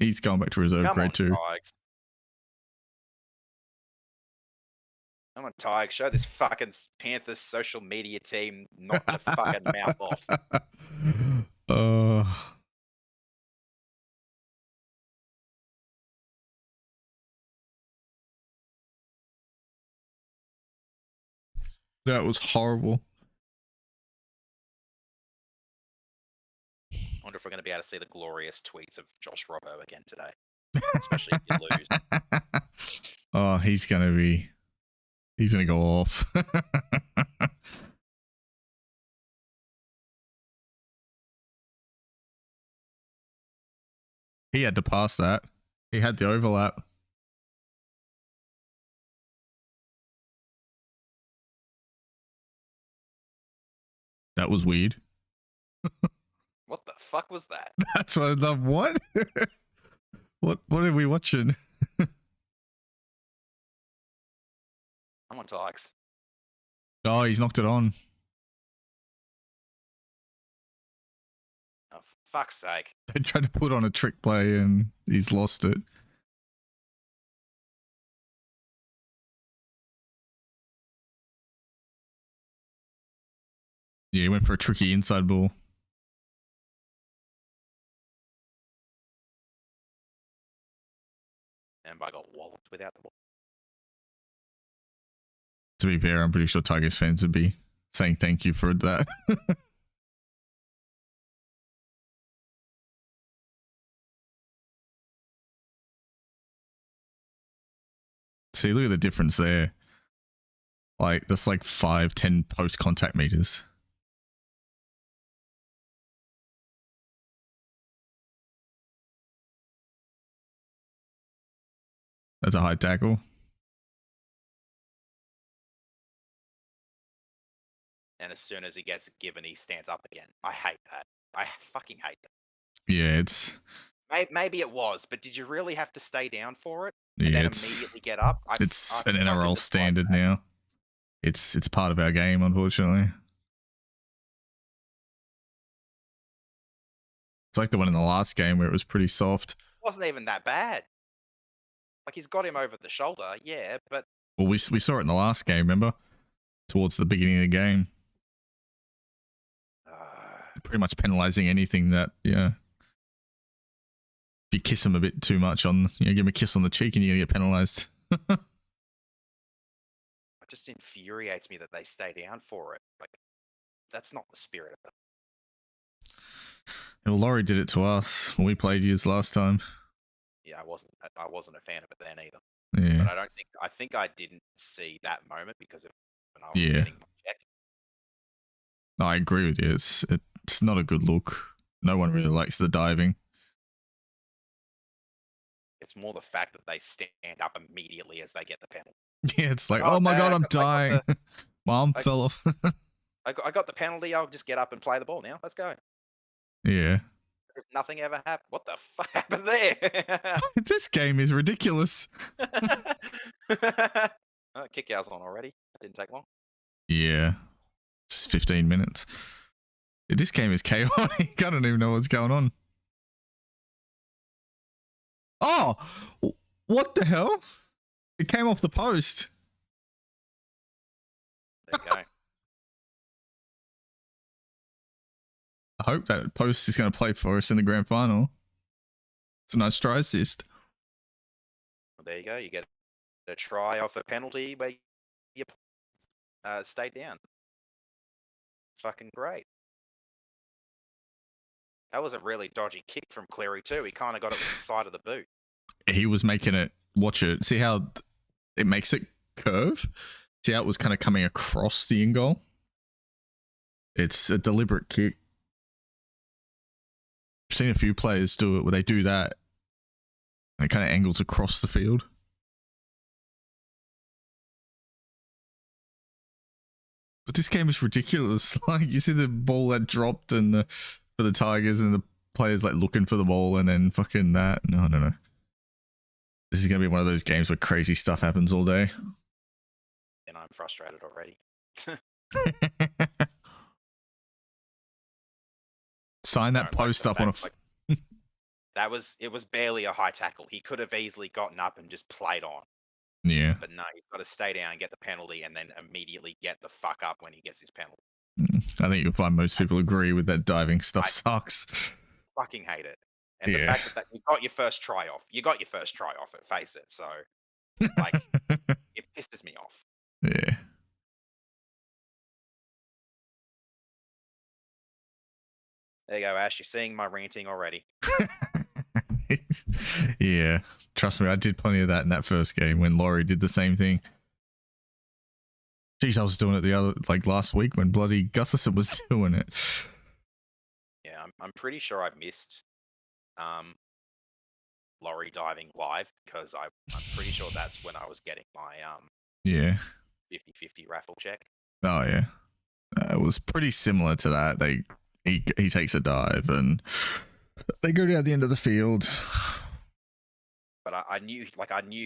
He's going back to reserve grade too. Tigers. Come on, Tigers. Show this fucking Panthers social media team not to fucking mouth off. That was horrible. I wonder if we're going to be able to see the glorious tweets of Josh Robbo again today. Especially if you lose. Oh, he's going to go off. He had to pass that. He had the overlap. That was weird. What the fuck was that? That's what I love. What? What are we watching? I'm on Tigers. Oh, he's knocked it on. Oh, for fuck's sake. They tried to put on a trick play and he's lost it. Yeah, he went for a tricky inside ball. And I got walloped without the ball. To be fair, I'm pretty sure Tigers fans would be saying thank you for that. See, look at the difference there. Like, that's like 5-10 post-contact meters. That's a high tackle. And as soon as he gets given, he stands up again. I hate that. I fucking hate that. Yeah, it's... Maybe it was, but did you really have to stay down for it? Yeah, and then it's... immediately get up? It's an NRL standard now. It's part of our game, unfortunately. It's like the one in the last game where it was pretty soft. It wasn't even that bad. Like, he's got him over the shoulder, yeah, but... Well, we saw it in the last game, remember? Towards the beginning of the game. Pretty much penalising anything that, yeah. If you kiss him a bit too much on, give him a kiss on the cheek and you're going to get penalised. It just infuriates me that they stay down for it. Like, that's not the spirit of it. Well, Laurie did it to us when we played years last time. Yeah, I wasn't a fan of it then either. Yeah. But I think I didn't see that moment because of when I was getting my check. I agree with you. It's not a good look. No one really likes the diving. It's more the fact that they stand up immediately as they get the penalty. Yeah, it's like, oh my god, I'm dying. My arm fell off. I got the penalty. I'll just get up and play the ball now. Let's go. Yeah. Nothing ever happened. What the fuck happened there? This game is ridiculous. Kick hours on already. That didn't take long. Yeah. It's 15 minutes. This game is chaotic. I don't even know what's going on. Oh! What the hell? It came off the post. There you go. I hope that Post is going to play for us in the grand final. It's a nice try assist. Well, there you go. You get a try off a penalty where you stay down. Fucking great. That was a really dodgy kick from Cleary too. He kind of got it with the side of the boot. He was making it. Watch it. See how it makes it curve? See how it was kind of coming across the in goal? It's a deliberate kick. I've seen a few players do it where they do that. And it kind of angles across the field. But this game is ridiculous. Like, you see the ball that dropped and for the Tigers and the players like looking for the ball and then fucking that. No, I don't know. This is going to be one of those games where crazy stuff happens all day. And I'm frustrated already. Sign that Post up on a... it was barely a high tackle. He could have easily gotten up and just played on. Yeah. But no, he's got to stay down and get the penalty and then immediately get the fuck up when he gets his penalty. I think you'll find most people agree with that diving stuff sucks. Fucking hate it. And the fact that you got your first try off. You got your first try off it, face it. So, like, it pisses me off. Yeah. There you go, Ash. You're seeing my ranting already. Yeah. Trust me, I did plenty of that in that first game when Laurie did the same thing. Jeez, I was doing it last week when bloody Gutherson was doing it. Yeah, I'm pretty sure I've missed Laurie diving live because I'm pretty sure that's when I was getting my 50-50 raffle check. Oh yeah. It was pretty similar to that. He takes a dive and they go down the end of the field. But I knew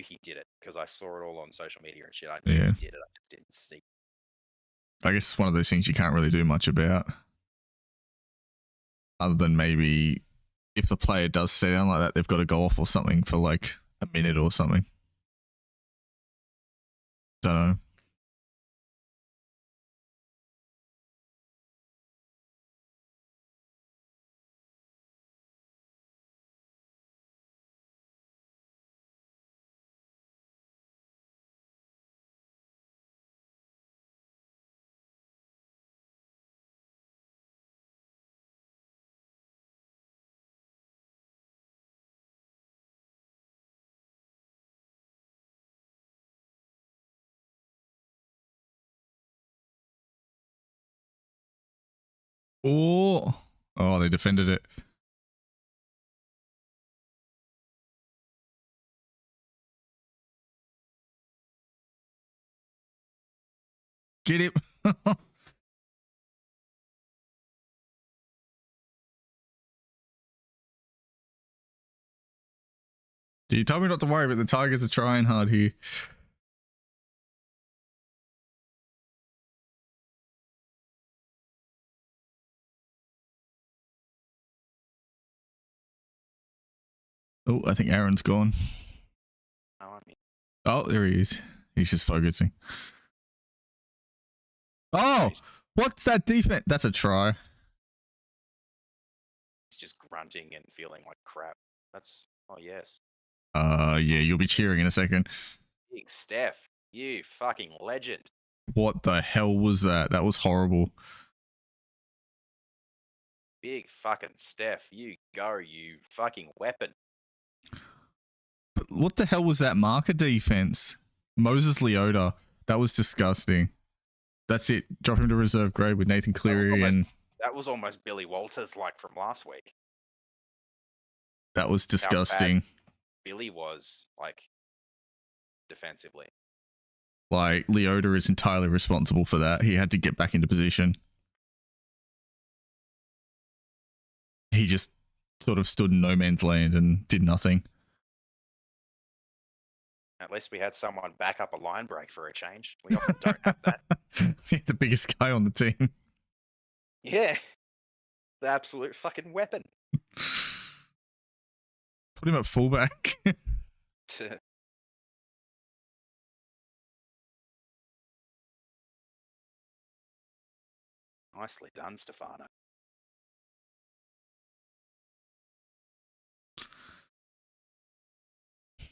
he did it because I saw it all on social media and shit. I knew he did it. I just didn't see. I guess it's one of those things you can't really do much about. Other than maybe if the player does stay down like that, they've got to go off or something for like a minute or something. Don't know. Oh, they defended it. Get it. You told me not to worry, but the Tigers are trying hard here. Oh, I think Aaron's gone. Oh, there he is. He's just focusing. Oh, what's that defense? That's a try. He's just grunting and feeling like crap. Oh yes. Yeah, you'll be cheering in a second. Big Steph, you fucking legend. What the hell was that? That was horrible. Big fucking Steph, you go, you fucking weapon. But what the hell was that marker defense? Moses Leota. That was disgusting. That's it. Drop him to reserve grade with Nathan Cleary that was almost Billy Walters like from last week. That was disgusting. Billy was like defensively. Like Leota is entirely responsible for that. He had to get back into position. He just sort of stood in no man's land and did nothing. At least we had someone back up a line break for a change. We often don't have that. The biggest guy on the team. Yeah. The absolute fucking weapon. Put him at fullback. Nicely done, Stefano.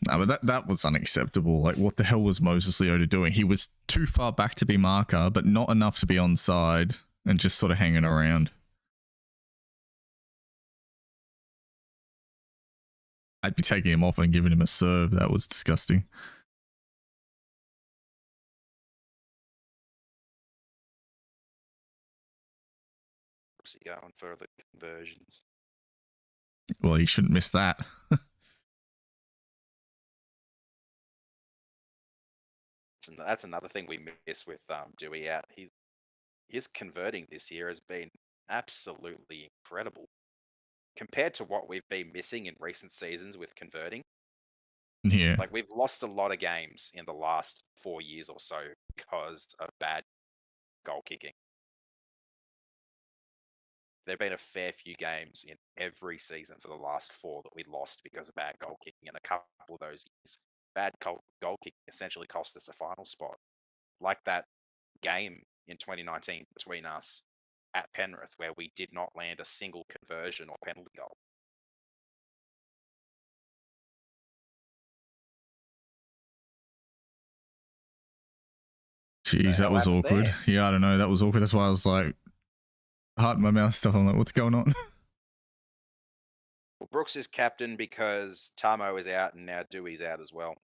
No, but that was unacceptable. Like, what the hell was Moses Leota doing? He was too far back to be marker, but not enough to be onside, and just sort of hanging around. I'd be taking him off and giving him a serve. That was disgusting. What's he going for the conversions? Well, he shouldn't miss that. That's another thing we miss with Dewey out. His converting this year has been absolutely incredible compared to what we've been missing in recent seasons with converting. Yeah. Like, we've lost a lot of games in the last 4 years or so because of bad goal kicking. There've been a fair few games in every season for the last 4 that we lost because of bad goal kicking, and a couple of those years, bad goal kicking essentially cost us a final spot. Like that game in 2019 between us at Penrith, where we did not land a single conversion or penalty goal. Jeez, that was happened awkward. there? Yeah, I don't know. That was awkward. That's why I was like, heart in my mouth stuff. I'm like, what's going on? Well, Brooks is captain because Tamo is out and now Dewey's out as well.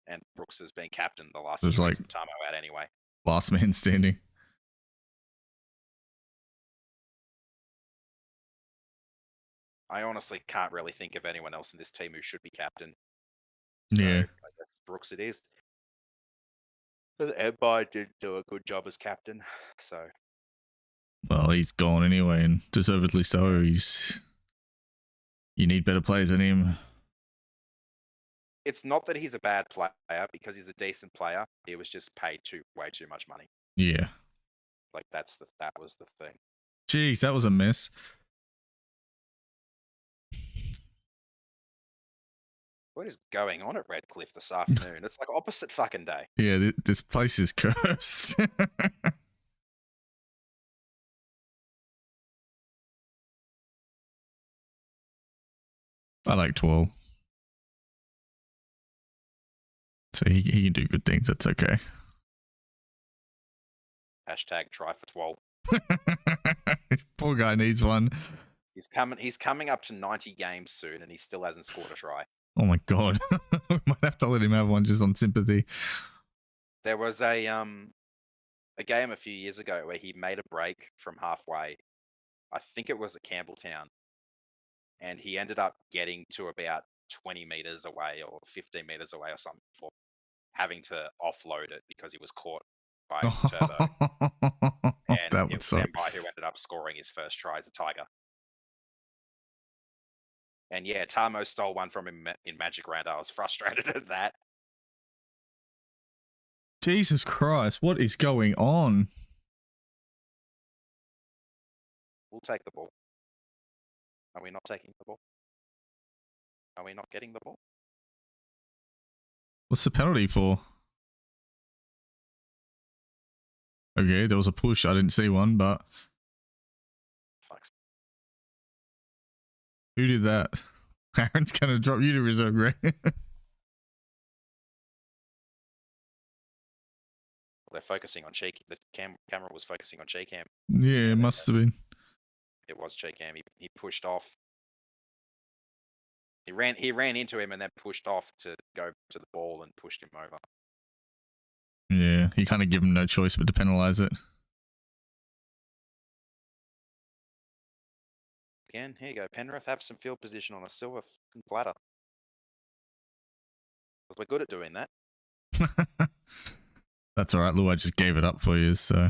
And Brooks has been captain the last few It's like weeks with Tamo out anyway. last man standing. I honestly can't really think of anyone else in this team who should be captain. Yeah. So I guess Brooks it is. But Empire did do a good job as captain. So Well, he's gone anyway, and deservedly so. You need better players than him. it's not that he's a bad player, because he's a decent player. He was just paid way too much money. Yeah. Like that was the thing. Jeez, that was a mess. What is going on at Redcliffe this afternoon? It's like opposite fucking day. Yeah, this place is cursed. I like 12. So he can do good things. That's okay. Hashtag try for 12. Poor guy needs one. He's coming up to 90 games soon, and he still hasn't scored a try. Oh my god. Might have to let him have one just on sympathy. There was a game a few years ago where he made a break from halfway. I think it was at Campbelltown, and he ended up getting to about 20 meters away or 15 meters away or something before having to offload it because he was caught by Turbo. And that it would was suck. Sembai who ended up scoring his first try as a Tiger. And yeah, Tamo stole one from him in Magic Round. I was frustrated at that. Jesus Christ, what is going on? We'll take the ball. Are we not taking the ball? Are we not getting the ball? What's the penalty for? Okay, there was a push. I didn't see one, but Fuck's. who did that? Aaron's going to drop you to reserve, Greg. They're focusing on Cheeky. The camera was focusing on Cheekam. Yeah, it must have been. It was Cheekam. He pushed off. He ran into him and then pushed off to go to the ball and pushed him over. Yeah, you kind of give him no choice but to penalise it. Again, here you go. Penrith have some field position on a silver platter. We're good at doing that. That's all right, Lou. I just gave it up for you, so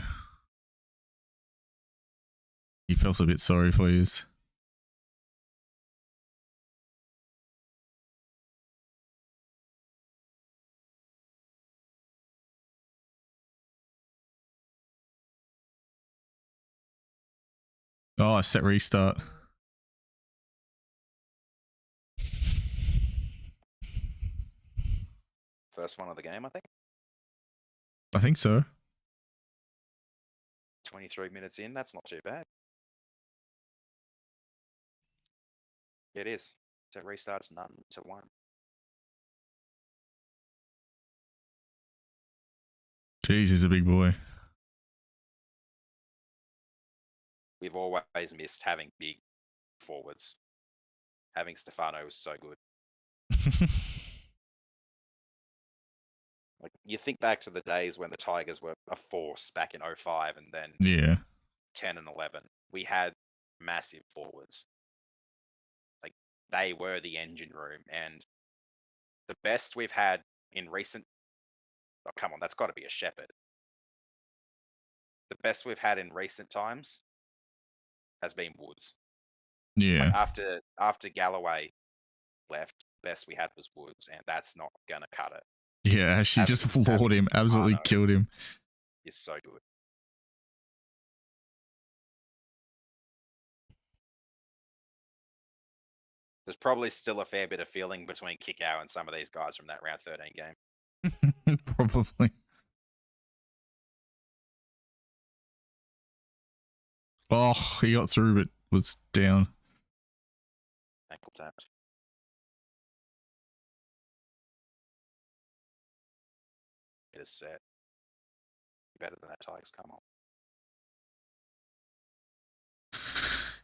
he felt a bit sorry for you. Oh, set restart. First one of the game, I think. I think so. 23 minutes in. That's not too bad. It is. Set restarts none to 1. Jeez, he's a big boy. We've always missed having big forwards. Having Stefano was so good. Like, you think back to the days when the Tigers were a force back in 05 and then Yeah. 10 and 11. We had massive forwards. Like, they were the engine room. And the best we've had in recent... Oh, come on, that's got to be a Shepherd. The best we've had in recent times has been Woods. Yeah. Like, after Galloway left, the best we had was Woods, and that's not going to cut it. Yeah, she just floored him, absolutely killed him. He's so good. There's probably still a fair bit of feeling between Kickow and some of these guys from that round 13 game. Probably. Oh, he got through but was down. Ankle tapped. It is set. Better than that, Tigers. Come on.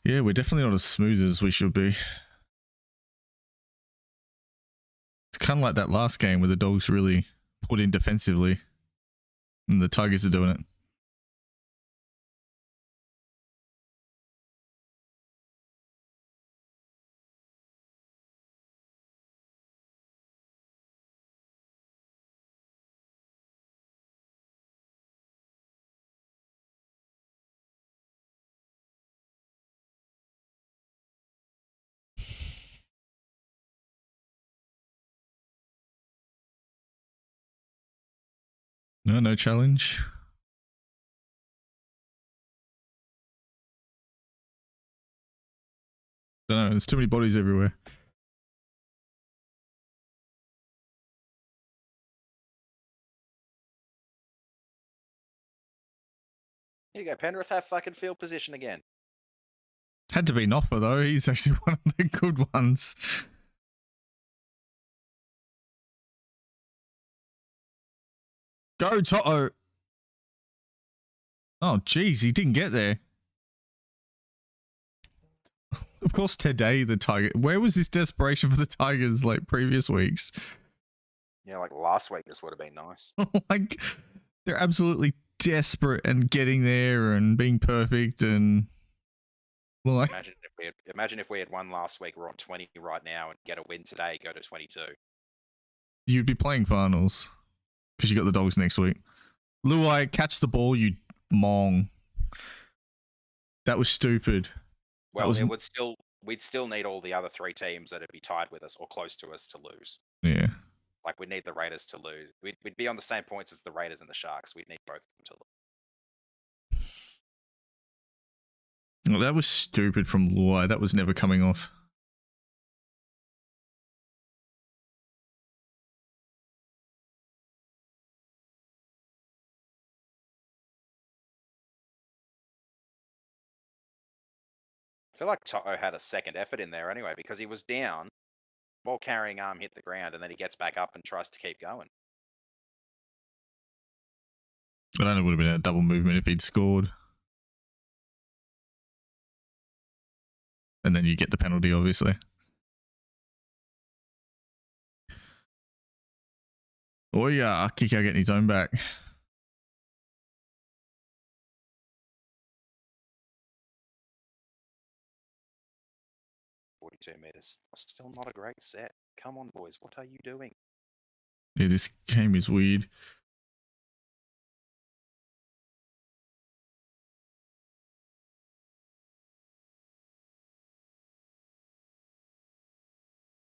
Yeah, we're definitely not as smooth as we should be. It's kind of like that last game where the Dogs really put in defensively and the Tigers are doing it. No challenge. Don't know, there's too many bodies everywhere. Here you go, Penrith have fucking field position again. Had to be Noffa though, he's actually one of the good ones. Go Toto! Oh jeez, he didn't get there. Of course today the Tiger... Where was this desperation for the Tigers like previous weeks? Yeah, like last week this would have been nice. Like, they're absolutely desperate and getting there and being perfect and... Like, Imagine if we had won last week, we're on 20 right now, and get a win today, go to 22. You'd be playing finals. Because you got the Dogs next week. Luai, catch the ball, you mong. That was stupid. Well, we'd still need all the other three teams that'd be tied with us or close to us to lose. Yeah. Like, we'd need the Raiders to lose. We'd be on the same points as the Raiders and the Sharks. We'd need both of them to lose. Well, that was stupid from Luai. That was never coming off. I feel like Toto had a second effort in there anyway, because he was down, ball carrying arm hit the ground, and then he gets back up and tries to keep going. I don't know, it would have been a double movement if he'd scored. And then you get the penalty, obviously. Oh yeah, Kiko getting his own back. Meters. Still not a great set. Come on, boys. What are you doing? Yeah, this game is weird.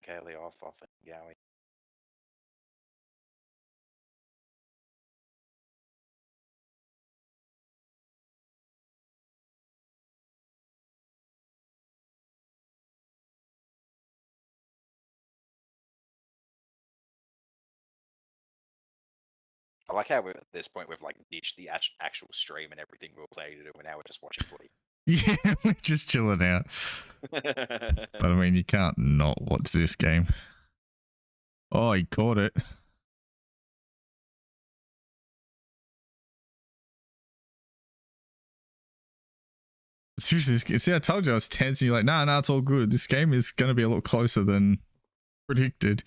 Kaylee off and Gowie. I like how at this point we've like ditched the actual stream and everything we were planning to do, and now we're just watching footy. Yeah, we're just chilling out. But I mean, you can't not watch this game. Oh, he caught it. Seriously, see, I told you I was tense, and you're like, nah, it's all good. This game is going to be a lot closer than predicted.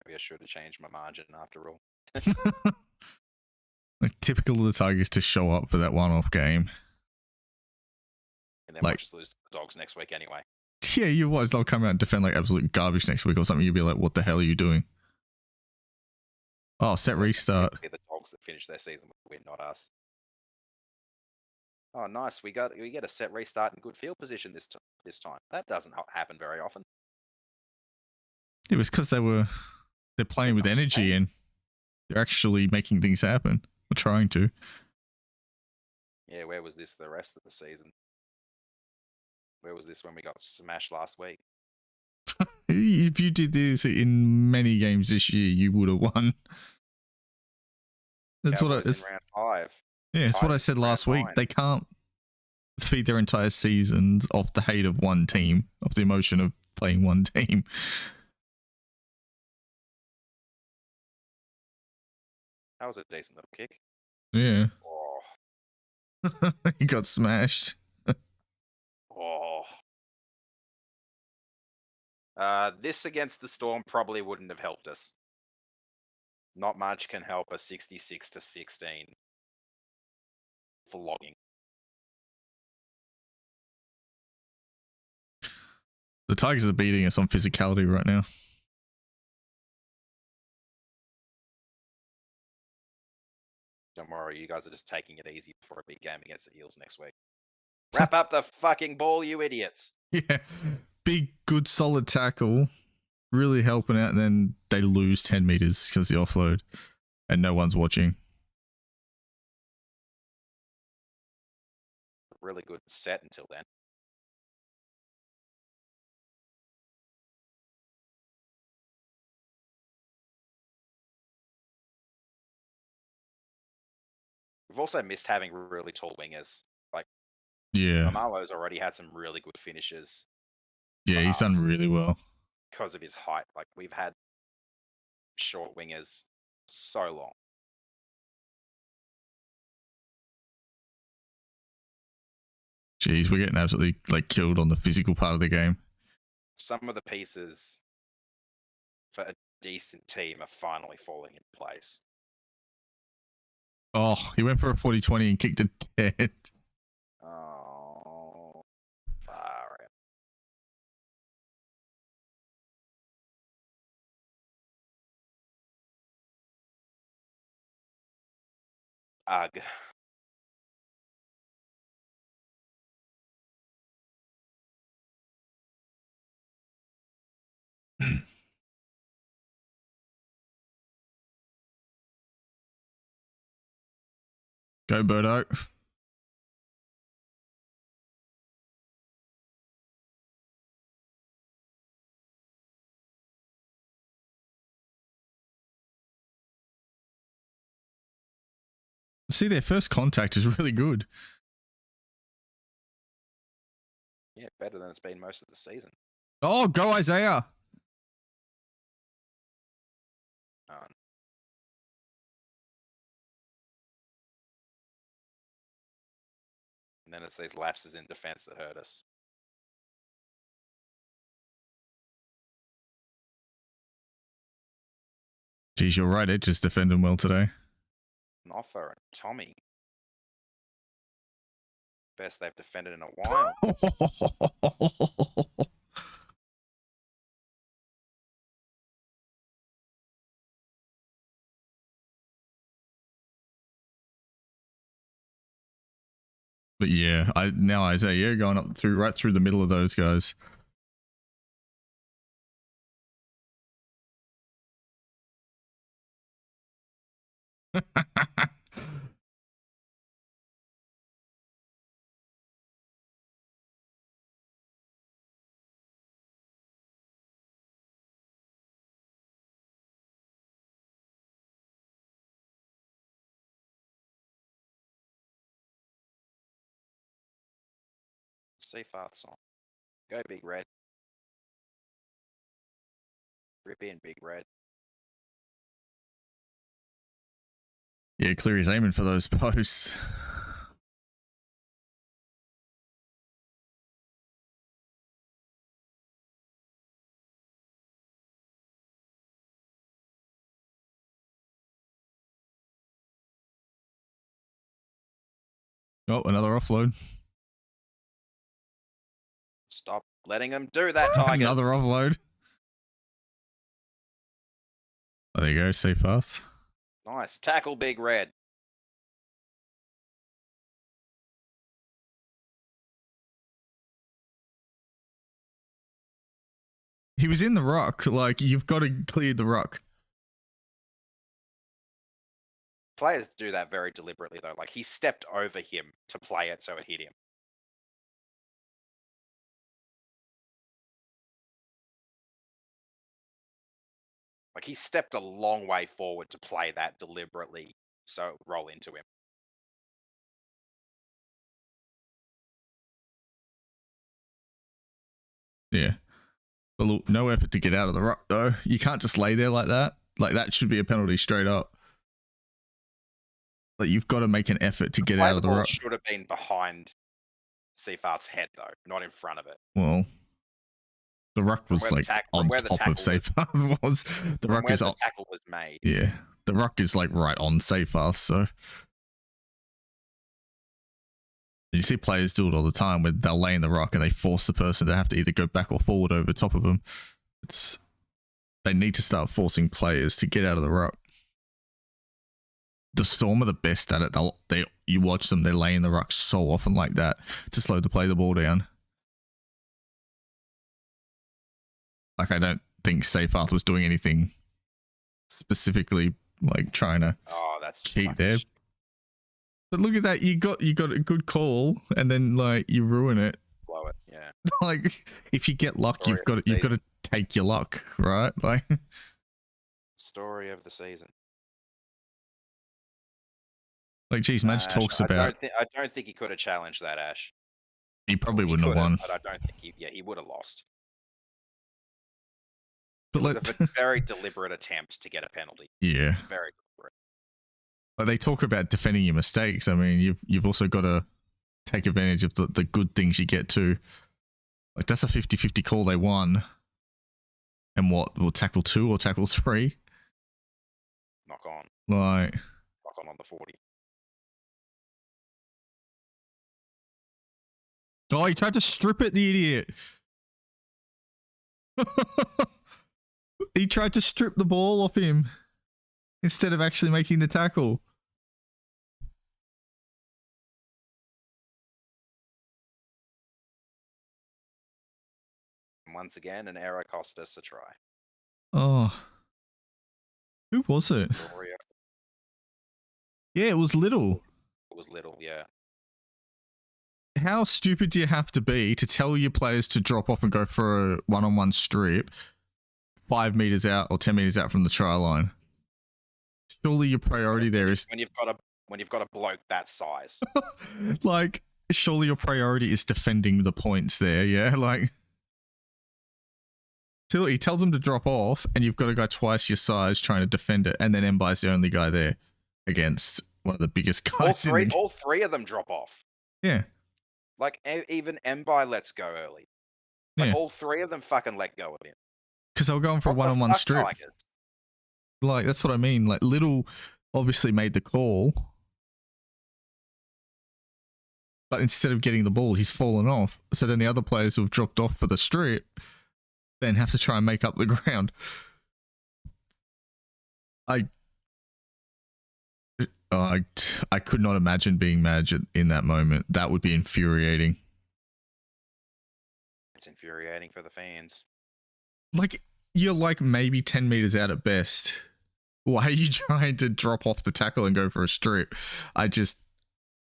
Maybe I should have changed my margin after all. Like, typical of the Tigers to show up for that one-off game. And then Like- we'll just lose to the Dogs next week anyway. Yeah, you watch. They'll come out and defend like absolute garbage next week or something. You'll be like, what the hell are you doing? Oh, set restart. It'll be the Dogs that finish their season with a win, not us. Oh, nice. We get a set restart in good field position this time. That doesn't happen very often. It was because they're playing with energy and they're actually making things happen. Or trying to. Yeah, where was this the rest of the season? Where was this when we got smashed last week? If you did this in many games this year, you would have won. That's what Cowboys in round 5. Yeah, it's what I Titans said in last round week. 9. They can't feed their entire seasons off the hate of one team, of the emotion of playing one team. That was a decent little kick. Yeah. Oh, He got smashed. oh. This against the Storm probably wouldn't have helped us. Not much can help a 66-16 flogging. The Tigers are beating us on physicality right now. Don't worry, you guys are just taking it easy for a big game against the Eels next week. Wrap up the fucking ball, you idiots. Yeah. Big, good, solid tackle. Really helping out, and then they lose 10 meters because the offload. And no one's watching. Really good set until then. We've also missed having really tall wingers. Like, Yeah. Amalo's already had some really good finishes Yeah, he's done really well. because of his height. Like, we've had short wingers so long. Jeez, we're getting absolutely like killed on the physical part of the game. Some of the pieces for a decent team are finally falling into place. Oh, he went for a 40-20 and kicked it dead. Oh, far out. Ugh. Go, Birdo. See, their first contact is really good. Yeah, better than it's been most of the season. Oh, go Isaiah. And then it's these lapses in defense that hurt us. Geez, you're right. It just defended well today. An offer and Tommy. Best they've defended in a while. But yeah, now Isaiah, you're going up right through the middle of those guys. Seafarth song. Go Big Red. Rip in Big Red. Yeah, Cleary's aiming for those posts. Oh, another offload. Stop letting them do that, Tigers. Another offload. Oh, there you go, safe path. Nice. Tackle Big Red. He was in the ruck. Like, you've got to clear the ruck. Players do that very deliberately, though. Like, he stepped over him to play it so it hit him. Like, he stepped a long way forward to play that deliberately so it would roll into him. Yeah. But look, no effort to get out of the ruck, though. You can't just lay there like that. Like, that should be a penalty straight up. Like, you've got to make an effort to get out of the ruck. Should have been behind Seyfarth's head, though, not in front of it. Well, the ruck was like on top of Seyfarth was. The ruck is the tackle was made. Yeah, the ruck is like right on Seyfarth. So you see players do it all the time where they'll lay in the ruck and they force the person to have to either go back or forward over top of them. They need to start forcing players to get out of the ruck. The Storm are the best at it. You watch them, they lay in the ruck so often like that to slow the ball down. Like, I don't think Seyfarth was doing anything specifically like trying to cheat there. But look at that, you got a good call and then like you ruin it. Blow it, yeah. Like, if you get luck, you've got to take your luck, right? Like, story of the season. Like, geez, Madge talks about. I don't think he could have challenged that, Ash. He probably wouldn't have won. But I don't think he would have lost. But it was a very deliberate attempt to get a penalty. Yeah. Very deliberate. But they talk about defending your mistakes. I mean, you've also got to take advantage of the good things you get too. Like, that's a 50-50 call they won. And what, will tackle 2 or tackle 3? Knock on. Like, knock on the 40. Oh, he tried to strip it, the idiot. He tried to strip the ball off him instead of actually making the tackle. And once again, an error cost us a try. Oh. Who was it? Gloria. Yeah, it was Little. It was Little, yeah. How stupid do you have to be to tell your players to drop off and go for a one-on-one strip 5 meters out or 10 meters out from the try line? Surely your priority there is when you've got a bloke that size. Like, surely your priority is defending the points there, yeah? Like, till he tells them to drop off and you've got a guy twice your size trying to defend it, and then Mbai's the only guy there against one of the biggest guys. All three of them drop off. Yeah. Like, even Mbai lets go early. Like, yeah. all 3 of them fucking let go of him. Because they were going for a one-on-one strip. Tigers? Like, that's what I mean. Like, Little obviously made the call. But instead of getting the ball, he's fallen off. So then the other players who have dropped off for the strip then have to try and make up the ground. I could not imagine being Madge in that moment. That would be infuriating. It's infuriating for the fans. Like, you're like maybe 10 meters out at best. Why are you trying to drop off the tackle and go for a strip? I think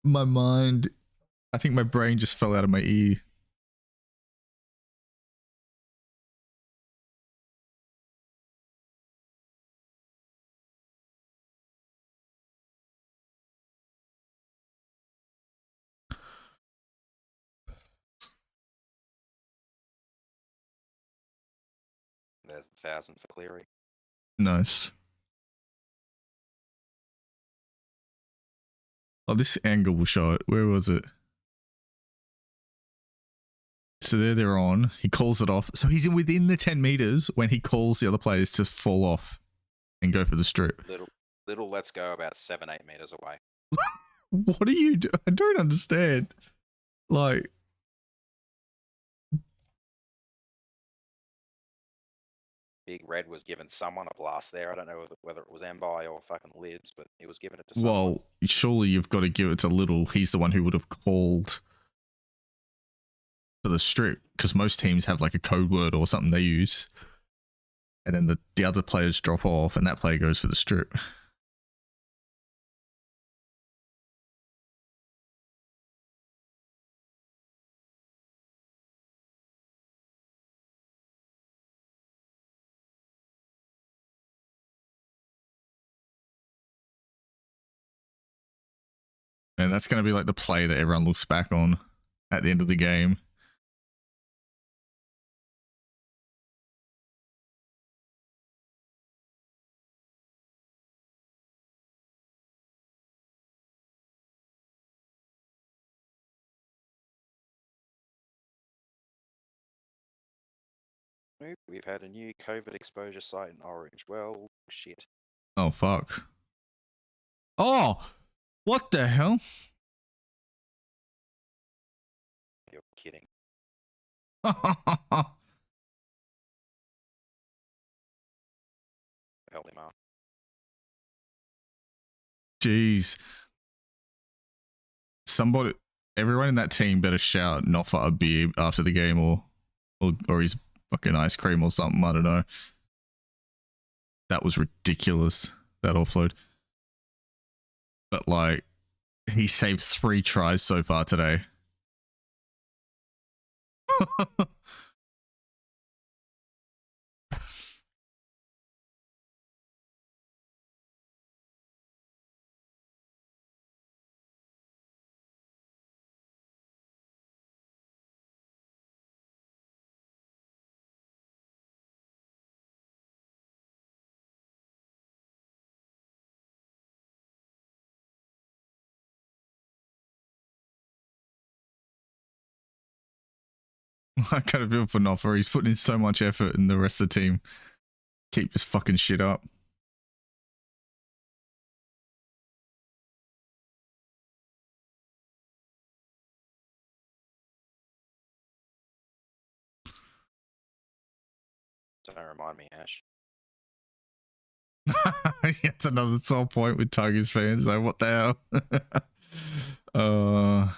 my brain just fell out of my ear. There's 1,000 for Cleary. Nice. Oh, this angle will show it. Where was it? So there they're on. He calls it off. So he's in within the 10 meters when he calls the other players to fall off and go for the strip. Little let's go about 7-8 meters away. What are you doing? I don't understand. Like, Big Red was giving someone a blast there. I don't know whether it was Mbai or fucking Lids, but he was giving it to someone. well, surely you've got to give it to Little. He's the one who would have called for the strip, because most teams have like a code word or something they use, and then the other players drop off and that player goes for the strip. And that's going to be like the play that everyone looks back on at the end of the game. We've had a new COVID exposure site in Orange. Well, shit. Oh, fuck. Oh, what the hell? You're kidding. Held him up. Jeez. Somebody, everyone in that team better shout not for a beer after the game or his fucking ice cream or something. I don't know. That was ridiculous, that offload. But like, he saved 3 tries so far today. I kind of feel for Noffa. He's putting in so much effort and the rest of the team keep this fucking shit up. Don't remind me, Ash. It's another sore point with Tigers fans. Like, what the hell?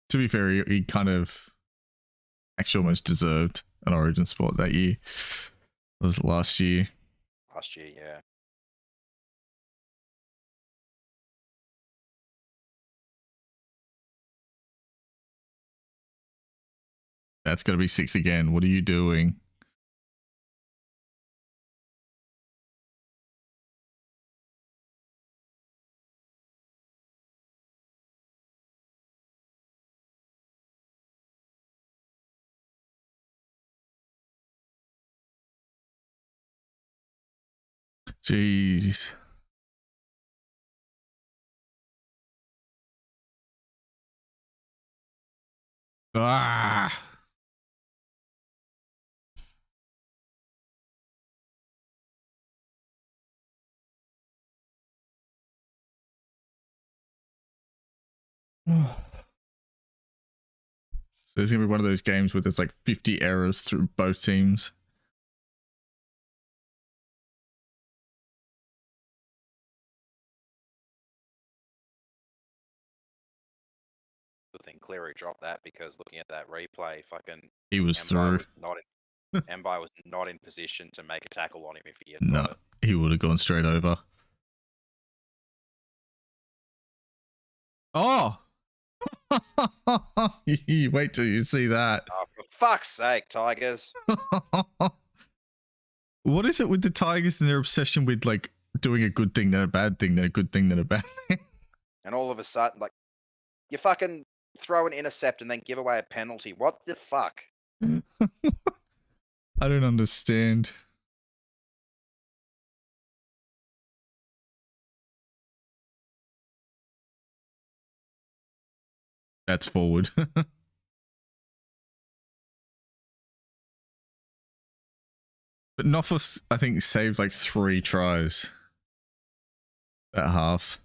To be fair, he kind of actually almost deserved an Origin spot that year. It was last year. Last year, yeah. That's going to be 6 again. What are you doing? Jeez. Ah. So there's going to be one of those games where there's like 50 errors through both teams. Good thing Cleary dropped that, because looking at that replay, fucking He was through. Mbai was not in position to make a tackle on him if he had No, got it. he would have gone straight over. Oh! You wait till you see that. Oh, for fuck's sake, Tigers. What is it with the Tigers and their obsession with like doing a good thing, then a bad thing, then a good thing, then a bad thing? And all of a sudden, like, you fucking throw an intercept and then give away a penalty. What the fuck? I don't understand. That's forward. But Nofus, I think, saved like 3 tries at half.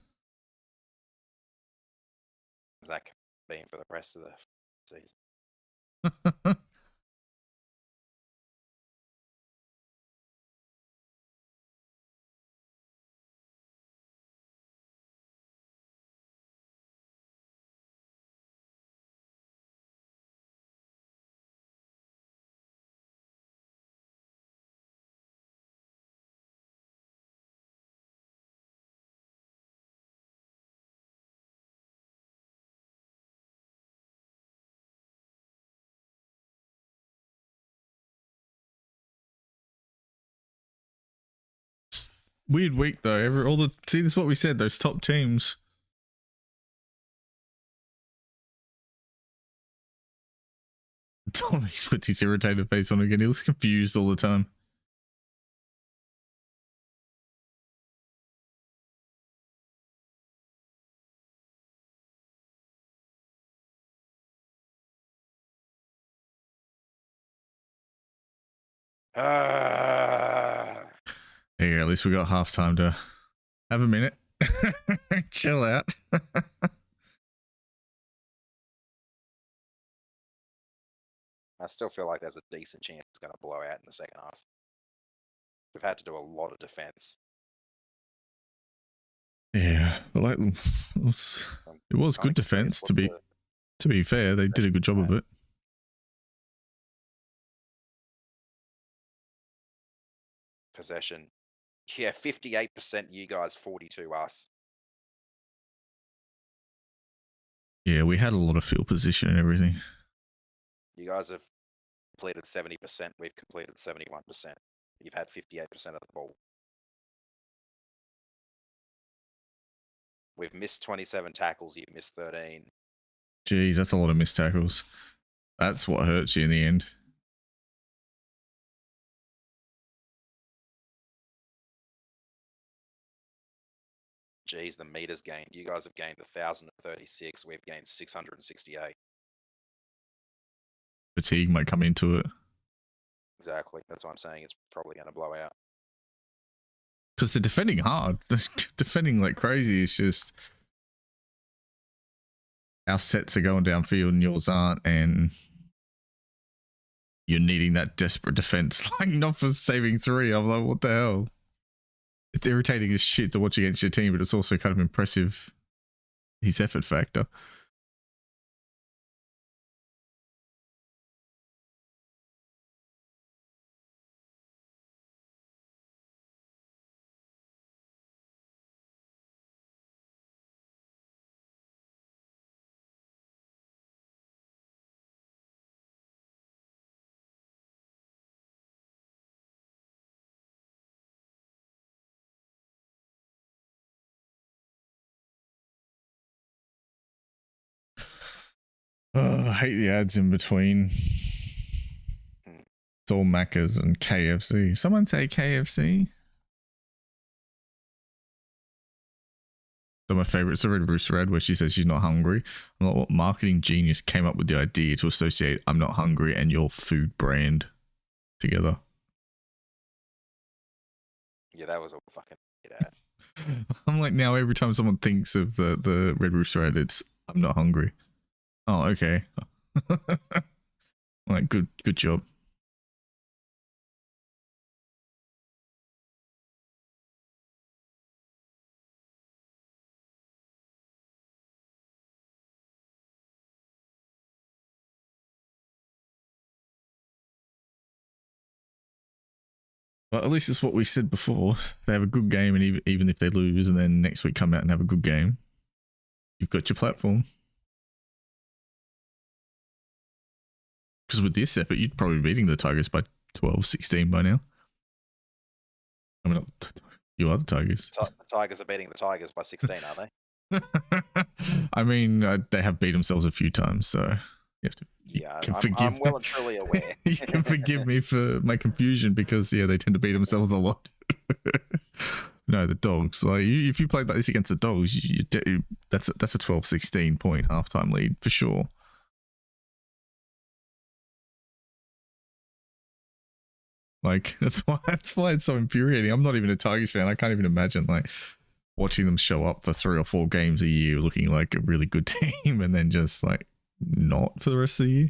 That could be for the rest of the season. Weird week though. See, this is what we said. Those top teams. Tommy's put his irritated face on again. He looks confused all the time. Here, at least we got half time to have a minute. Chill out. I still feel like there's a decent chance it's going to blow out in the second half. We've had to do a lot of defense. Yeah, but like it was good defense. To be fair, they did a good job of it. Possession. Yeah, 58% you guys, 42 us. Yeah, we had a lot of field position and everything. You guys have completed 70%. We've completed 71%. You've had 58% of the ball. We've missed 27 tackles. You've missed 13. Jeez, that's a lot of missed tackles. That's what hurts you in the end. Geez, the meters gained. You guys have gained 1,036. We've gained 668. Fatigue might come into it. Exactly. That's what I'm saying. It's probably going to blow out. Because they're defending hard. They're defending like crazy. It's just our sets are going downfield and yours aren't, and you're needing that desperate defense. Like, not for saving 3. I'm like, what the hell? It's irritating as shit to watch against your team, but it's also kind of impressive, his effort factor. I hate the ads in between. It's all Macca's and KFC. Someone say KFC? So my favorite is the Red Rooster ad where she says she's not hungry. I'm like, what marketing genius came up with the idea to associate I'm not hungry and your food brand together? Yeah, that was a fucking ad. I'm like, now every time someone thinks of the Red Rooster ad, it's I'm not hungry. Oh, okay. Like, good job. But at least it's what we said before. They have a good game, and even if they lose, and then next week come out and have a good game, you've got your platform. Because with this effort, you'd probably be beating the Tigers by 12, 16 by now. I mean, you are the Tigers. The Tigers are beating the Tigers by 16, are they? I mean, they have beat themselves a few times, so you have to. Yeah, I'm well and truly aware. You can forgive me for my confusion because, yeah, they tend to beat themselves a lot. No, the Dogs. Like, if you played like this against the Dogs, that's a 12-16 point halftime lead for sure. Like, that's why it's so infuriating. I'm not even a Tigers fan. I can't even imagine like watching them show up for 3 or 4 games a year looking like a really good team and then just like not for the rest of the year.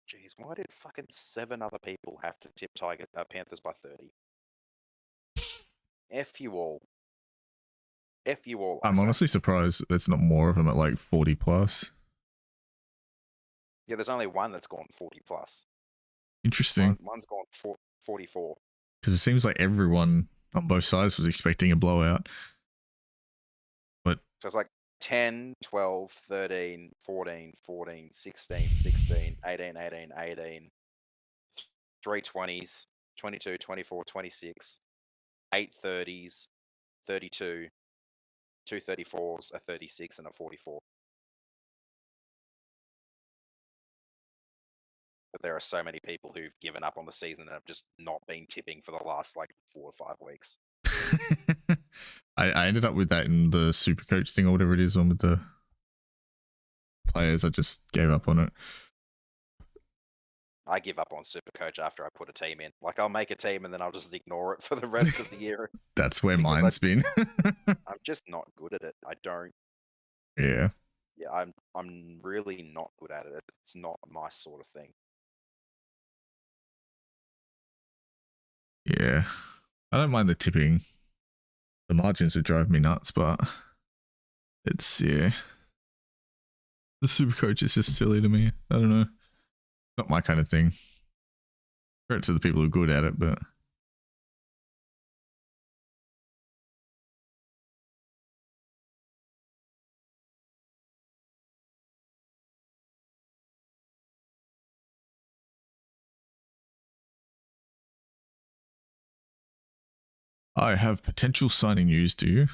Jeez, why did fucking 7 other people have to tip Panthers by 30? F you all. F you all. I'm honestly surprised there's not more of them at like 40 plus. Yeah, there's only one that's gone 40 plus. Interesting. One's gone 44. Because it seems like everyone on both sides was expecting a blowout. But so it's like 10, 12, 13, 14, 14, 16, 16, 18, 18, 18, 3 20s, 22, 24, 26, 8 30s, 32, 2 34s, a 36, and a 44. But there are so many people who've given up on the season and have just not been tipping for the last like 4 or 5 weeks. I ended up with that in the super coach thing or whatever it is on with the players. I just gave up on it. I give up on Supercoach after I put a team in. Like, I'll make a team and then I'll just ignore it for the rest of the year. That's where mine's been. I'm just not good at it. I don't. Yeah. Yeah, I'm really not good at it. It's not my sort of thing. Yeah. I don't mind the tipping. The margins that drive me nuts, but it's, yeah. The super coach is just silly to me. I don't know. Not my kind of thing. Credit to the people who are good at it, but I have potential signing news, do you?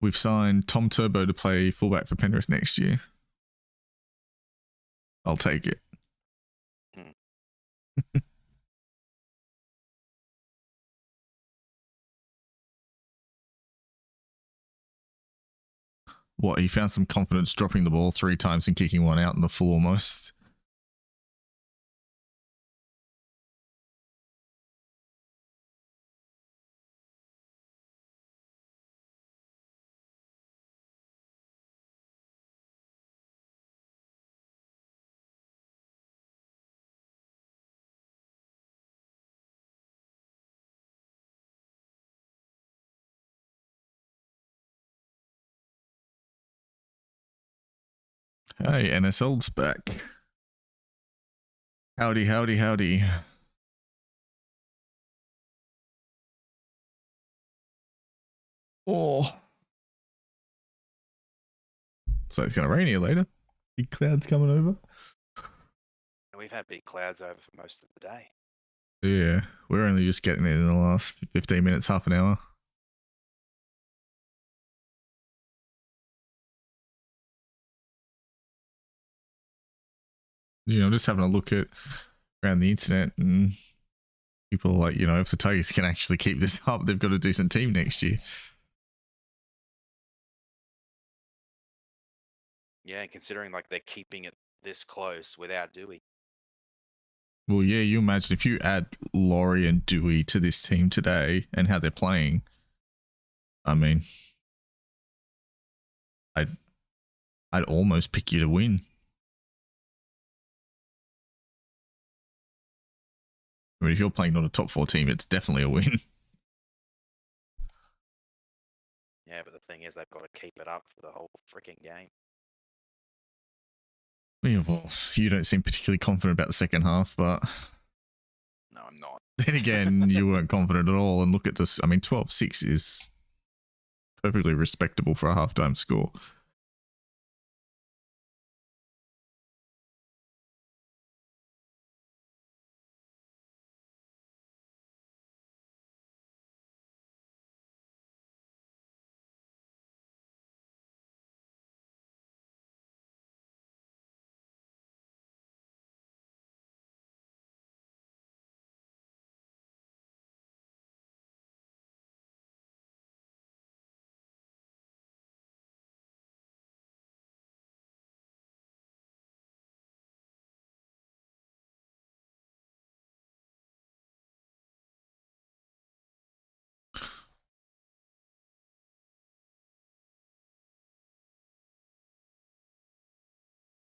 We've signed Tom Turbo to play fullback for Penrith next year. I'll take it. What, he found some confidence dropping the ball 3 times and kicking one out in the full almost. Hey, NSL's back. Howdy, howdy, howdy. Oh. So it's going to rain here later. Big clouds coming over. We've had big clouds over for most of the day. Yeah, we're only just getting it in the last 15 minutes, half an hour. I'm just having a look at around the internet and people are like, if the Tigers can actually keep this up, they've got a decent team next year. Yeah, and considering like they're keeping it this close without Dewey. Well, yeah, you imagine if you add Laurie and Dewey to this team today and how they're playing. I mean, I'd almost pick you to win. I mean, if you're playing not a top 4 team, it's definitely a win. Yeah, but the thing is, they've got to keep it up for the whole freaking game. Yeah, well, you don't seem particularly confident about the second half, but No, I'm not. Then again, you weren't confident at all. And look at this. I mean, 12-6 is perfectly respectable for a halftime score.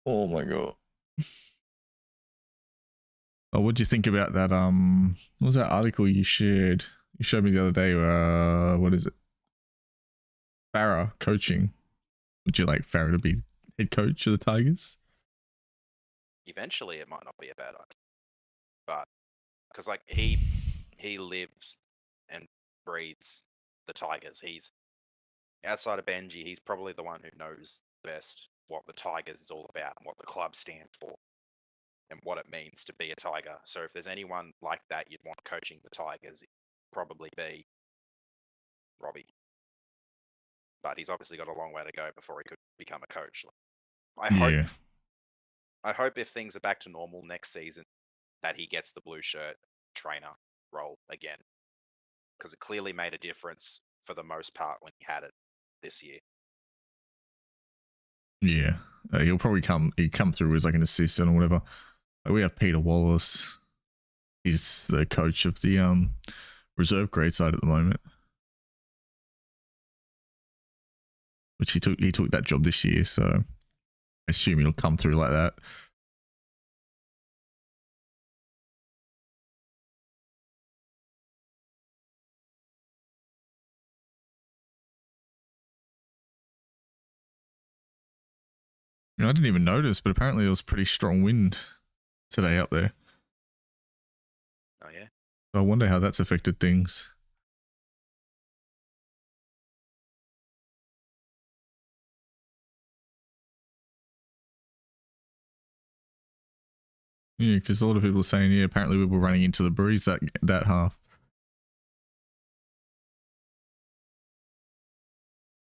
Oh my god. Oh, what do you think about that? What was that article you shared? You showed me the other day. What is it? Farah coaching. Would you like Farah to be head coach of the Tigers? Eventually, it might not be a bad idea, but because like he lives and breathes the Tigers. He's outside of Benji. He's probably the one who knows best what the Tigers is all about, and what the club stands for, and what it means to be a Tiger. So if there's anyone like that you'd want coaching the Tigers, it'd probably be Robbie. But he's obviously got a long way to go before he could become a coach. Yeah. I hope if things are back to normal next season, that he gets the blue shirt trainer role again, because it clearly made a difference for the most part when he had it this year. Yeah. He'll probably come through as like an assistant or whatever. Like we have Peter Wallace. He's the coach of the reserve grade side at the moment. Which he took that job this year, so I assume he'll come through like that. You know, I didn't even notice, but apparently it was pretty strong wind today up there. Oh yeah. So I wonder how that's affected things. Yeah, because a lot of people are saying, yeah, apparently we were running into the breeze that half.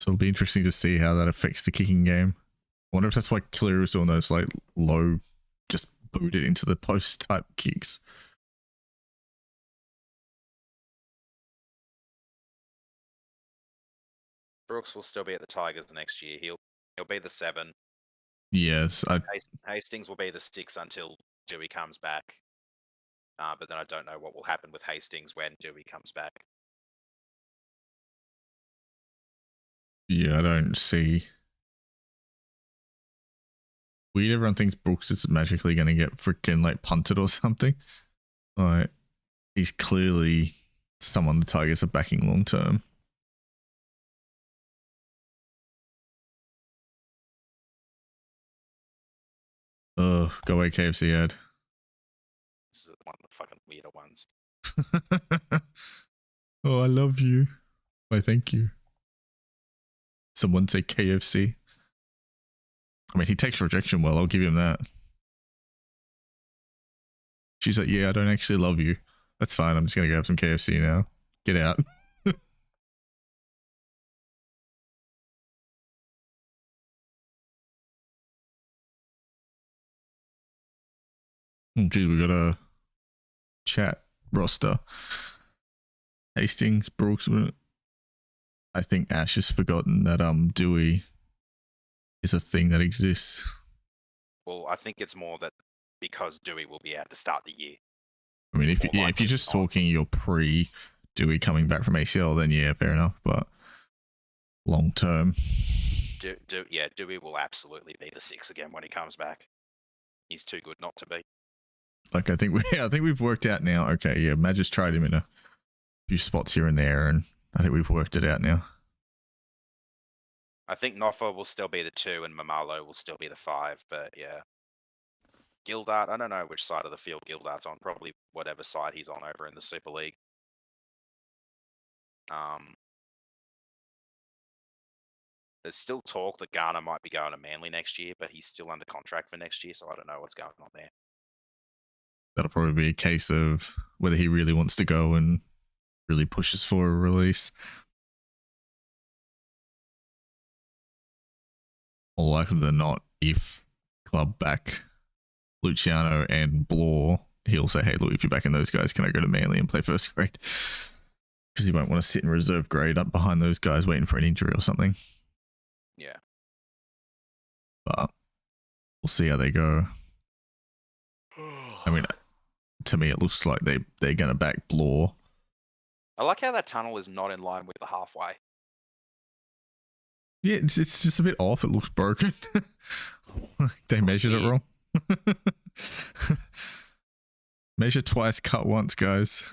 So it'll be interesting to see how that affects the kicking game. I wonder if that's why Cleary was doing those like low, just booted into the post type kicks. Brooks will still be at the Tigers next year. He'll be the 7. Yes, Hastings will be the 6 until Dewey comes back. But then I don't know what will happen with Hastings when Dewey comes back. Yeah, I don't see. Weird, everyone thinks Brooks is magically going to get freaking like punted or something. Like, he's clearly someone the Tigers are backing long term. Ugh, go away KFC ad. This is one of the fucking weirder ones. Oh, I love you. Why, thank you. Someone say KFC. I mean, he takes rejection well, I'll give him that. She's like, yeah, I don't actually love you. That's fine, I'm just going to go have some KFC now. Get out. Oh, geez, we got a chat roster. Hastings, Brooks. I think Ash has forgotten that Dewey is a thing that exists. Well, I think it's more that because Dewey will be out to start the year. I mean, if you're just talking your pre-Dewey coming back from ACL, then yeah, fair enough. But long term, Dewey will absolutely be the 6 again when he comes back. He's too good not to be. Like I think we've worked out now. Okay, yeah, Madge has tried him in a few spots here and there, and I think we've worked it out now. I think Noffa will still be the 2 and Mamalo will still be the 5, but yeah. Gildart, I don't know which side of the field Gildart's on. Probably whatever side he's on over in the Super League. There's still talk that Garner might be going to Manly next year, but he's still under contract for next year, so I don't know what's going on there. That'll probably be a case of whether he really wants to go and really pushes for a release. More likely than not, if club back Luciano and Blore, he'll say, hey, look, if you're backing those guys, can I go to Manly and play first grade? Because he won't want to sit in reserve grade up behind those guys waiting for an injury or something. Yeah. But we'll see how they go. I mean, to me, it looks like they're going to back Blore. I like how that tunnel is not in line with the halfway. Yeah, it's just a bit off. It looks broken. They measured it wrong. Measure twice, cut once, guys.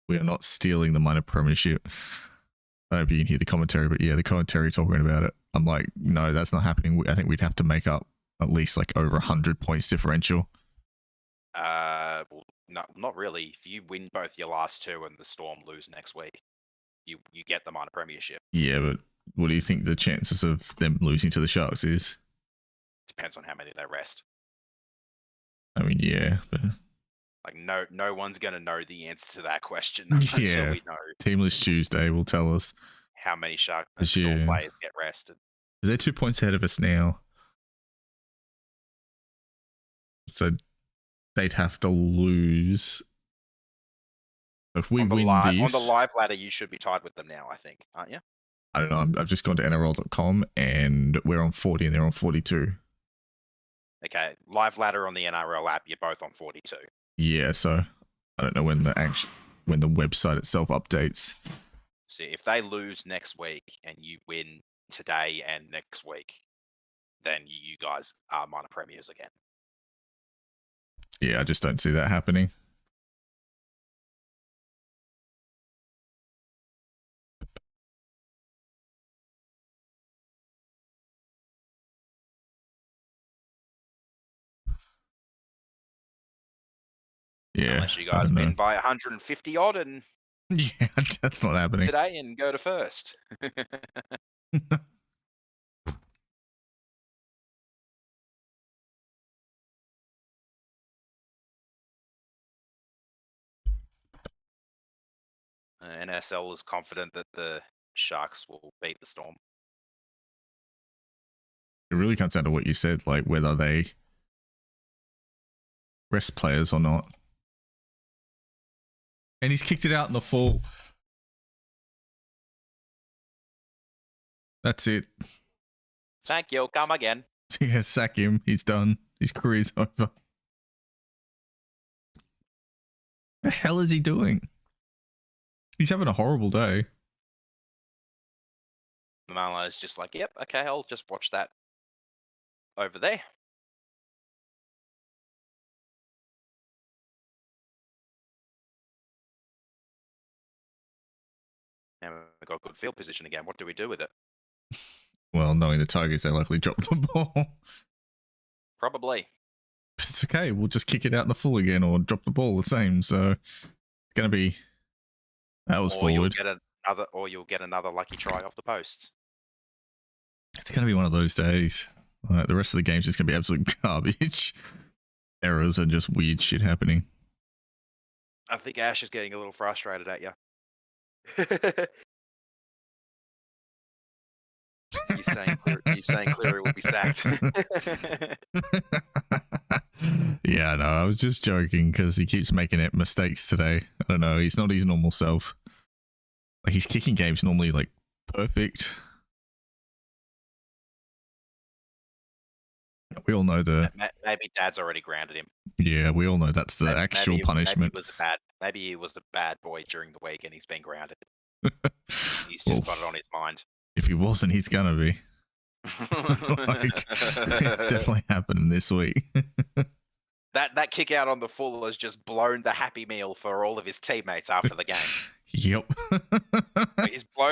We are not stealing the minor premiership. I don't know if you can hear the commentary, but yeah, the commentary talking about it. I'm like, no, that's not happening. I think we'd have to make up at least like over 100 points differential. Well, no, not really. If you win both your last two and the Storm lose next week, you get the minor premiership. Yeah, but what do you think the chances of them losing to the Sharks is? Depends on how many they rest. I mean, yeah, but Like no one's gonna know the answer to that question until we know Teamless Tuesday will tell us how many Shark and Storm players get rested. They're 2 points ahead of us now, so they'd have to lose. If we win these on the live ladder, you should be tied with them now. I think, aren't you? I don't know. I've just gone to NRL.com and we're on 40 and they're on 42. Okay, live ladder on the NRL app, you're both on 42. Yeah, so I don't know when the website itself updates. See, if they lose next week and you win today and next week, then you guys are minor premiers again. Yeah, I just don't see that happening. Yeah, unless you guys win by 150 odd and yeah, that's not happening today and go to first. NSL is confident that the Sharks will beat the Storm. It really comes down to what you said, like whether they rest players or not. And he's kicked it out in the full. That's it. Thank you. Come again. Yeah, sack him. He's done. His career's over. The hell is he doing? He's having a horrible day. Marlo's just like, yep, okay, I'll just watch that over there. And we've got good field position again. What do we do with it? Well, knowing the Tigers, they likely drop the ball. Probably. But it's okay. We'll just kick it out in the full again or drop the ball the same. So it's going to be... That was forward. You'll get another lucky try off the posts. It's going to be one of those days. Like, the rest of the game's just going to be absolute garbage. Errors and just weird shit happening. I think Ash is getting a little frustrated at you. You're saying Cleary will be sacked. Yeah, no, I was just joking because he keeps making mistakes today. I don't know. He's not his normal self. Like, his kicking game's normally like perfect. We all know maybe Dad's already grounded him. Yeah, we all know that's the actual punishment. Maybe he was a bad boy during the week and he's been grounded. He's just got it on his mind. If he wasn't, he's gonna be. Like, it's definitely happening this week. That kick out on the full has just blown the happy meal for all of his teammates after the game. Yep.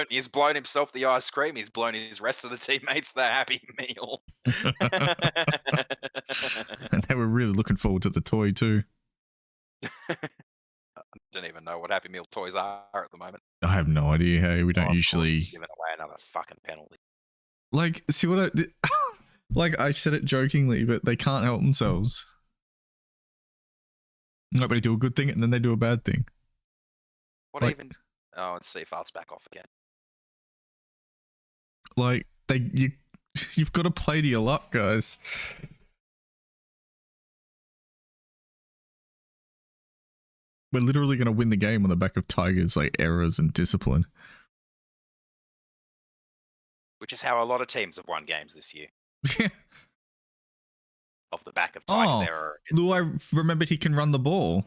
He's blown himself the ice cream. He's blown his rest of the teammates the happy meal. And they were really looking forward to the toy too. I don't even know what Happy Meal toys are at the moment. I have no idea. Hey, we don't usually giving away another fucking penalty. Like, see what like I said it jokingly, but they can't help themselves. Like, they do a good thing and then they do a bad thing. What like, even? Oh, let's see if I'll back off again. Like, you've got to play to your luck, guys. We're literally going to win the game on the back of Tigers, like, errors and discipline. Which is how a lot of teams have won games this year. Yeah. Off the back of Tigers error. Lou, I remembered he can run the ball.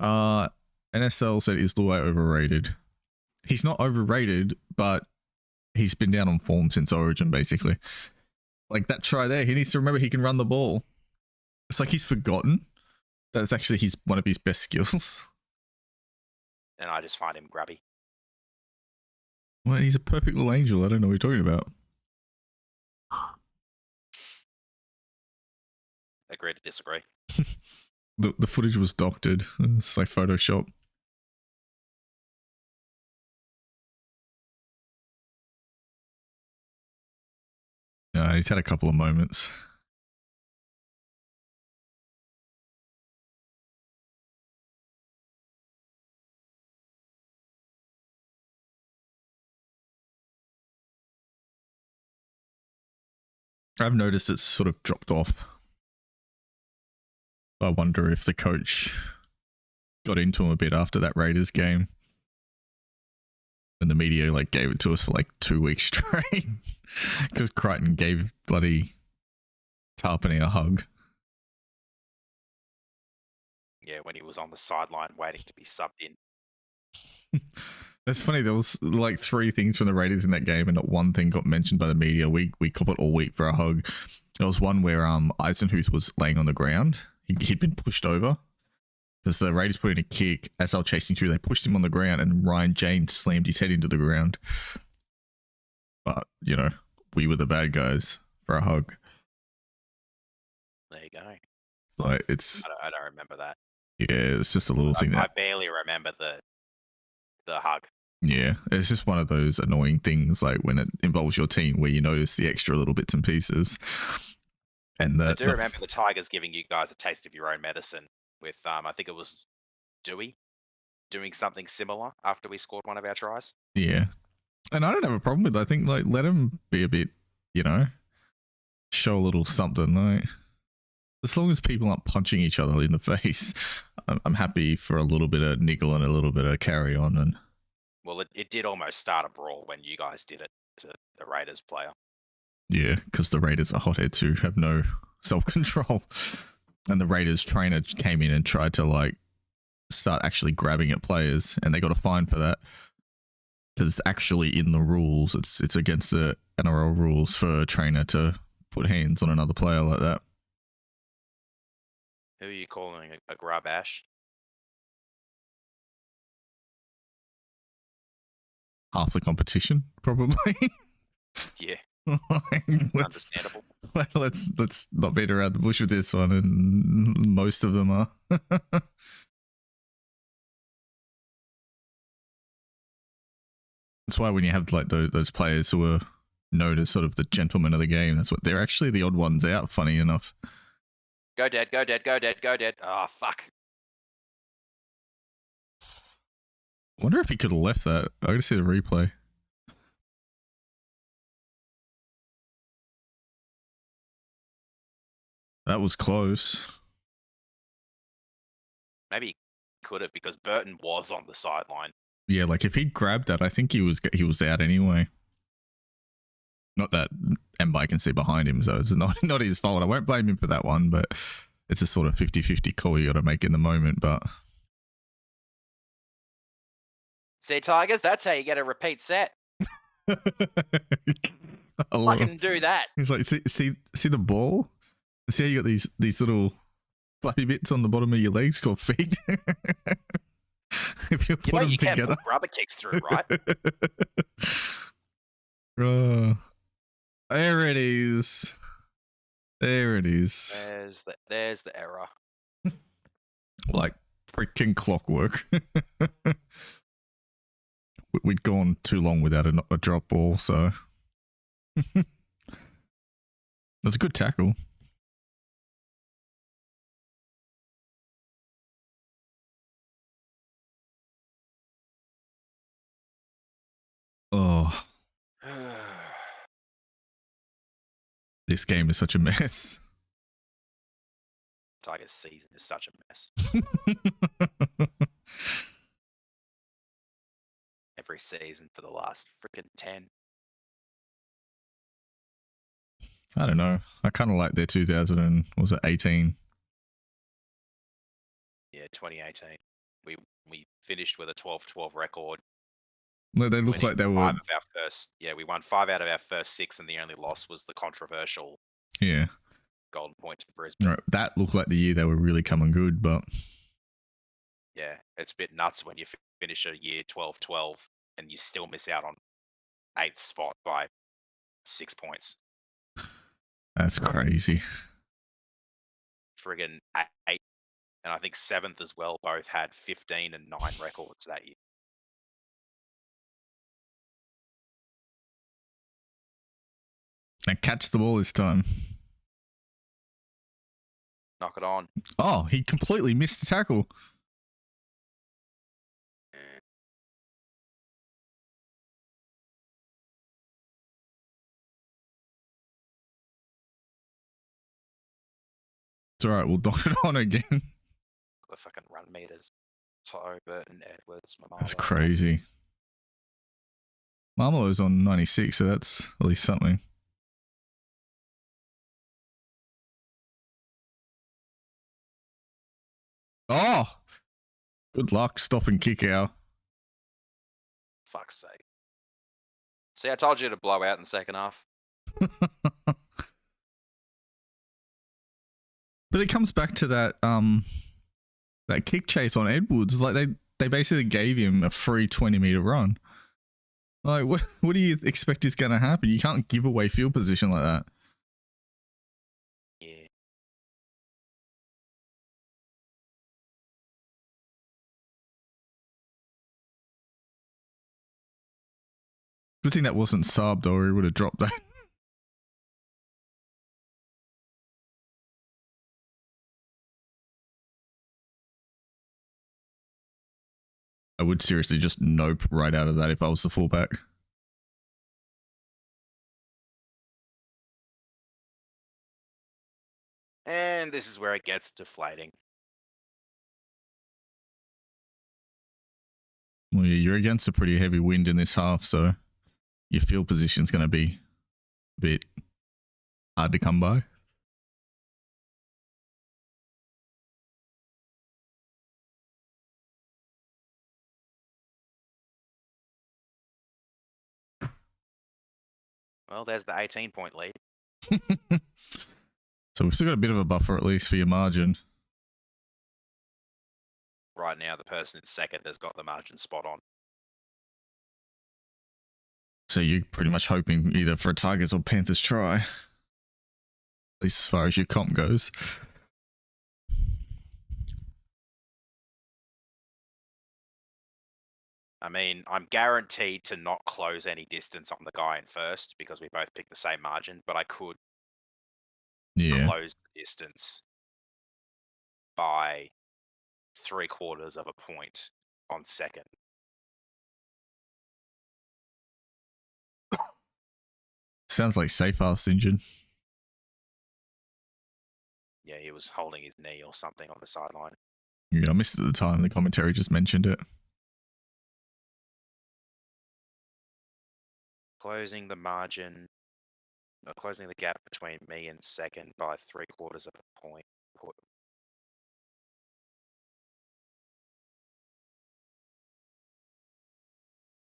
NSL said is Luai overrated? He's not overrated, but he's been down on form since Origin, basically. Like that try there, he needs to remember he can run the ball. It's like he's forgotten that it's actually one of his best skills. And I just find him grubby. Well, he's a perfect little angel. I don't know what you're talking about. Agree to disagree. The footage was doctored. It's like Photoshop. He's had a couple of moments. I've noticed it's sort of dropped off. I wonder if the coach got into him a bit after that Raiders game. And the media like gave it to us for like 2 weeks straight. Because Crichton gave bloody Tarpany a hug. Yeah, when he was on the sideline waiting to be subbed in. It's funny, there was like 3 things from the Raiders in that game and not one thing got mentioned by the media. We cop it all week for a hug. There was one where Eisenhuth was laying on the ground. He'd been pushed over because the Raiders put in a kick. As they were chasing through, they pushed him on the ground and Ryan James slammed his head into the ground. But, you know, we were the bad guys for a hug. There you go. Like, it's... I don't remember that. Yeah, it's just a little thing that... I barely remember the hug. Yeah, it's just one of those annoying things, like when it involves your team where you notice the extra little bits and pieces. And I do remember the Tigers giving you guys a taste of your own medicine with, I think it was Dewey doing something similar after we scored one of our tries. Yeah. And I don't have a problem with it. I think, like, let him be a bit, you know, show a little something, like... As long as people aren't punching each other in the face, I'm happy for a little bit of niggle and a little bit of carry on. And well, it did almost start a brawl when you guys did it to the Raiders player. Yeah, because the Raiders are hotheads who have no self-control. And the Raiders trainer came in and tried to like start actually grabbing at players, and they got a fine for that. Because actually in the rules, it's against the NRL rules for a trainer to put hands on another player like that. Who are you calling a grub, Ash? Half the competition, probably. Yeah. let's Understandable. let's not beat around the bush with this one, and most of them are. That's why when you have like those players who are known as sort of the gentlemen of the game, that's what they're actually the odd ones out. Funny enough. Go dead, go dead, go dead, go dead. Oh, fuck. Wonder if he could have left that. I gotta see the replay. That was close. Maybe he could have, because Burton was on the sideline. Yeah, like if he'd grabbed that, I think he was out anyway. Not that Mbai can see behind him, so it's not his fault. I won't blame him for that one, but it's a sort of 50-50 call you got to make in the moment. But See, Tigers, that's how you get a repeat set. I Fucking do that. He's like, see the ball? See how you got these little flappy bits on the bottom of your legs called feet? If you put them you together, can't put rubber kicks through, right? There it is. There it is. There's the error. Like freaking clockwork. We'd gone too long without a drop ball, so that's a good tackle. Oh. This game is such a mess. Tigers season is such a mess. Every season for the last freaking 10. I don't know. I kind of like their 2018. Yeah, 2018. We finished with a 12-12 record. No, they look winning like they were. 5 of our first. Yeah, we won 5 out of our first 6, and the only loss was the controversial Yeah, Golden Point to Brisbane. right. That looked like the year they were really coming good, but Yeah, it's a bit nuts when you finish a year 12-12 and you still miss out on 8th spot by 6 points. that's crazy. Friggin' 8, and I think 7th as well. Both had 15 and 9 records that year. And catch the ball this time. Knock it on. Oh, he completely missed the tackle. It's all right. We'll knock it on again. The fucking run meters. Toto, Burton, Edwards, Mamalo. That's crazy. Marmelo's on 96, so that's at least something. Oh! Good luck stopping kick out. Fuck's sake. See, I told you to blow out in the second half. But it comes back to that that kick chase on Edwards. Like they basically gave him a free 20-meter run. Like what do you expect is going to happen? You can't give away field position like that. Yeah. Good thing that wasn't subbed, or he would have dropped that. I would seriously just nope right out of that if I was the fullback. And this is where it gets deflating. Well, yeah, you're against a pretty heavy wind in this half, so your field position's going to be a bit hard to come by. Well, there's the 18-point lead. So we've still got a bit of a buffer, at least, for your margin. Right now, the person in second has got the margin spot on. So you're pretty much hoping either for a Tigers or Panthers try. At least as far as your comp goes. I mean, I'm guaranteed to not close any distance on the guy in first because we both picked the same margin, but I could close the distance by 3/4 of a point on second. Sounds like safe ass engine. Yeah, he was holding his knee or something on the sideline. Yeah, I missed it at the time. The commentary just mentioned it. Closing the margin, closing the gap between me and second by 3/4 of a point.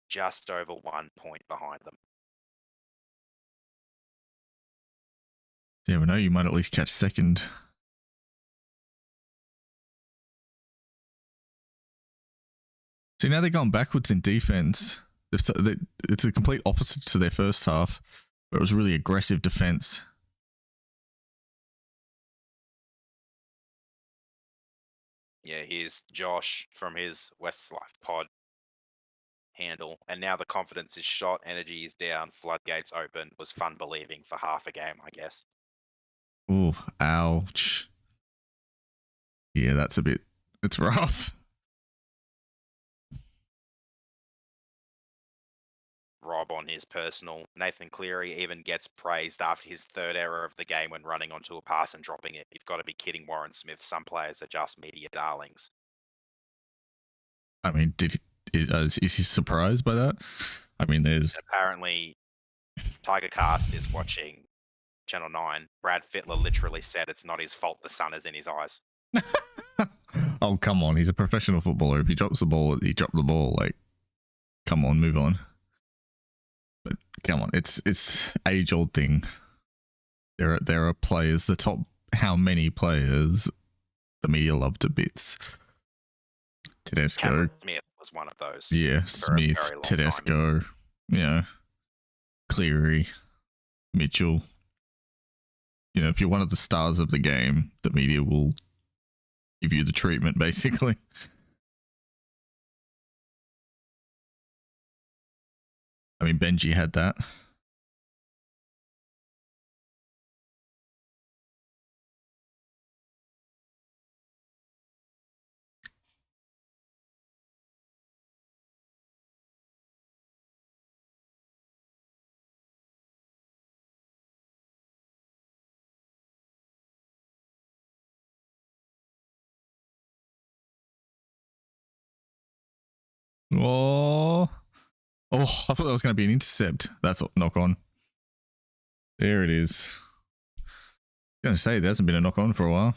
Just over 1 point behind them. Yeah, we know you might at least catch second. See, now they're going backwards in defense. It's a complete opposite to their first half, where it was really aggressive defense. Yeah, here's Josh from his Westlife pod handle. And now the confidence is shot, energy is down, floodgates open. Was fun believing for half a game, I guess. Oh, ouch. Yeah, it's rough. Rob on his personal. Nathan Cleary even gets praised after his third error of the game when running onto a pass and dropping it. You've got to be kidding, Warren Smith. Some players are just media darlings. I mean, is he surprised by that? I mean, there's... Apparently, Tiger Cast is watching Channel 9. Brad Fittler literally said it's not his fault the sun is in his eyes. Oh, come on. He's a professional footballer. If he drops the ball, he dropped the ball. Like, come on, move on. But come on, it's age-old thing. There are players, the top, how many players the media love to bits. Tedesco. Cameron Smith was one of those. Yeah, for a Smith, very long time. Tedesco, Cleary, Mitchell. You know, if you're one of the stars of the game, the media will give you the treatment, basically. I mean, Benji had that. Oh, I thought that was going to be an intercept. That's a knock on. There it is. I was going to say, there hasn't been a knock on for a while.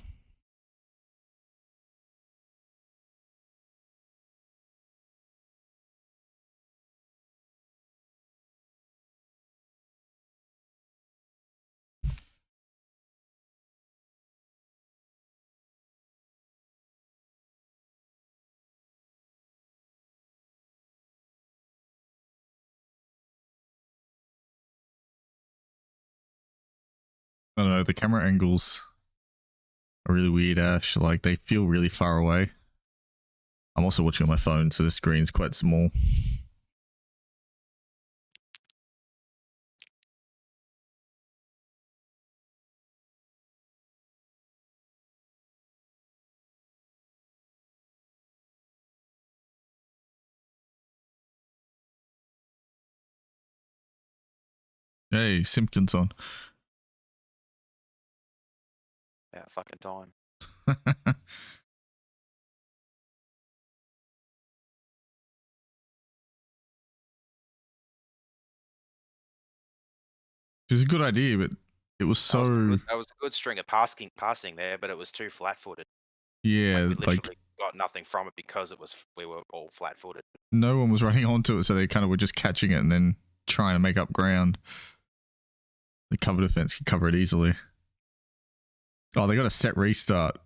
I don't know, the camera angles are really weird, Ash. Like, they feel really far away. I'm also watching on my phone, so the screen's quite small. Hey, Simpkins on. About fucking time. It's a good idea, but it was so... That was a good string of passing there, but it was too flat-footed. Yeah, we literally like, got nothing from it because we were all flat-footed. no one was running onto it, so they kind of were just catching it and then trying to make up ground. The cover defense could cover it easily. Oh, they got a set restart.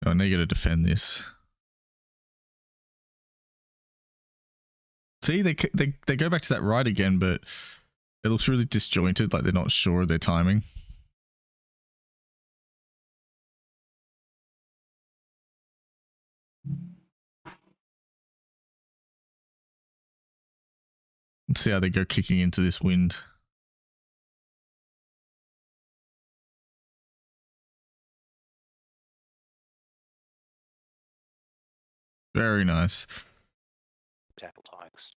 Oh, now you got to defend this. See, they go back to that right again, but it looks really disjointed, like they're not sure of their timing. Let's see how they go kicking into this wind. Very nice. Tackle Tigers.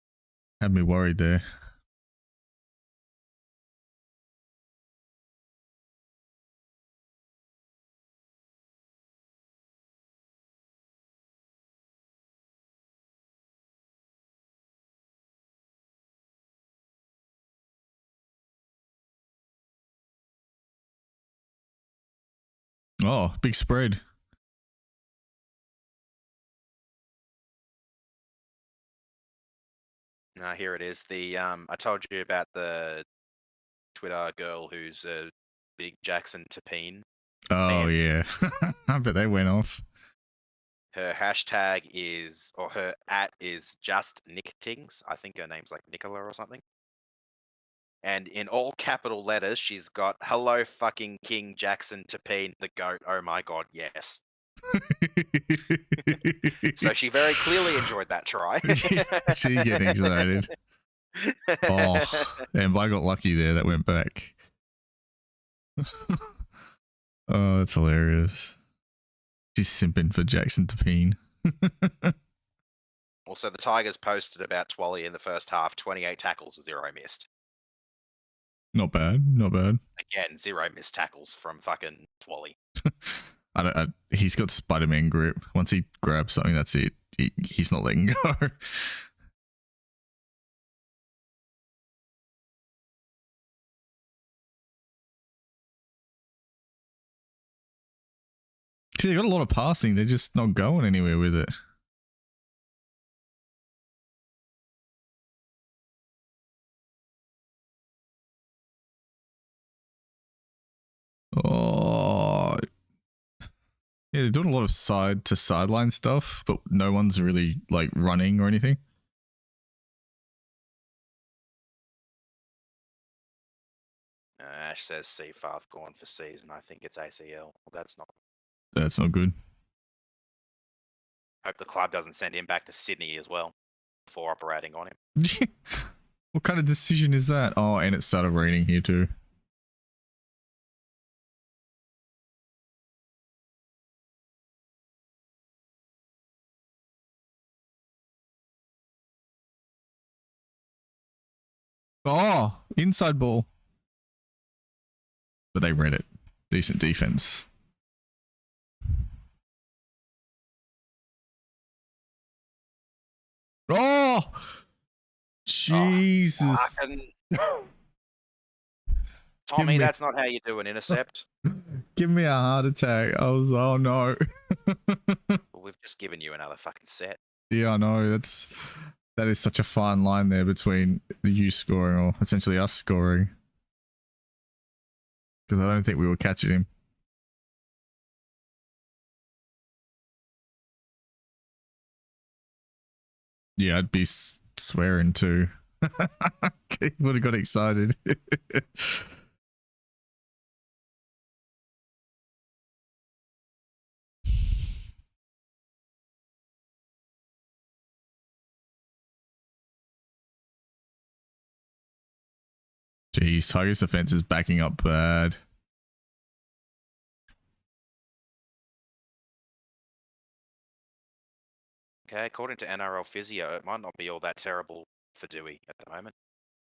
Had me worried there. Oh, big spread. Now here it is. The I told you about the Twitter girl who's a big Jackson Tapine. Oh, fan. yeah. I bet they went off. Her hashtag is, or her @ is just Nicktings. I think her name's like Nicola or something. And in all capital letters, she's got "Hello fucking King Jackson Tapine, the GOAT. Oh my god, yes." So she very clearly enjoyed that try. She getting excited. Oh, and I got lucky there. That went back. Oh, that's hilarious. She's simping for Jackson Tapine. Also, the Tigers posted about Twally in the first half, 28 tackles, 0 missed. Not bad, not bad. Again, 0 missed tackles from fucking Twally. He's got Spider-Man grip. Once he grabs something, that's it. He's not letting go. See, they got a lot of passing. They're just not going anywhere with it. Oh, yeah, they're doing a lot of side to sideline stuff, but no one's really like running or anything. Ash says Seafarth gone for season. I think it's ACL. Well, that's not. That's not good. Hope the club doesn't send him back to Sydney as well before operating on him. What kind of decision is that? Oh, and it started raining here too. Oh, inside ball. But they read it. Decent defense. Oh! Jesus. Oh, Tommy, me- that's not how you do an intercept. Give me a heart attack. I was, oh no. We've just given you another fucking set. Yeah, I know. That is such a fine line there between you scoring or essentially us scoring. Because I don't think we were catching him. Yeah, I'd be swearing too. He would have got excited. Jeez, Tigers defense is backing up bad. Okay, according to NRL Physio, it might not be all that terrible for Dewey at the moment.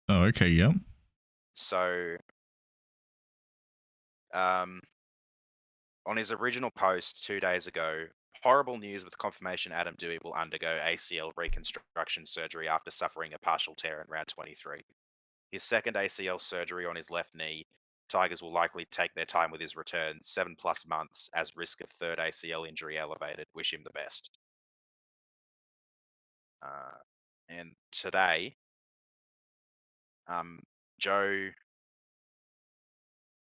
Oh, okay, yep. So, on his original post 2 days ago, horrible news with confirmation Adam Dewey will undergo ACL reconstruction surgery after suffering a partial tear in round 23. His second ACL surgery on his left knee. Tigers will likely take their time with his return, 7+ months, as risk of third ACL injury elevated. Wish him the best. And today, Joe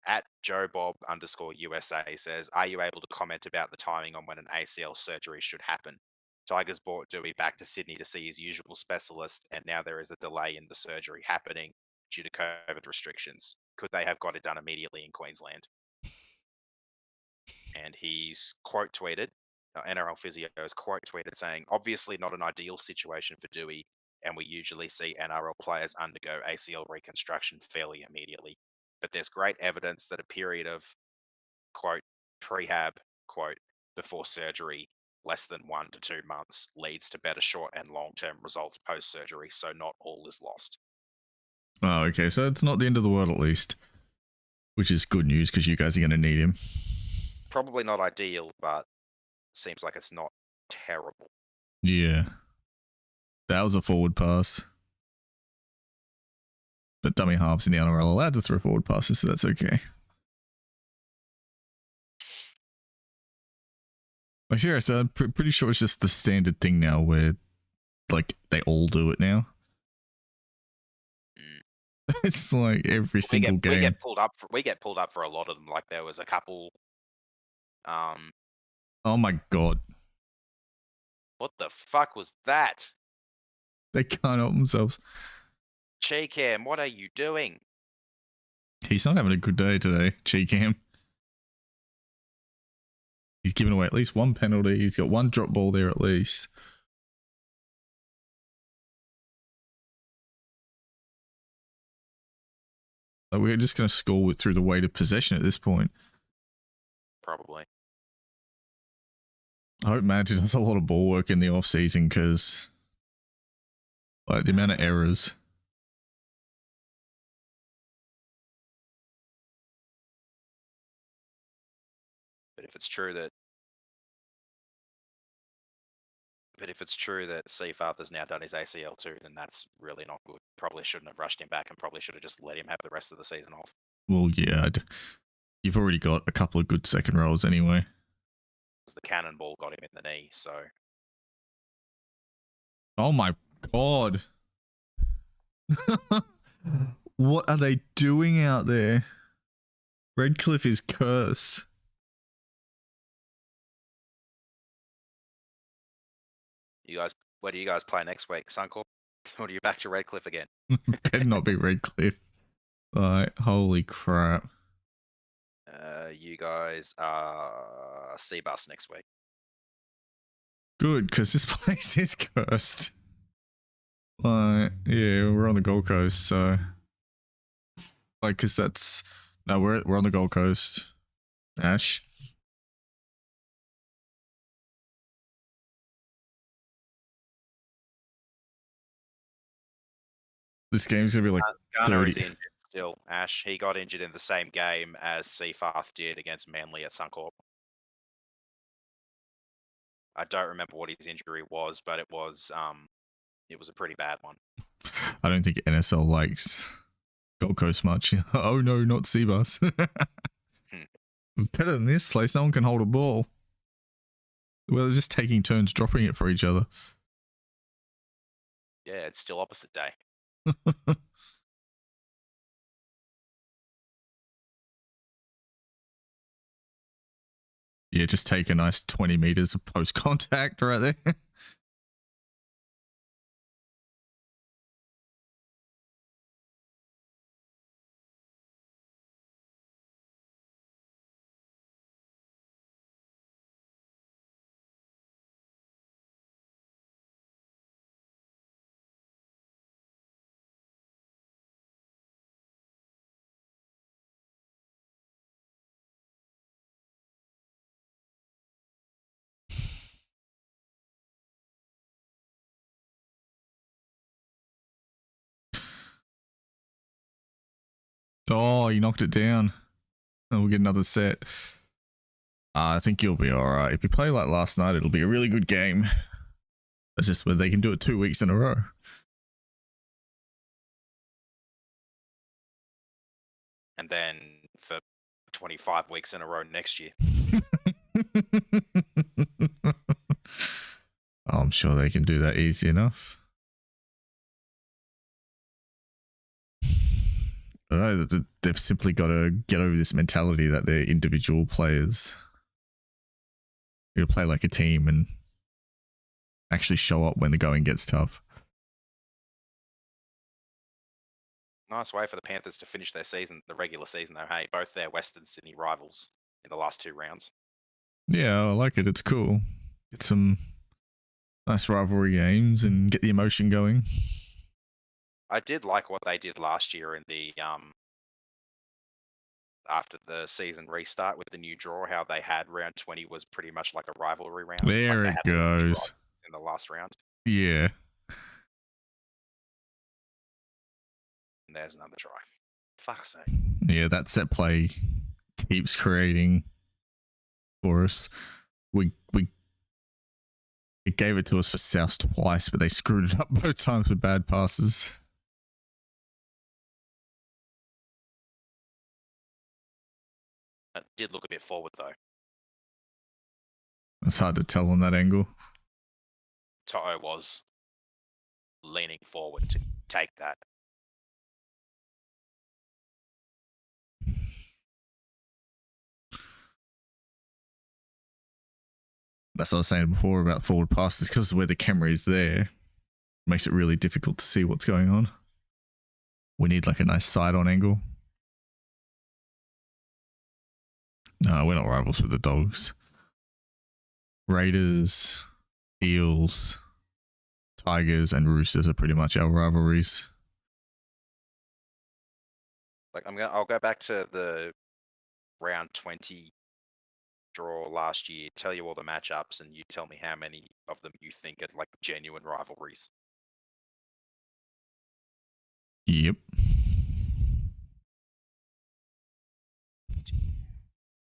at JoeBob_USA says, are you able to comment about the timing on when an ACL surgery should happen? Tigers brought Dewey back to Sydney to see his usual specialist, and now there is a delay in the surgery happening due to COVID restrictions. Could they have got it done immediately in Queensland? And he's quote tweeted, NRL Physio has quote tweeted saying, obviously not an ideal situation for Dewey, and we usually see NRL players undergo ACL reconstruction fairly immediately. But there's great evidence that a period of, quote, prehab, quote, before surgery, less than 1 to 2 months, leads to better short and long-term results post-surgery, so not all is lost. Oh, okay, so it's not the end of the world at least. Which is good news because you guys are going to need him. Probably not ideal, but seems like it's not terrible. Yeah. That was a forward pass. But dummy halves in the NRL are allowed to throw forward passes, so that's okay. Like, seriously, I'm pretty sure it's just the standard thing now where, like, they all do it now. It's like every single game. We get pulled up for a lot of them. Like, there was a couple. Oh my god. What the fuck was that? They can't help themselves. Cheekham, what are you doing? He's not having a good day today, Cheekham. He's given away at least one penalty. He's got one drop ball there at least. So we're just going to score through the weight of possession at this point. Probably. I hope Magic does a lot of ball work in the off season because, like, the amount of errors. But if it's true that Seafarth has now done his ACL too, then that's really not good. Probably shouldn't have rushed him back and probably should have just let him have the rest of the season off. Well, yeah, you've already got a couple of good second rows anyway. the cannonball got him in the knee. So Oh my god. What are they doing out there? Redcliffe is cursed. where do you guys play next week? Suncorp? Or are you back to Redcliffe again? Better not be Redcliffe. Like, holy crap. You guys are Seabus next week. Good, because this place is cursed. Like, yeah, we're on the Gold Coast, so like, because that's no, we're on the Gold Coast. Ash. This game's gonna be like Garner is 30. injured still. Ash, he got injured in the same game as Seafarth did against Manly at Suncorp. I don't remember what his injury was, but it was a pretty bad one. I don't think NSL likes Gold Coast much. Oh no, not Seabus. Better than this place, no one can hold a ball. Well, they're just taking turns dropping it for each other. Yeah, it's still opposite day. Yeah, just take a nice 20 meters of post contact right there. Oh, you knocked it down. And we'll get another set. I think you'll be alright. If you play like last night, it'll be a really good game. It's just where they can do it 2 weeks in a row. And then for 25 weeks in a row next year. I'm sure they can do that easy enough. I know that they've simply got to get over this mentality that they're individual players. You play like a team and actually show up when the going gets tough. Nice way for the Panthers to finish their season, the regular season though. Hey, both their Western Sydney rivals in the last 2 rounds. Yeah, I like it. It's cool. Get some nice rivalry games and get the emotion going. I did like what they did last year in the after the season restart with the new draw, how they had round 20 was pretty much like a rivalry round. There it goes. In the last round. Yeah. And there's another try. Fuck's sake. Yeah, that set play keeps creating for us. It gave it to us for South twice, but they screwed it up both times with bad passes. It did look a bit forward though. It's hard to tell on that angle. Toto was leaning forward to take that. That's what I was saying before about forward passes, because where the camera is there, it makes it really difficult to see what's going on. We need like a nice side-on angle. No, we're not rivals with the Dogs. Raiders, Eels, Tigers, and Roosters are pretty much our rivalries. Like I'll go back to the round 20 draw last year, tell you all the matchups, and you tell me how many of them you think are like genuine rivalries. Yep.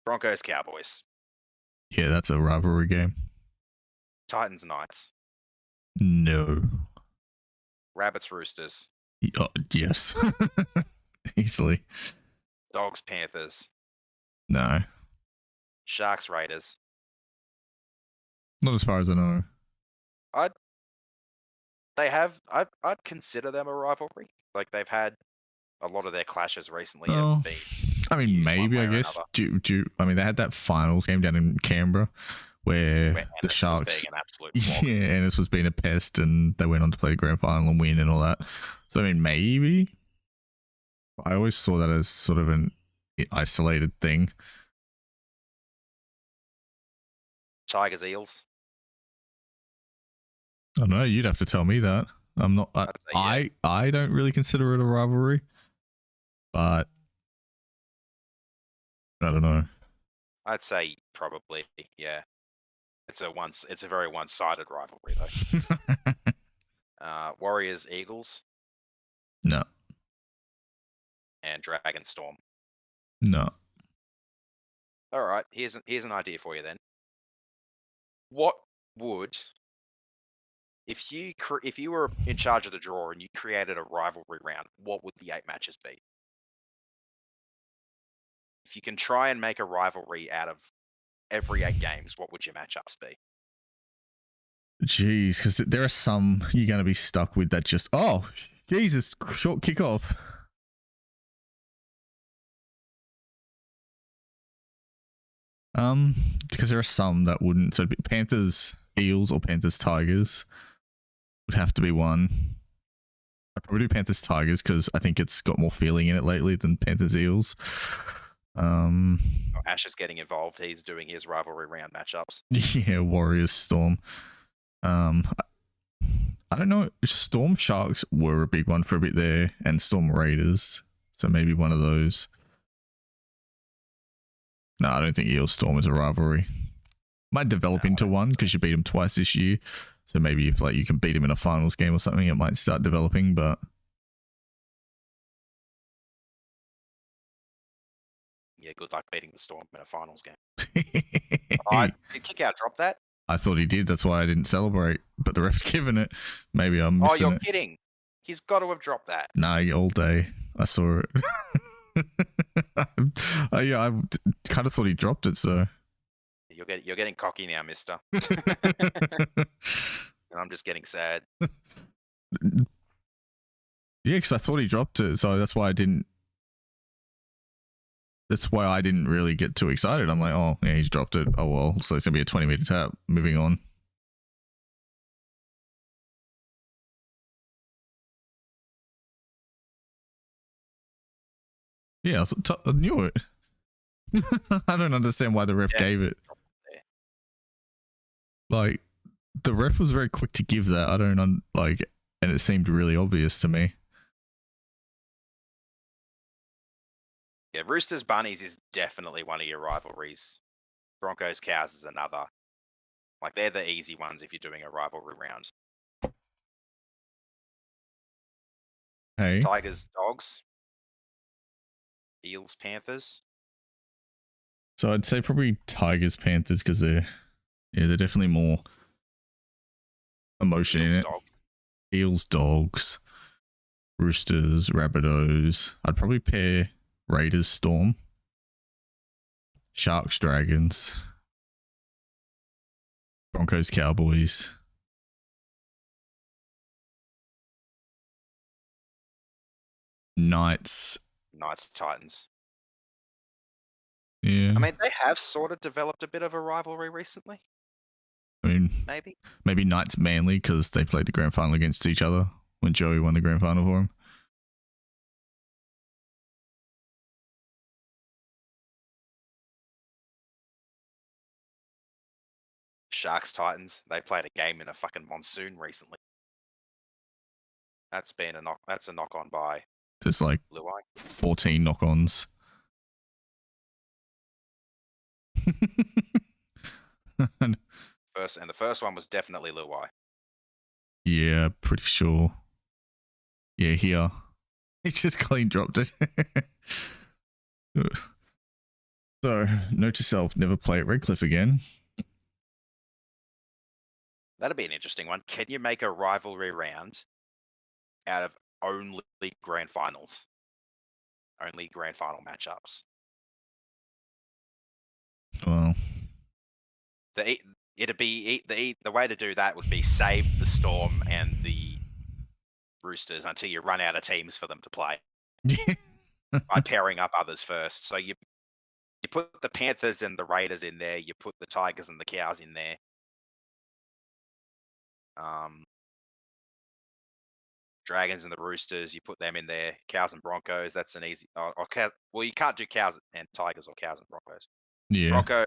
Broncos Cowboys. Yeah, that's a rivalry game. Titans Knights. No. Rabbits Roosters. Oh, yes. Easily. Dogs Panthers. No. Sharks Raiders. Not as far as I know. I'd consider them a rivalry. Like they've had a lot of their clashes recently Oh, have been I mean, used one maybe, way I or guess. another. I mean, they had that finals game down in Canberra where Where the Ennis was Sharks, being an absolute flog. yeah, Ennis was being a pest, and they went on to play the grand final and win and all that. So, I mean, maybe. I always saw that as sort of an isolated thing. Tigers Eels. I don't know. You'd have to tell me that. I'm not. I'd say, I don't really consider it a rivalry, but I don't know. I'd say probably, yeah. It's a very one-sided rivalry though. Warriors Eagles No, and Dragon Storm. no. All right, here's an idea for you then. What would if you were in charge of the draw and you created a rivalry round? What would the 8 matches be? If you can try and make a rivalry out of every 8 games, what would your matchups be? Jeez, because there are some you're going to be stuck with that just, oh, Jesus, short kickoff. Because there are some that wouldn't. So Panthers Eels or Panthers Tigers would have to be one. I'd probably do Panthers Tigers because I think it's got more feeling in it lately than Panthers Eels. Ash is getting involved. He's doing his rivalry round matchups. Yeah, Warriors Storm. I don't know. Storm Sharks were a big one for a bit there, and Storm Raiders. So maybe one of those. No, I don't think Eels Storm is a rivalry. Might develop into one because you beat them twice this year. So maybe if like you can beat them in a finals game or something, it might start developing. But yeah, good luck beating the Storm in a finals game. Did kick out drop that? I thought he did. That's why I didn't celebrate. But the ref's given it. Maybe I'm missing Oh, you're it. kidding. He's got to have dropped that. Nah, all day. I saw it. Yeah, I kind of thought he dropped it, so. You're getting cocky now, mister. And I'm just getting sad. Yeah, because I thought he dropped it, so that's why I didn't really get too excited. I'm like, oh, yeah, he's dropped it. Oh, well, so it's going to be a 20-meter tap. Moving on. Yeah, I knew it. I don't understand why the ref gave it. Like, the ref was very quick to give that. I don't, and it seemed really obvious to me. Yeah, Roosters Bunnies is definitely one of your rivalries. Broncos Cows is another. Like, they're the easy ones if you're doing a rivalry round. Hey. Tigers Dogs. Eels Panthers. So I'd say probably Tigers Panthers because they're definitely more emotion in it. Dogs. Eels Dogs. Roosters Rabbitohs. I'd probably pair Raiders Storm. Sharks Dragons. Broncos Cowboys. Knights Titans. Yeah. I mean, they have sort of developed a bit of a rivalry recently. I mean, maybe Knights Manly because they played the grand final against each other when Joey won the grand final for him. Sharks Titans. They played a game in a fucking monsoon recently. That's a knock on by. There's like Luai. 14 knock-ons. And the first one was definitely Luai. Yeah, pretty sure. Yeah, here. He just clean dropped it. So, note to self, never play at Redcliffe again. That'd be an interesting one. Can you make a rivalry round out of only grand finals? Only grand final matchups. Well, it'd be the way to do that would be save the Storm and the Roosters until you run out of teams for them to play by pairing up others first. So you put the Panthers and the Raiders in there. You put the Tigers and the Cows in there. Dragons and the Roosters, you put them in there. Cows and Broncos, that's an easy. Well, you can't do Cows and Tigers or Cows and Broncos. Yeah.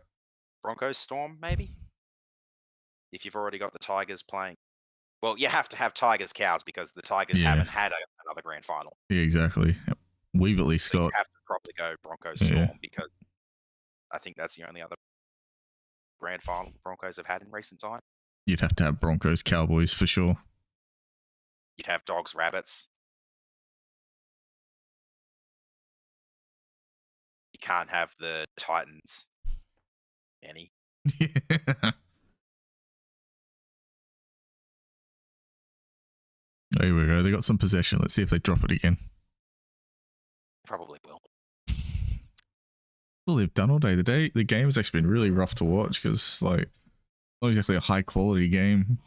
Broncos Storm, maybe? If you've already got the Tigers playing. Well, you have to have Tigers Cows because the Tigers haven't had another grand final. Yeah, exactly. We've at least got. You have to probably go Broncos Storm because I think that's the only other grand final the Broncos have had in recent time. You'd have to have Broncos Cowboys for sure. You'd have Dogs Rabbits. You can't have the Titans. Any. There we go. They got some possession. Let's see if they drop it again. Probably will. Well, they've done all day. The game has actually been really rough to watch because, like, not exactly a high quality game.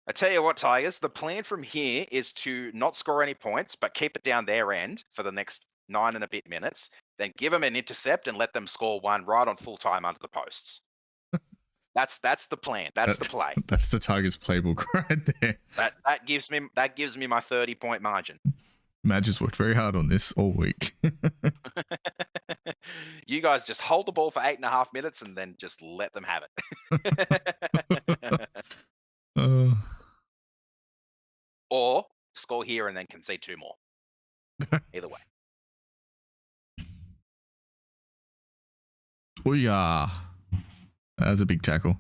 I tell you what, Tigers, the plan from here is to not score any points, but keep it down their end for the next 9 and a bit minutes. Then give them an intercept and let them score one right on full time under the posts. That's the plan. That's the play. That's the Tigers playbook right there. That gives me my 30-point margin. Madge has worked very hard on this all week. You guys just hold the ball for 8.5 minutes and then just let them have it. Or score here and then concede 2 more. Either way. Oh yeah. That was a big tackle.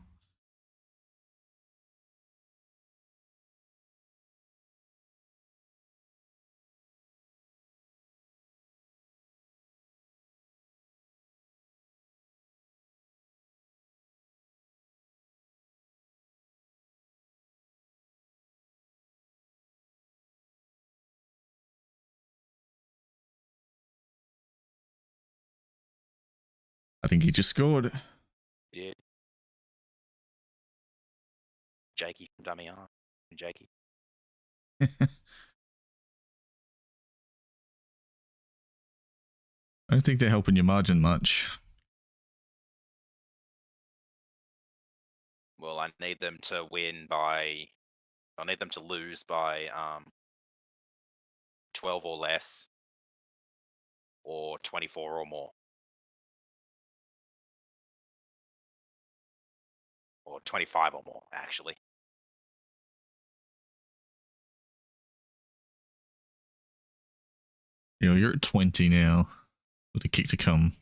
I think he just scored. Did. Jakey from Dummy R. Jakey. I don't think they're helping your margin much. Well, I need them to lose by 12 or less, or 24 or more. Or 25 or more, actually. You know, you're at 20 now with a kick to come.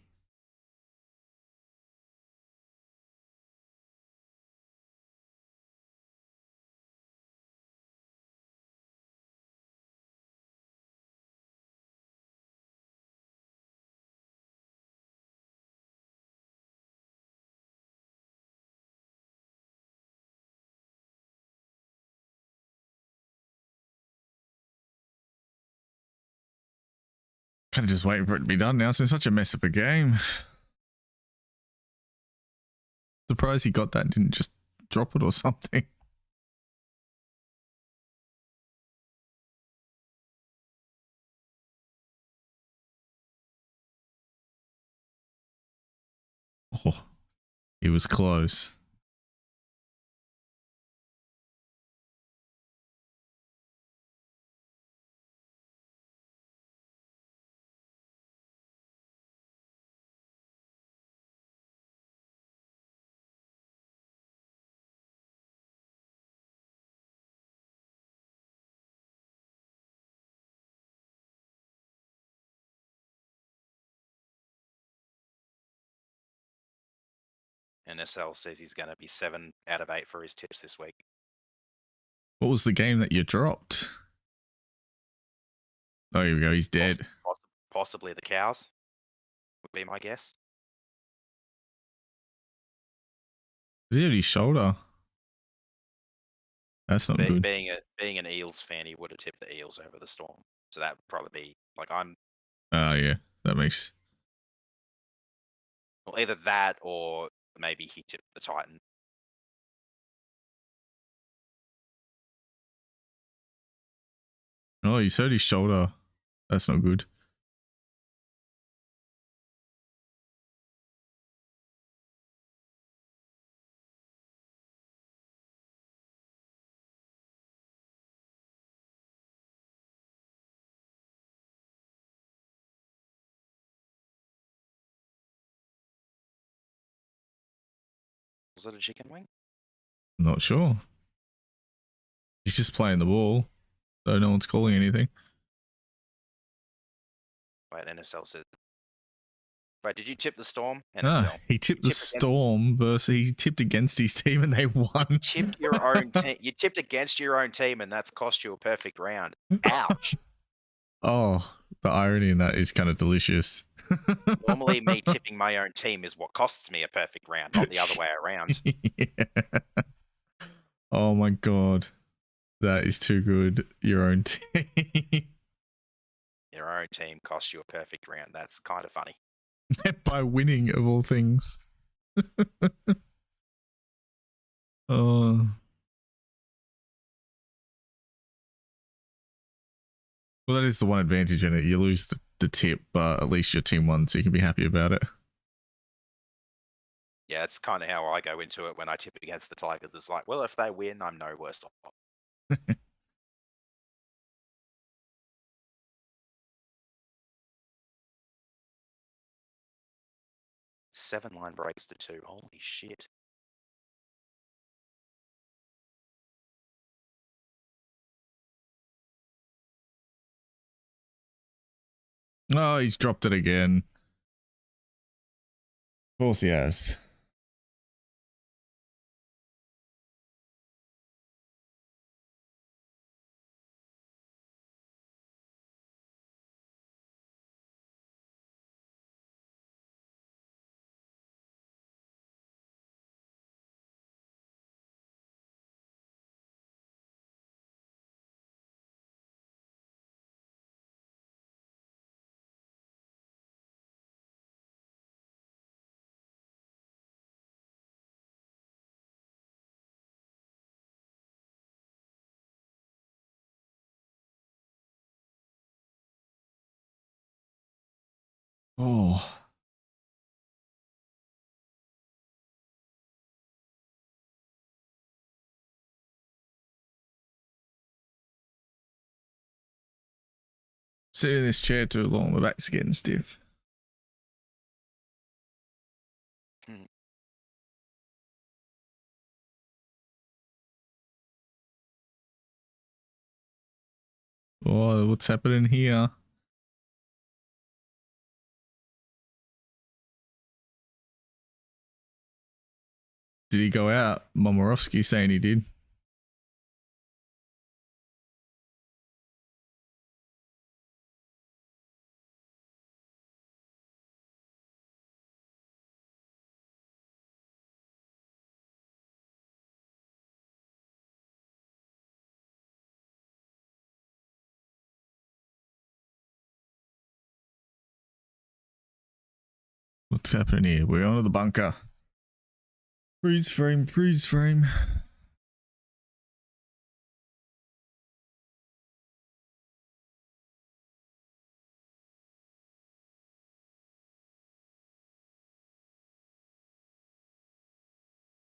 Kind of just waiting for it to be done now. It's been such a mess of a game. Surprised he got that and didn't just drop it or something. Oh, it was close. NSL says he's going to be 7 out of 8 for his tips this week. What was the game that you dropped? Oh, here we go. He's dead. Possibly the Cows would be my guess. Is he on his shoulder? That's not good. Being an Eels fan, he would have tipped the Eels over the Storm. So that would probably be Oh, yeah. That makes... Well, either that or maybe he tipped the Titan. Oh, he's hurt his shoulder. That's not good. Was it a chicken wing? I'm not sure. He's just playing the ball, so no one's calling anything. Wait, NSL said. Wait, did you tip the Storm? Ah, NSL. he tipped the tipped against- Storm versus he tipped against his team and they won. Tipped your own team. You tipped against your own team, and that's cost you a perfect round. Ouch. Oh, the irony in that is kind of delicious. Normally, me tipping my own team is what costs me a perfect round, not the other way around. Yeah. Oh my god. That is too good. Your own team. Your own team costs you a perfect round. That's kind of funny. By winning, of all things. Oh. Well, that is the one advantage in it. You lose the tip, but at least your team won, so you can be happy about it. Yeah, that's kind of how I go into it when I tip against the Tigers. It's like, well, if they win, I'm no worse off. 7 line breaks to 2. Holy shit. Oh, he's dropped it again. Of course he has. Oh. Sitting in this chair too long, my back's getting stiff. Oh, what's happening here? Did he go out? Momorowski saying he did. What's happening here? We're onto the bunker. Freeze frame, freeze frame.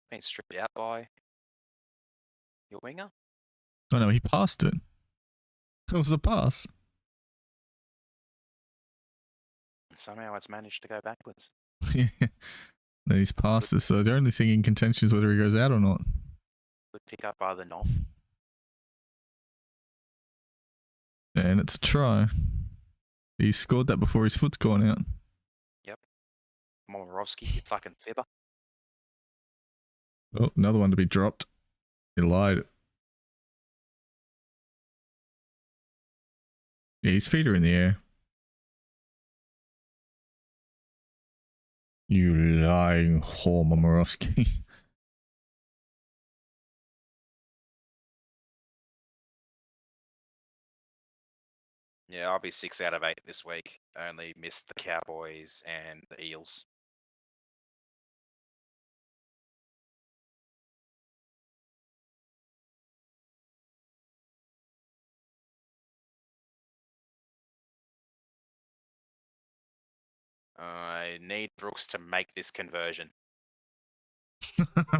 Being stripped out by your winger. Oh no, he passed it. It was a pass. And somehow it's managed to go backwards. Yeah. Then he's passed it, so the only thing in contention is whether he goes out or not. Good pick up by the knob. And it's a try. He scored that before his foot's gone out. Momorowski, you fucking fibber. Oh, another one to be dropped. He lied. Yeah, his feet are in the air. You lying whore, Momorowski. Yeah, I'll be 6 out of 8 this week. I only missed the Cowboys and the Eels. I need Brooks to make this conversion.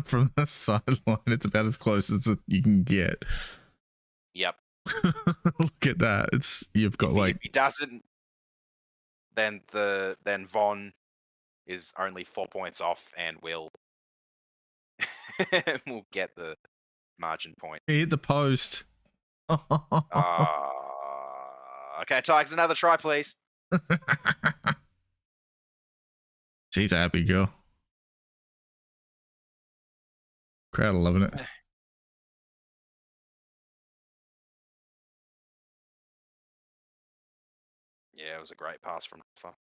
From the sideline, it's about as close as you can get. Yep. Look at that. You've got If he doesn't, then Von is only 4 points off, and we'll get the margin point. he hit the post. Okay, Tigers, another try, please. She's a happy girl. Crowd are loving it. Yeah, it was a great pass from Noffa.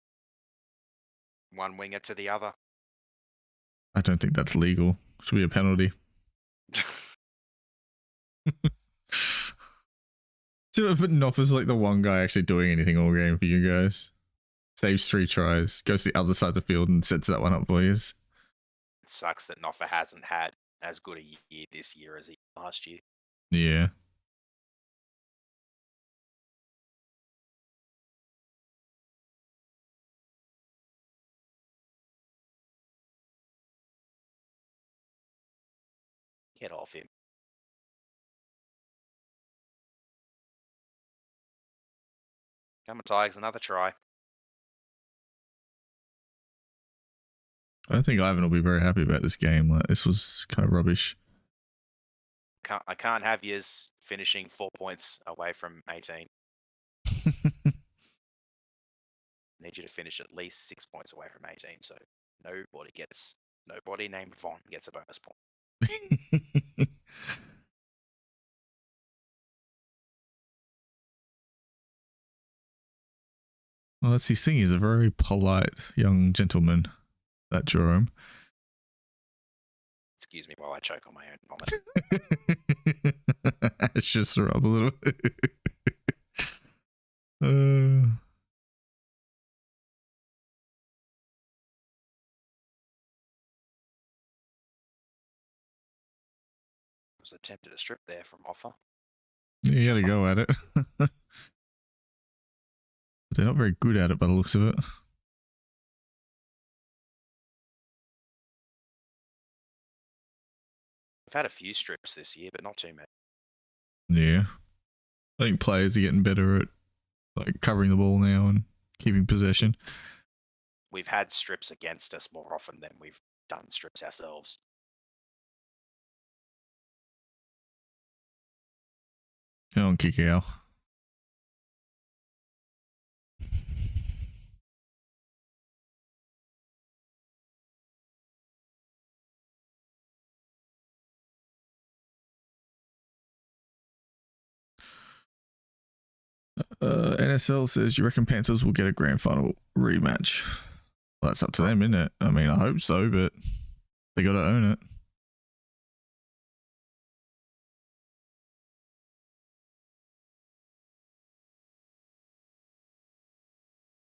One winger to the other. I don't think that's legal. Should be a penalty. So, but Noffa's like the one guy actually doing anything all game for you guys. Saves 3 tries, goes to the other side of the field and sets that one up for you. It sucks that Noffa hasn't had as good a year this year as he did last year. Yeah. Get off him. Come on, Tigers, another try. I don't think Ivan will be very happy about this game. Like, this was kind of rubbish. I can't have yous finishing 4 points away from 18. Need you to finish at least 6 points away from 18. So nobody named Von gets a bonus point. Well, that's his thing. He's a very polite young gentleman, that Jerome. Excuse me while I choke on my own vomit. It's just a rub a little bit. Was attempted a strip there from Offa. You gotta go at it. They're not very good at it by the looks of it. We've had a few strips this year, but not too many. Yeah. I think players are getting better at like covering the ball now and keeping possession. We've had strips against us more often than we've done strips ourselves. Go on, Kikau. NSL says, you reckon Panthers will get a grand final rematch? Well, that's up to them, isn't it? I mean, I hope so, but they got to own it.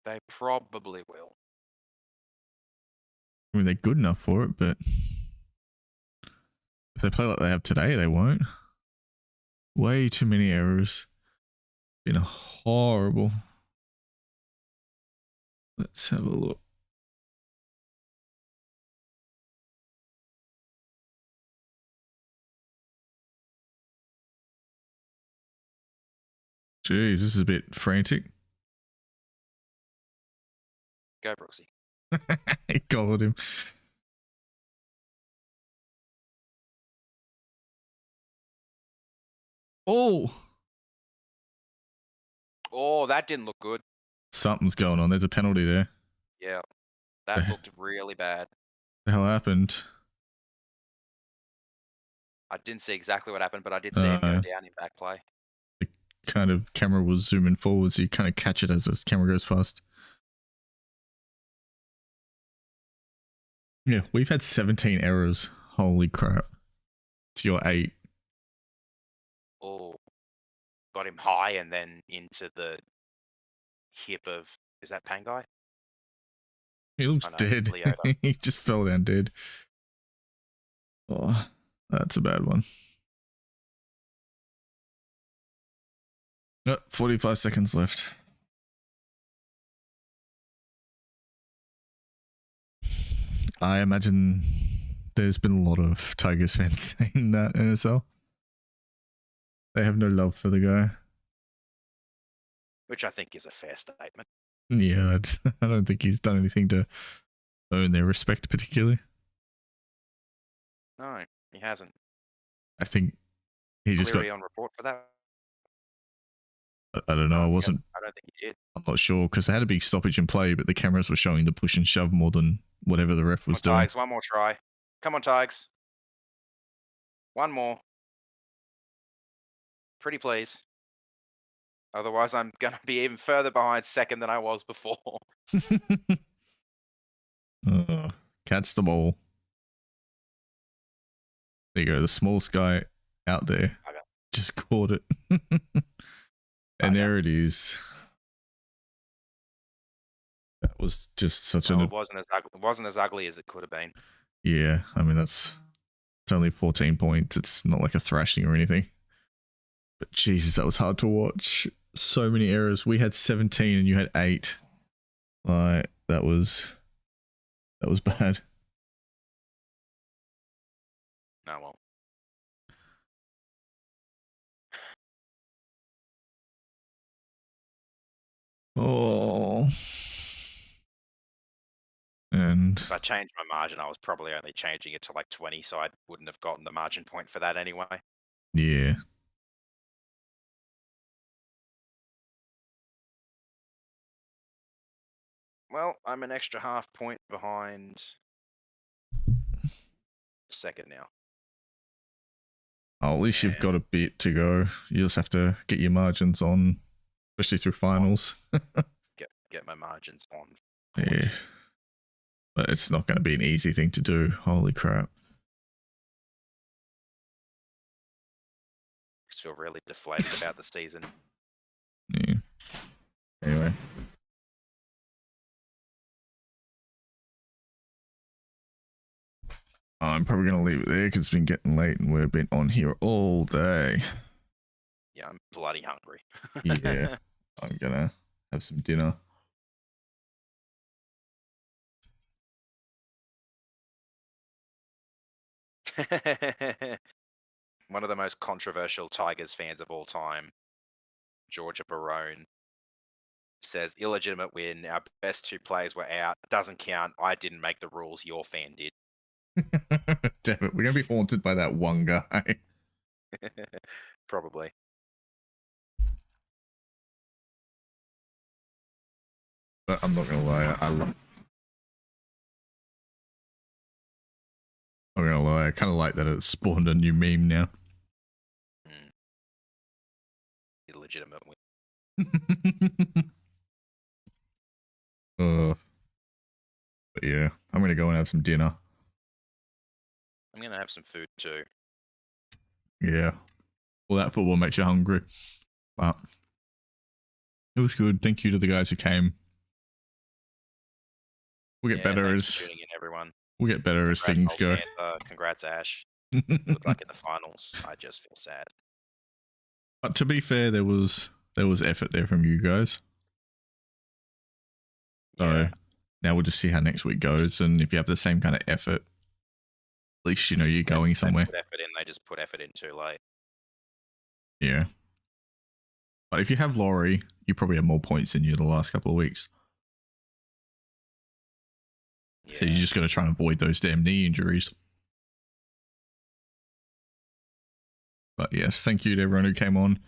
They probably will. I mean, they're good enough for it, but if they play like they have today, they won't. Way too many errors. Been horrible. Let's have a look. Jeez, this is a bit frantic. Go, Brooksy. He collared him. Oh! Oh, that didn't look good. Something's going on. There's a penalty there. Yeah, that looked really bad. The hell happened? I didn't see exactly what happened, but I did see him go down in back play. The kind of camera was zooming forward, so you kind of catch it as this camera goes past. Yeah, we've had 17 errors. Holy crap. It's your 8. Oh, got him high and then into the hip of, is that Pangai? He looks dead. He just fell down dead. Oh, that's a bad one. 45 seconds left. I imagine there's been a lot of Tigers fans saying that NSL. They have no love for the guy. Which I think is a fair statement. Yeah, I don't think he's done anything to earn their respect particularly. No, he hasn't. I think he just Cleary got... on report for that. I don't know. I wasn't... I don't think he did. I'm not sure because they had a big stoppage in play, but the cameras were showing the push and shove more than whatever the ref was Come on, doing. Tigers, one more try. Come on, Tigers. One more. Pretty please. Otherwise, I'm going to be even further behind second than I was before. Catch the ball. There you go. The smallest guy out there just caught it. And there it is. That was just such It wasn't as ugly as it could have been. Yeah, I mean, it's only 14 points. It's not like a thrashing or anything. But Jesus, that was hard to watch. So many errors. We had 17 and you had 8. Like, that was bad. Oh, well. Oh. And If I changed my margin, I was probably only changing it to like 20, so I wouldn't have gotten the margin point for that anyway. yeah. Well, I'm an extra half point behind second now. Oh, at least you've got a bit to go. You just have to get your margins on, especially through finals. Get my margins on. Yeah. But it's not going to be an easy thing to do. Holy crap. Just feel really deflated about the season. Yeah. Anyway. I'm probably going to leave it there because it's been getting late and we've been on here all day. Yeah, I'm bloody hungry. Yeah. I'm going to have some dinner. One of the most controversial Tigers fans of all time, Georgia Barone, says illegitimate win. Our best 2 players were out. Doesn't count. I didn't make the rules. Your fan did. Damn it. We're going to be haunted by that one guy. Probably. But I'm not going to lie. I'm not going to lie. I kind of like that it spawned a new meme now. Illegitimate win. But yeah, I'm going to go and have some dinner. I'm going to have some food too. Yeah. Well, that football makes you hungry. But it was good. Thank you to the guys who came. We'll get better thanks as for tuning in, everyone. we'll get better as things go. Congrats, Ash. Good luck in the finals. I just feel sad. But to be fair, there was effort there from you guys. So Yeah. now we'll just see how next week goes, and if you have the same kind of effort, at least you know you're going somewhere. They just put effort in too late. Yeah. But if you have Laurie, you probably have more points than you the last couple of weeks. Yeah. So you're just going to try and avoid those damn knee injuries. But yes, thank you to everyone who came on.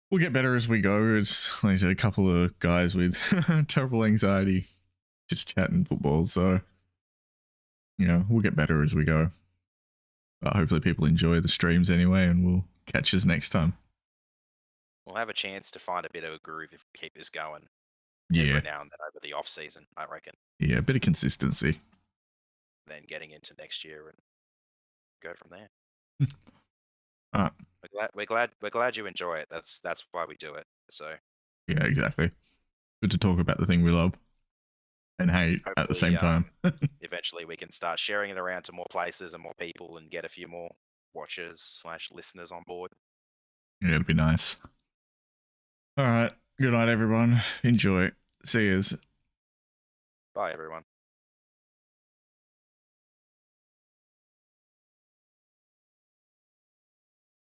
We'll get better as we go. It's, like I said, a couple of guys with terrible anxiety just chatting football. So, you know, we'll get better as we go. But hopefully people enjoy the streams anyway, and we'll catch us next time. We'll have a chance to find a bit of a groove if we keep this going. Yeah. Every now and then over the off season, I reckon. Yeah, a bit of consistency. Then getting into next year and go from there. All right. We're glad you enjoy it. That's why we do it. So Yeah, exactly. Good to talk about the thing we love and hate at the same time. Eventually we can start sharing it around to more places and more people and get a few more watchers / listeners on board. Yeah, it'd be nice. All right. Good night, everyone. Enjoy. See yous. Bye, everyone.